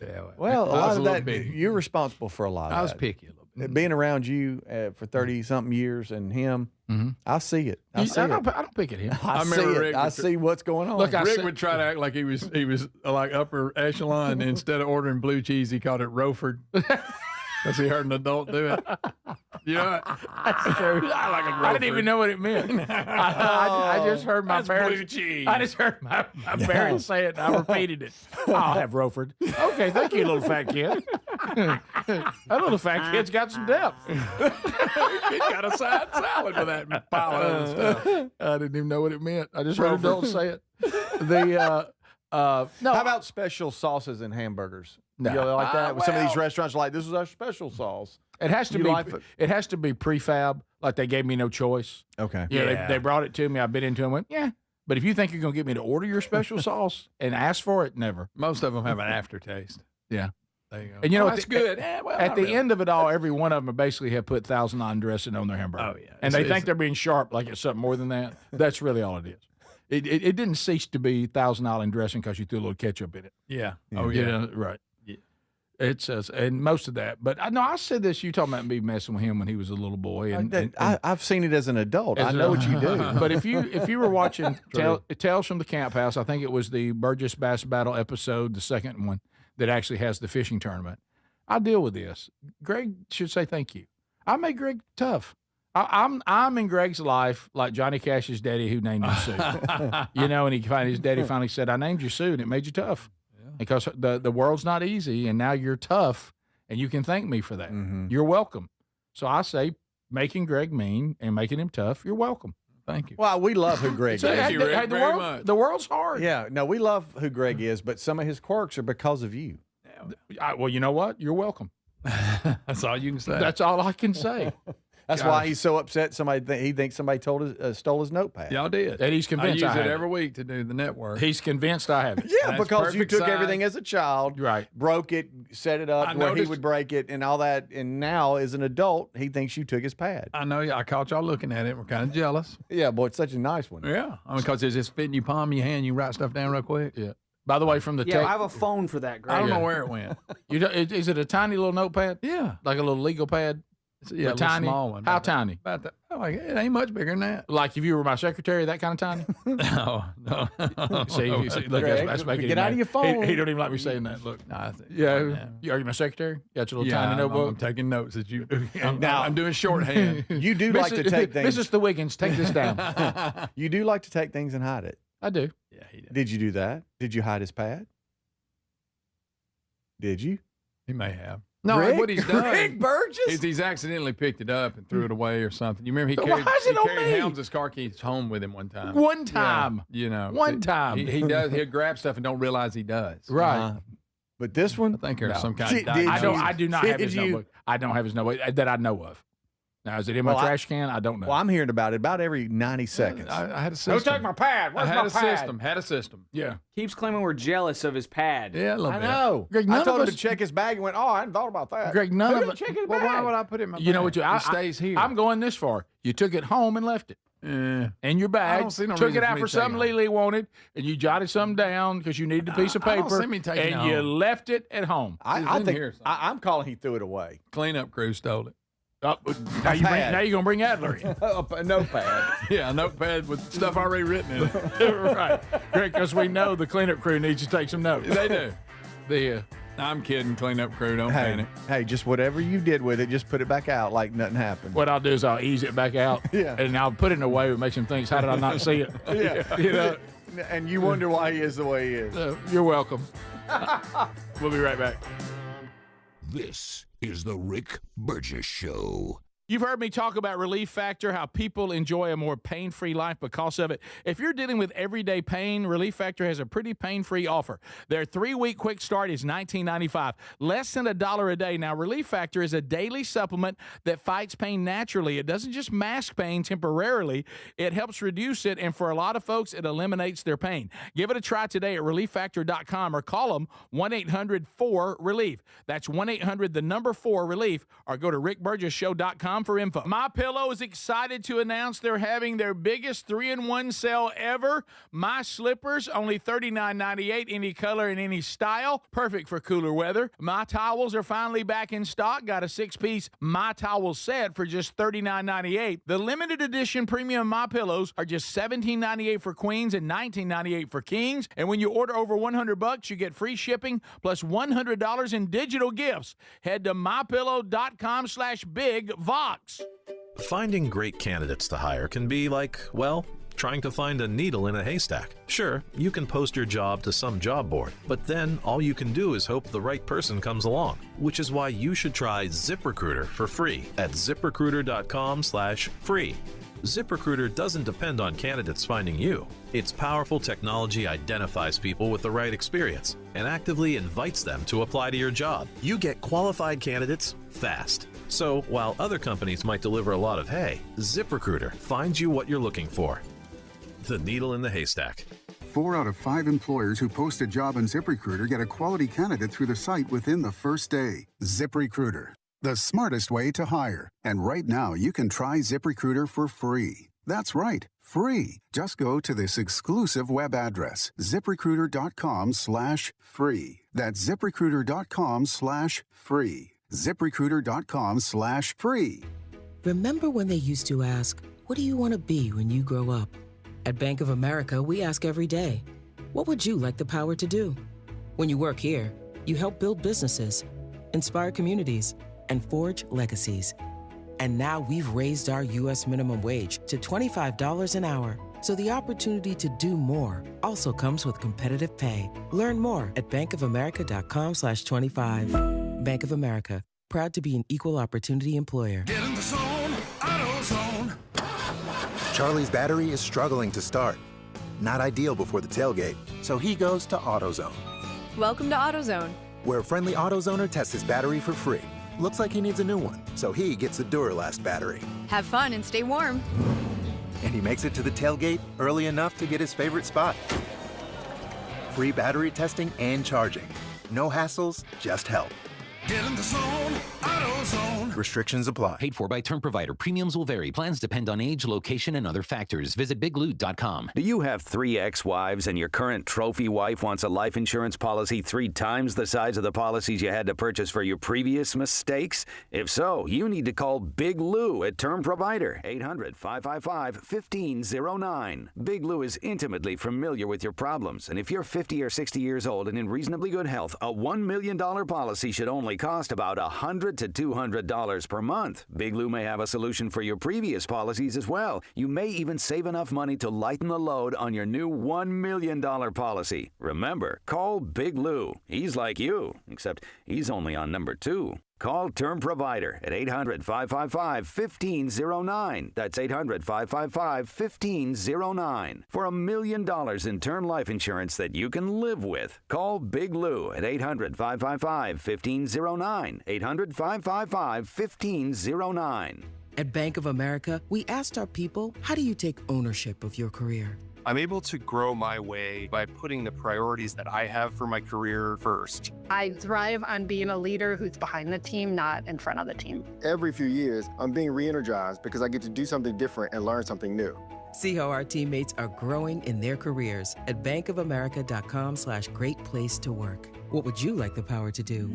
[SPEAKER 4] Yeah.
[SPEAKER 2] Well, a
[SPEAKER 4] I
[SPEAKER 2] lot
[SPEAKER 4] was
[SPEAKER 2] of
[SPEAKER 4] little
[SPEAKER 2] that,
[SPEAKER 4] picky.
[SPEAKER 2] you're responsible for a lot of that.
[SPEAKER 4] I was picky a little bit.
[SPEAKER 2] Being around you for 30-something years and him, I see it. I
[SPEAKER 1] don't pick at him.
[SPEAKER 2] I see
[SPEAKER 4] remember
[SPEAKER 2] it.
[SPEAKER 4] Rick
[SPEAKER 2] I
[SPEAKER 4] would
[SPEAKER 2] see what's going on.
[SPEAKER 1] Look,
[SPEAKER 4] Rick would try to act like he was like upper echelon. And instead of ordering blue cheese, he called it Roford. Because he heard an adult do it. Yeah,
[SPEAKER 1] That's true. I didn't even know what it meant. I just heard my parents.
[SPEAKER 4] blue cheese.
[SPEAKER 1] I just heard my parents say it, and I repeated it. I'll have Roford. Okay, thank you, little fat kid. That little fat kid's got some depth.
[SPEAKER 4] He's got a side salad with that pile of other stuff.
[SPEAKER 1] I didn't even know what it meant. I just heard adults say it.
[SPEAKER 2] No. How about special sauces and hamburgers?
[SPEAKER 1] No.
[SPEAKER 2] You like that? With some of these restaurants are like, this is our special sauce.
[SPEAKER 1] It has to
[SPEAKER 2] You
[SPEAKER 1] be.
[SPEAKER 2] like it?
[SPEAKER 1] It has to be prefab. Like they gave me no choice.
[SPEAKER 2] Okay.
[SPEAKER 1] Yeah, they brought it to me. I bit into it and went, yeah. But if you think you're going to get me to order your special sauce and ask for it, never.
[SPEAKER 4] Most of them have an aftertaste.
[SPEAKER 1] Yeah.
[SPEAKER 4] There you go.
[SPEAKER 1] And you know,
[SPEAKER 4] that's good.
[SPEAKER 1] At the end of it all, every one of them basically have put Thousand Island dressing on their hamburger.
[SPEAKER 4] Oh, yeah.
[SPEAKER 1] And they think they're being sharp like it's something more than that. That's really all it is. It didn't cease to be Thousand Island dressing because you threw a little ketchup in it.
[SPEAKER 4] Yeah.
[SPEAKER 1] Oh,
[SPEAKER 4] yeah.
[SPEAKER 1] You know, right. Yeah. It says, and most of that. But I said this, you talking about me messing with him when he was a little boy. And
[SPEAKER 2] I've seen it as an adult. I know what you do.
[SPEAKER 1] But if you were watching Tales from the Camp House, I think it was the Burgess Bass Battle episode, the second one, that actually has the fishing tournament. I deal with this. Greg should say thank you. I made Greg tough. I'm in Greg's life like Johnny Cash's daddy who named him Sue. You know, and his daddy finally said, I named you Sue, and it made you tough. Yeah. Because the world's not easy, and now you're tough, and you can thank me for that. Mm-hmm. You're welcome. So I say, making Greg mean and making him tough, you're welcome. Thank you.
[SPEAKER 2] Well, we love who Greg is.
[SPEAKER 4] Thank you, Rick, very much.
[SPEAKER 1] The world's hard.
[SPEAKER 2] Yeah, no, we love who Greg is, but some of his quirks are because of you.
[SPEAKER 1] Well, you know what? You're welcome.
[SPEAKER 4] That's all you can say.
[SPEAKER 1] That's all I can say.
[SPEAKER 2] That's why he's so upset. He thinks somebody stole his notepad.
[SPEAKER 4] Y'all did.
[SPEAKER 1] And he's convinced
[SPEAKER 4] I use it every week to do the network.
[SPEAKER 1] He's convinced I have it.
[SPEAKER 2] Yeah, because you took
[SPEAKER 4] size.
[SPEAKER 2] everything as a child,
[SPEAKER 1] right?
[SPEAKER 2] Broke it, set it up where he would break it, and all that. And now, as an adult, he thinks you took his pad.
[SPEAKER 4] I know. I caught y'all looking at it. We're kind of jealous.
[SPEAKER 2] Yeah, boy, it's such a nice one.
[SPEAKER 4] Yeah, because it's just fitting you palm your hand. You write stuff down real quick.
[SPEAKER 1] Yeah. By the way, from the
[SPEAKER 3] I have a phone for that, Greg.
[SPEAKER 4] I don't know where it went.
[SPEAKER 1] Is it a tiny little notepad?
[SPEAKER 4] Yeah,
[SPEAKER 1] like a little legal pad.
[SPEAKER 4] Yeah, a
[SPEAKER 1] tiny,
[SPEAKER 4] small one.
[SPEAKER 1] how tiny?
[SPEAKER 4] About that. Like, it ain't much bigger than that.
[SPEAKER 1] Like if you were my secretary, that kind of tiny?
[SPEAKER 4] No.
[SPEAKER 1] See, look, that's making
[SPEAKER 2] Get out of your phone.
[SPEAKER 1] He don't even like me saying that. Look.
[SPEAKER 4] No,
[SPEAKER 1] Are you my secretary? Got your little tiny notebook?
[SPEAKER 4] I'm taking notes as you. I'm doing shorthand.
[SPEAKER 2] You do like to take things.
[SPEAKER 1] Mrs. the Wiggins, take this down.
[SPEAKER 2] You do like to take things and hide it.
[SPEAKER 1] I do.
[SPEAKER 4] Yeah, he does.
[SPEAKER 2] Did you do that? Did you hide his pad? Did you?
[SPEAKER 4] He may have. No,
[SPEAKER 2] Rick?
[SPEAKER 4] what he's done.
[SPEAKER 2] Rick Burgess?
[SPEAKER 4] is he's accidentally picked it up and threw it away or something. You remember he
[SPEAKER 1] Why
[SPEAKER 4] carried,
[SPEAKER 1] is it on me?
[SPEAKER 4] Helms' car keys home with him one time.
[SPEAKER 1] One time.
[SPEAKER 4] Yeah, you know.
[SPEAKER 1] One time.
[SPEAKER 4] He does. He'll grab stuff and don't realize he does.
[SPEAKER 1] Right.
[SPEAKER 2] But this one,
[SPEAKER 4] I think there's some kind of.
[SPEAKER 1] I do not have his notebook. I don't have his notebook that I know of. Now, is it in my trash can? I don't know.
[SPEAKER 2] Well, I'm hearing about it about every 90 seconds.
[SPEAKER 4] I had a system.
[SPEAKER 1] Don't take my pad. Where's my pad?
[SPEAKER 4] Had a system.
[SPEAKER 1] Yeah.
[SPEAKER 3] Keeps claiming we're jealous of his pad.
[SPEAKER 4] Yeah, a little
[SPEAKER 2] I
[SPEAKER 4] bit.
[SPEAKER 2] know.
[SPEAKER 1] Greg,
[SPEAKER 2] I told him to check his bag and went, I hadn't thought about that.
[SPEAKER 1] Greg, none of it.
[SPEAKER 2] check his
[SPEAKER 4] Well,
[SPEAKER 2] bag?
[SPEAKER 4] why would I put it in my bag?
[SPEAKER 1] You know what?
[SPEAKER 4] It stays here.
[SPEAKER 1] I'm going this far. You took it home and left it. In your bag,
[SPEAKER 4] don't see no
[SPEAKER 1] took
[SPEAKER 4] reason
[SPEAKER 1] it
[SPEAKER 4] for
[SPEAKER 1] out
[SPEAKER 4] me
[SPEAKER 1] for
[SPEAKER 4] to take
[SPEAKER 1] something
[SPEAKER 4] it home.
[SPEAKER 1] Lily wanted, and you jotted something down because you needed a piece of
[SPEAKER 4] I don't
[SPEAKER 1] paper,
[SPEAKER 4] see me taking it
[SPEAKER 1] and you
[SPEAKER 4] home.
[SPEAKER 1] left it at home.
[SPEAKER 2] I
[SPEAKER 4] in
[SPEAKER 2] think
[SPEAKER 4] here
[SPEAKER 2] I'm calling he threw it away.
[SPEAKER 4] Cleanup crew stole it.
[SPEAKER 1] Now you're going to bring Adler in.
[SPEAKER 2] A notepad.
[SPEAKER 4] Yeah, a notepad with stuff already written in it.
[SPEAKER 1] Right. Greg, because we know the cleanup crew needs to take some notes.
[SPEAKER 4] They do. I'm kidding, cleanup crew. Don't panic.
[SPEAKER 2] Hey, just whatever you did with it, just put it back out like nothing happened.
[SPEAKER 1] What I'll do is I'll ease it back out,
[SPEAKER 2] Yeah.
[SPEAKER 1] and I'll put it in a way that makes him think, how did I not see it?
[SPEAKER 2] Yeah.
[SPEAKER 1] You know?
[SPEAKER 2] And you wonder why he is the way he is.
[SPEAKER 1] You're welcome. We'll be right back.
[SPEAKER 5] This is the Rick Burgess Show.
[SPEAKER 1] You've heard me talk about Relief Factor, how people enjoy a more pain-free life because of it. If you're dealing with everyday pain, Relief Factor has a pretty pain-free offer. Their 3-week quick start is $19.95, less than $1 a day. Now, Relief Factor is a daily supplement that fights pain naturally. It doesn't just mask pain temporarily. It helps reduce it, and for a lot of folks, it eliminates their pain. Give it a try today at ReliefFactor.com or call them 1-800-4RELIEF. That's 1-800-4RELIEF, or go to RickBurgessShow.com for info. MyPillow is excited to announce they're having their biggest 3-in-1 sale ever. My slippers, only $39.98, any color and any style. Perfect for cooler weather. My towels are finally back in stock. Got a 6-piece My Towel set for just $39.98. The limited edition premium My Pillows are just $17.98 for queens and $19.98 for kings. And when you order over $100, you get free shipping plus $100 in digital gifts. Head to mypillow.com/bigvox.
[SPEAKER 10] Finding great candidates to hire can be like, well, trying to find a needle in a haystack. Sure, you can post your job to some job board, but then all you can do is hope the right person comes along, which is why you should try ZipRecruiter for free at ZipRecruiter.com/free. ZipRecruiter doesn't depend on candidates finding you. Its powerful technology identifies people with the right experience and actively invites them to apply to your job. You get qualified candidates fast. So while other companies might deliver a lot of hay, ZipRecruiter finds you what you're looking for. The needle in the haystack.
[SPEAKER 12] 4 out of 5 employers who post a job on ZipRecruiter get a quality candidate through the site within the first day. ZipRecruiter, the smartest way to hire. And right now, you can try ZipRecruiter for free. That's right, free. Just go to this exclusive web address, ZipRecruiter.com/free. That's ZipRecruiter.com/free. ZipRecruiter.com/free.
[SPEAKER 14] Remember when they used to ask, what do you want to be when you grow up? At Bank of America, we ask every day, what would you like the power to do? When you work here, you help build businesses, inspire communities, and forge legacies. And now we've raised our U.S. minimum wage to $25 an hour. So the opportunity to do more also comes with competitive pay. Learn more at bankofamerica.com/25. Bank of America, proud to be an equal opportunity employer.
[SPEAKER 15] Get in the zone, AutoZone. Charlie's battery is struggling to start. Not ideal before the tailgate, so he goes to AutoZone.
[SPEAKER 16] Welcome to AutoZone,
[SPEAKER 15] where a friendly AutoZoner tests his battery for free. Looks like he needs a new one, so he gets a Duralast battery.
[SPEAKER 16] have fun and stay warm.
[SPEAKER 15] And he makes it to the tailgate early enough to get his favorite spot. Free battery testing and charging. No hassles, just help.
[SPEAKER 5] Get in the zone, AutoZone.
[SPEAKER 17] Restrictions apply.
[SPEAKER 18] Paid for by term provider. Premiums will vary. Plans depend on age, location, and other factors. Visit bigloot.com.
[SPEAKER 19] Do you have 3 ex-wives and your current trophy wife wants a life insurance policy 3 times the size of the policies you had to purchase for your previous mistakes? If so, you need to call Big Lou at Term Provider, 800-555-1509. Big Lou is intimately familiar with your problems, and if you're 50 or 60 years old and in reasonably good health, a $1 million policy should only cost about $100 to $200 per month. Big Lou may have a solution for your previous policies as well. You may even save enough money to lighten the load on your new $1 million policy. Remember, call Big Lou. He's like you, except he's only on number 2. Call Term Provider at 800-555-1509. That's 800-555-1509. For $1 million in term life insurance that you can live with. Call Big Lou at 800-555-1509. 800-555-1509.
[SPEAKER 14] At Bank of America, we asked our people, how do you take ownership of your career?
[SPEAKER 20] I'm able to grow my way by putting the priorities that I have for my career first.
[SPEAKER 21] I thrive on being a leader who's behind the team, not in front of the team.
[SPEAKER 22] Every few years, I'm being re-energized because I get to do something different and learn something new.
[SPEAKER 14] See how our teammates are growing in their careers at bankofamerica.com/great place to work. What would you like the power to do?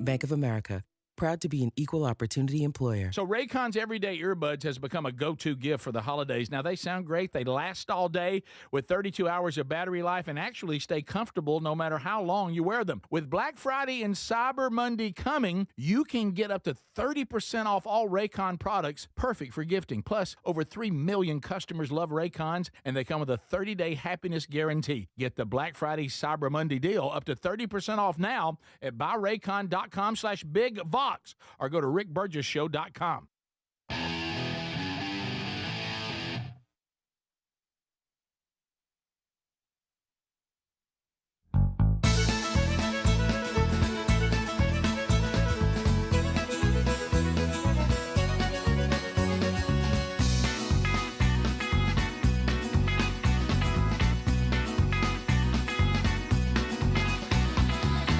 [SPEAKER 14] Bank of America. Proud to be an equal opportunity employer.
[SPEAKER 1] So Raycon's everyday earbuds has become a go-to gift for the holidays. Now, they sound great. They last all day with 32 hours of battery life and actually stay comfortable no matter how long you wear them. With Black Friday and Cyber Monday coming, you can get up to 30% off all Raycon products, perfect for gifting. Plus, over 3 million customers love Raycons, and they come with a 30-day happiness guarantee. Get the Black Friday Cyber Monday deal up to 30% off now at buyraycon.com/bigvox. Or go to rickburgessshow.com.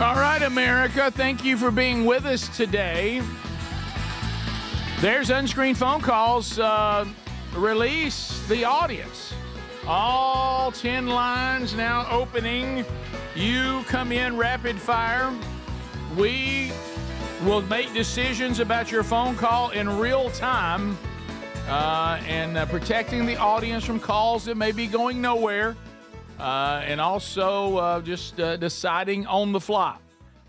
[SPEAKER 1] All right, America, thank you for being with us today. There's unscreened phone calls. Release the audience. All 10 lines now opening. You come in rapid fire. We will make decisions about your phone call in real time and protecting the audience from calls that may be going nowhere. And also just deciding on the fly.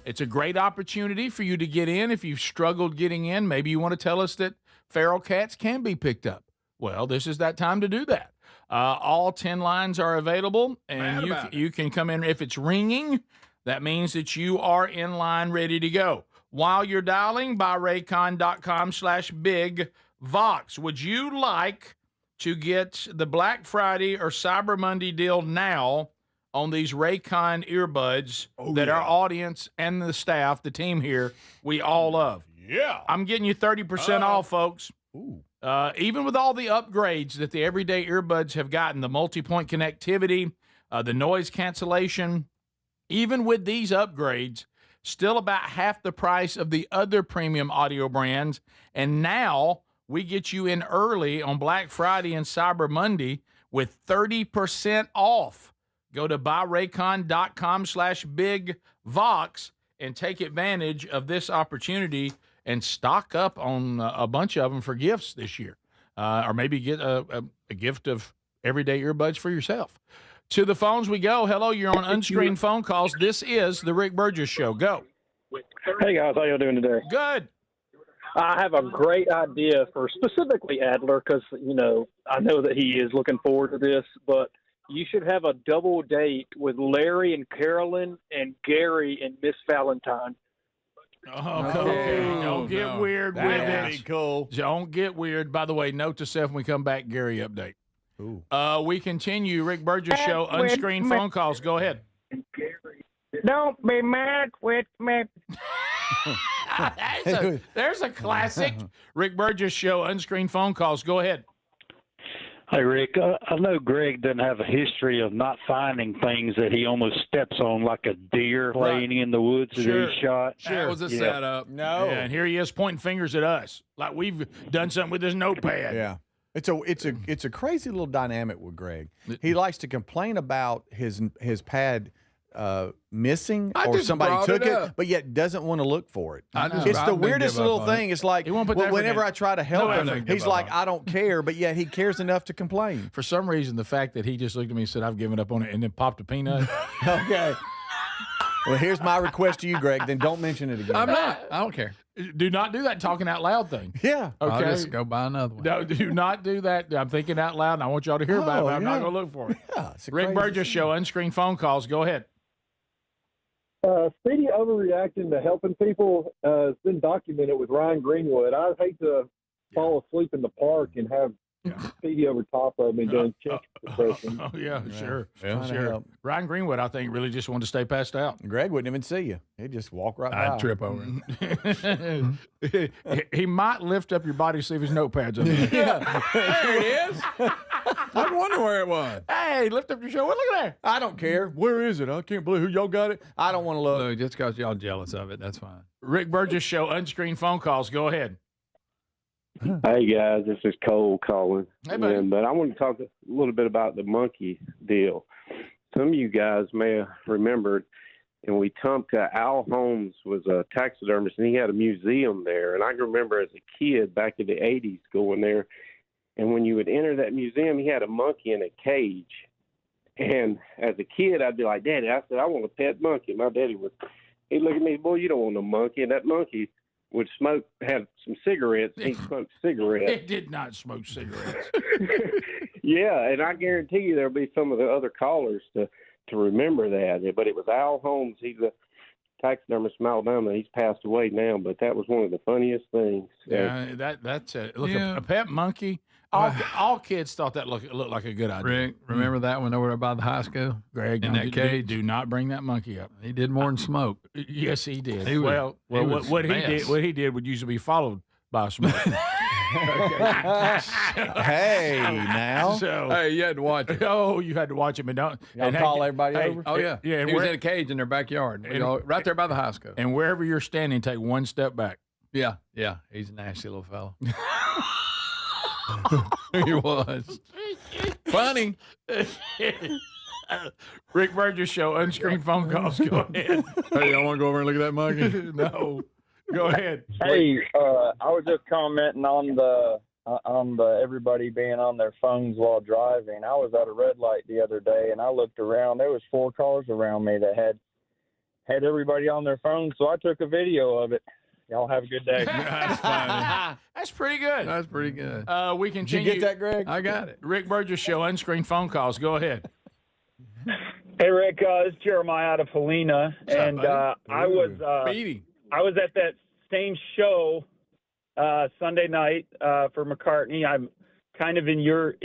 [SPEAKER 1] It's a great opportunity for you to get in. If you've struggled getting in, maybe you want to tell us that feral cats can be picked up. Well, this is that time to do that. All 10 lines are available, and you can come in. If it's ringing, that means that you are in line ready to go. While you're dialing, buyraycon.com/bigvox. Would you like to get the Black Friday or Cyber Monday deal now on these Raycon earbuds that our audience and the staff, the team here, we all love?
[SPEAKER 4] Yeah.
[SPEAKER 1] I'm getting you 30% off, folks. Even with all the upgrades that the everyday earbuds have gotten, the multi-point connectivity, the noise cancellation, even with these upgrades, still about half the price of the other premium audio brands. And now we get you in early on Black Friday and Cyber Monday with 30% off. Go to buyraycon.com/bigvox and take advantage of this opportunity and stock up on a bunch of them for gifts this year. Or maybe get a gift of everyday earbuds for yourself. To the phones we go. Hello, you're on unscreened phone calls. This is the Rick Burgess Show. Go.
[SPEAKER 27] Hey, guys. How y'all doing today?
[SPEAKER 1] Good.
[SPEAKER 27] I have a great idea for specifically Adler because, you know, I know that he is looking forward to this, but you should have a double date with Larry and Carolyn and Gary and Miss Valentine.
[SPEAKER 1] Okay. Don't get weird with it.
[SPEAKER 2] That would be cool.
[SPEAKER 1] Don't get weird. By the way, note to self when we come back, Gary update.
[SPEAKER 2] Ooh.
[SPEAKER 1] We continue. Rick Burgess Show, unscreened phone calls. Go ahead.
[SPEAKER 27] Don't be mad with me.
[SPEAKER 1] There's a classic Rick Burgess Show, unscreened phone calls. Go ahead.
[SPEAKER 27] Hey, Rick, I know Greg doesn't have a history of not finding things that he almost steps on, like a deer laying in the woods that he shot.
[SPEAKER 4] That was a setup.
[SPEAKER 2] No.
[SPEAKER 1] Yeah, and here he is pointing fingers at us, like we've done something with his notepad.
[SPEAKER 2] Yeah. It's a crazy little dynamic with Greg. He likes to complain about his pad missing or somebody took it, but yet doesn't want to look for it. It's the weirdest little thing. It's like whenever I try to help him, he's like, I don't care, but yet he cares enough to complain.
[SPEAKER 1] For some reason, the fact that he just looked at me and said, I've given up on it, and then popped a peanut.
[SPEAKER 2] Okay. Well, here's my request to you, Greg. Then don't mention it again.
[SPEAKER 4] I'm not. I don't care.
[SPEAKER 1] Do not do that talking out loud thing.
[SPEAKER 2] Yeah.
[SPEAKER 1] Okay.
[SPEAKER 4] I'll just go buy another one.
[SPEAKER 1] No, do not do that. I'm thinking out loud, and I want y'all to hear about it, but I'm not going to look for it.
[SPEAKER 2] Yeah,
[SPEAKER 1] Rick Burgess Show, unscreened phone calls. Go ahead.
[SPEAKER 27] Speedy overreacting to helping people has been documented with Ryan Greenwood. I'd hate to fall asleep in the park and have Speedy over top of me doing chest compression.
[SPEAKER 1] Oh, yeah, sure.
[SPEAKER 2] Trying to
[SPEAKER 1] Sure.
[SPEAKER 2] help.
[SPEAKER 1] Ryan Greenwood, I think, really just wanted to stay passed out.
[SPEAKER 2] Greg wouldn't even see you. He'd just walk right by.
[SPEAKER 4] I'd trip over it.
[SPEAKER 1] He might lift up your body to see if his notepad's on there.
[SPEAKER 4] Yeah. There it is. I wonder where it was.
[SPEAKER 1] Hey, lift up your show. Look at that.
[SPEAKER 2] I don't care. Where is it? I can't believe who y'all got it. I don't want to look.
[SPEAKER 4] Look, just because y'all jealous of it, that's fine.
[SPEAKER 1] Rick Burgess Show, unscreened phone calls. Go ahead.
[SPEAKER 27] Hey, guys, this is Cole calling.
[SPEAKER 1] Hey, buddy.
[SPEAKER 27] But I want to talk a little bit about the monkey deal. Some of you guys may have remembered, and we thumped Al Holmes was a taxidermist, and he had a museum there. And I can remember as a kid back in the 80s going there, and when you would enter that museum, he had a monkey in a cage. And as a kid, I'd be like, Daddy, I said, I want a pet monkey. My daddy he'd look at me, boy, you don't want no monkey. And that monkey would have some cigarettes. He smoked cigarettes.
[SPEAKER 1] It did not smoke cigarettes.
[SPEAKER 27] Yeah, and I guarantee you there'll be some of the other callers to remember that. But it was Al Holmes. He's a taxidermist from Alabama. He's passed away now, but that was one of the funniest things.
[SPEAKER 1] Yeah, that's it. Look, a pet monkey. All kids thought that looked like a good idea.
[SPEAKER 4] Rick, remember that one over by the high school?
[SPEAKER 1] Greg,
[SPEAKER 4] in that cage?
[SPEAKER 1] Do not bring that monkey up.
[SPEAKER 4] He did more than smoke.
[SPEAKER 1] Yes, he did.
[SPEAKER 4] What
[SPEAKER 1] he did would usually be followed by a smoke.
[SPEAKER 2] Hey, now.
[SPEAKER 4] Hey, you had to watch it.
[SPEAKER 1] Oh, you had to watch it, but don't.
[SPEAKER 2] Y'all call everybody over?
[SPEAKER 4] Oh, yeah.
[SPEAKER 1] Yeah, and
[SPEAKER 4] he was in a cage in their backyard. Right there by the high school.
[SPEAKER 1] And wherever you're standing, take one step back.
[SPEAKER 4] Yeah. He's a nasty little fellow. He was. Funny.
[SPEAKER 1] Rick Burgess Show, unscreened phone calls. Go ahead.
[SPEAKER 4] Hey, y'all want to go over and look at that monkey?
[SPEAKER 1] No. Go ahead.
[SPEAKER 27] Hey, I was just commenting on the everybody being on their phones while driving. I was at a red light the other day, and I looked around. There was 4 cars around me that had everybody on their phones, so I took a video of it. Y'all have a good day.
[SPEAKER 1] That's funny. That's pretty good.
[SPEAKER 4] That's pretty good.
[SPEAKER 1] We
[SPEAKER 2] Did
[SPEAKER 1] continue.
[SPEAKER 2] you get that, Greg?
[SPEAKER 4] I got it.
[SPEAKER 1] Rick Burgess Show, unscreened phone calls. Go ahead.
[SPEAKER 27] Hey, Rick, it's Jeremiah out of Helena, and I was at that same show Sunday night for McCartney. I'm kind of in your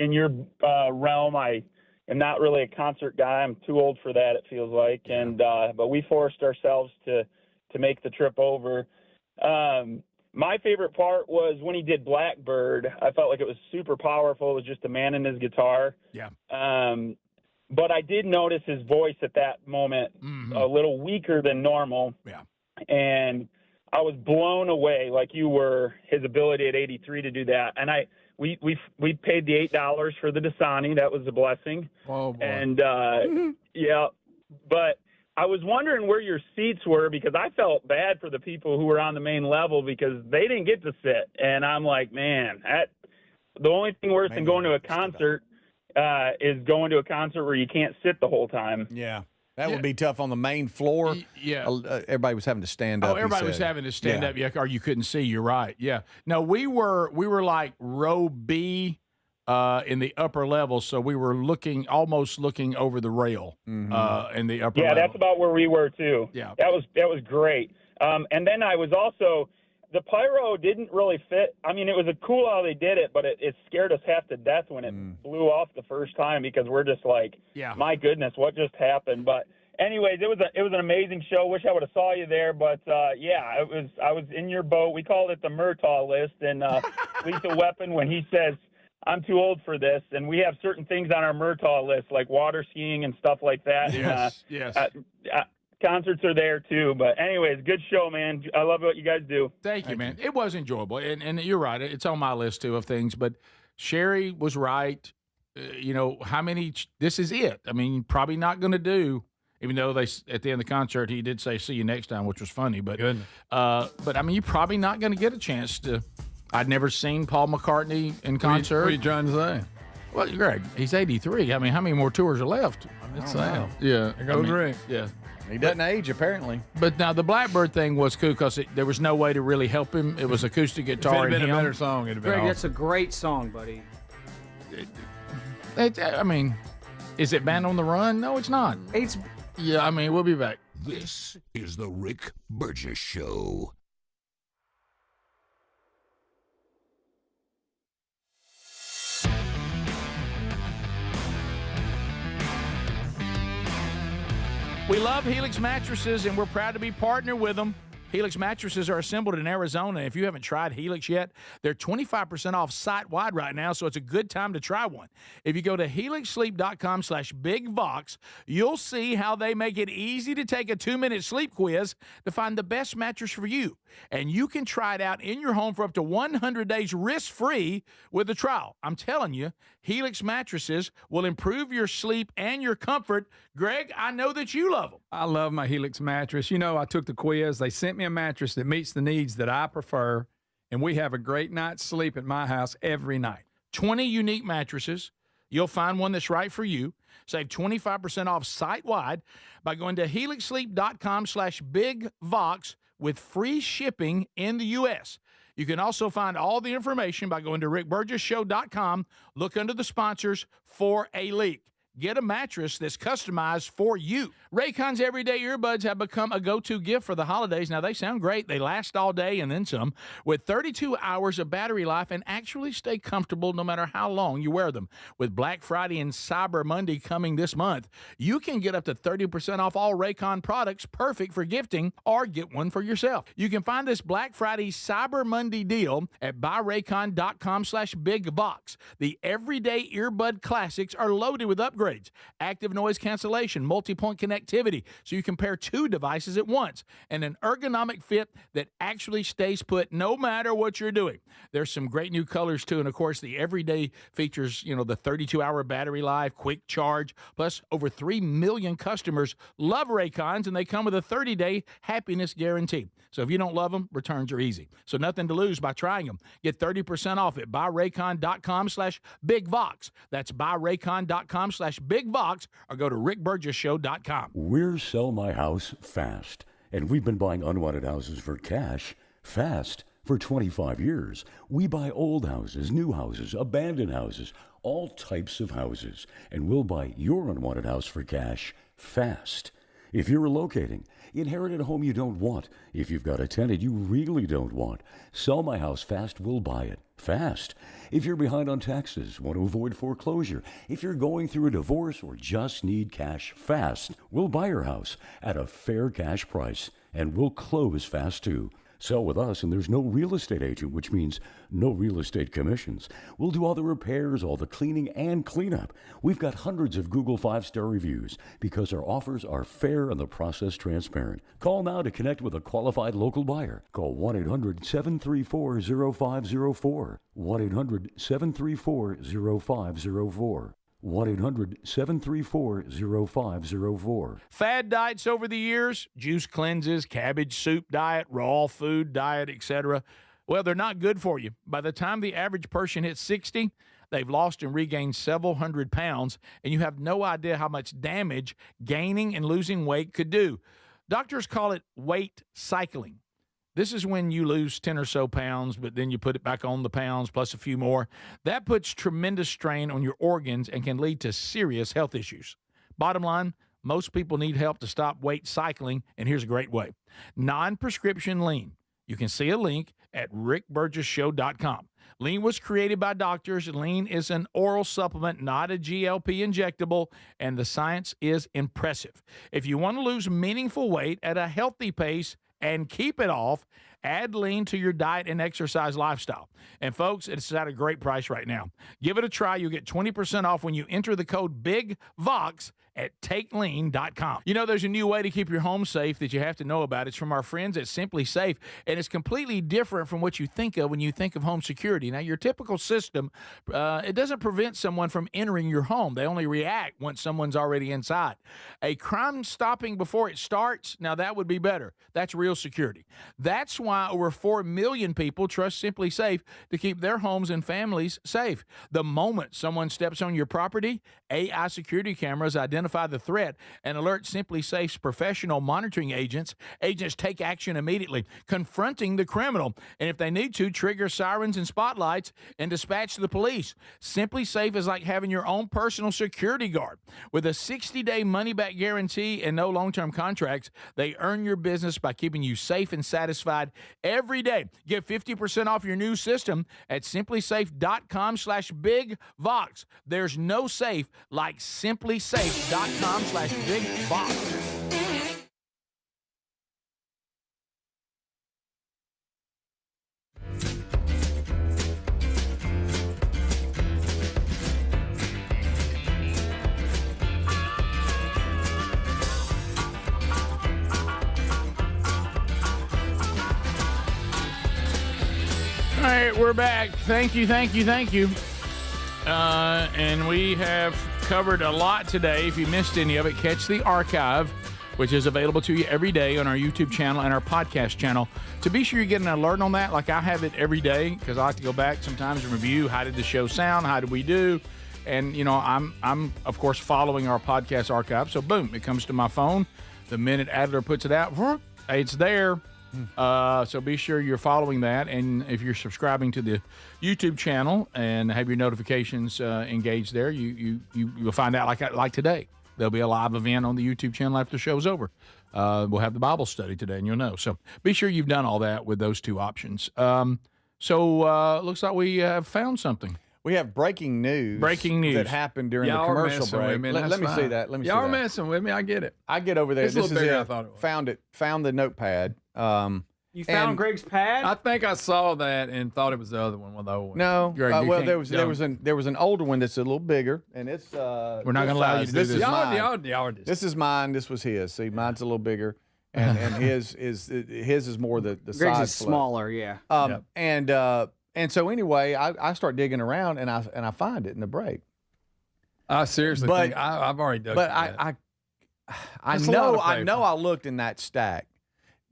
[SPEAKER 27] realm. I am not really a concert guy. I'm too old for that, it feels like. And but we forced ourselves to make the trip over. My favorite part was when he did Blackbird. I felt like it was super powerful. It was just a man and his guitar.
[SPEAKER 1] Yeah.
[SPEAKER 27] But I did notice his voice at that moment a little weaker than normal.
[SPEAKER 1] Yeah.
[SPEAKER 27] And I was blown away, like you were, his ability at 83 to do that. And we paid the $8 for the Dasani. That was a blessing.
[SPEAKER 4] Oh, boy.
[SPEAKER 27] And yeah, but I was wondering where your seats were, because I felt bad for the people who were on the main level because they didn't get to sit. And I'm like, man, the only thing worse than going to a concert is going to a concert where you can't sit the whole time.
[SPEAKER 2] Yeah. That would be tough on the main floor.
[SPEAKER 1] Yeah.
[SPEAKER 2] Everybody was having to stand up.
[SPEAKER 1] Oh, everybody was having to stand up, or you couldn't see. You're right. Yeah. No, we were like row B in the upper level, so we were almost looking over the rail in the upper level.
[SPEAKER 27] Yeah, that's about where we were too.
[SPEAKER 1] Yeah.
[SPEAKER 27] That was great. And then I was also, the pyro didn't really fit. I mean, it was cool how they did it, but it scared us half to death when it blew off the first time, because we're just like, my goodness, what just happened? But anyways, it was an amazing show. Wish I would have saw you there, but I was in your boat. We called it the Murtaugh list, and Lethal Weapon, when he says
[SPEAKER 6] I'm too old for this, and we have certain things on our Murtaugh list, like water skiing and stuff like that.
[SPEAKER 1] Yes,
[SPEAKER 6] and, concerts are there too. But anyways, good show, man. I love what you guys do.
[SPEAKER 1] Thank you, man. It was enjoyable, and you're right. It's on my list too of things. But Sherry was right. How many? This is it. I mean, probably not going to do. Even though at the end of the concert he did say "see you next time," which was funny. But I mean, you're probably not going to get a chance to. I'd never seen Paul McCartney in concert.
[SPEAKER 4] What are you trying to say?
[SPEAKER 1] Well, Greg, he's 83. I mean, how many more tours are left?
[SPEAKER 4] I'm just saying.
[SPEAKER 1] Yeah,
[SPEAKER 4] There goes Rick.
[SPEAKER 1] Yeah.
[SPEAKER 2] He doesn't age, apparently.
[SPEAKER 1] But now the Blackbird thing was cool because there was no way to really help him. It was acoustic guitar.
[SPEAKER 4] If it had been
[SPEAKER 1] and
[SPEAKER 4] a
[SPEAKER 1] him.
[SPEAKER 4] better song, it'd have been
[SPEAKER 3] Greg,
[SPEAKER 4] awesome.
[SPEAKER 3] that's a great song, buddy.
[SPEAKER 1] I mean, is it Band on the Run? No, it's not. Yeah, I mean, we'll be back.
[SPEAKER 5] This is the Rick Burgess Show.
[SPEAKER 1] We love Helix mattresses, and we're proud to be partnered with them. Helix mattresses are assembled in Arizona. If you haven't tried Helix yet, they're 25% off site-wide right now, so it's a good time to try one. If you go to helixsleep.com/bigvox, you'll see how they make it easy to take a 2-minute sleep quiz to find the best mattress for you. And you can try it out in your home for up to 100 days risk-free with a trial. I'm telling you, Helix mattresses will improve your sleep and your comfort. Greg, I know that you love them.
[SPEAKER 4] I love my Helix mattress. I took the quiz. They sent me a mattress that meets the needs that I prefer, and we have a great night's sleep at my house every night.
[SPEAKER 1] 20 unique mattresses. You'll find one that's right for you. Save 25% off site-wide by going to helixsleep.com/bigvox with free shipping in the U.S. You can also find all the information by going to rickburgessshow.com. Look under the sponsors for a link. Get a mattress that's customized for you. Raycon's everyday earbuds have become a go-to gift for the holidays. Now, they sound great. They last all day and then some, with 32 hours of battery life and actually stay comfortable no matter how long you wear them. With Black Friday and Cyber Monday coming this month, you can get up to 30% off all Raycon products, perfect for gifting, or get one for yourself. You can find this Black Friday Cyber Monday deal at buyraycon.com/bigvox. The everyday earbud classics are loaded with upgrades. Active noise cancellation, multi-point connectivity, so you can pair 2 devices at once, and an ergonomic fit that actually stays put no matter what you're doing. There's some great new colors, too, and, of course, the everyday features, the 32-hour battery life, quick charge, plus over 3 million customers love Raycons, and they come with a 30-day happiness guarantee. So if you don't love them, returns are easy. So nothing to lose by trying them. Get 30% off at buyraycon.com/bigvox. That's buyraycon.com/bigvox, or go to rickburgessshow.com.
[SPEAKER 8] We're Sell My House Fast, and we've been buying unwanted houses for cash fast for 25 years. We buy old houses, new houses, abandoned houses, all types of houses, and we'll buy your unwanted house for cash fast. If you're relocating, inherited a home you don't want, if you've got a tenant you really don't want, Sell My House Fast will buy it fast. If you're behind on taxes, want to avoid foreclosure, if you're going through a divorce or just need cash fast, we'll buy your house at a fair cash price, and we'll close fast too. Sell with us, and there's no real estate agent, which means no real estate commissions. We'll do all the repairs, all the cleaning, and cleanup. We've got hundreds of Google 5-star reviews because our offers are fair and the process transparent. Call now to connect with a qualified local buyer. Call 1-800-734-0504. 1-800-734-0504. 1-800-734-0504.
[SPEAKER 1] Fad diets over the years, juice cleanses, cabbage soup diet, raw food diet, etc. Well, they're not good for you. By the time the average person hits 60, they've lost and regained several hundred pounds, and you have no idea how much damage gaining and losing weight could do. Doctors call it weight cycling. This is when you lose 10 or so pounds, but then you put it back on the pounds plus a few more. That puts tremendous strain on your organs and can lead to serious health issues. Bottom line, most people need help to stop weight cycling, and here's a great way. Non-prescription lean. You can see a link at rickburgessshow.com. Lean was created by doctors. Lean is an oral supplement, not a GLP injectable, and the science is impressive. If you want to lose meaningful weight at a healthy pace and keep it off, Add lean to your diet and exercise lifestyle. And folks, it's at a great price right now. Give it a try. You'll get 20% off when you enter the code BIGVOX at takelean.com. You know, there's a new way to keep your home safe that you have to know about. It's from our friends at Simply Safe, and it's completely different from what you think of when you think of home security. Now, your typical system, it doesn't prevent someone from entering your home. They only react once someone's already inside. A crime stopping before it starts, now that would be better. That's real security. That's why over 4 million people trust Simply Safe to keep their homes and families safe. The moment someone steps on your property, AI security cameras identify the threat and alert Simply Safe's professional monitoring agents. Agents take action immediately, confronting the criminal, and if they need to, trigger sirens and spotlights and dispatch the police. Simply Safe is like having your own personal security guard. With a 60-day money-back guarantee and no long-term contracts, they earn your business by keeping you safe and satisfied every day. Get 50% off your new system at simplysafe.com/bigvox. There's no safe like simplysafe.com/bigvox. All right, we're back. Thank you. And we have covered a lot today. If you missed any of it, catch the archive, which is available to you every day on our YouTube channel and our podcast channel. To be sure you get an alert on that, like I have it every day, because I like to go back sometimes and review how did the show sound, how did we do, and you know I'm of course following our podcast archive. So boom, it comes to my phone the minute Adler puts it out. It's there. So be sure you're following that, and if you're subscribing to the YouTube channel and have your notifications engaged there, you'll find out like today. There'll be a live event on the YouTube channel after the show's over. We'll have the Bible study today, and you'll know. So be sure you've done all that with those two options. So looks like we have found something.
[SPEAKER 2] We have breaking news that happened during the commercial break. Let me see that.
[SPEAKER 4] Y'all are messing with me. I get it.
[SPEAKER 2] I get over there.
[SPEAKER 4] It's a little bigger than I thought it was.
[SPEAKER 2] Found the notepad.
[SPEAKER 3] You found Greg's pad?
[SPEAKER 4] I think I saw that and thought it was the other one, the old one.
[SPEAKER 2] No, well, there was an older one that's a little bigger, and it's
[SPEAKER 1] we're not going to allow you to do this.
[SPEAKER 2] Y'all this is mine. This was his. See, mine's a little bigger, and his is more the
[SPEAKER 3] Greg's
[SPEAKER 2] size
[SPEAKER 3] is smaller. Yeah.
[SPEAKER 2] And so anyway, I start digging around and I find it in the break.
[SPEAKER 4] I seriously think I've already dug.
[SPEAKER 2] But I know I looked in that stack.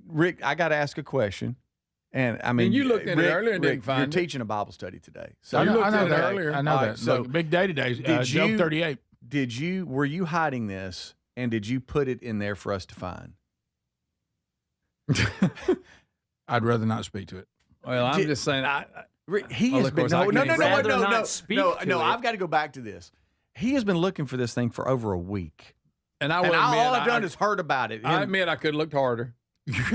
[SPEAKER 2] Rick, I got to ask a question. And I mean,
[SPEAKER 4] you looked in it earlier and didn't find it.
[SPEAKER 2] You're teaching a Bible study today.
[SPEAKER 1] So I know that earlier. I know that. So big day today. Job 38.
[SPEAKER 2] Were you hiding this, and did you put it in there for us to find?
[SPEAKER 1] I'd rather not speak to it.
[SPEAKER 4] Well, I'm just saying.
[SPEAKER 2] He has been no. I've got to go back to this. He has been looking for this thing for over a week,
[SPEAKER 4] and
[SPEAKER 2] all I've done is heard about it.
[SPEAKER 4] I admit I could have looked harder.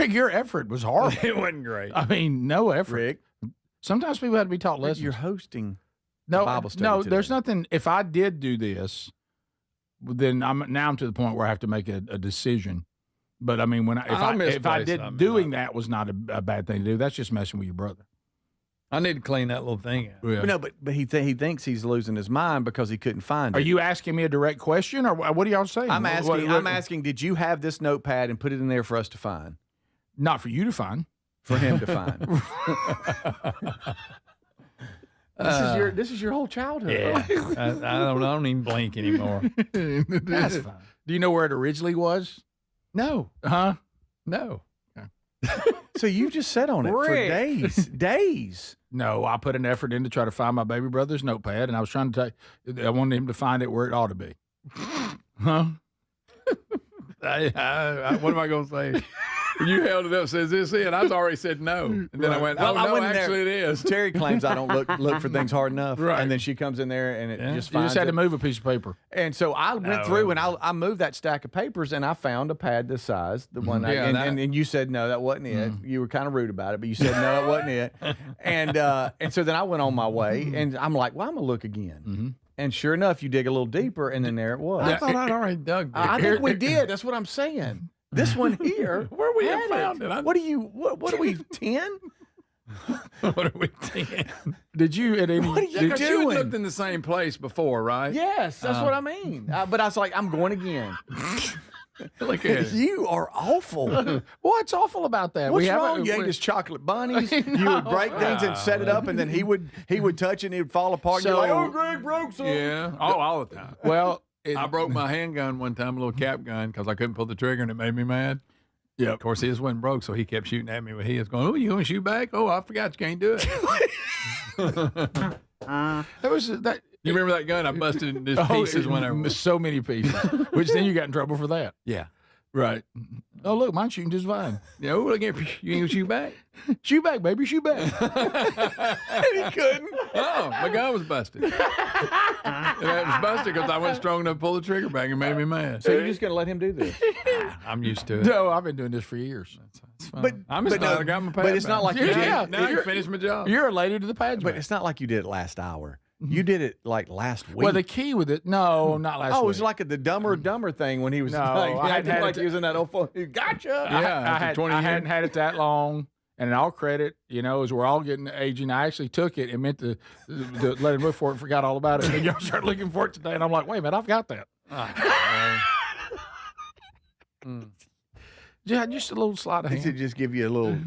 [SPEAKER 1] Your effort was horrible.
[SPEAKER 4] It wasn't great.
[SPEAKER 1] I mean, no effort.
[SPEAKER 2] Rick,
[SPEAKER 1] sometimes people have to be taught lessons.
[SPEAKER 2] You're hosting
[SPEAKER 1] Bible study today. There's nothing. If I did do this, then I'm to the point where I have to make a decision. But I mean, if I did doing that was not a bad thing to do. That's just messing with your brother.
[SPEAKER 4] I need to clean that little thing out.
[SPEAKER 2] Yeah. No, but he thinks he's losing his mind because he couldn't find it.
[SPEAKER 1] Are you asking me a direct question, or what are y'all saying?
[SPEAKER 2] I'm asking. Did you have this notepad and put it in there for us to find?
[SPEAKER 1] Not for you to find.
[SPEAKER 2] For him to find. This is your whole childhood.
[SPEAKER 4] Yeah. I don't even blink anymore.
[SPEAKER 1] That's fine. Do you know where it originally was?
[SPEAKER 2] No.
[SPEAKER 1] Huh?
[SPEAKER 4] No.
[SPEAKER 2] So you just sat on it for days.
[SPEAKER 1] No, I put an effort in to try to find my baby brother's notepad, and I was trying to I wanted him to find it where it ought to be. Huh?
[SPEAKER 4] What am I going to say? You held it up, says this it. I already said no. And then I went, actually it is.
[SPEAKER 2] Terry claims I don't look for things hard enough. Right. And then she comes in there and it just finds
[SPEAKER 1] You just had to move a piece of paper.
[SPEAKER 2] And so I went through and I moved that stack of papers and I found a pad this size. The one and you said no, that wasn't it. You were kind of rude about it, but you said no, that wasn't it. And so then I went on my way and I'm like, well, I'm gonna look again. Mm-hmm. And sure enough, you dig a little deeper and then there it was.
[SPEAKER 4] I thought I'd already dug.
[SPEAKER 2] I think we did. That's what I'm saying. This one here.
[SPEAKER 4] Where we
[SPEAKER 2] had
[SPEAKER 4] have found it.
[SPEAKER 2] What are you? What are we? 10?
[SPEAKER 4] What are we 10?
[SPEAKER 1] Did you at any?
[SPEAKER 2] What are you
[SPEAKER 4] You had
[SPEAKER 2] doing?
[SPEAKER 4] looked in the same place before, right?
[SPEAKER 2] Yes, that's what I mean. But I was like, I'm going again.
[SPEAKER 4] Look at it.
[SPEAKER 2] You are awful.
[SPEAKER 1] What's awful about that?
[SPEAKER 2] What's wrong? You ate his chocolate bunnies. You would break things and set it up, and then he would touch it and it would fall apart. And you're like, oh, Greg broke something.
[SPEAKER 4] Yeah. Oh, all the time.
[SPEAKER 1] Well,
[SPEAKER 4] I broke my handgun one time, a little cap gun, because I couldn't pull the trigger and it made me mad. Yeah. Of course, his wasn't broke, so he kept shooting at me with his. Going, oh, you want to shoot back? Oh, I forgot you can't do it.
[SPEAKER 1] That was that.
[SPEAKER 4] You remember that gun? I busted it into pieces whenever.
[SPEAKER 1] So many pieces. Which then you got in trouble for that.
[SPEAKER 4] Yeah.
[SPEAKER 1] Right. Oh, look, mine's shooting just fine.
[SPEAKER 4] Yeah, oh, look at you. Ain't gonna shoot back?
[SPEAKER 1] Shoot back, baby, shoot back.
[SPEAKER 2] And he couldn't.
[SPEAKER 4] Oh, my gun was busted. And it was busted because I wasn't strong enough to pull the trigger back and made me mad.
[SPEAKER 2] So you're just going to let him do this?
[SPEAKER 4] I'm used to it.
[SPEAKER 1] No, I've been doing this for years.
[SPEAKER 4] That's fine. I'm just glad I got my pad
[SPEAKER 2] but it's not like you did.
[SPEAKER 4] Now I can finish my job.
[SPEAKER 1] You're related to the pads.
[SPEAKER 2] But it's not like you did it last hour. You did it like last week.
[SPEAKER 1] Well, the key with it, no, not last week.
[SPEAKER 2] Oh, it was like the Dumber and Dumber thing when he was acting like he was in that old phone. Gotcha.
[SPEAKER 1] I hadn't had it that long. And in all credit, as we're all getting aging, I actually took it and meant to let him look for it and forgot all about it. And y'all started looking for it today, and I'm like, wait a minute, I've got that. Yeah, just a little sleight of hand.
[SPEAKER 2] Did it just give you a little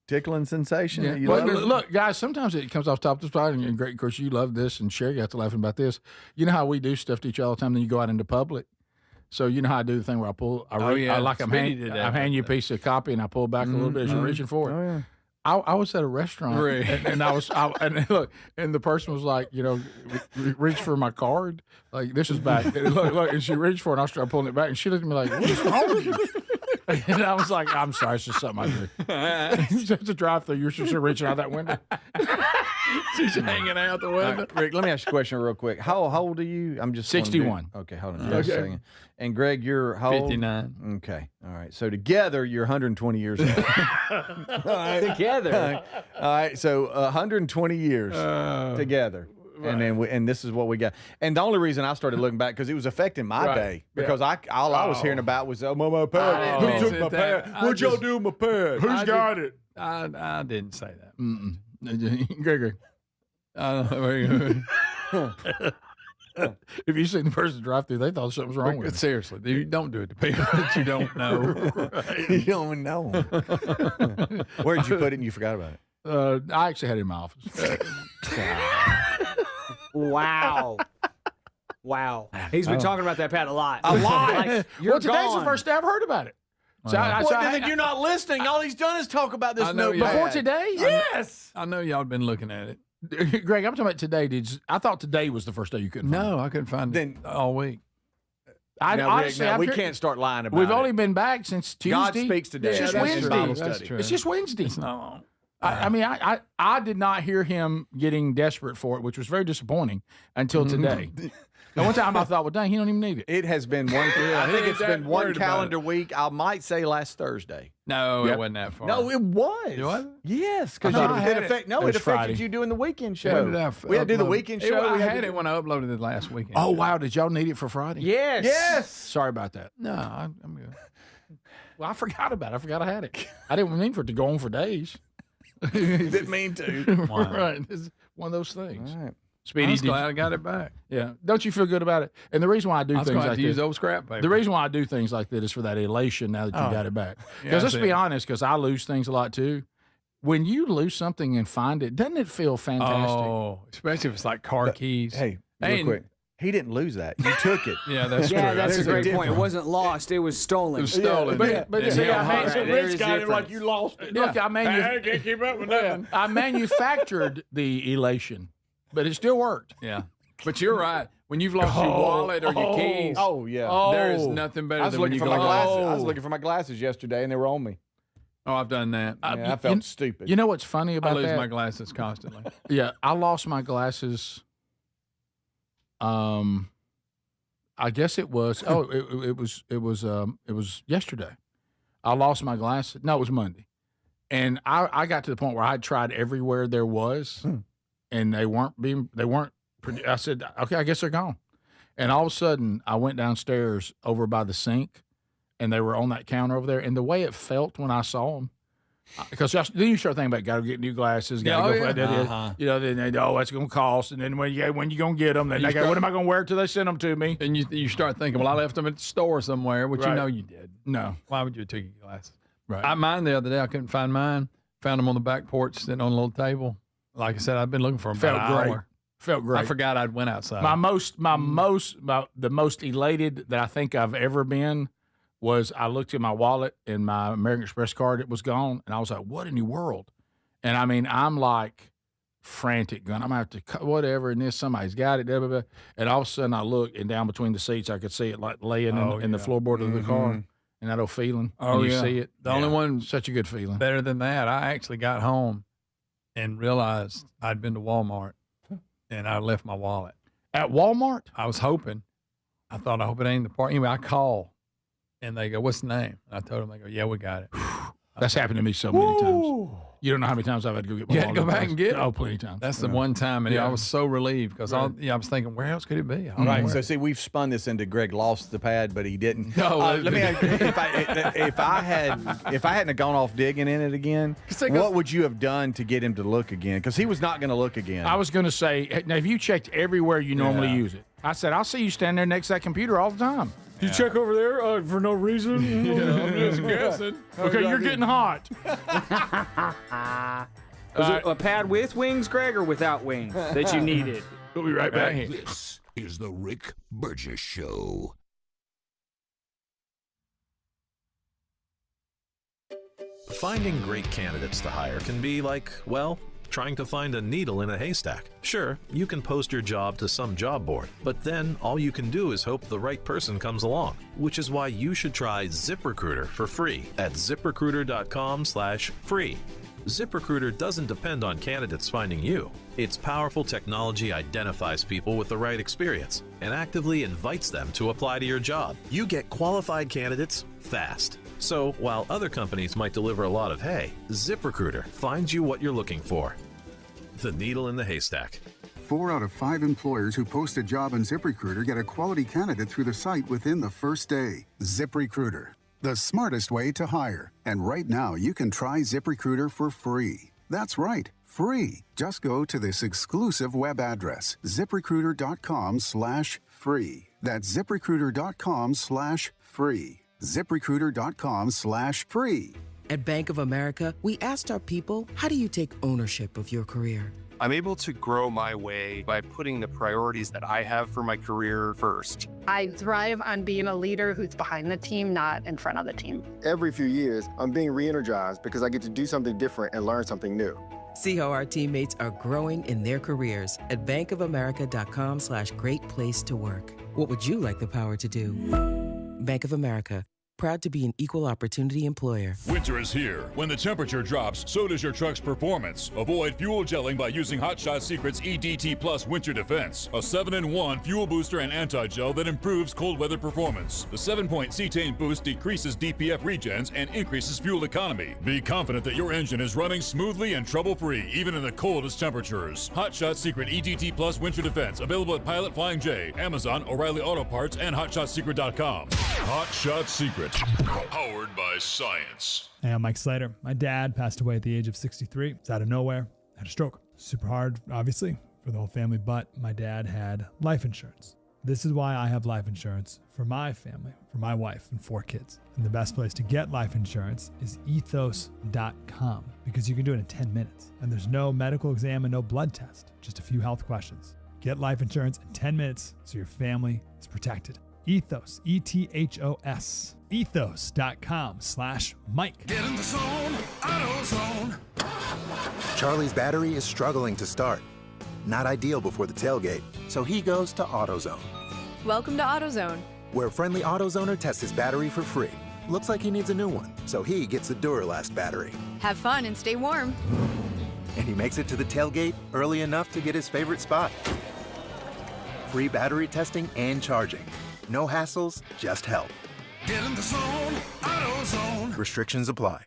[SPEAKER 2] tickling sensation?
[SPEAKER 1] Yeah.
[SPEAKER 2] That you
[SPEAKER 1] Well,
[SPEAKER 2] love?
[SPEAKER 1] look, guys, sometimes it comes off top of the spot, and great. Of course, you love this, and Sherry got to laughing about this. You know how we do stuff to each other all the time, then you go out into public. So you know how I do the thing where I'm handing you a piece of copy, and I pull back a little bit as you're reaching for it.
[SPEAKER 2] Oh, yeah.
[SPEAKER 1] I was at a restaurant, and and the person was like, reach for my card, like this is back. And look, and she reached for it, and I started pulling it back, and she looked at me like, what is wrong with you? And I was like, I'm sorry, it's just something I do. It's a drive-through. You're just reaching out that window.
[SPEAKER 4] She's hanging out the window.
[SPEAKER 2] Rick, let me ask you a question real quick. How old are you? I'm just
[SPEAKER 1] 61.
[SPEAKER 2] Okay, hold on just a second. And Greg, you're how old?
[SPEAKER 4] 59.
[SPEAKER 2] Okay, all right. So together, you're 120 years old.
[SPEAKER 3] All right. Together.
[SPEAKER 2] All right, so 120 years together. Right. And then and this is what we got. And the only reason I started looking back because it was affecting my day because all I was hearing about was my pad. Who took my pad? What'd y'all do with my pad?
[SPEAKER 1] Who's got it?
[SPEAKER 4] I didn't say that.
[SPEAKER 1] Gregory. If you seen the person drive through, they thought something was wrong with it.
[SPEAKER 4] Seriously, you don't do it to people that you don't know.
[SPEAKER 2] Right. You don't even know them. Where'd you put it and you forgot about it?
[SPEAKER 1] I actually had it in my office.
[SPEAKER 3] Wow. He's been talking about that pad a lot.
[SPEAKER 1] Like, today's the first day I've heard about it. So
[SPEAKER 2] you're not listening. All he's done is talk about this
[SPEAKER 1] before today?
[SPEAKER 2] Yes.
[SPEAKER 4] I know y'all been looking at it.
[SPEAKER 1] Greg, I'm talking about today. I thought today was the first day you couldn't find it.
[SPEAKER 4] No, I couldn't find it all week.
[SPEAKER 2] Honestly, we can't start lying about it.
[SPEAKER 1] We've only been back since Tuesday.
[SPEAKER 2] God speaks today.
[SPEAKER 1] It's just Wednesday.
[SPEAKER 4] That's true.
[SPEAKER 1] It's just Wednesday.
[SPEAKER 4] It's not long.
[SPEAKER 1] I did not hear him getting desperate for it, which was very disappointing until today. Now, one time I thought, well, dang, he don't even need it.
[SPEAKER 2] It has been one. I think it's been one calendar week. I might say last Thursday.
[SPEAKER 4] No, it wasn't that far.
[SPEAKER 2] No, it was.
[SPEAKER 4] It was?
[SPEAKER 2] Yes, because it affected
[SPEAKER 1] Friday.
[SPEAKER 2] you doing the weekend show.
[SPEAKER 4] We had
[SPEAKER 2] to do the weekend show.
[SPEAKER 4] I had it when I uploaded it last weekend.
[SPEAKER 1] Oh, wow. Did y'all need it for Friday?
[SPEAKER 2] Yes.
[SPEAKER 1] Sorry about that.
[SPEAKER 4] No, I'm good.
[SPEAKER 1] Well, I forgot about it. I forgot I had it. I didn't mean for it to go on for days.
[SPEAKER 2] Didn't mean to.
[SPEAKER 1] Right. It's one of those things.
[SPEAKER 2] All right.
[SPEAKER 1] Speedy,
[SPEAKER 4] I'm glad I got it back.
[SPEAKER 1] Yeah. Don't you feel good about it? And the reason why I do things like this.
[SPEAKER 4] Use old scrap paper.
[SPEAKER 1] The reason why I do things like that is for that elation now that you got it back. Because let's be honest, because I lose things a lot too. When you lose something and find it, doesn't it feel fantastic?
[SPEAKER 4] Oh, especially if it's like car keys.
[SPEAKER 2] Hey, real quick. He didn't lose that. You took it.
[SPEAKER 4] Yeah, that's true.
[SPEAKER 3] That's a great point. It wasn't lost. It was stolen.
[SPEAKER 4] It was stolen.
[SPEAKER 1] But see,
[SPEAKER 2] Rich got it like you lost it.
[SPEAKER 1] Look, I
[SPEAKER 4] can't keep up with that.
[SPEAKER 1] I manufactured the elation, but it still worked.
[SPEAKER 4] Yeah. But you're right. When you've lost your wallet or your keys, there is nothing better than when you go.
[SPEAKER 2] I was looking for my glasses yesterday, and they were on me.
[SPEAKER 4] Oh, I've done that.
[SPEAKER 2] I felt stupid.
[SPEAKER 1] You know what's funny about that?
[SPEAKER 4] I lose my glasses constantly.
[SPEAKER 1] Yeah, I lost my glasses. I guess it was. It was yesterday. I lost my glasses. No, it was Monday, and I got to the point where I tried everywhere there was, and they weren't. I said, okay, I guess they're gone. And all of a sudden, I went downstairs over by the sink. and they were on that counter over there, and the way it felt when I saw them, because then you start thinking about got to get new glasses, got to go for that. You know, then that's going to cost, and then when you going to get them, then they go, what am I going to wear till they send them to me?
[SPEAKER 4] And you start thinking, well, I left them at the store somewhere, which you know you did.
[SPEAKER 1] No,
[SPEAKER 4] why would you take your glasses?
[SPEAKER 1] Right.
[SPEAKER 4] Mine the other day, I couldn't find mine. Found them on the back porch, sitting on a little table. Like I said, I've been looking for them.
[SPEAKER 1] Felt great. Felt great.
[SPEAKER 4] I forgot I'd went outside.
[SPEAKER 1] The most elated that I think I've ever been was I looked at my wallet and my American Express card, it was gone. And I was like, what in the world? And I mean, I'm like frantic going, I'm going to have to cut whatever. And somebody's got it. Blah, blah, blah. And all of a sudden I look and down between the seats, I could see it like laying in the floorboard of the car. And that old feeling.
[SPEAKER 4] Oh,
[SPEAKER 1] you see it.
[SPEAKER 4] The only one
[SPEAKER 1] such a good feeling.
[SPEAKER 4] Better than that, I actually got home and realized I'd been to Walmart and I left my wallet.
[SPEAKER 1] At Walmart?
[SPEAKER 4] I was hoping. I thought, I hope it ain't the part. Anyway, I call and they go, what's the name? And I told them, they go, yeah, we got it.
[SPEAKER 1] That's happened to me so many times. You don't know how many times I've had to go get my wallet.
[SPEAKER 4] You had to go back and get it.
[SPEAKER 1] Oh, plenty of times.
[SPEAKER 4] That's the one time. And I was so relieved because I was thinking, where else could it be?
[SPEAKER 2] Right. So, see, we've spun this into Greg lost the pad, but he didn't.
[SPEAKER 4] No.
[SPEAKER 2] Let me ask you, if I hadn't have gone off digging in it again, what would you have done to get him to look again? Because he was not going to look again.
[SPEAKER 1] I was going to say, now, if you checked everywhere you normally use it, I said, I'll see you stand there next to that computer all the time. You check over there for no reason?
[SPEAKER 4] I'm just guessing.
[SPEAKER 1] Okay, you're getting hot.
[SPEAKER 3] Was it a pad with wings, Greg, or without wings that you needed?
[SPEAKER 1] We'll be right back.
[SPEAKER 5] This is the Rick Burgess Show.
[SPEAKER 10] Finding great candidates to hire can be like, well, trying to find a needle in a haystack. Sure, you can post your job to some job board, but then all you can do is hope the right person comes along, which is why you should try ZipRecruiter for free at ZipRecruiter.com/free. ZipRecruiter doesn't depend on candidates finding you. Its powerful technology identifies people with the right experience and actively invites them to apply to your job. You get qualified candidates fast. So, while other companies might deliver a lot of hay, ZipRecruiter finds you what you're looking for. The needle in the haystack.
[SPEAKER 12] 4 out of 5 employers who post a job on ZipRecruiter get a quality candidate through the site within the first day. ZipRecruiter, the smartest way to hire. And right now, you can try ZipRecruiter for free. That's right, free. Just go to this exclusive web address, ZipRecruiter.com/free. That's ZipRecruiter.com/free. ZipRecruiter.com/free.
[SPEAKER 14] At Bank of America, we asked our people, how do you take ownership of your career?
[SPEAKER 20] I'm able to grow my way by putting the priorities that I have for my career first.
[SPEAKER 21] I thrive on being a leader who's behind the team, not in front of the team.
[SPEAKER 22] Every few years, I'm being re-energized because I get to do something different and learn something new.
[SPEAKER 14] See how our teammates are growing in their careers at bankofamerica.com/great place to work. What would you like the power to do? Bank of America, proud to be an equal opportunity employer.
[SPEAKER 7] Winter is here. When the temperature drops, so does your truck's performance. Avoid fuel gelling by using Hot Shot Secret's EDT Plus Winter Defense, a 7-in-1 fuel booster and anti-gel that improves cold weather performance. The 7-point cetane boost decreases DPF regens and increases fuel economy. Be confident that your engine is running smoothly and trouble-free, even in the coldest temperatures. Hot Shot Secret EDT Plus Winter Defense, available at Pilot Flying J, Amazon, O'Reilly Auto Parts, and HotShotSecret.com. Hot Shot Secret, powered by science.
[SPEAKER 9] Hey, I'm Mike Slater. My dad passed away at the age of 63. It's out of nowhere. Had a stroke. Super hard, obviously, for the whole family, but my dad had life insurance. This is why I have life insurance for my family, for my wife and 4 kids. And the best place to get life insurance is ethos.com, because you can do it in 10 minutes. And there's no medical exam and no blood test, just a few health questions. Get life insurance in 10 minutes so your family is protected. Ethos, ETHOS, ethos.com/Mike.
[SPEAKER 5] Get in the zone, AutoZone.
[SPEAKER 15] Charlie's battery is struggling to start. Not ideal before the tailgate, so he goes to AutoZone,
[SPEAKER 16] Welcome to AutoZone.
[SPEAKER 15] where a friendly AutoZoner tests his battery for free. Looks like he needs a new one, so he gets the Duralast battery.
[SPEAKER 16] Have fun and stay warm.
[SPEAKER 15] And he makes it to the tailgate early enough to get his favorite spot. Free battery testing and charging. No hassles, just help.
[SPEAKER 5] Get in the zone, AutoZone.
[SPEAKER 15] Restrictions apply.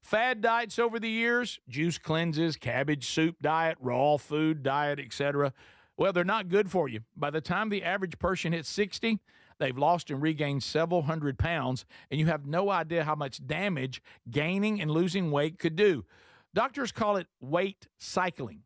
[SPEAKER 1] Fad diets over the years, juice cleanses, cabbage soup diet, raw food diet, etc. Well, they're not good for you. By the time the average person hits 60, They've lost and regained several hundred pounds, and you have no idea how much damage gaining and losing weight could do. Doctors call it weight cycling.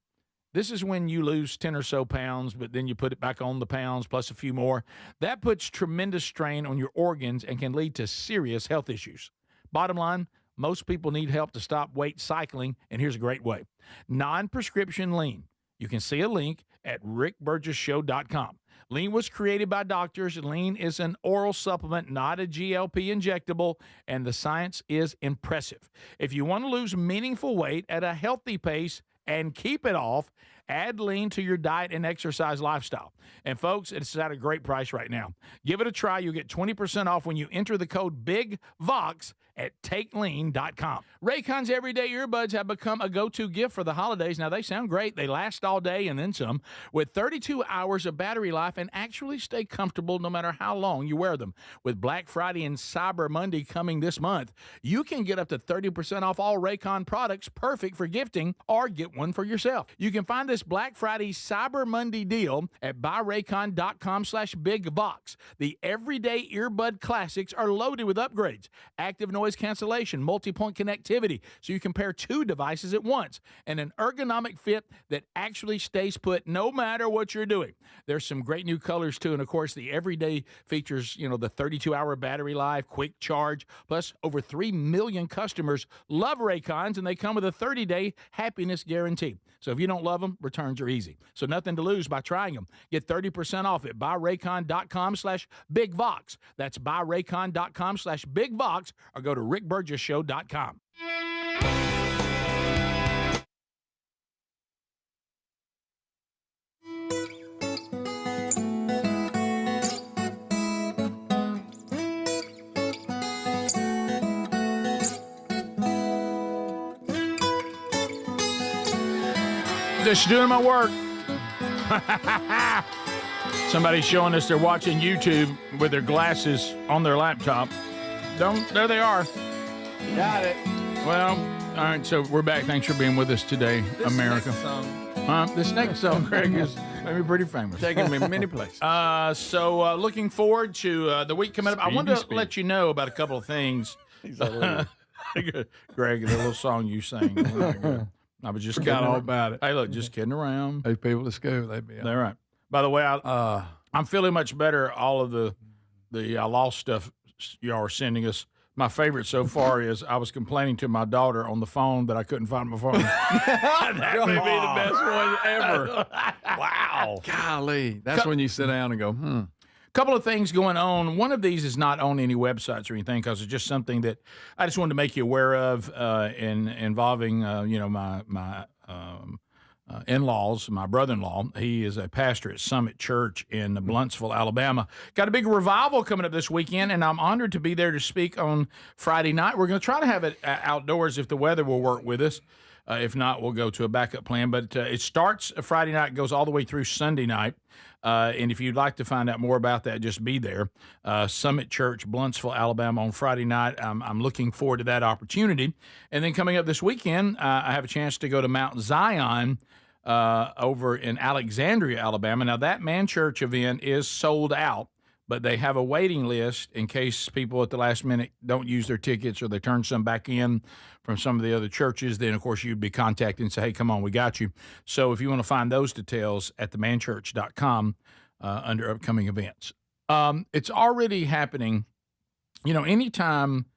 [SPEAKER 1] This is when you lose 10 or so pounds, but then you put it back on the pounds plus a few more. That puts tremendous strain on your organs and can lead to serious health issues. Bottom line, most people need help to stop weight cycling, and here's a great way. Non-prescription lean. You can see a link at rickburgessshow.com. Lean was created by doctors. Lean is an oral supplement, not a GLP injectable, and the science is impressive. If you want to lose meaningful weight at a healthy pace and keep it off, add Lean to your diet and exercise lifestyle. And folks, it's at a great price right now. Give it a try. You'll get 20% off when you enter the code BIGVOX at TakeLean.com. Raycon's everyday earbuds have become a go-to gift for the holidays. Now, they sound great. They last all day and then some, with 32 hours of battery life and actually stay comfortable no matter how long you wear them. With Black Friday and Cyber Monday coming this month, you can get up to 30% off all Raycon products, perfect for gifting, or get one for yourself. You can find this Black Friday Cyber Monday deal at buyraycon.com/bigbox. The everyday earbud classics are loaded with upgrades, active noise cancellation, multi-point connectivity, so you can pair two devices at once, and an ergonomic fit that actually stays put no matter what you're doing. There's some great new colors too, and of course the everyday features, the 32-hour battery life, quick charge, plus over 3 million customers love Raycons, and they come with a 30-day happiness guarantee. So if you don't love them, returns are easy. So nothing to lose by trying them. Get 30% off at buyraycon.com/bigvox. That's buyraycon.com/bigvox, or go to rickburgessshow.com. Just doing my work. Somebody's showing us they're watching YouTube with their glasses on their laptop. There they are.
[SPEAKER 4] Got it.
[SPEAKER 1] Well, all right, so we're back. Thanks for being with us today, America. This next song, Greg, is maybe pretty famous.
[SPEAKER 4] Taking me many places.
[SPEAKER 1] So looking forward to the week coming up. I wanted to let you know about a couple of things. Greg, the little song you sang. I was just
[SPEAKER 4] forgot all about it.
[SPEAKER 1] Hey, look, just kidding around.
[SPEAKER 4] Those people at school, they'd be.
[SPEAKER 1] They're right. By the way, I'm feeling much better. All of the lost stuff y'all are sending us. My favorite so far is I was complaining to my daughter on the phone that I couldn't find my phone. That may be the best one ever. Wow.
[SPEAKER 4] Golly. That's when you sit down and go,
[SPEAKER 1] Couple of things going on. One of these is not on any websites or anything because it's just something that I just wanted to make you aware of involving, my in-laws, my brother-in-law. He is a pastor at Summit Church in Bluentsville, Alabama. Got a big revival coming up this weekend, and I'm honored to be there to speak on Friday night. We're going to try to have it outdoors if the weather will work with us. If not, we'll go to a backup plan. But it starts Friday night, goes all the way through Sunday night. And if you'd like to find out more about that, just be there. Summit Church, Bluentsville, Alabama on Friday night. I'm looking forward to that opportunity. And then coming up this weekend, I have a chance to go to Mount Zion over in Alexandria, Alabama. Now, that Man Church event is sold out, but they have a waiting list in case people at the last minute don't use their tickets or they turn some back in from some of the other churches. Then, of course, you'd be contacted and say, hey, come on, we got you. So if you want to find those details at themanchurch.com under upcoming events. It's already happening. Anytime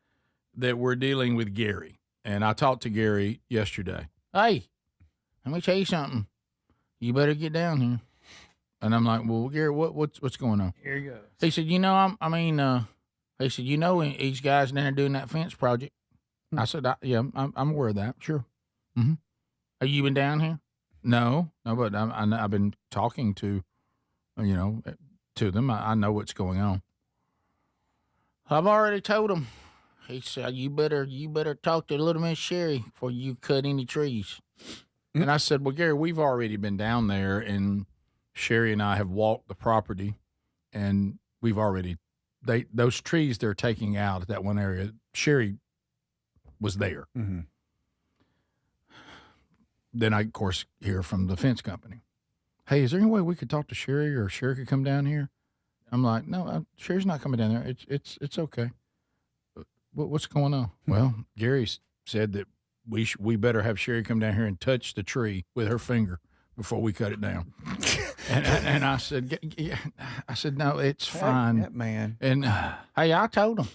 [SPEAKER 1] that we're dealing with Gary, and I talked to Gary yesterday. Hey, let me tell you something. You better get down here. And I'm like, well, Gary, what's going on?
[SPEAKER 4] Here you go.
[SPEAKER 1] He said, he said, these guys down there doing that fence project. I said, yeah, I'm aware of that. Sure. Mm-hmm. Have you been down here? No, but I've been talking to, to them. I know what's going on. I've already told them. He said, you better talk to little Miss Sherry before you cut any trees. Mm-hmm. And I said, well, Gary, we've already been down there, and Sherry and I have walked the property, and we've already, those trees they're taking out at that one area, Sherry was there. Mm-hmm. Then I, of course, hear from the fence company. Hey, is there any way we could talk to Sherry or Sherry could come down here? I'm like, no, Sherry's not coming down there. It's okay. What's going on? Well, Gary said that we better have Sherry come down here and touch the tree with her finger before we cut it down. and I said, no, it's fine,
[SPEAKER 2] that man.
[SPEAKER 1] And hey, I told him,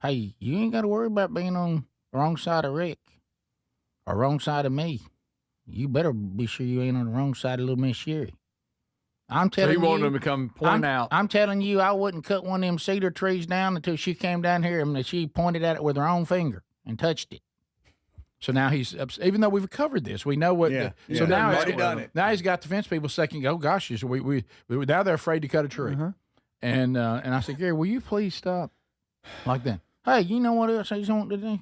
[SPEAKER 1] hey, you ain't got to worry about being on the wrong side of Rick or wrong side of me. You better be sure you ain't on the wrong side of little Miss Sherry. I'm telling you.
[SPEAKER 4] So you want them to come point out.
[SPEAKER 1] I'm telling you, I wouldn't cut one of them cedar trees down until she came down here and she pointed at it with her own finger and touched it. So now he's upset. Even though we've covered this, we know what. So now he's got the fence people second. Oh gosh, we now they're afraid to cut a tree. And I said, Gary, will you please stop like that? Hey, you know what else he's wanting to do?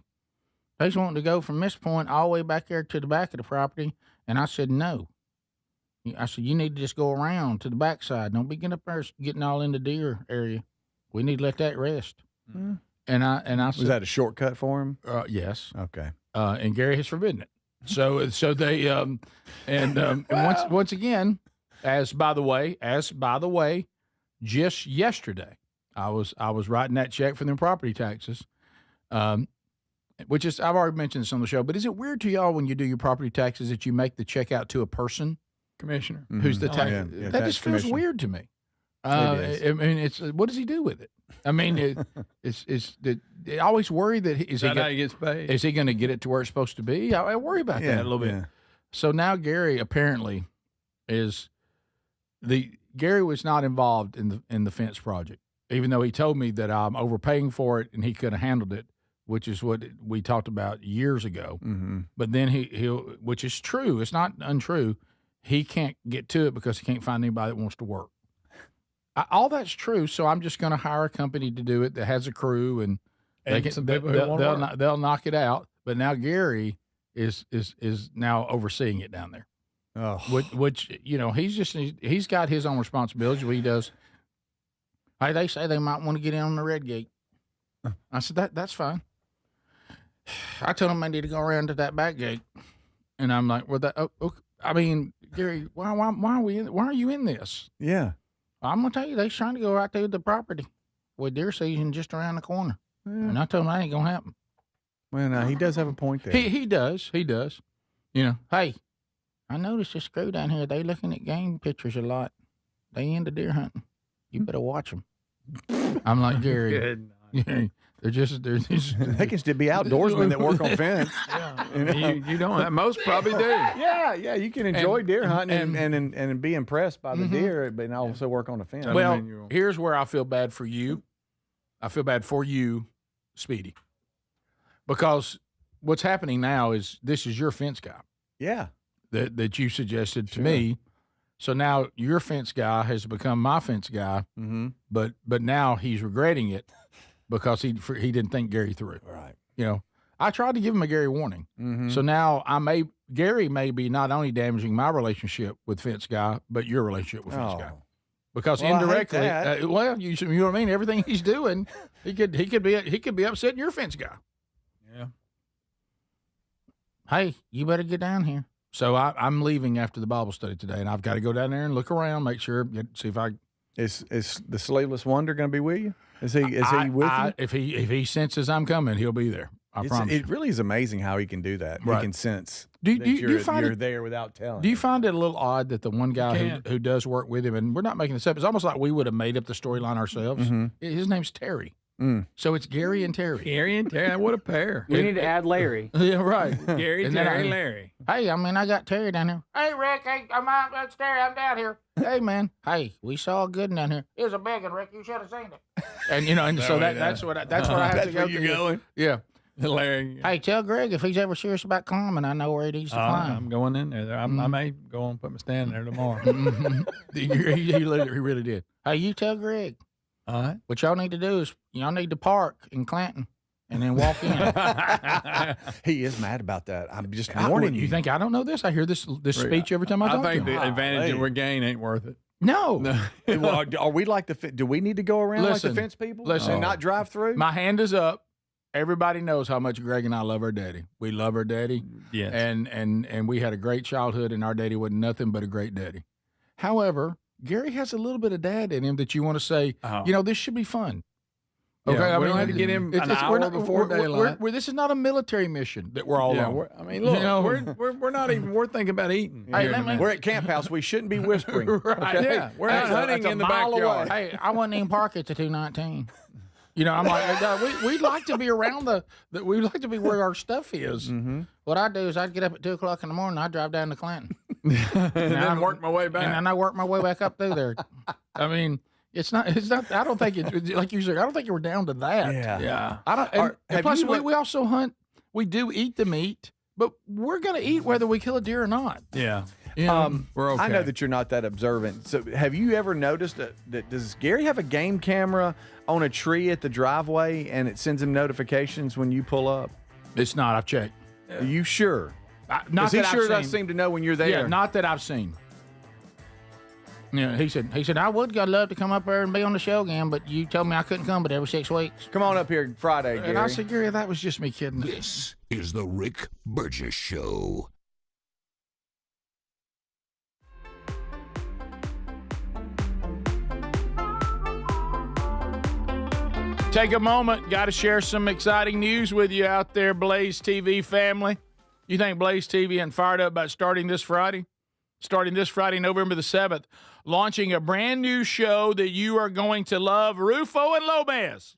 [SPEAKER 1] He's wanting to go from this point all the way back there to the back of the property. And I said, no. I said, you need to just go around to the backside. Don't be getting up there getting all in the deer area. We need to let that rest. And I said,
[SPEAKER 2] was that a shortcut for him?
[SPEAKER 1] Yes.
[SPEAKER 2] Okay.
[SPEAKER 1] And Gary has forbidden it. So they once again, as by the way, just yesterday, I was writing that check for them property taxes, which is, I've already mentioned this on the show. But is it weird to y'all when you do your property taxes that you make the check out to a person?
[SPEAKER 4] Commissioner.
[SPEAKER 1] Who's the tax? That just feels weird to me. I mean, it's what does he do with it? I mean, I always worry that
[SPEAKER 4] is he gets paid?
[SPEAKER 1] Is he going to get it to where it's supposed to be? I worry about that a little bit. So now Gary apparently Gary was not involved in the fence project, even though he told me that I'm overpaying for it and he could have handled it, which is what we talked about years ago. But then he'll, which is true, it's not untrue. He can't get to it because he can't find anybody that wants to work. All that's true. So I'm just going to hire a company to do it that has a crew and they'll knock it out. But now Gary is now overseeing it down there.
[SPEAKER 2] Oh,
[SPEAKER 1] which he's got his own responsibilities. What he does. Hey, they say they might want to get in on the red gate. I said that's fine. I told him I need to go around to that back gate, and I'm like, well, okay. I mean, Gary, why are you in this?
[SPEAKER 2] Yeah.
[SPEAKER 1] I'm going to tell you, they're trying to go right through the property with deer season just around the corner. Yeah. And I told him that ain't going to happen.
[SPEAKER 2] Well, no, he does have a point there.
[SPEAKER 1] He does. You know, hey, I noticed this crew down here, they looking at game pictures a lot. They into deer hunting. You better watch them. I'm like, Gary.
[SPEAKER 4] Good.
[SPEAKER 1] They're just
[SPEAKER 2] they can still be outdoorsmen that work on fence.
[SPEAKER 4] You don't. Most probably do.
[SPEAKER 2] Yeah. You can enjoy deer hunting and be impressed by the deer, but also work on the fence.
[SPEAKER 1] Well, here's where I feel bad for you. I feel bad for you, Speedy, because what's happening now is this is your fence guy.
[SPEAKER 2] Yeah.
[SPEAKER 1] That you suggested to me. So now your fence guy has become my fence guy. But now he's regretting it. Because he didn't think Gary through.
[SPEAKER 2] Right.
[SPEAKER 1] You know, I tried to give him a Gary warning. So now Gary may be not only damaging my relationship with Fence Guy, but your relationship with Fence Guy. Because indirectly, you know what I mean? Everything he's doing, he could be upsetting your Fence Guy.
[SPEAKER 4] Yeah.
[SPEAKER 1] Hey, you better get down here. So I'm leaving after the Bible study today, and I've got to go down there and look around, make sure, see if I.
[SPEAKER 2] Is the Sleeveless Wonder going to be with you? Is he with you?
[SPEAKER 1] If he senses I'm coming, he'll be there. I promise.
[SPEAKER 2] It really is amazing how he can do that. Right. He can sense
[SPEAKER 1] you find
[SPEAKER 2] you're there without telling.
[SPEAKER 1] Do you find it a little odd that the one guy who does work with him, and we're not making this up, it's almost like we would have made up the storyline ourselves. His name's Terry. So it's Gary and Terry.
[SPEAKER 4] Gary and Terry, what a pair.
[SPEAKER 3] We need to add Larry.
[SPEAKER 1] Yeah, right.
[SPEAKER 4] Gary, Terry, Larry.
[SPEAKER 1] Hey, I got Terry down here. Hey, Rick, it's Terry, I'm down here. Hey, man. Hey, we saw a good one down here. It was a big one, Rick. You should have seen it. And so that's what I have to go
[SPEAKER 4] through. You're going?
[SPEAKER 1] Yeah.
[SPEAKER 4] Larry.
[SPEAKER 1] Hey, tell Greg if he's ever serious about climbing, I know where he needs to climb.
[SPEAKER 4] I'm going in there. I may go and put my stand there tomorrow.
[SPEAKER 1] He really did. Hey, you tell Greg.
[SPEAKER 4] All right.
[SPEAKER 1] What y'all need to do is y'all need to park in Clanton and then walk in.
[SPEAKER 2] He is mad about that. I'm just warning you.
[SPEAKER 1] You think I don't know this? I hear this speech every time I talk to him.
[SPEAKER 4] I think the advantage that we gain ain't worth it.
[SPEAKER 1] No.
[SPEAKER 2] Well, are we like do we need to go around like the fence people and not drive through?
[SPEAKER 1] My hand is up. Everybody knows how much Greg and I love our daddy. We love our daddy.
[SPEAKER 4] Yes.
[SPEAKER 1] And we had a great childhood, and our daddy wasn't nothing but a great daddy. However, Gary has a little bit of dad in him that you want to say, this should be fun.
[SPEAKER 4] Okay, we don't have to get him an hour before daylight.
[SPEAKER 1] This is not a military mission that we're all on.
[SPEAKER 4] Look, we're not even. We're thinking about eating.
[SPEAKER 2] We're at Camp House. We shouldn't be whispering.
[SPEAKER 1] Right.
[SPEAKER 2] Okay?
[SPEAKER 4] Yeah, we're not hunting in the backyard.
[SPEAKER 1] Hey, I wasn't even parked at the 219. I'm like, we'd like to be around we'd like to be where our stuff is.
[SPEAKER 2] Mm-hmm.
[SPEAKER 1] What I do is I'd get up at 2:00 in the morning. I drive down to Clinton,
[SPEAKER 4] and then work my way back.
[SPEAKER 1] And then I work my way back up through there. I mean. It's not. I don't think it. Like you said, I don't think you were down to that.
[SPEAKER 4] Yeah.
[SPEAKER 1] I don't. And plus, we also hunt. We do eat the meat, but we're going to eat whether we kill a deer or not.
[SPEAKER 4] Yeah.
[SPEAKER 2] We're okay. I know that you're not that observant. So, have you ever noticed that does Gary have a game camera on a tree at the driveway, and it sends him notifications when you pull up?
[SPEAKER 1] It's not. I've checked.
[SPEAKER 2] Are you sure?
[SPEAKER 1] Not that
[SPEAKER 2] sure
[SPEAKER 1] I've
[SPEAKER 2] does
[SPEAKER 1] seen.
[SPEAKER 2] Seem to know when you're there.
[SPEAKER 1] Yeah, not that I've seen. Yeah, he said I would love to come up there and be on the show again, but you told me I couldn't come but every 6 weeks.
[SPEAKER 2] Come on up here Friday, Gary.
[SPEAKER 1] And I said, Gary, that was just me kidding.
[SPEAKER 5] This is the Rick Burgess Show.
[SPEAKER 1] Take a moment. Got to share some exciting news with you out there, Blaze TV family. You think Blaze TV isn't fired up about starting this Friday, November the 7th, launching a brand new show that you are going to love, Rufo and Lomez.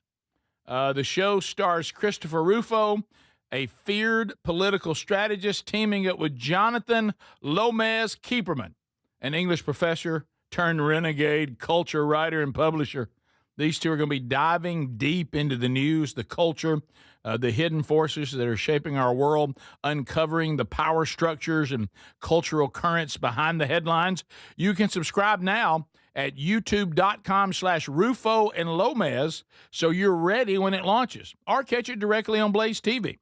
[SPEAKER 1] The show stars Christopher Rufo, a feared political strategist, teaming up with Jonathan Lomez Keeperman, an English professor turned renegade culture writer and publisher. These two are going to be diving deep into the news, the culture, the hidden forces that are shaping our world, uncovering the power structures and cultural currents behind the headlines. You can subscribe now at youtube.com/Rufo and Lomez so you're ready when it launches, or catch it directly on Blaze TV.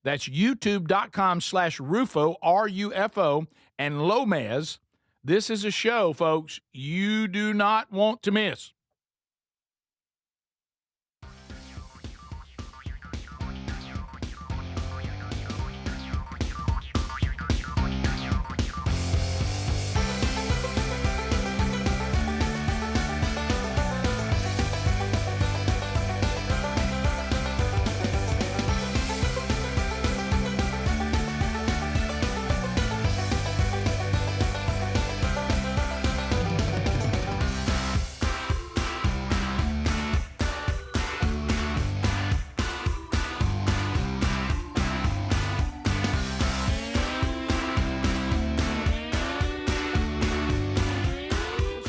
[SPEAKER 1] That's youtube.com/Rufo, R-U-F-O, and Lomez. This is a show, folks, you do not want to miss.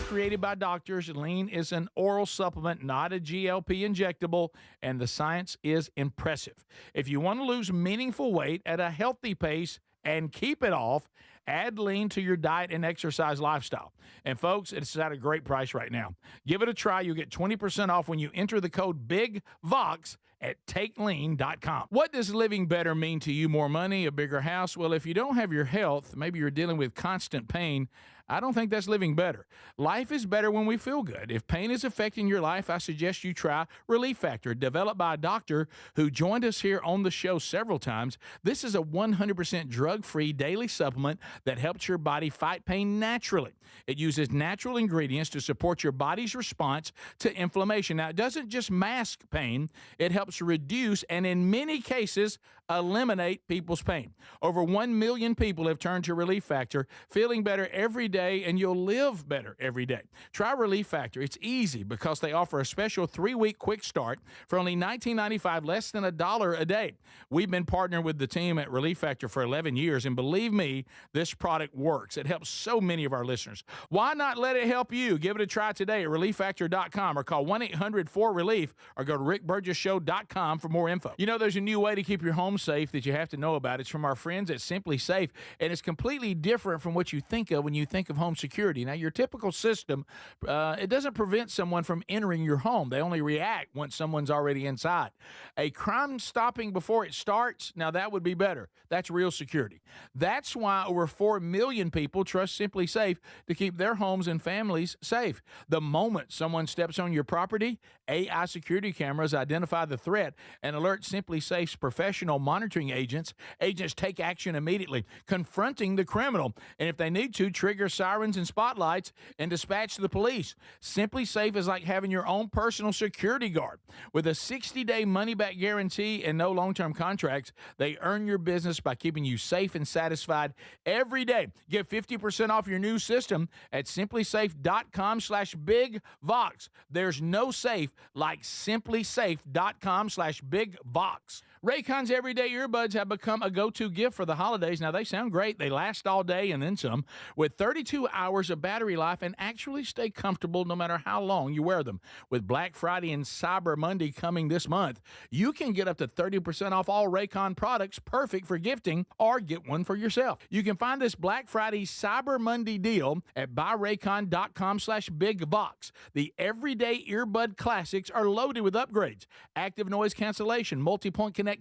[SPEAKER 1] Created by doctors, Lean is an oral supplement, not a GLP injectable, and the science is impressive. If you want to lose meaningful weight at a healthy pace and keep it off, add Lean to your diet and exercise lifestyle. And folks, it's at a great price right now. Give it a try. You'll get 20% off when you enter the code BIGVOX at takelean.com. What does living better mean to you? More money, a bigger house? Well, if you don't have your health, maybe you're dealing with constant pain, I don't think that's living better. Life is better when we feel good. If pain is affecting your life, I suggest you try Relief Factor, developed by a doctor who joined us here on the show several times. This is a 100% drug-free daily supplement that helps your body fight pain naturally. It uses natural ingredients to support your body's response to inflammation. Now, it doesn't just mask pain, it helps reduce and in many cases eliminate people's pain. Over 1 million people have turned to Relief Factor, feeling better every day, and you'll live better every day. Try Relief Factor. It's easy because they offer a special 3-week quick start for only $19.95, less than $1 a day. We've been partnering with the team at Relief Factor for 11 years, and believe me, this product works. It helps so many of our listeners. Why not let it help you? Give it a try today at ReliefFactor.com or call 1-800-4RELIEF or go to RickBurgessShow.com for more info. You know, there's a new way to keep your home safe that you have to know about. It's from our friends at Simply Safe, and it's completely different from what you think of when you think of home security. Now, your typical system, it doesn't prevent someone from entering your home. They only react once someone's already inside. A crime stopping before it starts, now that would be better. That's real security. That's why over 4 million people trust Simply Safe to keep their homes and families safe. The moment someone steps on your property, AI security cameras identify the threat and alert Simply Safe's professional monitoring agents. Agents take action immediately, confronting the criminal, and if they need to, trigger sirens and spotlights and dispatch the police. Simply Safe is like having your own personal security guard. With a 60-day money-back guarantee and no long-term contracts, they earn your business by keeping you safe and satisfied every day. Get 50% off your new system at simplysafe.com/bigvox. There's no safe like simplysafe.com/bigvox. Raycon's everyday earbuds have become a go-to gift for the holidays. Now, they sound great. They last all day and then some, with 32 hours of battery life and actually stay comfortable no matter how long you wear them. With Black Friday and Cyber Monday coming this month, you can get up to 30% off all Raycon products, perfect for gifting, or get one for yourself. You can find this Black Friday Cyber Monday deal at buyraycon.com/bigvox. The everyday earbud classics are loaded with upgrades, active noise cancellation, multi-point connectivity,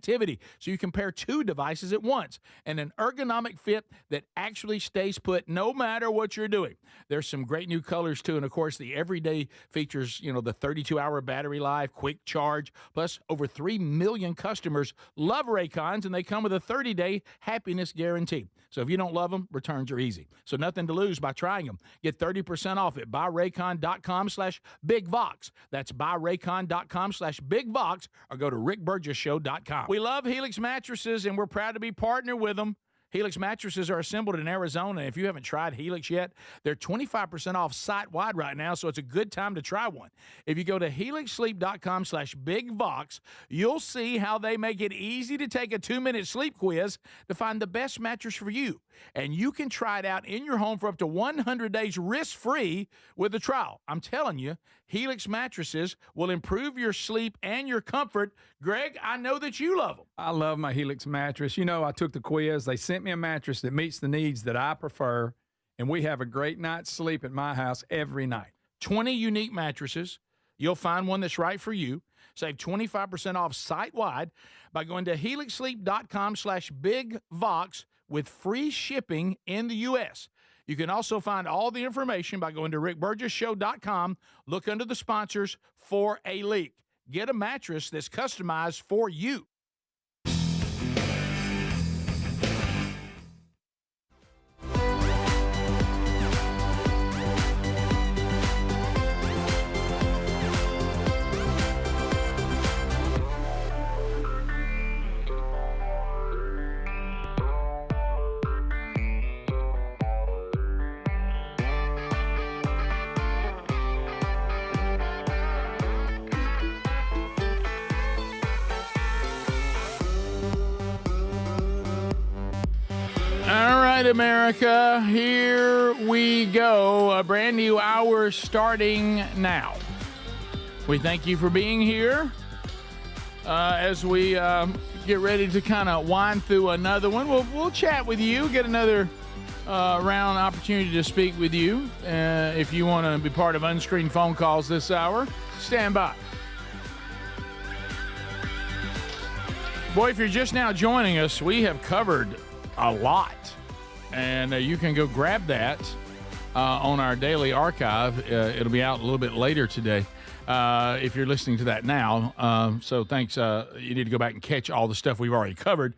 [SPEAKER 1] so you can pair two devices at once, and an ergonomic fit that actually stays put no matter what you're doing. There's some great new colors too, and of course the everyday features, the 32-hour battery life, quick charge, plus over 3 million customers love Raycons, and they come with a 30-day happiness guarantee. So if you don't love them, returns are easy. So nothing to lose by trying them. Get 30% off at buyraycon.com/bigvox. That's buyraycon.com/bigvox, or go to rickburgessshow.com. We love Helix mattresses, and we're proud to be partnered with them. Helix mattresses are assembled in Arizona. If you haven't tried Helix yet, they're 25% off site-wide right now, so it's a good time to try one. If you go to helixsleep.com/bigvox, you'll see how they make it easy to take a 2-minute sleep quiz to find the best mattress for you. And you can try it out in your home for up to 100 days risk-free with a trial. I'm telling you, Helix mattresses will improve your sleep and your comfort. Greg, I know that you love them.
[SPEAKER 4] I love my Helix mattress. I took the quiz. They sent me a mattress that meets the needs that I prefer, and we have a great night's sleep at my house every night.
[SPEAKER 1] 20 unique mattresses. You'll find one that's right for you. Save 25% off site-wide by going to helixsleep.com/bigvox with free shipping in the U.S. You can also find all the information by going to rickburgessshow.com. Look under the sponsors for a link. Get a mattress that's customized for you. All right, America, here we go. A brand new hour starting now. We thank you for being here as we get ready to kind of wind through another one. We'll chat with you, get another round opportunity to speak with you. If you want to be part of unscreened phone calls this hour, stand by. Boy, if you're just now joining us, we have covered a lot, and you can go grab that on our daily archive. It'll be out a little bit later today if you're listening to that now. So thanks. You need to go back and catch all the stuff we've already covered,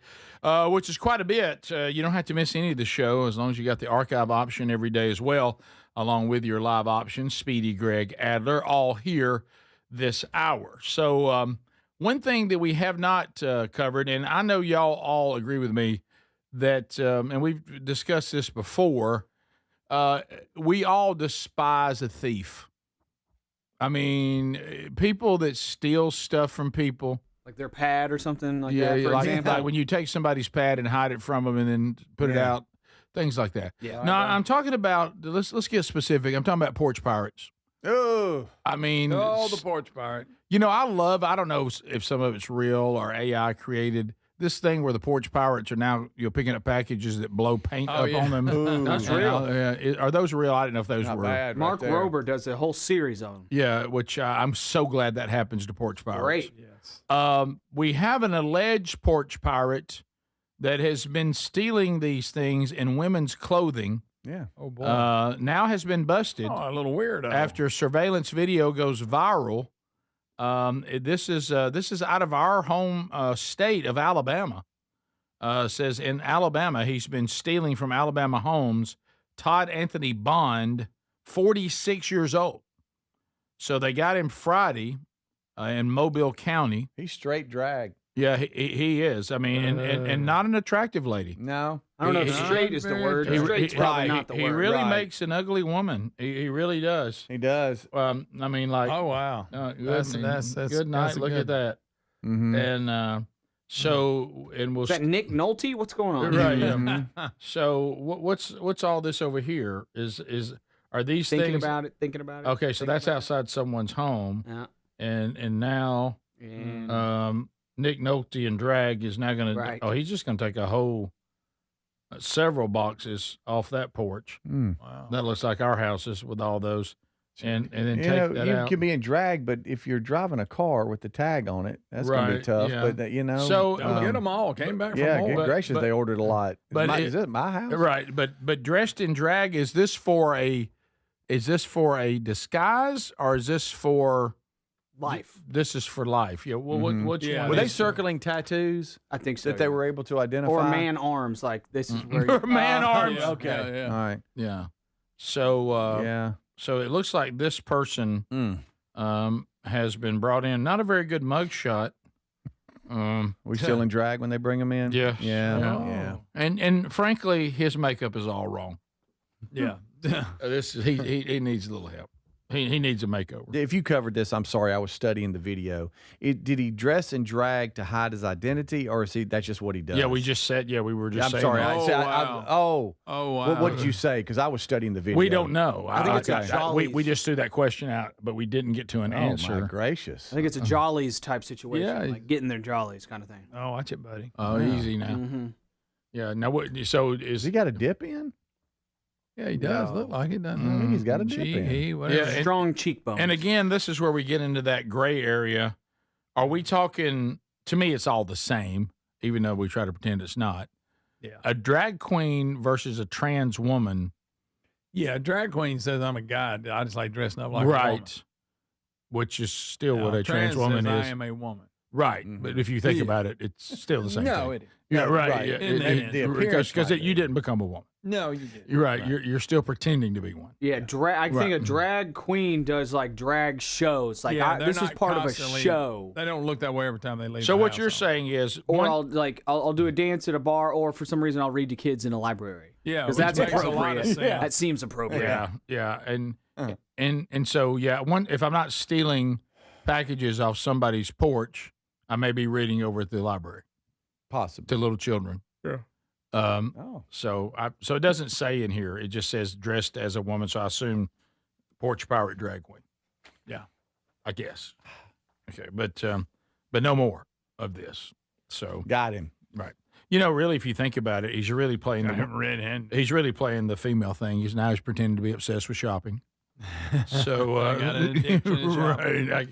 [SPEAKER 1] which is quite a bit. You don't have to miss any of the show as long as you got the archive option every day as well, along with your live options. Speedy, Greg, Adler, all here this hour. So one thing that we have not covered, and I know y'all all agree with me, that, and we've discussed this before, we all despise a thief. I mean, people that steal stuff from people.
[SPEAKER 3] Like their pad or something like that, for example.
[SPEAKER 1] Like when you take somebody's pad and hide it from them and then put it out, things like that.
[SPEAKER 3] Yeah,
[SPEAKER 1] no, I'm talking about, let's get specific. I'm talking about porch pirates.
[SPEAKER 4] Oh,
[SPEAKER 1] I mean.
[SPEAKER 4] Oh, the porch pirate.
[SPEAKER 1] I don't know if some of it's real or AI created. This thing where the porch pirates are now picking up packages that blow paint up on them.
[SPEAKER 3] Ooh, that's real.
[SPEAKER 1] Are those real? I didn't know if those were.
[SPEAKER 4] Bad,
[SPEAKER 3] Mark
[SPEAKER 4] right
[SPEAKER 3] Rober does a whole series on them.
[SPEAKER 1] Yeah, which I'm so glad that happens to porch pirates.
[SPEAKER 3] Great.
[SPEAKER 4] Yes.
[SPEAKER 1] We have an alleged porch pirate that has been stealing these things in women's clothing.
[SPEAKER 4] Yeah. Oh boy.
[SPEAKER 1] Now has been busted.
[SPEAKER 4] Oh, a little weirdo.
[SPEAKER 1] After surveillance video goes viral. This is out of our home state of Alabama. Says in Alabama, he's been stealing from Alabama homes Todd Anthony Bond, 46 years old. So they got him Friday in Mobile County.
[SPEAKER 2] He's straight drag.
[SPEAKER 1] Yeah, he is. I mean, and not an attractive lady.
[SPEAKER 2] No.
[SPEAKER 3] I don't know if straight is the word. Straight's probably not the word.
[SPEAKER 1] He really makes an ugly woman. He really does.
[SPEAKER 2] He does.
[SPEAKER 1] I mean, like.
[SPEAKER 4] Oh, wow.
[SPEAKER 1] That's good night.
[SPEAKER 4] That's
[SPEAKER 1] Look at that.
[SPEAKER 2] Mm-hmm.
[SPEAKER 1] And so, and we'll.
[SPEAKER 3] Is that Nick Nolte? What's going on?
[SPEAKER 1] Right. Yeah. So what's all this over here? Are these
[SPEAKER 3] thinking
[SPEAKER 1] things?
[SPEAKER 3] Thinking about it.
[SPEAKER 1] Okay, so that's outside someone's home.
[SPEAKER 3] Yeah.
[SPEAKER 1] And now, Nick Nolte and drag is now going to.
[SPEAKER 3] Right.
[SPEAKER 1] Oh, he's just going to take a whole several boxes off that porch.
[SPEAKER 2] Wow.
[SPEAKER 1] That looks like our houses with all those, and then take that
[SPEAKER 2] you
[SPEAKER 1] out.
[SPEAKER 2] can be in drag, but if you're driving a car with the tag on it, that's going to be
[SPEAKER 1] Right,
[SPEAKER 2] tough.
[SPEAKER 1] yeah.
[SPEAKER 2] But you know,
[SPEAKER 1] So,
[SPEAKER 4] Get them all. Came back from
[SPEAKER 2] yeah,
[SPEAKER 4] more.
[SPEAKER 2] good gracious, they ordered a lot.
[SPEAKER 1] but
[SPEAKER 2] Is it my house?
[SPEAKER 1] Right, but dressed in drag, is this for a disguise or is this for
[SPEAKER 3] life?
[SPEAKER 1] This is for life. Yeah. Well, which one?
[SPEAKER 2] Were they
[SPEAKER 1] is-
[SPEAKER 2] circling tattoos?
[SPEAKER 3] I think so.
[SPEAKER 2] That they were able to identify,
[SPEAKER 3] Or man arms, like this is where
[SPEAKER 1] Or man arms.
[SPEAKER 4] Yeah,
[SPEAKER 2] Okay,
[SPEAKER 4] yeah.
[SPEAKER 2] all right.
[SPEAKER 1] Yeah. So
[SPEAKER 2] Yeah.
[SPEAKER 1] so it looks like this person has been brought in. Not a very good mugshot.
[SPEAKER 2] We still in drag when they bring them in?
[SPEAKER 1] Yeah.
[SPEAKER 2] Yeah.
[SPEAKER 1] And frankly, his makeup is all wrong.
[SPEAKER 4] Yeah.
[SPEAKER 1] He needs a little help. He needs a makeover.
[SPEAKER 2] If you covered this, I'm sorry. I was studying the video. Did he dress in drag to hide his identity, or is that's just what he does?
[SPEAKER 1] Yeah, we just said. Yeah, we were just.
[SPEAKER 2] I'm
[SPEAKER 1] saying
[SPEAKER 2] sorry.
[SPEAKER 1] that.
[SPEAKER 2] Oh,
[SPEAKER 4] wow.
[SPEAKER 2] What did you say? Because I was studying the video.
[SPEAKER 1] We don't know.
[SPEAKER 3] I think it's a Jollies.
[SPEAKER 1] we just threw that question out, but we didn't get to an answer.
[SPEAKER 2] Oh my gracious!
[SPEAKER 3] I think it's a Jollies type situation,
[SPEAKER 1] Yeah.
[SPEAKER 3] like getting their Jollies kind of thing.
[SPEAKER 4] Oh, watch it, buddy.
[SPEAKER 1] Oh, easy now.
[SPEAKER 3] Mm-hmm.
[SPEAKER 1] Yeah. Now what? So is
[SPEAKER 2] he got a dip in?
[SPEAKER 4] Yeah, he does look like it, doesn't
[SPEAKER 2] I think he's got a dip in.
[SPEAKER 1] Yeah,
[SPEAKER 3] strong cheekbones.
[SPEAKER 1] And again, this is where we get into that gray area. Are we talking? To me, it's all the same, even though we try to pretend it's not.
[SPEAKER 4] Yeah.
[SPEAKER 1] A drag queen versus a trans woman.
[SPEAKER 4] Yeah, a drag queen says I'm a guy. I just like dressing up like a woman.
[SPEAKER 1] Right. Which is still what a trans
[SPEAKER 4] says
[SPEAKER 1] woman
[SPEAKER 4] I
[SPEAKER 1] is.
[SPEAKER 4] am a woman.
[SPEAKER 1] Right. But if you think about it, it's still the same
[SPEAKER 4] No,
[SPEAKER 1] thing.
[SPEAKER 4] it is.
[SPEAKER 1] Yeah, right.
[SPEAKER 4] Right.
[SPEAKER 1] Yeah,
[SPEAKER 4] In the end. The appearance
[SPEAKER 1] because
[SPEAKER 4] might
[SPEAKER 1] you didn't become a woman.
[SPEAKER 4] No, you didn't.
[SPEAKER 1] You're right. You're still pretending to be one.
[SPEAKER 3] Yeah, I think
[SPEAKER 1] Right.
[SPEAKER 3] a drag queen does like drag shows. Like
[SPEAKER 4] Yeah, they're
[SPEAKER 3] this is
[SPEAKER 4] not
[SPEAKER 3] part of a
[SPEAKER 4] constantly-
[SPEAKER 3] show.
[SPEAKER 4] They don't look that way every time they leave.
[SPEAKER 1] So
[SPEAKER 4] the
[SPEAKER 1] what
[SPEAKER 4] house
[SPEAKER 1] you're
[SPEAKER 4] on.
[SPEAKER 1] saying is,
[SPEAKER 3] Or I'll do a dance at a bar, or for some reason I'll read to kids in a library.
[SPEAKER 4] Yeah,
[SPEAKER 3] because
[SPEAKER 4] which
[SPEAKER 3] that's
[SPEAKER 4] makes a lot of
[SPEAKER 3] appropriate.
[SPEAKER 4] sense.
[SPEAKER 3] That seems appropriate.
[SPEAKER 1] yeah, and so if I'm not stealing packages off somebody's porch, I may be reading over at the library,
[SPEAKER 2] possibly
[SPEAKER 1] to little children.
[SPEAKER 4] Yeah.
[SPEAKER 1] So it doesn't say in here. It just says dressed as a woman. So I assume porch pirate drag queen. Yeah, I guess. Okay, but no more of this. So
[SPEAKER 2] got him
[SPEAKER 1] right. You know, really, if you think about it, he's really playing He's really playing the female thing. He's pretending to be obsessed with shopping. So
[SPEAKER 4] I got an addiction to shopping.
[SPEAKER 1] right.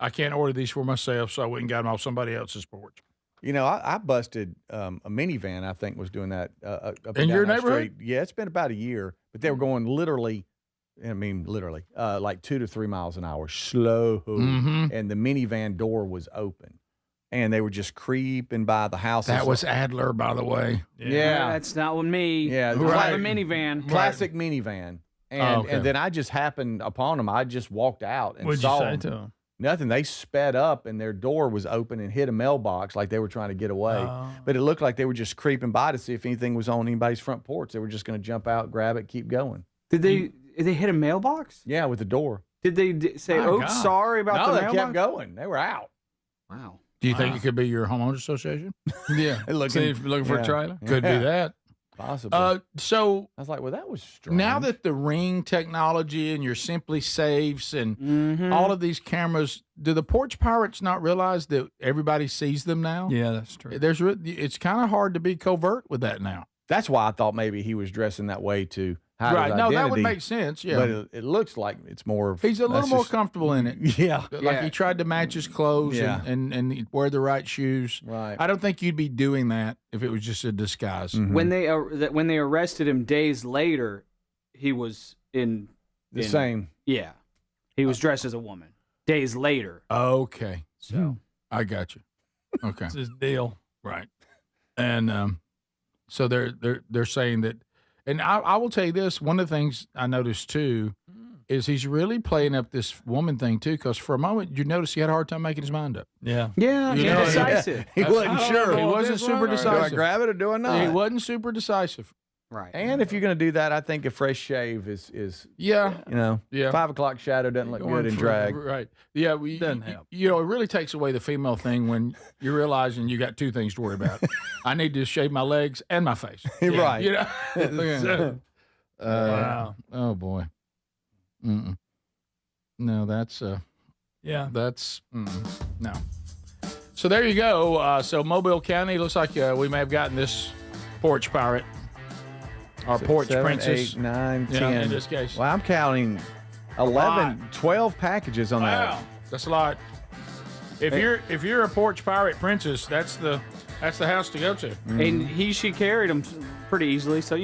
[SPEAKER 1] I can't order these for myself, so I went and got them off somebody else's porch.
[SPEAKER 2] You know, I busted a minivan. I think was doing that up and
[SPEAKER 1] In
[SPEAKER 2] down
[SPEAKER 1] your
[SPEAKER 2] that
[SPEAKER 1] neighborhood?
[SPEAKER 2] street. Yeah, it's been about a year, but they were going literally, like 2 to 3 miles an hour, slow,
[SPEAKER 1] Mhm.
[SPEAKER 2] and the minivan door was open, and they were just creeping by the houses.
[SPEAKER 1] That was Adler, by the way.
[SPEAKER 2] Yeah.
[SPEAKER 3] That's not with me.
[SPEAKER 2] Yeah,
[SPEAKER 3] I have a minivan.
[SPEAKER 2] classic minivan, and
[SPEAKER 1] okay.
[SPEAKER 2] and then I just happened upon them. I just walked out and
[SPEAKER 4] What'd you
[SPEAKER 2] saw
[SPEAKER 4] say
[SPEAKER 2] them.
[SPEAKER 4] to them?
[SPEAKER 2] Nothing. They sped up, and their door was open and hit a mailbox like they were trying to get away.
[SPEAKER 4] Oh.
[SPEAKER 2] But it looked like they were just creeping by to see if anything was on anybody's front porch. They were just going to jump out, grab it, keep going.
[SPEAKER 3] Did they hit a mailbox?
[SPEAKER 2] Yeah, with the door.
[SPEAKER 3] Did they say,
[SPEAKER 2] My
[SPEAKER 3] "Oh,
[SPEAKER 2] God.
[SPEAKER 3] sorry about
[SPEAKER 2] No,
[SPEAKER 3] the
[SPEAKER 2] they
[SPEAKER 3] mailbox"?
[SPEAKER 2] kept going. They were out.
[SPEAKER 3] Wow.
[SPEAKER 1] Do you think it could be your homeowners association?
[SPEAKER 4] Yeah.
[SPEAKER 2] Looking
[SPEAKER 4] for
[SPEAKER 2] yeah.
[SPEAKER 4] a trailer?
[SPEAKER 1] Could be that.
[SPEAKER 2] Possibly.
[SPEAKER 1] So
[SPEAKER 2] I was like, well, that was strange.
[SPEAKER 1] now that the Ring technology and your Simply Safes and all of these cameras, do the porch pirates not realize that everybody sees them now?
[SPEAKER 4] Yeah, that's true.
[SPEAKER 1] It's kind of hard to be covert with that now.
[SPEAKER 2] That's why I thought maybe he was dressing that way to hide
[SPEAKER 1] Right.
[SPEAKER 2] his
[SPEAKER 1] No, that would
[SPEAKER 2] identity.
[SPEAKER 1] make sense. Yeah.
[SPEAKER 2] But it looks like it's more of.
[SPEAKER 1] He's a little
[SPEAKER 2] that's
[SPEAKER 1] more
[SPEAKER 2] just-
[SPEAKER 1] comfortable in it.
[SPEAKER 2] Yeah.
[SPEAKER 1] Like he tried to match his clothes
[SPEAKER 2] Yeah.
[SPEAKER 1] and wear the right shoes.
[SPEAKER 2] Right.
[SPEAKER 1] I don't think you'd be doing that if it was just a disguise.
[SPEAKER 2] Mhm.
[SPEAKER 3] When they arrested him days later, he was in
[SPEAKER 2] The same.
[SPEAKER 3] Yeah, he was dressed as a woman. Days later.
[SPEAKER 1] Okay.
[SPEAKER 3] So
[SPEAKER 1] I got you. Okay.
[SPEAKER 4] It's his deal.
[SPEAKER 1] Right. And so they're saying that, And I will tell you this, one of the things I noticed too is he's really playing up this woman thing too, because for a moment you notice he had a hard time making his mind up.
[SPEAKER 4] Yeah.
[SPEAKER 3] Yeah,
[SPEAKER 1] You know,
[SPEAKER 3] indecisive.
[SPEAKER 2] He wasn't sure.
[SPEAKER 1] He wasn't super decisive.
[SPEAKER 2] Do I grab it or do I not?
[SPEAKER 1] He wasn't super decisive.
[SPEAKER 3] Right.
[SPEAKER 2] And if you're going to do that, I think a fresh shave is
[SPEAKER 1] Yeah.
[SPEAKER 2] 5 o'clock shadow doesn't look good in drag.
[SPEAKER 1] Right. Yeah.
[SPEAKER 4] Doesn't help.
[SPEAKER 1] It really takes away the female thing when you're realizing you got two things to worry about. I need to shave my legs and my face.
[SPEAKER 2] Right.
[SPEAKER 1] You know?
[SPEAKER 4] Wow.
[SPEAKER 1] Oh boy. Mm-mm. No, that's no. So there you go. So Mobile County looks like we may have gotten this porch pirate. Our porch
[SPEAKER 2] 7,
[SPEAKER 1] princess.
[SPEAKER 2] 8, 9, 10.
[SPEAKER 1] In this case.
[SPEAKER 2] Well, I'm counting 11, 12 packages on that.
[SPEAKER 1] Wow. That's a lot. If you're a porch pirate princess, that's the house to go to.
[SPEAKER 3] And she carried him pretty easily, so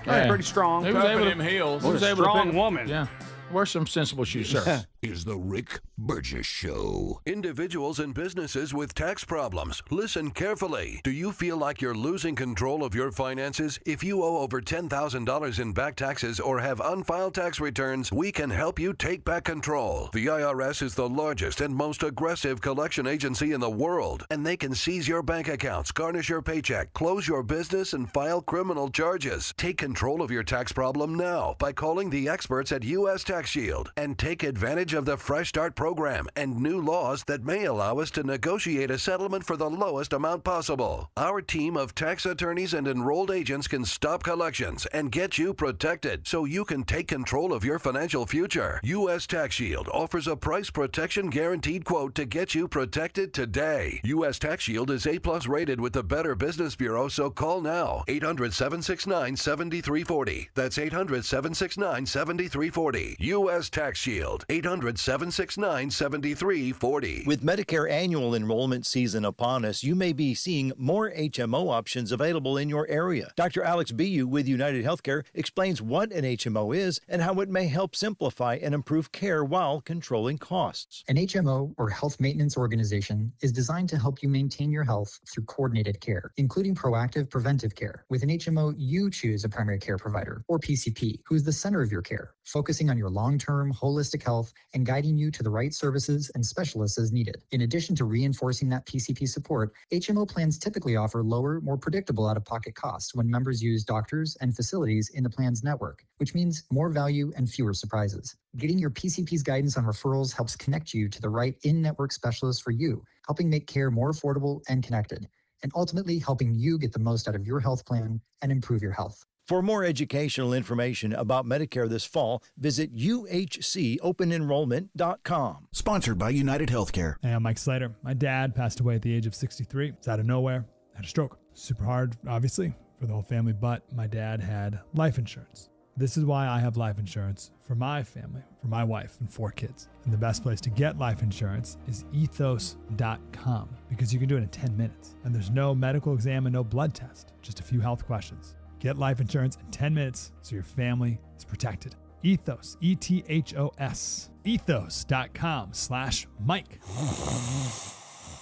[SPEAKER 3] pretty strong.
[SPEAKER 1] He was able to
[SPEAKER 4] them heels.
[SPEAKER 1] He was able to
[SPEAKER 3] strong
[SPEAKER 1] pick-
[SPEAKER 3] woman.
[SPEAKER 1] Yeah. Wear some sensible shoes, sir.
[SPEAKER 5] Is the Rick Burgess Show. Individuals and businesses with tax problems, listen carefully. Do you feel like you're losing control of your finances? If you owe over $10,000 in back taxes or have unfiled tax returns, we can help you take back control. The IRS is the largest and most aggressive collection agency in the world, and they can seize your bank accounts, garnish your paycheck, close your business, and file criminal charges. Take control of your tax problem now by calling the experts at U.S. Tax Shield and take advantage of the Fresh Start program and new laws that may allow us to negotiate a settlement for the lowest amount possible. Our team of tax attorneys and enrolled agents can stop collections and get you protected so you can take control of your financial future. U.S. Tax Shield offers a price protection guaranteed quote to get you protected today. U.S. Tax Shield is A+ rated with the Better Business Bureau, so call now. 800-769-7340. That's 800-769-7340. U.S. Tax Shield. 800-769-7340.
[SPEAKER 11] With Medicare annual enrollment season upon us, you may be seeing more HMO options available in your area. Dr. Alex Biu with United Healthcare explains what an HMO is and how it may help simplify and improve care while controlling costs.
[SPEAKER 13] An HMO, or health maintenance organization, is designed to help you maintain your health through coordinated care, including proactive preventive care. With an HMO, you choose a primary care provider, or PCP, who is the center of your care, focusing on your long-term holistic health and guiding you to the right services and specialists as needed. In addition to reinforcing that PCP support, HMO plans typically offer lower, more predictable out-of-pocket costs when members use doctors and facilities in the plan's network, which means more value and fewer surprises. Getting your PCP's guidance on referrals helps connect you to the right in-network specialist for you, helping make care more affordable and connected, and ultimately helping you get the most out of your health plan and improve your health.
[SPEAKER 11] For more educational information about Medicare this fall, visit uhcopenenrollment.com.
[SPEAKER 17] Sponsored by United Healthcare.
[SPEAKER 9] Hey, I'm Mike Slater. My dad passed away at the age of 63. It's out of nowhere. Had a stroke. Super hard, obviously, for the whole family, but my dad had life insurance. This is why I have life insurance for my family, for my wife and 4 kids. And the best place to get life insurance is ethos.com, because you can do it in 10 minutes. And there's no medical exam and no blood test, just a few health questions. Get life insurance in 10 minutes so your family is protected. Ethos, ETHOS, ethos.com/Mike.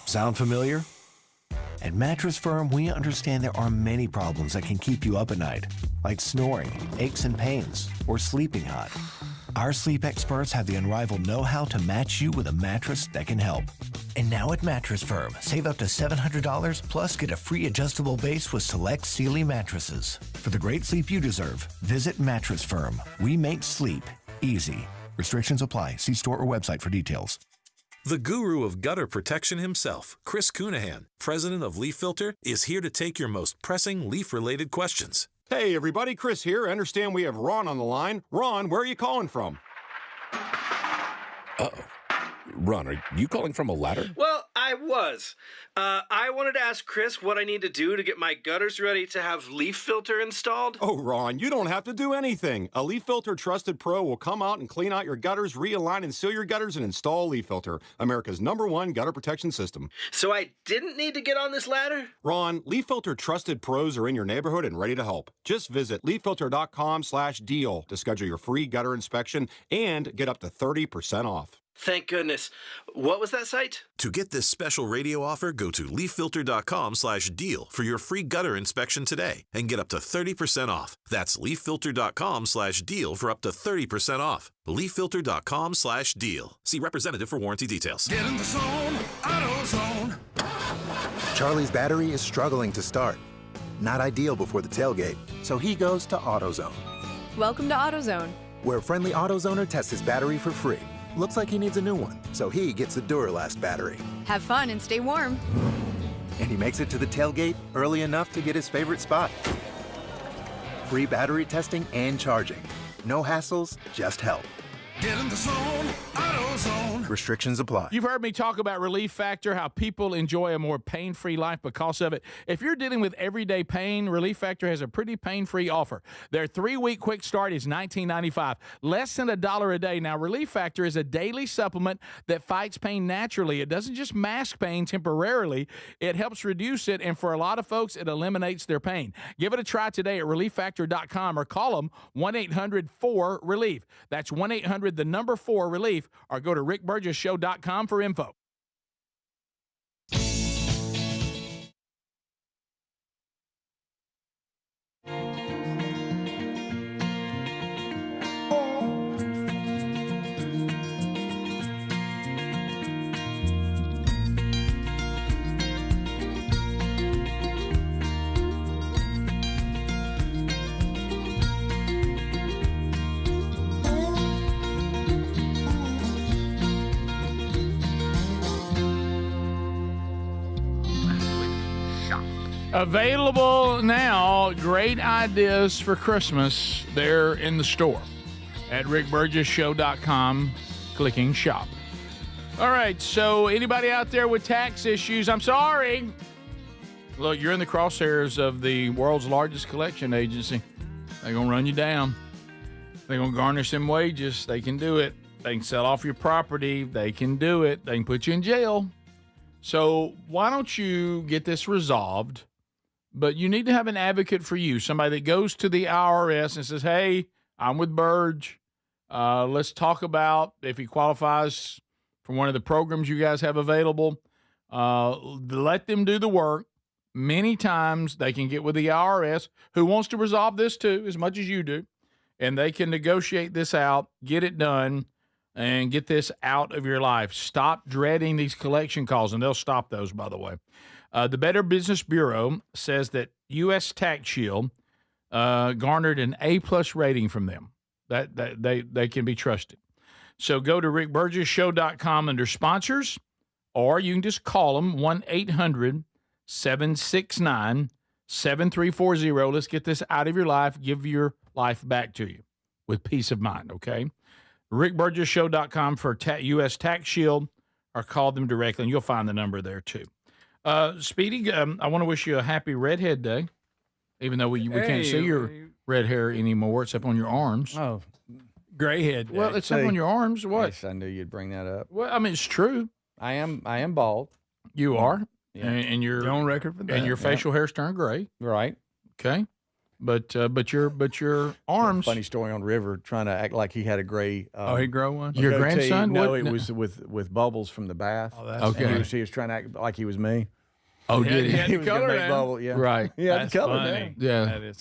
[SPEAKER 17] Sound familiar? At Mattress Firm, we understand there are many problems that can keep you up at night, like snoring, aches and pains, or sleeping hot. Our sleep experts have the unrivaled know-how to match you with a mattress that can help. And now at Mattress Firm, save up to $700 plus get a free adjustable base with select Sealy mattresses. For the great sleep you deserve, visit Mattress Firm. We make sleep easy. Restrictions apply. See store or website for details.
[SPEAKER 10] The guru of gutter protection himself, Chris Cunahan, president of Leaf Filter, is here to take your most pressing leaf-related questions.
[SPEAKER 23] Hey, everybody, Chris here. I understand we have Ron on the line. Ron, where are you calling from?
[SPEAKER 24] Uh-oh. Ron, are you calling from a ladder?
[SPEAKER 25] Well, I was. I wanted to ask Chris what I need to do to get my gutters ready to have Leaf Filter installed.
[SPEAKER 23] Oh, Ron, you don't have to do anything. A Leaf Filter Trusted Pro will come out and clean out your gutters, realign and seal your gutters, and install Leaf Filter, America's #1 gutter protection system.
[SPEAKER 25] So I didn't need to get on this ladder?
[SPEAKER 23] Ron, Leaf Filter Trusted Pros are in your neighborhood and ready to help. Just visit leaffilter.com/deal to schedule your free gutter inspection and get up to 30% off.
[SPEAKER 25] Thank goodness. What was that site?
[SPEAKER 10] To get this special radio offer, go to leaffilter.com/deal for your free gutter inspection today and get up to 30% off. That's leaffilter.com/deal for up to 30% off. leaffilter.com/deal. See representative for warranty details.
[SPEAKER 6] Get in the zone, AutoZone.
[SPEAKER 15] Charlie's battery is struggling to start. Not ideal before the tailgate, so he goes to AutoZone,
[SPEAKER 16] Welcome to AutoZone.
[SPEAKER 15] where a friendly AutoZoner tests his battery for free. Looks like he needs a new one, so he gets the Duralast battery.
[SPEAKER 16] Have fun and stay warm.
[SPEAKER 15] And he makes it to the tailgate early enough to get his favorite spot. Free battery testing and charging. No hassles, just help.
[SPEAKER 6] Get in the zone, AutoZone.
[SPEAKER 15] Restrictions apply.
[SPEAKER 1] You've heard me talk about Relief Factor, how people enjoy a more pain-free life because of it. If you're dealing with everyday pain, Relief Factor has a pretty pain-free offer. Their 3-week quick start is $19.95, less than $1 a day. Now, Relief Factor is a daily supplement that fights pain naturally. It doesn't just mask pain temporarily. It helps reduce it, and for a lot of folks, it eliminates their pain. Give it a try today at relieffactor.com or call them 1-800-4RELIEF. That's 1-800-4RELIEF, or go to rickburgessshow.com for info. Available now, great ideas for Christmas. They're in the store at rickburgessshow.com, clicking shop. All right, so anybody out there with tax issues, I'm sorry. Look, you're in the crosshairs of the world's largest collection agency. They're going to run you down. They're going to garnish them wages. They can do it. They can sell off your property. They can do it. They can put you in jail. So why don't you get this resolved? But you need to have an advocate for you, somebody that goes to the IRS and says, hey, I'm with Burge. Let's talk about if he qualifies for one of the programs you guys have available. Let them do the work. Many times they can get with the IRS, who wants to resolve this too, as much as you do, and they can negotiate this out, get it done, and get this out of your life. Stop dreading these collection calls, and they'll stop those, by the way. The Better Business Bureau says that U.S. Tax Shield garnered an A+ rating from them. That they can be trusted. So go to rickburgessshow.com under sponsors, or you can just call them 1-800-769-7340. Let's get this out of your life. Give your life back to you with peace of mind. Okay, rickburgessshow.com for U.S. Tax Shield, or call them directly, and you'll find the number there too. Speedy, I want to wish you a happy Redhead Day, even though we can't see your red hair anymore, except on your arms.
[SPEAKER 4] Oh, gray head day.
[SPEAKER 1] Well, except on your arms. What?
[SPEAKER 2] Yes, I knew you'd bring that up.
[SPEAKER 1] Well, I mean, it's true.
[SPEAKER 2] I am bald.
[SPEAKER 1] You are,
[SPEAKER 2] Yeah.
[SPEAKER 1] and you're
[SPEAKER 4] on record for that.
[SPEAKER 1] and your facial hair's turned gray.
[SPEAKER 2] Right.
[SPEAKER 1] Okay, but your arms.
[SPEAKER 2] Funny story on River trying to act like he had a gray.
[SPEAKER 4] He grow one.
[SPEAKER 1] Your grandson?
[SPEAKER 2] No,
[SPEAKER 1] What?
[SPEAKER 2] it was with bubbles from the bath.
[SPEAKER 4] Oh, that's
[SPEAKER 1] Okay.
[SPEAKER 2] And he was trying to act like he was me.
[SPEAKER 1] Oh,
[SPEAKER 4] He
[SPEAKER 1] did he?
[SPEAKER 4] had the
[SPEAKER 2] was gonna
[SPEAKER 4] color
[SPEAKER 2] make
[SPEAKER 4] down.
[SPEAKER 2] bubble, yeah.
[SPEAKER 1] Right.
[SPEAKER 2] He had
[SPEAKER 4] That's
[SPEAKER 2] the color
[SPEAKER 4] funny.
[SPEAKER 2] down.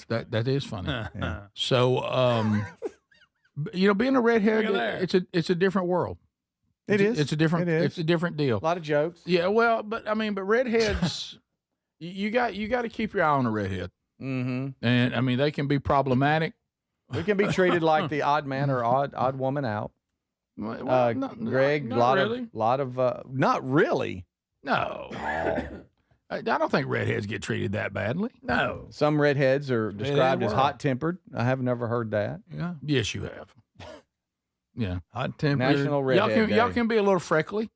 [SPEAKER 1] Yeah, that is funny.
[SPEAKER 2] Yeah.
[SPEAKER 1] So, being a redhead,
[SPEAKER 4] Look at
[SPEAKER 1] it's a different world. It's a different.
[SPEAKER 2] It is.
[SPEAKER 1] It's a different deal.
[SPEAKER 2] A lot of jokes.
[SPEAKER 1] Yeah, well, but redheads, you got to keep your eye on a redhead,
[SPEAKER 2] Mm-hmm.
[SPEAKER 1] and I mean they can be problematic.
[SPEAKER 2] We can be treated like the odd man or odd woman out.
[SPEAKER 1] Well,
[SPEAKER 2] Greg,
[SPEAKER 1] not
[SPEAKER 2] lot of not really.
[SPEAKER 1] No, I don't think redheads get treated that badly. No,
[SPEAKER 2] Some redheads are described as
[SPEAKER 1] were.
[SPEAKER 2] hot-tempered. I have never heard that.
[SPEAKER 1] yeah, yes, you have. Yeah,
[SPEAKER 4] Hot tempered.
[SPEAKER 2] National Redhead Day.
[SPEAKER 1] y'all can be a little freckly.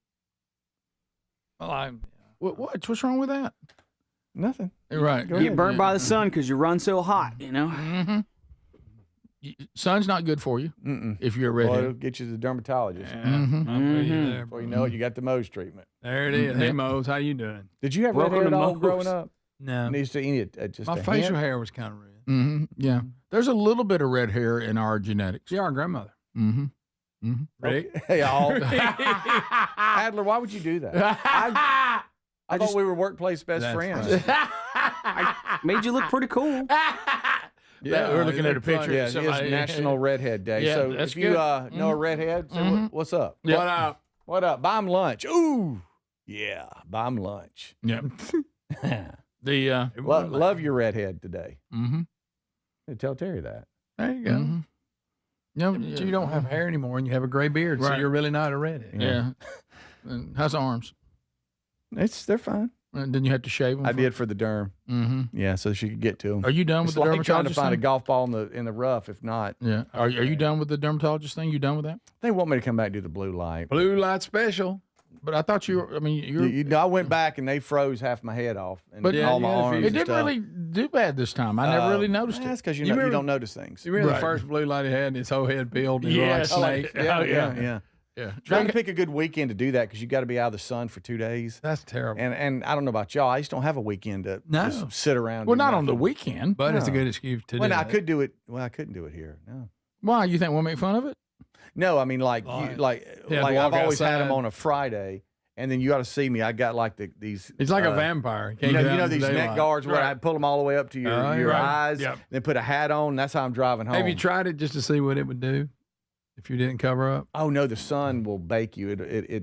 [SPEAKER 4] Well,
[SPEAKER 1] What's wrong with that?
[SPEAKER 2] Nothing.
[SPEAKER 1] Right,
[SPEAKER 2] Go
[SPEAKER 3] You
[SPEAKER 2] ahead.
[SPEAKER 3] get burned by the sun because you run so hot, you know?
[SPEAKER 1] Mm-hmm. Sun's not good for you
[SPEAKER 2] Mm-mm.
[SPEAKER 1] if you're a
[SPEAKER 2] Well, it'll
[SPEAKER 1] redhead.
[SPEAKER 2] get you to the dermatologist.
[SPEAKER 1] Mhm.
[SPEAKER 4] I'm with you there.
[SPEAKER 2] Before you know it, you got the Mohs treatment.
[SPEAKER 4] There it is. Hey, Mose, how you doing?
[SPEAKER 2] Did you have
[SPEAKER 3] Welcome
[SPEAKER 2] red hair
[SPEAKER 3] to
[SPEAKER 2] at all
[SPEAKER 3] Mohs.
[SPEAKER 2] growing up?
[SPEAKER 4] No.
[SPEAKER 2] Needs to eat just
[SPEAKER 4] My
[SPEAKER 2] a
[SPEAKER 4] facial
[SPEAKER 2] hint?
[SPEAKER 4] hair was kind of red.
[SPEAKER 1] Yeah, there's a little bit of red hair in our genetics.
[SPEAKER 4] Yeah, our grandmother.
[SPEAKER 1] Mm-hmm.
[SPEAKER 4] Rick.
[SPEAKER 2] Okay. Adler, why would you do that? I thought we were workplace best friends.
[SPEAKER 3] I made you look pretty cool.
[SPEAKER 1] Yeah, we're looking at a picture.
[SPEAKER 2] Yeah,
[SPEAKER 1] of
[SPEAKER 2] it is National Redhead Day.
[SPEAKER 1] Yeah,
[SPEAKER 2] so
[SPEAKER 1] that's
[SPEAKER 2] if you
[SPEAKER 1] good.
[SPEAKER 2] know a redhead, say, what's up?
[SPEAKER 1] Yep.
[SPEAKER 4] What up?
[SPEAKER 2] What up? Buy him lunch. Ooh, yeah, buy him lunch.
[SPEAKER 1] Yep. The
[SPEAKER 2] love your redhead today.
[SPEAKER 1] Mm-hmm.
[SPEAKER 2] Hey, tell Terry that.
[SPEAKER 4] There you go.
[SPEAKER 1] Mm-hmm.
[SPEAKER 4] But you don't have hair anymore, and you have a gray beard, so
[SPEAKER 1] Right.
[SPEAKER 4] you're really not a redhead.
[SPEAKER 1] Yeah. And how's the arms?
[SPEAKER 2] They're fine.
[SPEAKER 1] And then you have to shave them.
[SPEAKER 2] I did for the derm.
[SPEAKER 1] Mm-hmm.
[SPEAKER 2] Yeah, so she could get to them.
[SPEAKER 1] Are you done with
[SPEAKER 2] It's
[SPEAKER 1] the
[SPEAKER 2] like trying to
[SPEAKER 1] dermatologist
[SPEAKER 2] find a
[SPEAKER 1] thing?
[SPEAKER 2] golf ball in the rough. If not,
[SPEAKER 1] Yeah. Are you done with the dermatologist thing? You done with that?
[SPEAKER 2] they want me to come back and do the blue light.
[SPEAKER 4] Blue light special.
[SPEAKER 1] But I thought you were. I mean, you're.
[SPEAKER 2] I went back and they froze half my head off and
[SPEAKER 1] But
[SPEAKER 2] all my arms.
[SPEAKER 1] it
[SPEAKER 2] and
[SPEAKER 1] didn't
[SPEAKER 2] stuff.
[SPEAKER 1] really do bad this time. I never really noticed
[SPEAKER 2] That's
[SPEAKER 1] it.
[SPEAKER 2] because you
[SPEAKER 4] remember-
[SPEAKER 2] don't notice things.
[SPEAKER 4] You remember
[SPEAKER 1] Right.
[SPEAKER 4] the first blue light he had, and his whole head peeled, and he
[SPEAKER 1] Yes.
[SPEAKER 4] looked like a snake?
[SPEAKER 2] Yeah.
[SPEAKER 1] Yeah.
[SPEAKER 2] Trying to pick a good weekend to do that because you got to be out of the sun for 2 days.
[SPEAKER 4] That's terrible.
[SPEAKER 2] And I don't know about y'all. I just don't have a weekend to
[SPEAKER 4] No.
[SPEAKER 2] just sit around.
[SPEAKER 1] Well,
[SPEAKER 2] do
[SPEAKER 1] not on the
[SPEAKER 2] nothing.
[SPEAKER 1] weekend.
[SPEAKER 4] But it's a
[SPEAKER 2] No.
[SPEAKER 4] good excuse to
[SPEAKER 2] Well,
[SPEAKER 4] do
[SPEAKER 2] I
[SPEAKER 4] that.
[SPEAKER 2] could do it. Well, I couldn't do it here. No.
[SPEAKER 1] Why? You think we'll make fun of it?
[SPEAKER 2] No, I mean like
[SPEAKER 4] Right.
[SPEAKER 2] like
[SPEAKER 4] walk
[SPEAKER 2] I've always had them
[SPEAKER 4] outside.
[SPEAKER 2] on a Friday, and then you got to see me. I got like these.
[SPEAKER 4] It's like a vampire.
[SPEAKER 2] You
[SPEAKER 4] Can't
[SPEAKER 2] know,
[SPEAKER 4] get out in
[SPEAKER 2] these
[SPEAKER 4] the
[SPEAKER 2] neck
[SPEAKER 4] daylight.
[SPEAKER 2] guards where
[SPEAKER 1] Right.
[SPEAKER 2] I pull them all the way up to your
[SPEAKER 4] Right.
[SPEAKER 2] eyes,
[SPEAKER 1] Yep.
[SPEAKER 2] then put a hat on. That's how I'm driving home.
[SPEAKER 4] Have you tried it just to see what it would do if you didn't cover up?
[SPEAKER 2] Oh no, the sun will bake you.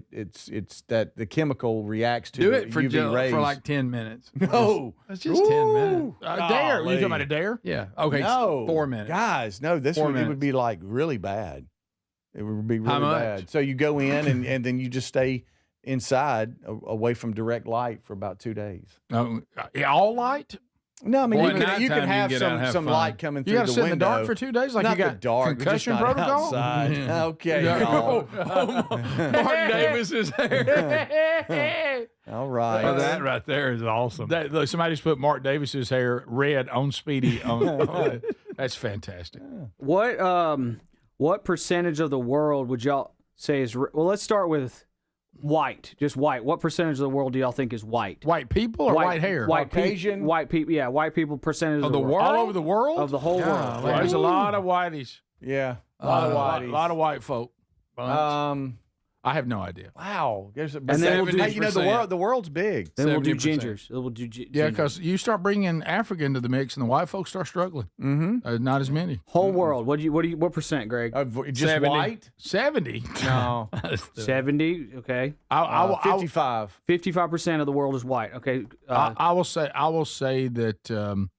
[SPEAKER 2] It's that the chemical reacts to
[SPEAKER 4] Do
[SPEAKER 2] the
[SPEAKER 4] it for
[SPEAKER 2] UV rays.
[SPEAKER 4] for like 10 minutes.
[SPEAKER 2] No,
[SPEAKER 4] That's just 10 minutes.
[SPEAKER 1] A dare? You talking about a dare?
[SPEAKER 4] Yeah. Okay.
[SPEAKER 2] No,
[SPEAKER 4] 4 minutes.
[SPEAKER 2] guys. No, this
[SPEAKER 4] 4
[SPEAKER 2] would, it would
[SPEAKER 4] minutes.
[SPEAKER 2] be like really bad. It would be
[SPEAKER 4] How
[SPEAKER 2] really
[SPEAKER 4] much?
[SPEAKER 2] bad. So you go in and then you just stay inside away from direct light for about 2 days.
[SPEAKER 1] All light?
[SPEAKER 2] No, I mean
[SPEAKER 4] Boy,
[SPEAKER 2] you
[SPEAKER 4] at
[SPEAKER 2] can
[SPEAKER 4] nighttime,
[SPEAKER 2] have
[SPEAKER 4] you get out and have
[SPEAKER 2] some
[SPEAKER 4] fun.
[SPEAKER 2] light coming through
[SPEAKER 1] You got to
[SPEAKER 2] the
[SPEAKER 1] sit in
[SPEAKER 2] window.
[SPEAKER 1] the dark for 2 days, like
[SPEAKER 2] Not
[SPEAKER 1] you got
[SPEAKER 2] the dark, but just
[SPEAKER 1] concussion
[SPEAKER 2] not
[SPEAKER 1] protocol.
[SPEAKER 2] outside.
[SPEAKER 4] Yeah.
[SPEAKER 2] Okay,
[SPEAKER 4] Yeah.
[SPEAKER 2] y'all.
[SPEAKER 4] Mark Davis's hair.
[SPEAKER 2] All right.
[SPEAKER 4] Oh, that right there is awesome.
[SPEAKER 1] Look, somebody's put Mark Davis's hair red on Speedy. That's fantastic.
[SPEAKER 3] What percentage of the world would y'all say is well? Let's start with white, just white. What percentage of the world do y'all think is white?
[SPEAKER 1] White people or white hair?
[SPEAKER 2] Caucasian?
[SPEAKER 3] White people. Yeah, white people percentage of the world.
[SPEAKER 1] All over the world?
[SPEAKER 3] Of the whole world.
[SPEAKER 1] Well, there's a lot of whiteys.
[SPEAKER 2] Yeah,
[SPEAKER 1] A lot of white folk. I have no idea.
[SPEAKER 2] Wow.
[SPEAKER 3] And then we'll do,
[SPEAKER 2] you know the world's big.
[SPEAKER 3] Then we'll do
[SPEAKER 4] 70%.
[SPEAKER 3] gingers. We'll do
[SPEAKER 1] Yeah, because you start bringing Africa into the mix, and the white folks start struggling.
[SPEAKER 2] Mm-hmm.
[SPEAKER 1] Not as many.
[SPEAKER 3] Whole world. What percent, Greg?
[SPEAKER 2] Just
[SPEAKER 4] 70.
[SPEAKER 2] white?
[SPEAKER 1] 70.
[SPEAKER 2] No.
[SPEAKER 3] 70. Okay.
[SPEAKER 2] 55.
[SPEAKER 3] 55% of the world is white. Okay.
[SPEAKER 1] I will say that.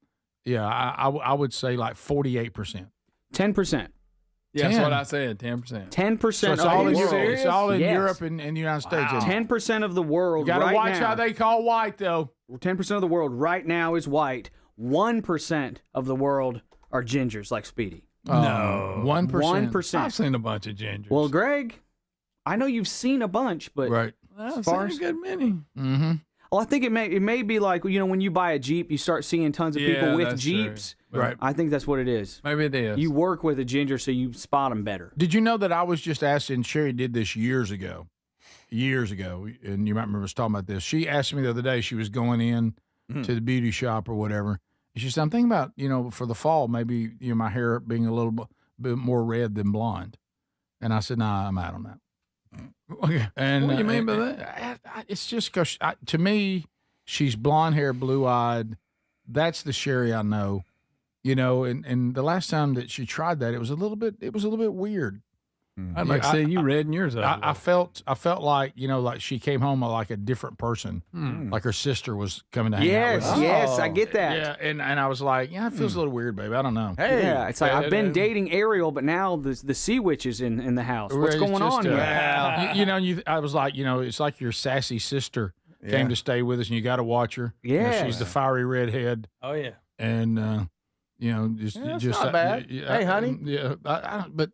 [SPEAKER 1] I would say like 48%.
[SPEAKER 3] 10%.
[SPEAKER 4] Yeah, that's
[SPEAKER 1] 10.
[SPEAKER 4] what I said. 10%.
[SPEAKER 3] 10%.
[SPEAKER 1] So it's
[SPEAKER 3] of
[SPEAKER 1] all
[SPEAKER 3] the
[SPEAKER 1] in
[SPEAKER 3] world.
[SPEAKER 1] Europe. It's all in
[SPEAKER 3] Yes.
[SPEAKER 1] Europe and the United States. isn't it?
[SPEAKER 3] 10% of the world.
[SPEAKER 1] You got to
[SPEAKER 3] right
[SPEAKER 1] watch
[SPEAKER 3] now,
[SPEAKER 1] how they call white, though.
[SPEAKER 3] 10% of the world right now is white. 1% of the world are gingers like Speedy.
[SPEAKER 4] No.
[SPEAKER 1] 1%.
[SPEAKER 3] 1%.
[SPEAKER 4] I've seen a bunch of gingers.
[SPEAKER 3] Well, Greg, I know you've seen a bunch, but
[SPEAKER 1] Right.
[SPEAKER 4] I've
[SPEAKER 3] far
[SPEAKER 4] seen a good many.
[SPEAKER 1] Mm-hmm.
[SPEAKER 3] well, I think it may be like when you buy a Jeep, you start seeing tons of people
[SPEAKER 4] Yeah,
[SPEAKER 3] with
[SPEAKER 4] that's true.
[SPEAKER 3] Jeeps.
[SPEAKER 1] Right.
[SPEAKER 3] I think that's what it is.
[SPEAKER 4] Maybe it is.
[SPEAKER 3] You work with a ginger, so you spot them better.
[SPEAKER 1] Did you know that I was just asking, Sherry did this years ago, and you might remember us talking about this. She asked me the other day, she was going in to the beauty shop or whatever. And she said, I'm thinking about, for the fall, maybe my hair being a little bit more red than blonde. And I said, nah, I'm out on that. And
[SPEAKER 4] What do you mean by that?
[SPEAKER 1] It's just because, to me, she's blonde hair, blue-eyed. That's the Sherry I know. And the last time that she tried that, it was a little bit weird.
[SPEAKER 4] I'd like to see you redden yours up.
[SPEAKER 1] I felt like, like she came home like a different person, like her sister was coming to hang out with
[SPEAKER 3] Yes,
[SPEAKER 1] us.
[SPEAKER 3] yes, I get that.
[SPEAKER 1] Yeah, and I was like, it feels a little weird, baby. I don't know.
[SPEAKER 2] Hey.
[SPEAKER 3] Yeah, it's like I've been dating Ariel, but now the sea witch is in the house. What's
[SPEAKER 1] It's
[SPEAKER 3] going
[SPEAKER 1] just,
[SPEAKER 3] on here?
[SPEAKER 1] I was like, it's like your sassy sister came to stay with us, and you got to watch her.
[SPEAKER 3] Yeah.
[SPEAKER 1] She's the fiery redhead,
[SPEAKER 4] Oh, yeah.
[SPEAKER 1] and
[SPEAKER 2] That's not bad. Hey, honey.
[SPEAKER 1] Yeah, but.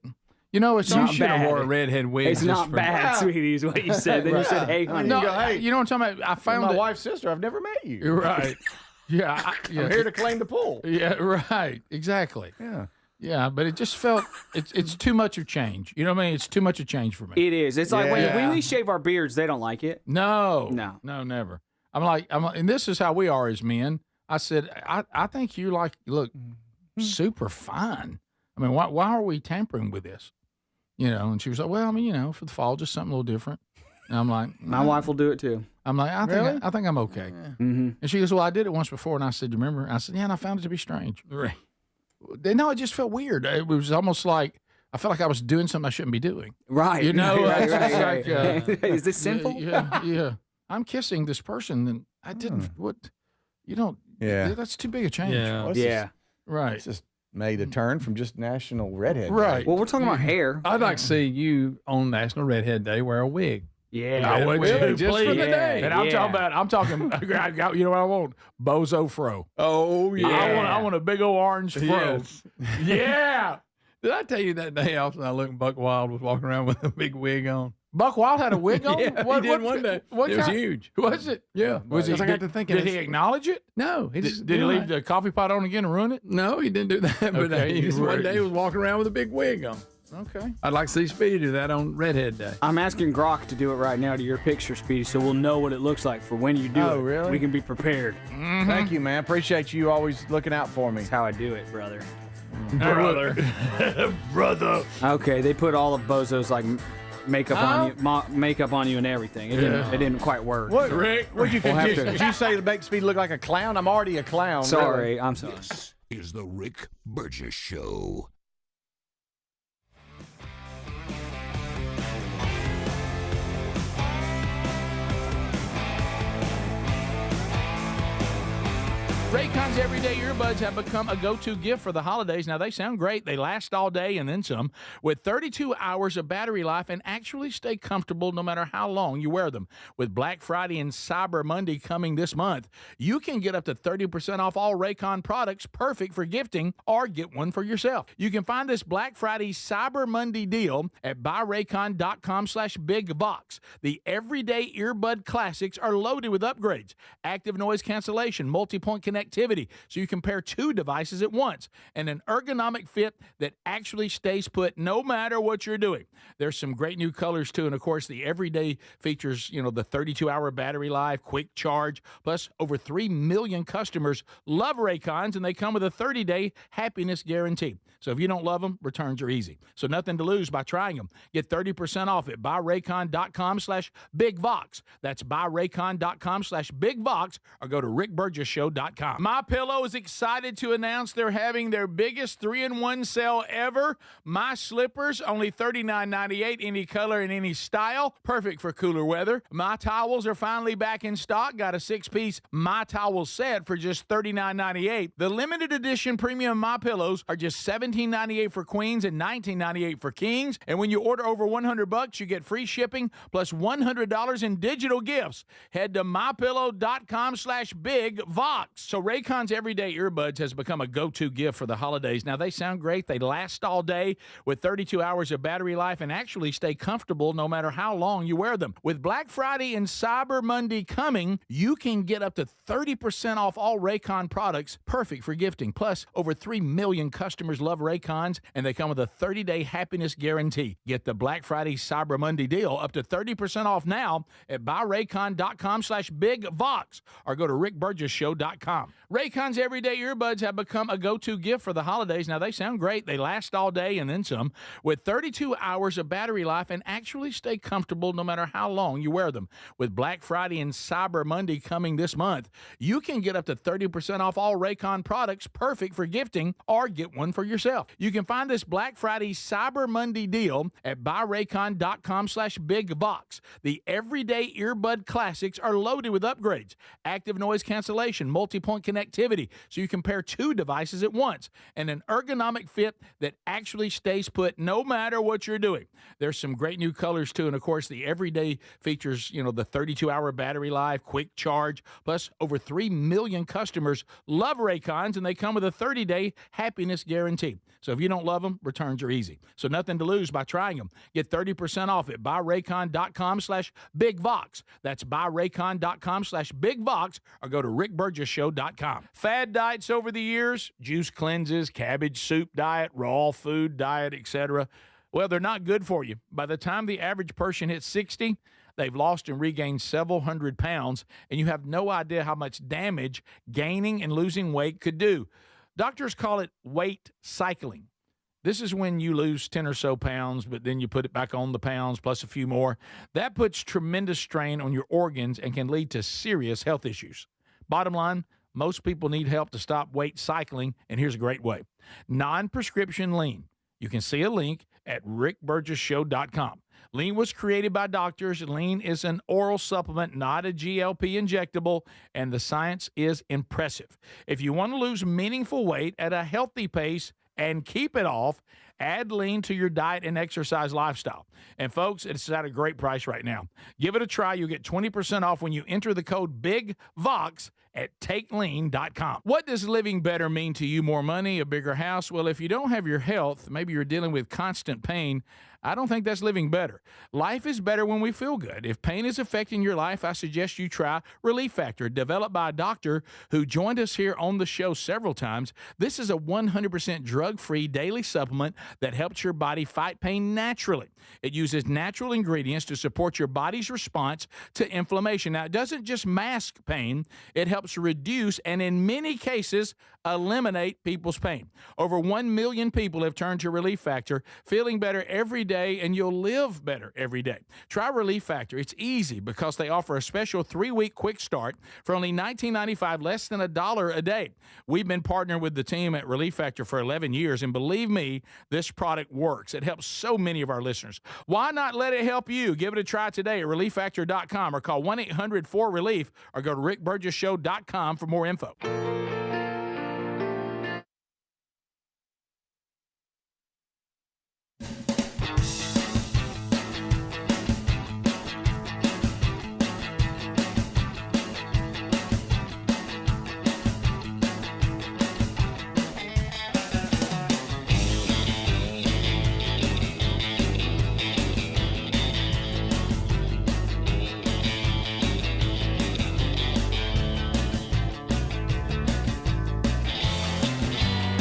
[SPEAKER 1] It's
[SPEAKER 3] Not
[SPEAKER 4] You should have
[SPEAKER 3] bad.
[SPEAKER 4] wore a redhead wig.
[SPEAKER 3] It's
[SPEAKER 4] just
[SPEAKER 3] not
[SPEAKER 4] for-
[SPEAKER 3] bad, sweetie, is what you said. Then you said, hey, honey.
[SPEAKER 1] No,
[SPEAKER 2] You go, hey.
[SPEAKER 1] you know what I'm talking about? I found
[SPEAKER 2] my
[SPEAKER 1] it.
[SPEAKER 2] wife's sister. I've never met you.
[SPEAKER 1] You're right. Yeah,
[SPEAKER 2] I'm here to claim the pool.
[SPEAKER 1] Yeah, right. Exactly.
[SPEAKER 2] Yeah.
[SPEAKER 1] Yeah, but it just felt it's too much of change. You know what I mean? It's too much of change for me.
[SPEAKER 3] It is. It's like
[SPEAKER 2] Yeah.
[SPEAKER 3] when we shave our beards, they don't like it.
[SPEAKER 1] No,
[SPEAKER 3] No.
[SPEAKER 1] never. And this is how we are as men. I said, I think you look super fine. I mean, why are we tampering with this? And she was like, well, I mean, for the fall, just something a little different. And I'm like,
[SPEAKER 3] my wife will do it too.
[SPEAKER 1] I'm like, I think I'm okay.
[SPEAKER 3] Mm-hmm.
[SPEAKER 1] And she goes, well, I did it once before. And I said, you remember? I said, yeah, and I found it to be strange. Right. No, it just felt weird. It was almost like I felt like I was doing something I shouldn't be doing.
[SPEAKER 3] Right.
[SPEAKER 1] Right.
[SPEAKER 3] Is this sinful?
[SPEAKER 1] Yeah. I'm kissing this person, and I didn't. What? You don't.
[SPEAKER 2] Yeah.
[SPEAKER 1] That's too big a change.
[SPEAKER 2] Yeah.
[SPEAKER 1] Right.
[SPEAKER 2] It's just made a turn from just National Redhead Day.
[SPEAKER 1] Right.
[SPEAKER 3] Well, we're talking about hair.
[SPEAKER 4] I'd like to see you on National Redhead Day wear a wig.
[SPEAKER 3] Yeah,
[SPEAKER 1] I would too,
[SPEAKER 4] just
[SPEAKER 1] please.
[SPEAKER 4] for the day.
[SPEAKER 1] And I'm talking. You know what I want? Bozo fro.
[SPEAKER 4] Oh yeah.
[SPEAKER 1] I want a big old orange fro.
[SPEAKER 4] Yes.
[SPEAKER 1] Yeah.
[SPEAKER 4] Did I tell you that day also I looked Buck Wild was walking around with a big wig on?
[SPEAKER 1] Buck Wild had a wig on?
[SPEAKER 4] Yeah, he did one day. It was huge.
[SPEAKER 1] Was it?
[SPEAKER 4] Yeah.
[SPEAKER 1] Was he?
[SPEAKER 4] I got to thinking.
[SPEAKER 1] Did he acknowledge it?
[SPEAKER 4] No. He just
[SPEAKER 1] did he leave the coffee pot on again and ruin it?
[SPEAKER 4] No, he didn't do that. But
[SPEAKER 1] Okay,
[SPEAKER 4] he just one
[SPEAKER 1] right.
[SPEAKER 4] day was walking around with a big wig on.
[SPEAKER 1] Okay.
[SPEAKER 4] I'd like to see Speedy do that on Redhead Day.
[SPEAKER 3] I'm asking Grok to do it right now to your picture, Speedy, so we'll know what it looks like for when you do it.
[SPEAKER 2] Oh, really?
[SPEAKER 3] We can be prepared.
[SPEAKER 1] Mm-hmm.
[SPEAKER 2] Thank you, man. Appreciate you always looking out for me.
[SPEAKER 3] That's how I do it, brother.
[SPEAKER 1] Brother. Brother.
[SPEAKER 3] Okay, they put all of Bozo's like makeup on you, makeup on you and everything. It didn't quite work.
[SPEAKER 2] What,
[SPEAKER 1] Rick?
[SPEAKER 2] What'd you
[SPEAKER 3] We'll have to-
[SPEAKER 2] Did you say to make Speedy look like a clown? I'm already a clown.
[SPEAKER 3] Sorry,
[SPEAKER 2] really.
[SPEAKER 3] I'm sorry.
[SPEAKER 5] This is the Rick Burgess Show.
[SPEAKER 1] Raycon's everyday earbuds have become a go-to gift for the holidays. Now, they sound great. They last all day and then some, with 32 hours of battery life and actually stay comfortable no matter how long you wear them. With Black Friday and Cyber Monday coming this month, you can get up to 30% off all Raycon products, perfect for gifting, or get one for yourself. You can find this Black Friday Cyber Monday deal at buyraycon.com/bigbox. The everyday earbud classics are loaded with upgrades, active noise cancellation, multi-point connectivity, so you can pair two devices at once, and an ergonomic fit that actually stays put no matter what you're doing. There's some great new colors too, and of course the everyday features, the 32-hour battery life, quick charge, plus over 3 million customers love Raycons, and they come with a 30-day happiness guarantee. So if you don't love them, returns are easy. So nothing to lose by trying them. Get 30% off at buyraycon.com/bigbox. That's buyraycon.com/bigbox, or go to rickburgessshow.com. MyPillow is excited to announce they're having their biggest 3-in-1 sale ever. My slippers, only $39.98, any color and any style. Perfect for cooler weather. My towels are finally back in stock. Got a 6-piece My Towel set for just $39.98. The limited edition premium My Pillows are just $17.98 for queens and $19.98 for kings. And when you order over $100, you get free shipping plus $100 in digital gifts. Head to mypillow.com/bigvox. So Raycon's everyday earbuds has become a go-to gift for the holidays. Now, they sound great. They last all day with 32 hours of battery life and actually stay comfortable no matter how long you wear them. With Black Friday and Cyber Monday coming, you can get up to 30% off all Raycon products, perfect for gifting. Plus, over 3 million customers love Raycons, and they come with a 30-day happiness guarantee. Get the Black Friday Cyber Monday deal up to 30% off now at buyraycon.com/bigvox, or go to rickburgessshow.com. Raycon's everyday earbuds have become a go-to gift for the holidays. Now, they sound great. They last all day and then some, with 32 hours of battery life and actually stay comfortable no matter how long you wear them. With Black Friday and Cyber Monday coming this month, you can get up to 30% off all Raycon products, perfect for gifting, or get one for yourself. You can find this Black Friday Cyber Monday deal at buyraycon.com/bigbox. The everyday earbud classics are loaded with upgrades, active noise cancellation, multi-point connectivity, so you can pair two devices at once, and an ergonomic fit that actually stays put no matter what you're doing. There's some great new colors too, and of course the everyday features, the 32-hour battery life, quick charge, plus over 3 million customers love Raycons, and they come with a 30-day happiness guarantee. So if you don't love them, returns are easy. So nothing to lose by trying them. Get 30% off at buyraycon.com/bigvox. That's buyraycon.com/bigvox, or go to rickburgessshow.com. Fad diets over the years, juice cleanses, cabbage soup diet, raw food diet, etc. Well, they're not good for you. By the time the average person hits 60, they've lost and regained several hundred pounds, and you have no idea how much damage gaining and losing weight could do. Doctors call it weight cycling. This is when you lose 10 or so pounds, but then you put it back on the pounds plus a few more. That puts tremendous strain on your organs and can lead to serious health issues. Bottom line, most people need help to stop weight cycling, and here's a great way. Non-prescription lean. You can see a link at rickburgessshow.com. Lean was created by doctors. Lean is an oral supplement, not a GLP injectable, and the science is impressive. If you want to lose meaningful weight at a healthy pace and keep it off, add Lean to your diet and exercise lifestyle. And folks, it's at a great price right now. Give it a try. You'll get 20% off when you enter the code BIGVOX at takelean.com. What does living better mean to you? More money, a bigger house? Well, if you don't have your health, maybe you're dealing with constant pain, I don't think that's living better. Life is better when we feel good. If pain is affecting your life, I suggest you try Relief Factor, developed by a doctor who joined us here on the show several times. This is a 100% drug-free daily supplement that helps your body fight pain naturally. It uses natural ingredients to support your body's response to inflammation. Now, it doesn't just mask pain, it helps reduce and in many cases eliminate people's pain. Over 1 million people have turned to Relief Factor, feeling better every day, and you'll live better every day. Try Relief Factor. It's easy because they offer a special 3-week quick start for only $19.95, less than $1 a day. We've been partnering with the team at Relief Factor for 11 years, and believe me, this product works. It helps so many of our listeners. Why not let it help you? Give it a try today at relieffactor.com or call 1-800-4RELIEF or go to rickburgessshow.com for more info.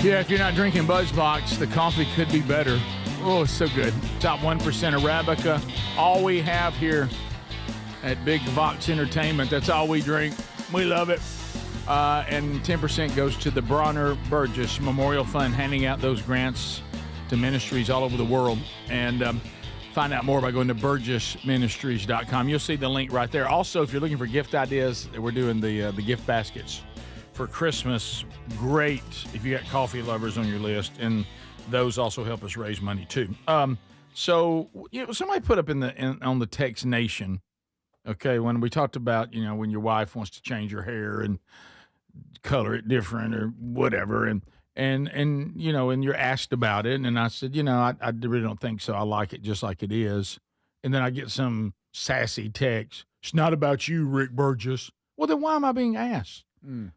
[SPEAKER 1] Yeah, if you're not drinking BuzzBox, the coffee could be better. Oh, it's so good. Top 1% Arabica. All we have here at Big Vox Entertainment. That's all we drink. We love it. And 10% goes to the Bronner Burgess Memorial Fund, handing out those grants to ministries all over the world. And find out more by going to burgessministries.com. You'll see the link right there. Also, if you're looking for gift ideas, we're doing the gift baskets for Christmas. Great if you got coffee lovers on your list, and those also help us raise money too. So somebody put up on the Text Nation, okay, when we talked about when your wife wants to change her hair and color it different or whatever, and you're asked about it, and I said I really don't think so. I like it just like it is, and then I get some sassy text. It's not about you, Rick Burgess. Well, then why am I being asked?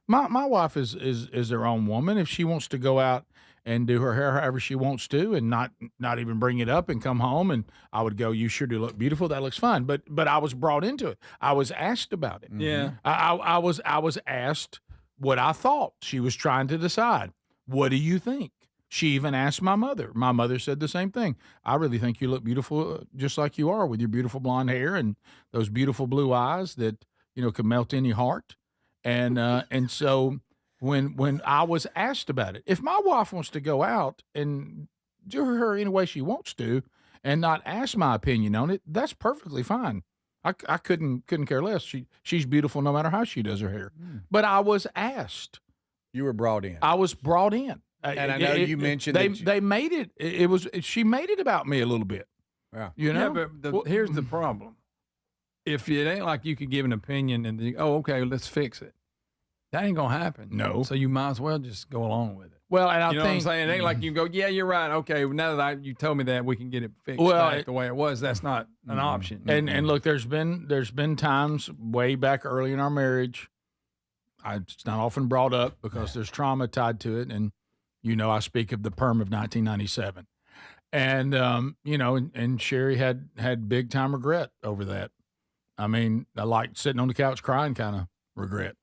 [SPEAKER 1] My wife is her own woman. If she wants to go out and do her hair however she wants to, and not even bring it up and come home, and I would go, you sure do look beautiful. That looks fine. But I was brought into it. I was asked about it.
[SPEAKER 4] Yeah.
[SPEAKER 1] I was asked what I thought. She was trying to decide. What do you think? She even asked my mother. My mother said the same thing. I really think you look beautiful just like you are, with your beautiful blonde hair and those beautiful blue eyes that could melt any heart. And so when I was asked about it, if my wife wants to go out and do her hair any way she wants to and not ask my opinion on it, that's perfectly fine. I couldn't care less. She's beautiful no matter how she does her hair. But I was asked.
[SPEAKER 2] You were brought in.
[SPEAKER 1] I was brought in.
[SPEAKER 2] And I know you mentioned
[SPEAKER 1] they made it. She made it about me a little bit.
[SPEAKER 2] Yeah.
[SPEAKER 4] Yeah, but here's the problem. If it ain't like you could give an opinion and then, okay, let's fix it. That ain't gonna happen.
[SPEAKER 1] No.
[SPEAKER 4] So you might as well just go along with it.
[SPEAKER 1] Well, and I
[SPEAKER 4] know what I'm saying? It ain't like you go, yeah, you're right. Okay, well, now that you told me that, we can get it fixed back the way it was. That's not an option.
[SPEAKER 1] And look, there's been times way back early in our marriage. It's not often brought up because there's trauma tied to it, and I speak of the perm of 1997, and and Sherry had big time regret over that. I mean, I like sitting on the couch crying kind of regret.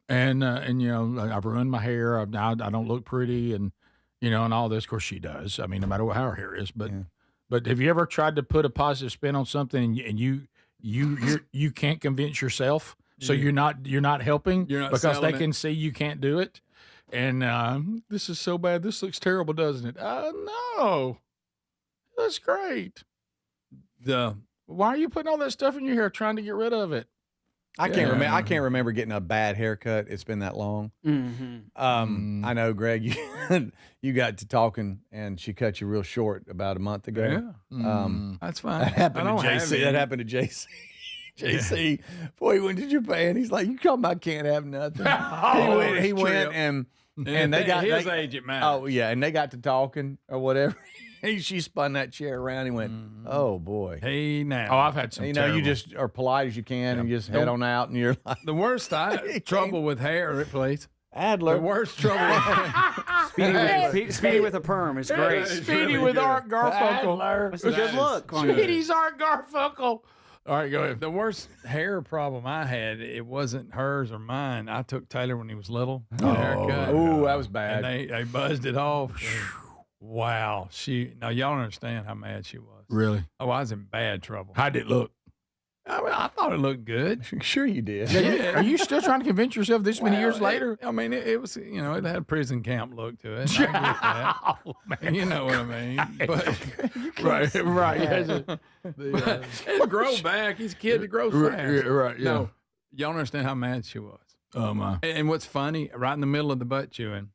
[SPEAKER 1] And I've ruined my hair. I don't look pretty, and and all this. Of course, she does. I mean, no matter how her hair is. But have you ever tried to put a positive spin on something, and you can't convince yourself, so you're not helping
[SPEAKER 4] You're not
[SPEAKER 1] because they
[SPEAKER 4] selling
[SPEAKER 1] can
[SPEAKER 4] it.
[SPEAKER 1] see you can't do it. And this is so bad. This looks terrible, doesn't it? No. That's great. Why are you putting all that stuff in your hair trying to get rid of it?
[SPEAKER 2] I can't remember getting a bad haircut. It's been that long. I know, Greg, you got to talking, and she cut you real short about a month ago.
[SPEAKER 4] Yeah. That's fine.
[SPEAKER 2] That happened to JC. That happened to JC. JC, boy, when did you pay? And he's like, "You come, I can't have nothing." He went and they got
[SPEAKER 4] his age. It matters.
[SPEAKER 2] Oh yeah, and they got to talking or whatever. She spun that chair around. He went, "Oh boy,
[SPEAKER 4] hey now."
[SPEAKER 1] Oh, I've had some.
[SPEAKER 2] You know, you just are polite as you can and just head on out, and you're like,
[SPEAKER 4] the worst trouble with hair, please.
[SPEAKER 2] Adler.
[SPEAKER 4] The worst trouble.
[SPEAKER 3] Speedy with a perm is great.
[SPEAKER 1] Speedy with Art Garfunkel.
[SPEAKER 3] It's a good look.
[SPEAKER 1] Speedy's Art Garfunkel. All right, go ahead.
[SPEAKER 4] The worst hair problem I had, it wasn't hers or mine. I took Taylor when he was little. Haircut.
[SPEAKER 2] Oh, that was bad.
[SPEAKER 4] And they buzzed it off. Wow. Now y'all don't understand how mad she was.
[SPEAKER 1] Really?
[SPEAKER 4] Oh, I was in bad trouble.
[SPEAKER 1] How did it look?
[SPEAKER 4] I mean, I thought it looked good.
[SPEAKER 2] Sure you did.
[SPEAKER 1] Yeah. Are you still trying to convince yourself this many years later?
[SPEAKER 4] I mean, it was, it had a prison camp look to it. I get that.
[SPEAKER 1] Oh, man.
[SPEAKER 4] You know what I mean? But,
[SPEAKER 1] right.
[SPEAKER 4] It'll grow back. He's a kid that grows fast.
[SPEAKER 1] Right. Yeah.
[SPEAKER 4] No, y'all don't understand how mad she was.
[SPEAKER 1] Oh, my.
[SPEAKER 4] And what's funny, right in the middle of the butt chewing,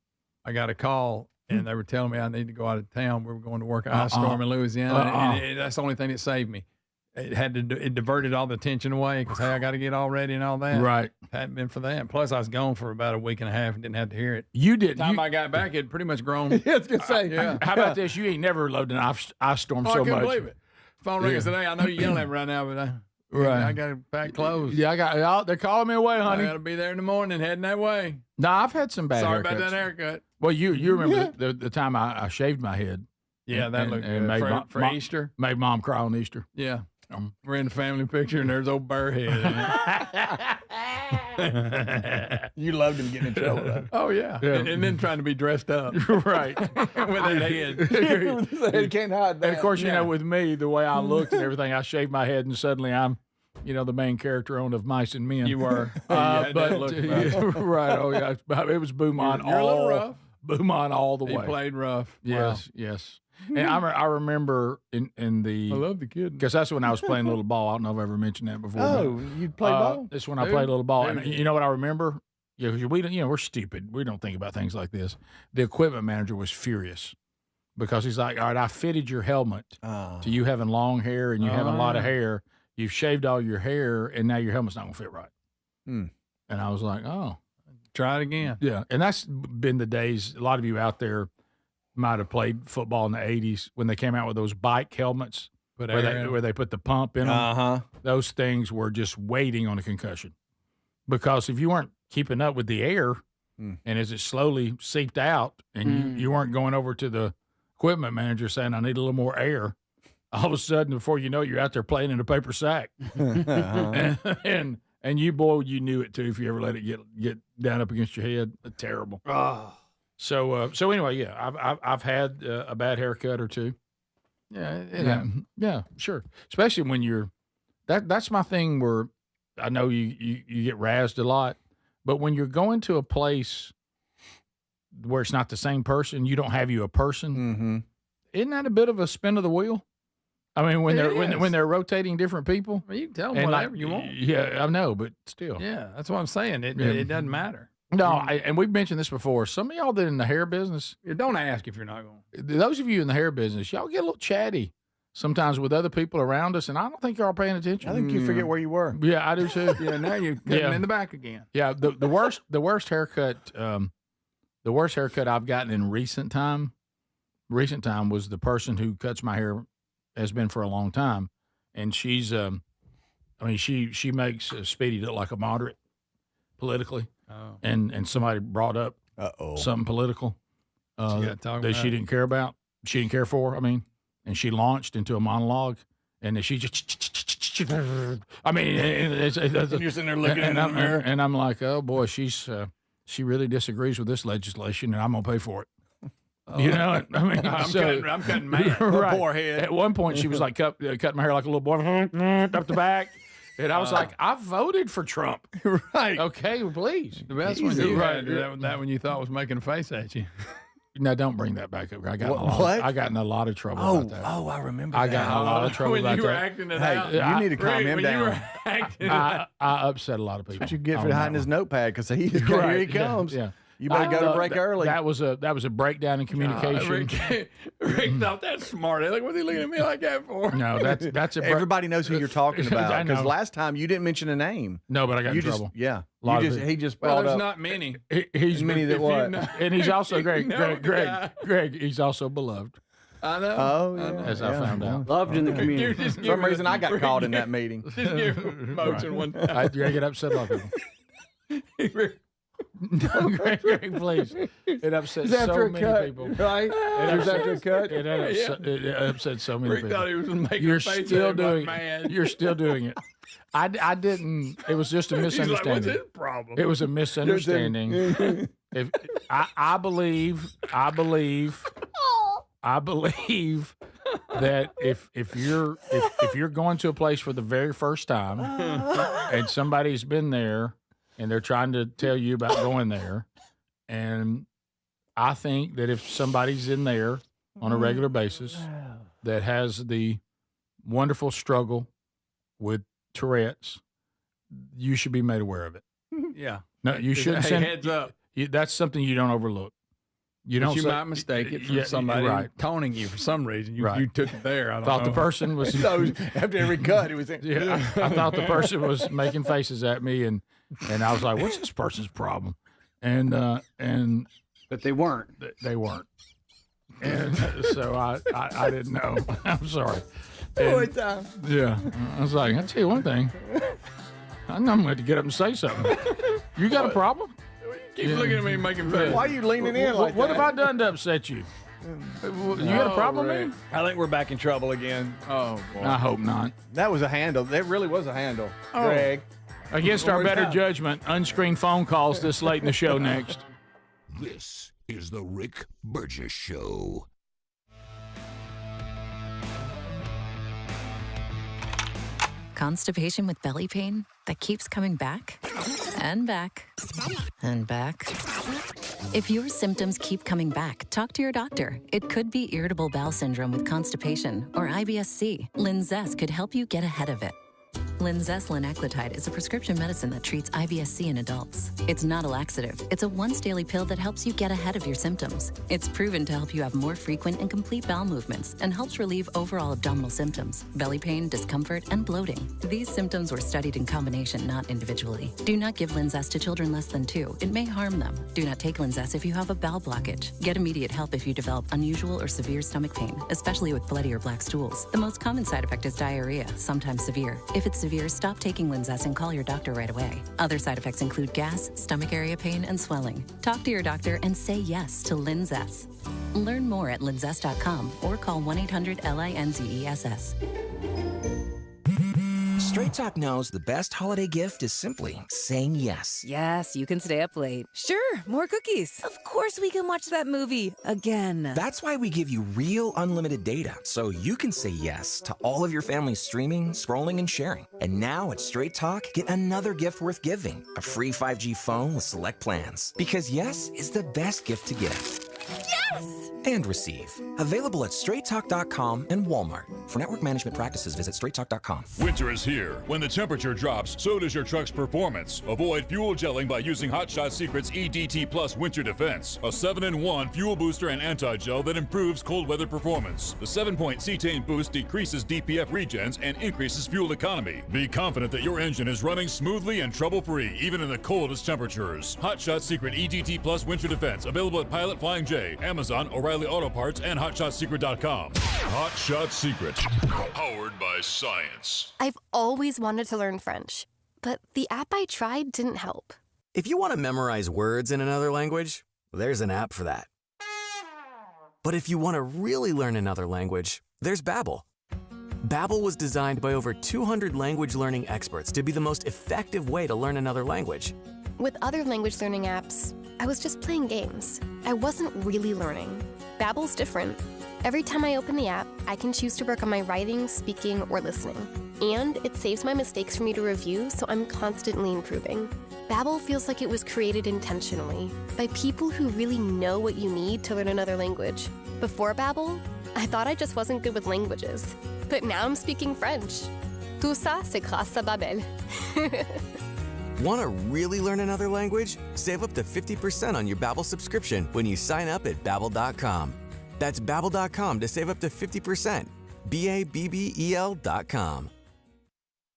[SPEAKER 4] I got a call, and they were telling me I need to go out of town. We were going to work a ice storm in Louisiana, and that's the only thing that saved me. It diverted all the tension away because, hey, I got to get all ready and all that.
[SPEAKER 1] Right.
[SPEAKER 4] If it hadn't been for that. Plus, I was gone for about a week and a half and didn't have to hear it.
[SPEAKER 1] You didn't.
[SPEAKER 4] By the time I got back, it had pretty much grown.
[SPEAKER 2] Yeah, I was going to say.
[SPEAKER 4] Yeah.
[SPEAKER 1] How about this? You ain't never loved an ice storm so
[SPEAKER 4] I
[SPEAKER 1] much.
[SPEAKER 4] couldn't believe it. Phone rings today. I know you're yelling at me right now, but I got to pack clothes.
[SPEAKER 1] Yeah, they're calling me away, honey.
[SPEAKER 4] I got to be there in the morning, heading that way.
[SPEAKER 1] No, I've had some bad
[SPEAKER 4] Sorry
[SPEAKER 1] haircuts.
[SPEAKER 4] about that haircut.
[SPEAKER 1] Well, you remember the time I shaved my head.
[SPEAKER 4] Yeah, that looked good. For Easter?
[SPEAKER 1] Made Mom cry on Easter.
[SPEAKER 4] Yeah. We're in the family picture, and there's old Burhead in it.
[SPEAKER 2] You loved him getting in trouble, though.
[SPEAKER 4] Oh, yeah. And then trying to be dressed up.
[SPEAKER 1] Right.
[SPEAKER 4] With that head.
[SPEAKER 2] You can't hide that.
[SPEAKER 1] And, of course, with me, the way I looked and everything, I shaved my head, and suddenly I'm, the main character on Of Mice and Men.
[SPEAKER 4] You were.
[SPEAKER 1] Right. Oh, yeah. It was Beaumont.
[SPEAKER 4] You're a little rough.
[SPEAKER 1] Beaumont all the way.
[SPEAKER 4] He played rough.
[SPEAKER 1] Yes,
[SPEAKER 4] wow.
[SPEAKER 1] Yes. And I remember in the.
[SPEAKER 4] I love the kid.
[SPEAKER 1] Because that's when I was playing little ball. I don't know if I've ever mentioned that before.
[SPEAKER 2] Oh, you played ball?
[SPEAKER 1] That's when I played little ball. And you know what I remember? Yeah, we're stupid. We don't think about things like this. The equipment manager was furious because he's like, all right, I fitted your helmet to you having long hair and you having a lot of hair. You've shaved all your hair and now your helmet's not going to fit right. And I was like, oh.
[SPEAKER 4] Try it again.
[SPEAKER 1] Yeah. And that's been the days. A lot of you out there might have played football in the 80s when they came out with those bike helmets where they put the pump in them. Those things were just waiting on a concussion. Because if you weren't keeping up with the air and as it slowly seeped out and you weren't going over to the equipment manager saying, I need a little more air, all of a sudden, before you know it, you're out there playing in a paper sack. And you knew it too if you ever let it get down up against your head. Terrible. So anyway, yeah, I've had a bad haircut or two. Yeah, sure. Especially when you're that's my thing where I know you get razzed a lot, but when you're going to a place where it's not the same person, you don't have a person. Isn't that a bit of a spin of the wheel? I mean, when they're rotating different people,
[SPEAKER 4] well, you can tell them whatever you want.
[SPEAKER 1] Yeah, I know, but still.
[SPEAKER 4] Yeah, that's what I'm saying. It doesn't matter.
[SPEAKER 1] No, and we've mentioned this before. Some of y'all that are in the hair business,
[SPEAKER 4] don't ask if you're not going.
[SPEAKER 1] Those of you in the hair business, y'all get a little chatty sometimes with other people around us, and I don't think y'all are paying attention.
[SPEAKER 2] I think you forget where you were.
[SPEAKER 1] Yeah, I do too.
[SPEAKER 4] Yeah, now you're cutting in the back again.
[SPEAKER 1] Yeah, the worst haircut I've gotten in recent time was the person who cuts my hair has been for a long time, and she's she makes Speedy look like a moderate politically. Oh. And somebody brought up something political that she didn't care about. She didn't care for, and she launched into a monologue, and then she just, and you're
[SPEAKER 2] sitting there looking in the mirror.
[SPEAKER 1] And I'm like, oh boy, she really disagrees with this legislation, and I'm going to pay for it. You know,
[SPEAKER 4] I'm cutting mad.
[SPEAKER 1] Right.
[SPEAKER 2] Poor head.
[SPEAKER 1] At one point, she was like cutting my hair like a little boy up the back. And I was like, I voted for Trump.
[SPEAKER 4] Right.
[SPEAKER 1] Okay, please.
[SPEAKER 4] The best one you had, that one you thought was making a face at you.
[SPEAKER 1] No, don't bring that back up. I got in a lot of trouble about that.
[SPEAKER 2] Oh, I remember
[SPEAKER 1] I
[SPEAKER 2] that.
[SPEAKER 1] got in a lot of trouble
[SPEAKER 4] when
[SPEAKER 1] about
[SPEAKER 4] you were
[SPEAKER 1] that.
[SPEAKER 4] acting it
[SPEAKER 2] Hey,
[SPEAKER 4] out.
[SPEAKER 2] you need to calm him
[SPEAKER 4] when
[SPEAKER 2] down.
[SPEAKER 4] You were acting it out.
[SPEAKER 1] I upset a lot of people.
[SPEAKER 2] That's what you get for
[SPEAKER 1] on
[SPEAKER 2] hiding
[SPEAKER 1] that
[SPEAKER 2] his
[SPEAKER 1] one.
[SPEAKER 2] notepad because here he comes.
[SPEAKER 1] Yeah.
[SPEAKER 2] You better go to break early.
[SPEAKER 1] That was a breakdown in communication.
[SPEAKER 4] Rick thought that's smart. Like, what's he looking at me like that for?
[SPEAKER 1] No, that's a
[SPEAKER 2] Everybody knows who you're talking
[SPEAKER 1] I
[SPEAKER 2] about because
[SPEAKER 1] know.
[SPEAKER 2] last time you didn't mention a name.
[SPEAKER 1] No, but I got in trouble.
[SPEAKER 2] Yeah.
[SPEAKER 1] Lot of
[SPEAKER 2] He just
[SPEAKER 4] Well,
[SPEAKER 2] brought
[SPEAKER 4] there's
[SPEAKER 2] up.
[SPEAKER 4] not many.
[SPEAKER 1] He's
[SPEAKER 2] many that what?
[SPEAKER 1] And he's also Greg.
[SPEAKER 4] know
[SPEAKER 1] Greg. He's also beloved.
[SPEAKER 4] I know.
[SPEAKER 2] Oh, yeah.
[SPEAKER 1] As I found out.
[SPEAKER 3] Loved in the community.
[SPEAKER 2] For some reason, I got called in that meeting.
[SPEAKER 4] Just give him motion one time.
[SPEAKER 1] I get upset a lot of people. No, Greg, please. It upset so many people.
[SPEAKER 2] Right? It was after a cut.
[SPEAKER 1] It upset so many
[SPEAKER 4] Rick
[SPEAKER 1] people.
[SPEAKER 4] thought he was making
[SPEAKER 1] You're
[SPEAKER 4] a face
[SPEAKER 1] still
[SPEAKER 4] at him,
[SPEAKER 1] doing
[SPEAKER 4] like, man.
[SPEAKER 1] You're still doing it. I didn't. It was just a
[SPEAKER 4] He's like, what's
[SPEAKER 1] misunderstanding.
[SPEAKER 4] his problem?
[SPEAKER 1] It was a misunderstanding. If I believe that if you're going to a place for the very first time and somebody's been there and they're trying to tell you about going there, and I think that if somebody's in there on a regular basis that has the wonderful struggle with Tourette's, you should be made aware of it.
[SPEAKER 4] Yeah.
[SPEAKER 1] No, you shouldn't
[SPEAKER 4] Hey,
[SPEAKER 1] send
[SPEAKER 4] heads up.
[SPEAKER 1] That's something you don't overlook. You
[SPEAKER 4] But
[SPEAKER 1] don't.
[SPEAKER 4] you
[SPEAKER 1] say-
[SPEAKER 4] might mistake it for
[SPEAKER 1] Yeah,
[SPEAKER 4] somebody
[SPEAKER 1] right.
[SPEAKER 4] taunting you for some reason. You
[SPEAKER 1] Right.
[SPEAKER 4] took it there. I don't
[SPEAKER 1] Thought
[SPEAKER 4] know.
[SPEAKER 1] the person was.
[SPEAKER 2] So after every cut, it was.
[SPEAKER 1] Yeah, I thought the person was making faces at me, and I was like, "What's this person's problem?" And
[SPEAKER 3] but they weren't.
[SPEAKER 1] They weren't. And so I didn't know. I'm sorry.
[SPEAKER 2] One time.
[SPEAKER 1] Yeah, I was like, I'll tell you one thing. I know I'm going to get up and say something. You got a problem?
[SPEAKER 4] Keep looking at me making faces.
[SPEAKER 2] Why are you leaning in like
[SPEAKER 1] What
[SPEAKER 2] that?
[SPEAKER 1] have I done to upset you? You got a problem with me?
[SPEAKER 2] I think we're back in trouble again.
[SPEAKER 4] Oh, boy.
[SPEAKER 1] I hope not.
[SPEAKER 2] That was a handle. That really was a handle.
[SPEAKER 1] Oh.
[SPEAKER 2] Greg.
[SPEAKER 1] Against our better judgment, unscreened phone calls this late in the show next.
[SPEAKER 5] This is the Rick Burgess Show.
[SPEAKER 8] Constipation with belly pain that keeps coming back and back and back. If your symptoms keep coming back, talk to your doctor. It could be irritable bowel syndrome with constipation or IBS-C. Linzess could help you get ahead of it. Linzess linaclotide is a prescription medicine that treats IBS-C in adults. It's not a laxative. It's a once-daily pill that helps you get ahead of your symptoms. It's proven to help you have more frequent and complete bowel movements and helps relieve overall abdominal symptoms, belly pain, discomfort, and bloating. These symptoms were studied in combination, not individually. Do not give Linzess to children less than 2. It may harm them. Do not take Linzess if you have a bowel blockage. Get immediate help if you develop unusual or severe stomach pain, especially with bloody or black stools. The most common side effect is diarrhea, sometimes severe. If it's severe, stop taking Linzess and call your doctor right away. Other side effects include gas, stomach area pain, and swelling. Talk to your doctor and say yes to Linzess. Learn more at linzess.com or call 1-800-LINZESS.
[SPEAKER 12] Straight Talk knows the best holiday gift is simply saying yes.
[SPEAKER 18] Yes, you can stay up late. Sure, more cookies. Of course we can watch that movie again.
[SPEAKER 12] That's why we give you real unlimited data, so you can say yes to all of your family's streaming, scrolling, and sharing. And now at Straight Talk, get another gift worth giving, a free 5G phone with select plans. Because yes is the best gift to give.
[SPEAKER 18] Yes!
[SPEAKER 12] And receive. Available at straighttalk.com and Walmart. For network management practices, visit straighttalk.com.
[SPEAKER 7] Winter is here. When the temperature drops, so does your truck's performance. Avoid fuel gelling by using Hot Shot Secret's EDT Plus Winter Defense, a 7-in-1 fuel booster and anti-gel that improves cold weather performance. The 7-point cetane boost decreases DPF regens and increases fuel economy. Be confident that your engine is running smoothly and trouble-free, even in the coldest temperatures. Hot Shot Secret EDT Plus Winter Defense, available at Pilot Flying J, Amazon, O'Reilly Auto Parts, and HotShotSecret.com. Hot Shot Secret, powered by science.
[SPEAKER 16] I've always wanted to learn French, but the app I tried didn't help.
[SPEAKER 17] If you want to memorize words in another language, there's an app for that. But if you want to really learn another language, there's Babbel. Babbel was designed by over 200 language learning experts to be the most effective way to learn another language.
[SPEAKER 16] With other language learning apps, I was just playing games. I wasn't really learning. Babbel's different. Every time I open the app, I can choose to work on my writing, speaking, or listening. And it saves my mistakes for me to review, so I'm constantly improving. Babbel feels like it was created intentionally by people who really know what you need to learn another language. Before Babbel, I thought I just wasn't good with languages. But now I'm speaking French. Tout ça, c'est grâce à Babbel.
[SPEAKER 14] Want to really learn another language? Save up to 50% on your Babbel subscription when you sign up at Babbel.com. That's Babbel.com to save up to 50%. Babbel.com.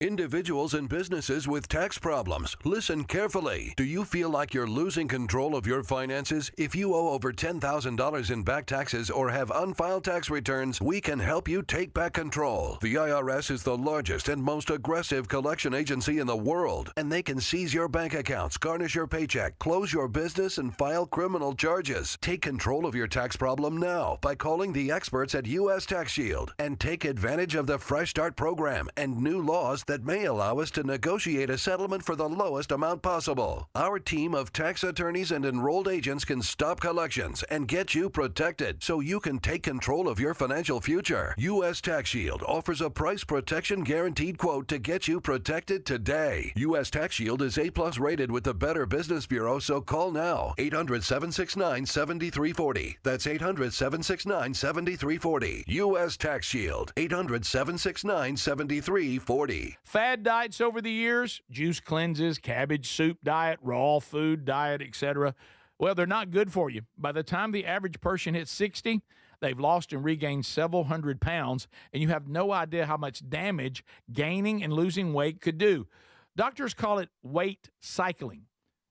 [SPEAKER 5] Individuals and businesses with tax problems, listen carefully. Do you feel like you're losing control of your finances? If you owe over $10,000 in back taxes or have unfiled tax returns, we can help you take back control. The IRS is the largest and most aggressive collection agency in the world, and they can seize your bank accounts, garnish your paycheck, close your business, and file criminal charges. Take control of your tax problem now by calling the experts at U.S. Tax Shield and take advantage of the Fresh Start program and new laws that may allow us to negotiate a settlement for the lowest amount possible. Our team of tax attorneys and enrolled agents can stop collections and get you protected so you can take control of your financial future. U.S. Tax Shield offers a price protection guaranteed quote to get you protected today. U.S. Tax Shield is A+ rated with the Better Business Bureau, so call now. 800-769-7340. That's 800-769-7340. U.S. Tax Shield. 800-769-7340.
[SPEAKER 1] Fad diets over the years, juice cleanses, cabbage soup diet, raw food diet, etc. Well, they're not good for you. By the time the average person hits 60, they've lost and regained several hundred pounds, and you have no idea how much damage gaining and losing weight could do. Doctors call it weight cycling.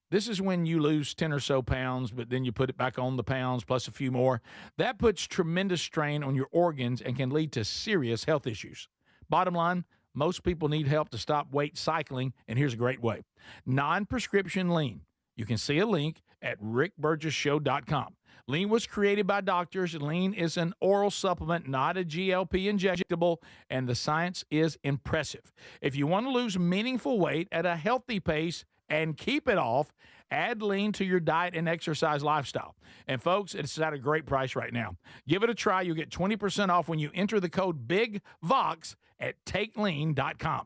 [SPEAKER 1] This is when you lose 10 or so pounds, but then you put it back on the pounds plus a few more. That puts tremendous strain on your organs and can lead to serious health issues. Bottom line, most people need help to stop weight cycling, and here's a great way. Non-prescription lean. You can see a link at rickburgessshow.com. Lean was created by doctors. Lean is an oral supplement, not a GLP injectable, and the science is impressive. If you want to lose meaningful weight at a healthy pace and keep it off, add lean to your diet and exercise lifestyle. And folks, it's at a great price right now. Give it a try. You'll get 20% off when you enter the code BIGVOX at takelean.com.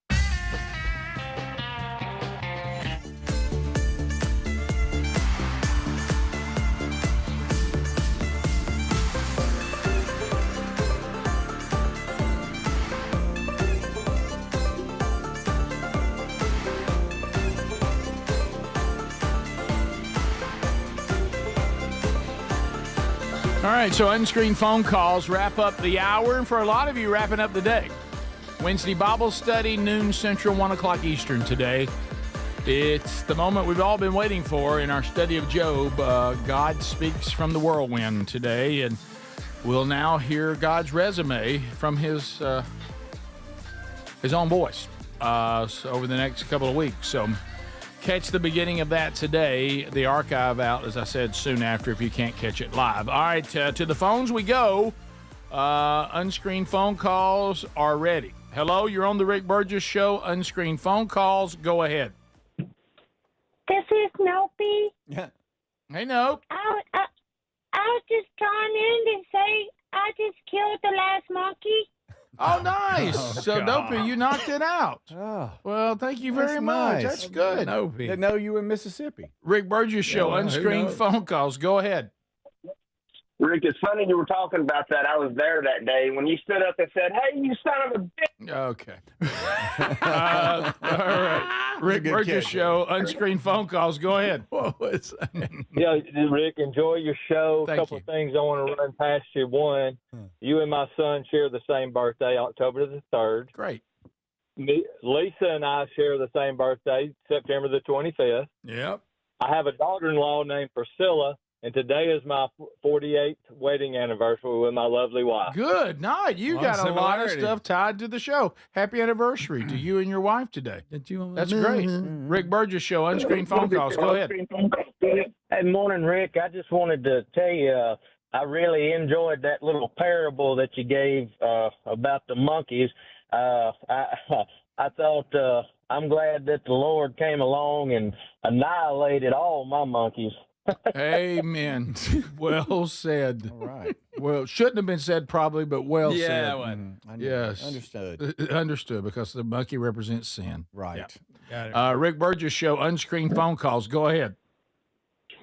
[SPEAKER 1] All right, so unscreened phone calls wrap up the hour, and for a lot of you, wrapping up the day. Wednesday Bible study, noon Central, 1 o'clock Eastern today. It's the moment we've all been waiting for in our study of Job. God speaks from the whirlwind today, and we'll now hear God's resume from his own voice over the next couple of weeks. So catch the beginning of that today. The archive out, as I said, soon after if you can't catch it live. All right, to the phones we go. Unscreened phone calls are ready. Hello, you're on the Rick Burgess Show. Unscreened phone calls. Go ahead.
[SPEAKER 19] This is Nopey.
[SPEAKER 1] Yeah. Hey, Nope.
[SPEAKER 19] I was just trying in to say I just killed the last monkey.
[SPEAKER 1] Oh, nice. So, Dopey, you knocked it out.
[SPEAKER 2] Oh,
[SPEAKER 1] well, thank you very much.
[SPEAKER 2] nice.
[SPEAKER 1] That's good.
[SPEAKER 2] Dopey. Didn't know you were in Mississippi.
[SPEAKER 1] Rick Burgess Show, unscreened phone calls. Go ahead.
[SPEAKER 20] Rick, it's funny you were talking about that. I was there that day when you stood up and said, "Hey, you son of a bitch."
[SPEAKER 1] Okay. All right. Rick Burgess Show, unscreened phone calls. Go ahead.
[SPEAKER 2] What was that?
[SPEAKER 20] Yeah, Rick, enjoy your show.
[SPEAKER 1] Thank
[SPEAKER 20] A couple
[SPEAKER 1] you.
[SPEAKER 20] of things I want to run past you. One, you and my son share the same birthday, October the 3rd.
[SPEAKER 1] Great.
[SPEAKER 20] Lisa and I share the same birthday, September the 25th.
[SPEAKER 1] Yep.
[SPEAKER 20] I have a daughter-in-law named Priscilla, and today is my 48th wedding anniversary with my lovely wife.
[SPEAKER 1] Good night. You got a lot of stuff tied to the show. Happy anniversary to you and your wife today. That's great. Rick Burgess Show, unscreened phone calls. Go ahead.
[SPEAKER 20] Hey, morning, Rick. I just wanted to tell you I really enjoyed that little parable that you gave about the monkeys. I thought I'm glad that the Lord came along and annihilated all my monkeys.
[SPEAKER 1] Amen. Well said.
[SPEAKER 2] All right.
[SPEAKER 1] Well, shouldn't have been said probably, but well
[SPEAKER 4] Yeah,
[SPEAKER 1] said.
[SPEAKER 4] it wasn't.
[SPEAKER 1] Yes.
[SPEAKER 2] Understood.
[SPEAKER 1] Understood, because the monkey represents sin.
[SPEAKER 2] Right.
[SPEAKER 4] Got it.
[SPEAKER 1] Rick Burgess Show, unscreened phone calls. Go ahead.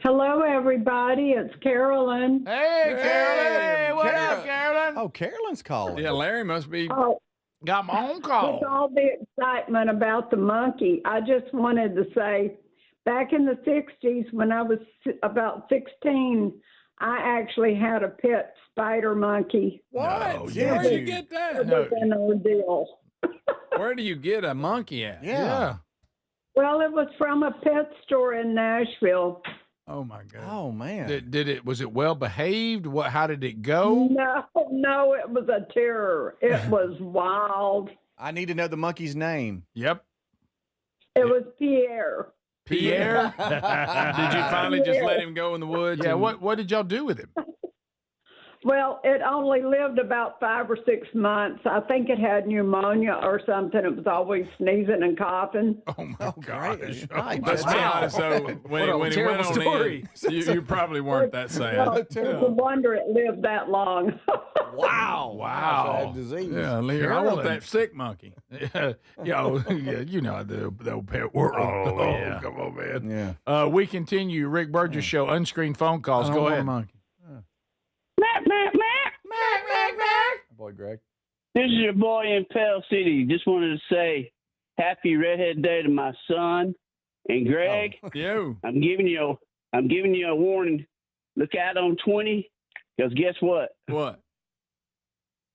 [SPEAKER 9] Hello, everybody. It's Carolyn.
[SPEAKER 1] Hey, Carolyn. Hey, what up, Carolyn?
[SPEAKER 2] Oh, Carolyn's calling.
[SPEAKER 4] Yeah, Larry must be.
[SPEAKER 9] Oh,
[SPEAKER 1] got my own call.
[SPEAKER 9] With all the excitement about the monkey, I just wanted to say, back in the 60s, when I was about 16, I actually had a pet spider monkey.
[SPEAKER 4] What?
[SPEAKER 1] No,
[SPEAKER 4] Where do you get that?
[SPEAKER 9] It was an ordeal.
[SPEAKER 4] Where do you get a monkey at?
[SPEAKER 1] Yeah.
[SPEAKER 9] Well, it was from a pet store in Nashville.
[SPEAKER 4] Oh my God.
[SPEAKER 2] Oh man.
[SPEAKER 1] Was it well behaved? How did it go?
[SPEAKER 9] No, it was a terror. It was wild.
[SPEAKER 2] I need to know the monkey's name.
[SPEAKER 1] Yep.
[SPEAKER 9] It was Pierre.
[SPEAKER 1] Pierre?
[SPEAKER 4] Did you finally just let him go in the woods?
[SPEAKER 1] Yeah.
[SPEAKER 4] and-
[SPEAKER 1] What did y'all do with him?
[SPEAKER 9] Well, it only lived about 5 or 6 months. I think it had pneumonia or something. It was always sneezing and coughing.
[SPEAKER 1] Oh my gosh!
[SPEAKER 4] Let's be honest. So when he went on in, you probably weren't that sad.
[SPEAKER 9] It's a wonder it lived that long.
[SPEAKER 1] Wow.
[SPEAKER 2] Disease.
[SPEAKER 4] Yeah, Lear, I want that sick monkey.
[SPEAKER 1] Yeah, you know the old pet world.
[SPEAKER 4] Oh, yeah.
[SPEAKER 1] Come on, man.
[SPEAKER 2] Yeah.
[SPEAKER 1] We continue. Rick Burgess Show, unscreened phone calls.
[SPEAKER 4] I don't
[SPEAKER 1] Go
[SPEAKER 4] want a
[SPEAKER 1] ahead.
[SPEAKER 4] monkey.
[SPEAKER 2] Boy, Greg.
[SPEAKER 11] This is your boy in Pell City. Just wanted to say happy Redhead Day to my son. And Greg, I'm giving you a warning. Look out on 20, because guess what?
[SPEAKER 4] What?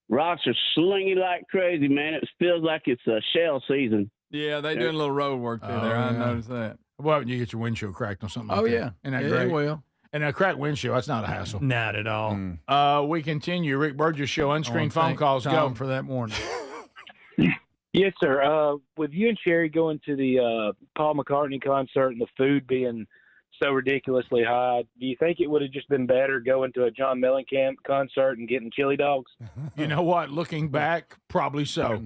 [SPEAKER 11] Rocks are slinging like crazy, man. It feels like it's shell season.
[SPEAKER 4] Yeah, they doing a little road work through there. I noticed that.
[SPEAKER 1] Well, you get your windshield cracked or something.
[SPEAKER 4] Oh,
[SPEAKER 1] like
[SPEAKER 4] yeah.
[SPEAKER 1] that. Isn't that
[SPEAKER 4] Yeah,
[SPEAKER 1] great?
[SPEAKER 4] they will.
[SPEAKER 1] And a cracked windshield, that's not a hassle.
[SPEAKER 4] Not at all.
[SPEAKER 1] We continue. Rick Burgess Show, unscreened phone
[SPEAKER 4] Thank
[SPEAKER 1] calls.
[SPEAKER 4] Tom
[SPEAKER 1] Go.
[SPEAKER 4] for that warning.
[SPEAKER 13] Yes, sir. With you and Sherry going to the Paul McCartney concert and the food being so ridiculously high, do you think it would have just been better going to a John Mellencamp concert and getting chili dogs?
[SPEAKER 1] You know what? Looking back, probably so.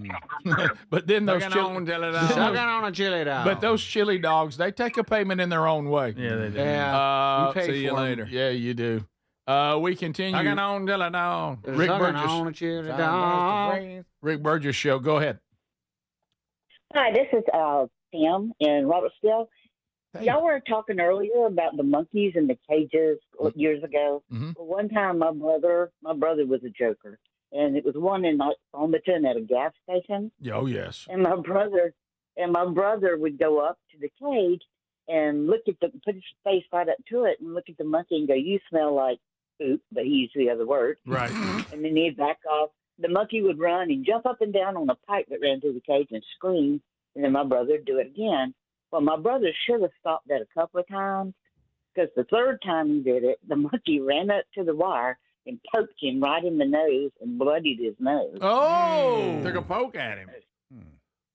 [SPEAKER 1] But then those
[SPEAKER 3] Sucking on a chili dog.
[SPEAKER 1] But those chili dogs, they take a payment in their own way.
[SPEAKER 4] Yeah, they do.
[SPEAKER 3] Yeah. You pay
[SPEAKER 4] See you
[SPEAKER 3] for 'em.
[SPEAKER 4] later.
[SPEAKER 1] Yeah, you do. We continue.
[SPEAKER 4] Sucking on chili dog.
[SPEAKER 1] Rick
[SPEAKER 3] Sucking
[SPEAKER 1] Burgess.
[SPEAKER 3] on a chili dog.
[SPEAKER 1] Rick Burgess Show. Go ahead.
[SPEAKER 21] Hi, this is Tim in Robertsville. Y'all were talking earlier about the monkeys in the cages years ago.
[SPEAKER 1] Mm-hmm.
[SPEAKER 21] Well, one time, my brother was a joker, and it was one in Almaton at a gas station.
[SPEAKER 1] Oh yes.
[SPEAKER 21] And my brother would go up to the cage and put his face right up to it and look at the monkey and go, "You smell like poop," but he used the other word.
[SPEAKER 1] Right.
[SPEAKER 21] And then he'd back off. The monkey would run and jump up and down on the pipe that ran through the cage and scream. And then my brother would do it again. Well, my brother should have stopped that a couple of times, because the third time he did it, the monkey ran up to the wire and poked him right in the nose and bloodied his nose.
[SPEAKER 1] Oh,
[SPEAKER 4] took a poke at him.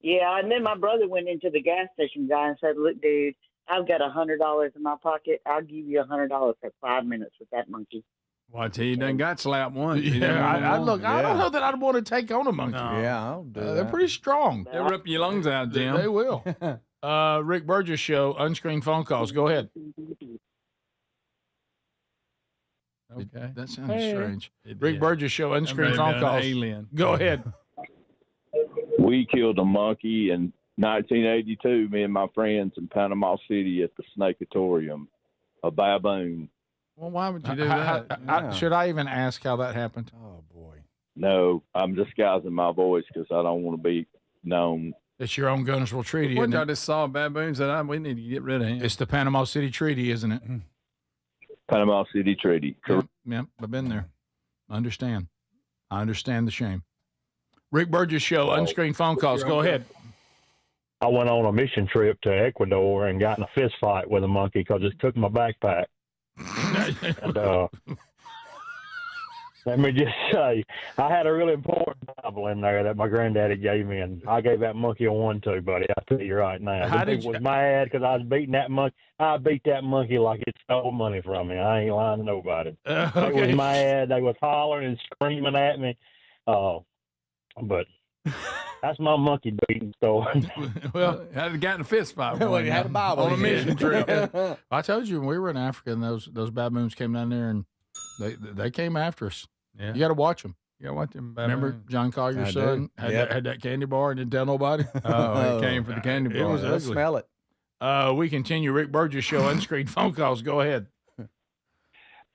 [SPEAKER 21] Yeah, and then my brother went into the gas station guy and said, "Look, dude, I've got $100 in my pocket. I'll give you $100 for 5 minutes with that monkey."
[SPEAKER 4] Well, I tell you, he done got slapped once.
[SPEAKER 1] Yeah, I don't know that I'd want to take on a monkey.
[SPEAKER 4] No.
[SPEAKER 2] Yeah, I'll do
[SPEAKER 1] They're
[SPEAKER 2] that.
[SPEAKER 1] pretty strong.
[SPEAKER 4] They'll rip your lungs out, Jim.
[SPEAKER 1] They will. Rick Burgess Show, unscreened phone calls. Go ahead.
[SPEAKER 4] Okay.
[SPEAKER 1] That sounded strange.
[SPEAKER 4] It
[SPEAKER 1] Rick
[SPEAKER 4] did.
[SPEAKER 1] Burgess Show, unscreened
[SPEAKER 4] That
[SPEAKER 1] phone
[SPEAKER 4] may have been an
[SPEAKER 1] calls.
[SPEAKER 4] alien.
[SPEAKER 1] Go ahead.
[SPEAKER 22] We killed a monkey in 1982, me and my friends in Panama City at the Snakeatorium, a baboon.
[SPEAKER 4] Well, why would you do that?
[SPEAKER 1] Should I even ask how that happened?
[SPEAKER 2] Oh, boy.
[SPEAKER 22] No, I'm disguising my voice because I don't want to be known.
[SPEAKER 1] It's your own Gunnersville Treaty,
[SPEAKER 4] What,
[SPEAKER 1] isn't
[SPEAKER 4] I
[SPEAKER 1] it?
[SPEAKER 4] just saw baboons that we need to get rid of him.
[SPEAKER 1] It's the Panama City Treaty, isn't it?
[SPEAKER 22] Panama City Treaty.
[SPEAKER 1] Yep, I've been there. I understand the shame. Rick Burgess Show, unscreened phone calls. Go ahead.
[SPEAKER 26] I went on a mission trip to Ecuador and got in a fist fight with a monkey because it took my backpack. And, let me just say, I had a really important Bible in there that my granddaddy gave me, and I gave that monkey a 1-2, buddy. I tell you right now.
[SPEAKER 1] How
[SPEAKER 26] The
[SPEAKER 1] did
[SPEAKER 26] people
[SPEAKER 1] you-
[SPEAKER 26] was mad because I was beating that monkey. I beat that monkey like it stole money from me. I ain't lying to nobody. They
[SPEAKER 1] Okay.
[SPEAKER 26] was mad. They was hollering and screaming at me. But That's my monkey beating story.
[SPEAKER 4] Well, had got in a fist fight.
[SPEAKER 2] Well, you had a Bible
[SPEAKER 4] on a mission trip.
[SPEAKER 1] I told you when we were in Africa and those baboons came down there and they came after us.
[SPEAKER 4] Yeah.
[SPEAKER 1] You got to watch them.
[SPEAKER 4] You got to watch them.
[SPEAKER 1] Remember John Collier's son had that candy bar and didn't tell nobody?
[SPEAKER 4] Oh, he came for the candy bar.
[SPEAKER 1] It was ugly.
[SPEAKER 2] Smell it.
[SPEAKER 1] We continue. Rick Burgess Show, unscreened phone calls. Go ahead.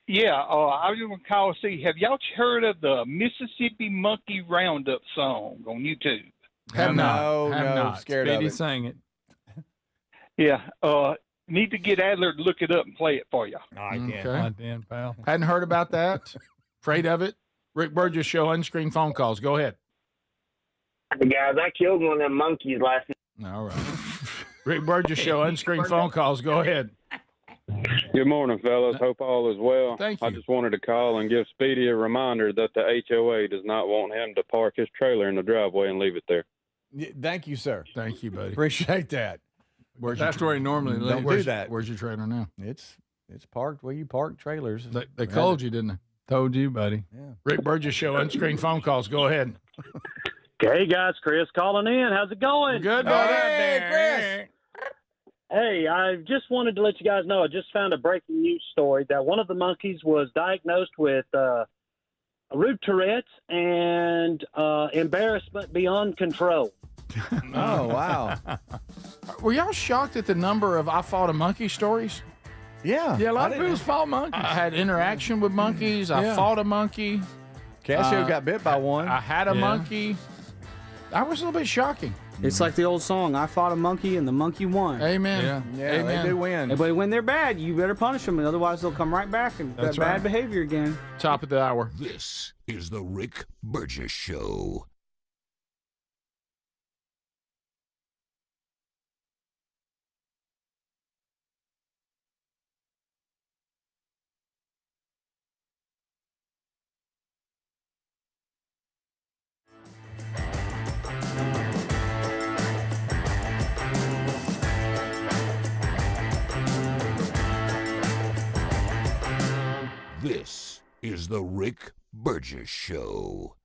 [SPEAKER 6] Yeah, I was going to call and see, have y'all heard of the Mississippi Monkey Roundup song on YouTube?
[SPEAKER 1] Have
[SPEAKER 2] No,
[SPEAKER 1] not.
[SPEAKER 2] scared
[SPEAKER 4] Speedy
[SPEAKER 2] of it.
[SPEAKER 4] sang it.
[SPEAKER 6] Yeah, need to get Adler to look it up and play it for you.
[SPEAKER 2] No, I can't.
[SPEAKER 1] Okay.
[SPEAKER 4] God damn, pal.
[SPEAKER 1] Hadn't heard about that. Afraid of it. Rick Burgess Show, unscreened phone calls. Go ahead.
[SPEAKER 20] Hey, guys, I killed one of them monkeys last night.
[SPEAKER 1] All right. Rick Burgess Show, unscreened phone calls. Go ahead.
[SPEAKER 10] Good morning, fellas. Hope all is well.
[SPEAKER 1] Thank you.
[SPEAKER 10] I just wanted to call and give Speedy a reminder that the HOA does not want him to park his trailer in the driveway and leave it there.
[SPEAKER 2] Thank you, sir.
[SPEAKER 1] Thank you, buddy.
[SPEAKER 2] Appreciate that.
[SPEAKER 4] That's where he normally lives.
[SPEAKER 2] Don't do that.
[SPEAKER 1] Where's your trailer now?
[SPEAKER 2] It's parked where you park trailers.
[SPEAKER 1] They called you, didn't they?
[SPEAKER 4] Told you, buddy.
[SPEAKER 2] Yeah.
[SPEAKER 1] Rick Burgess Show, unscreened phone calls. Go ahead.
[SPEAKER 15] Hey, guys. Chris calling in. How's it going?
[SPEAKER 1] Good,
[SPEAKER 2] Hey, Chris.
[SPEAKER 15] Hey, I just wanted to let you guys know I just found a breaking news story that one of the monkeys was diagnosed with rude Tourette's and embarrassment beyond control.
[SPEAKER 2] Oh, wow.
[SPEAKER 1] Were y'all shocked at the number of I fought a monkey stories?
[SPEAKER 2] Yeah.
[SPEAKER 4] Yeah, a lot
[SPEAKER 2] I
[SPEAKER 4] of
[SPEAKER 2] didn't-
[SPEAKER 4] people's fought monkeys.
[SPEAKER 1] I had interaction with monkeys. I
[SPEAKER 4] Yeah.
[SPEAKER 1] fought a monkey.
[SPEAKER 2] Casio got bit by one.
[SPEAKER 1] I had a
[SPEAKER 4] Yeah.
[SPEAKER 1] monkey. I was a little bit shocking.
[SPEAKER 3] It's like the old song, I fought a monkey and the monkey won.
[SPEAKER 1] Amen.
[SPEAKER 4] Yeah.
[SPEAKER 2] Yeah,
[SPEAKER 1] Amen.
[SPEAKER 2] they do win.
[SPEAKER 3] But when they're bad, you better punish them, and otherwise they'll come right back and
[SPEAKER 4] That's
[SPEAKER 3] that bad
[SPEAKER 4] right.
[SPEAKER 3] behavior again.
[SPEAKER 1] Top of the hour.
[SPEAKER 5] This is the Rick Burgess Show. This is the Rick Burgess Show.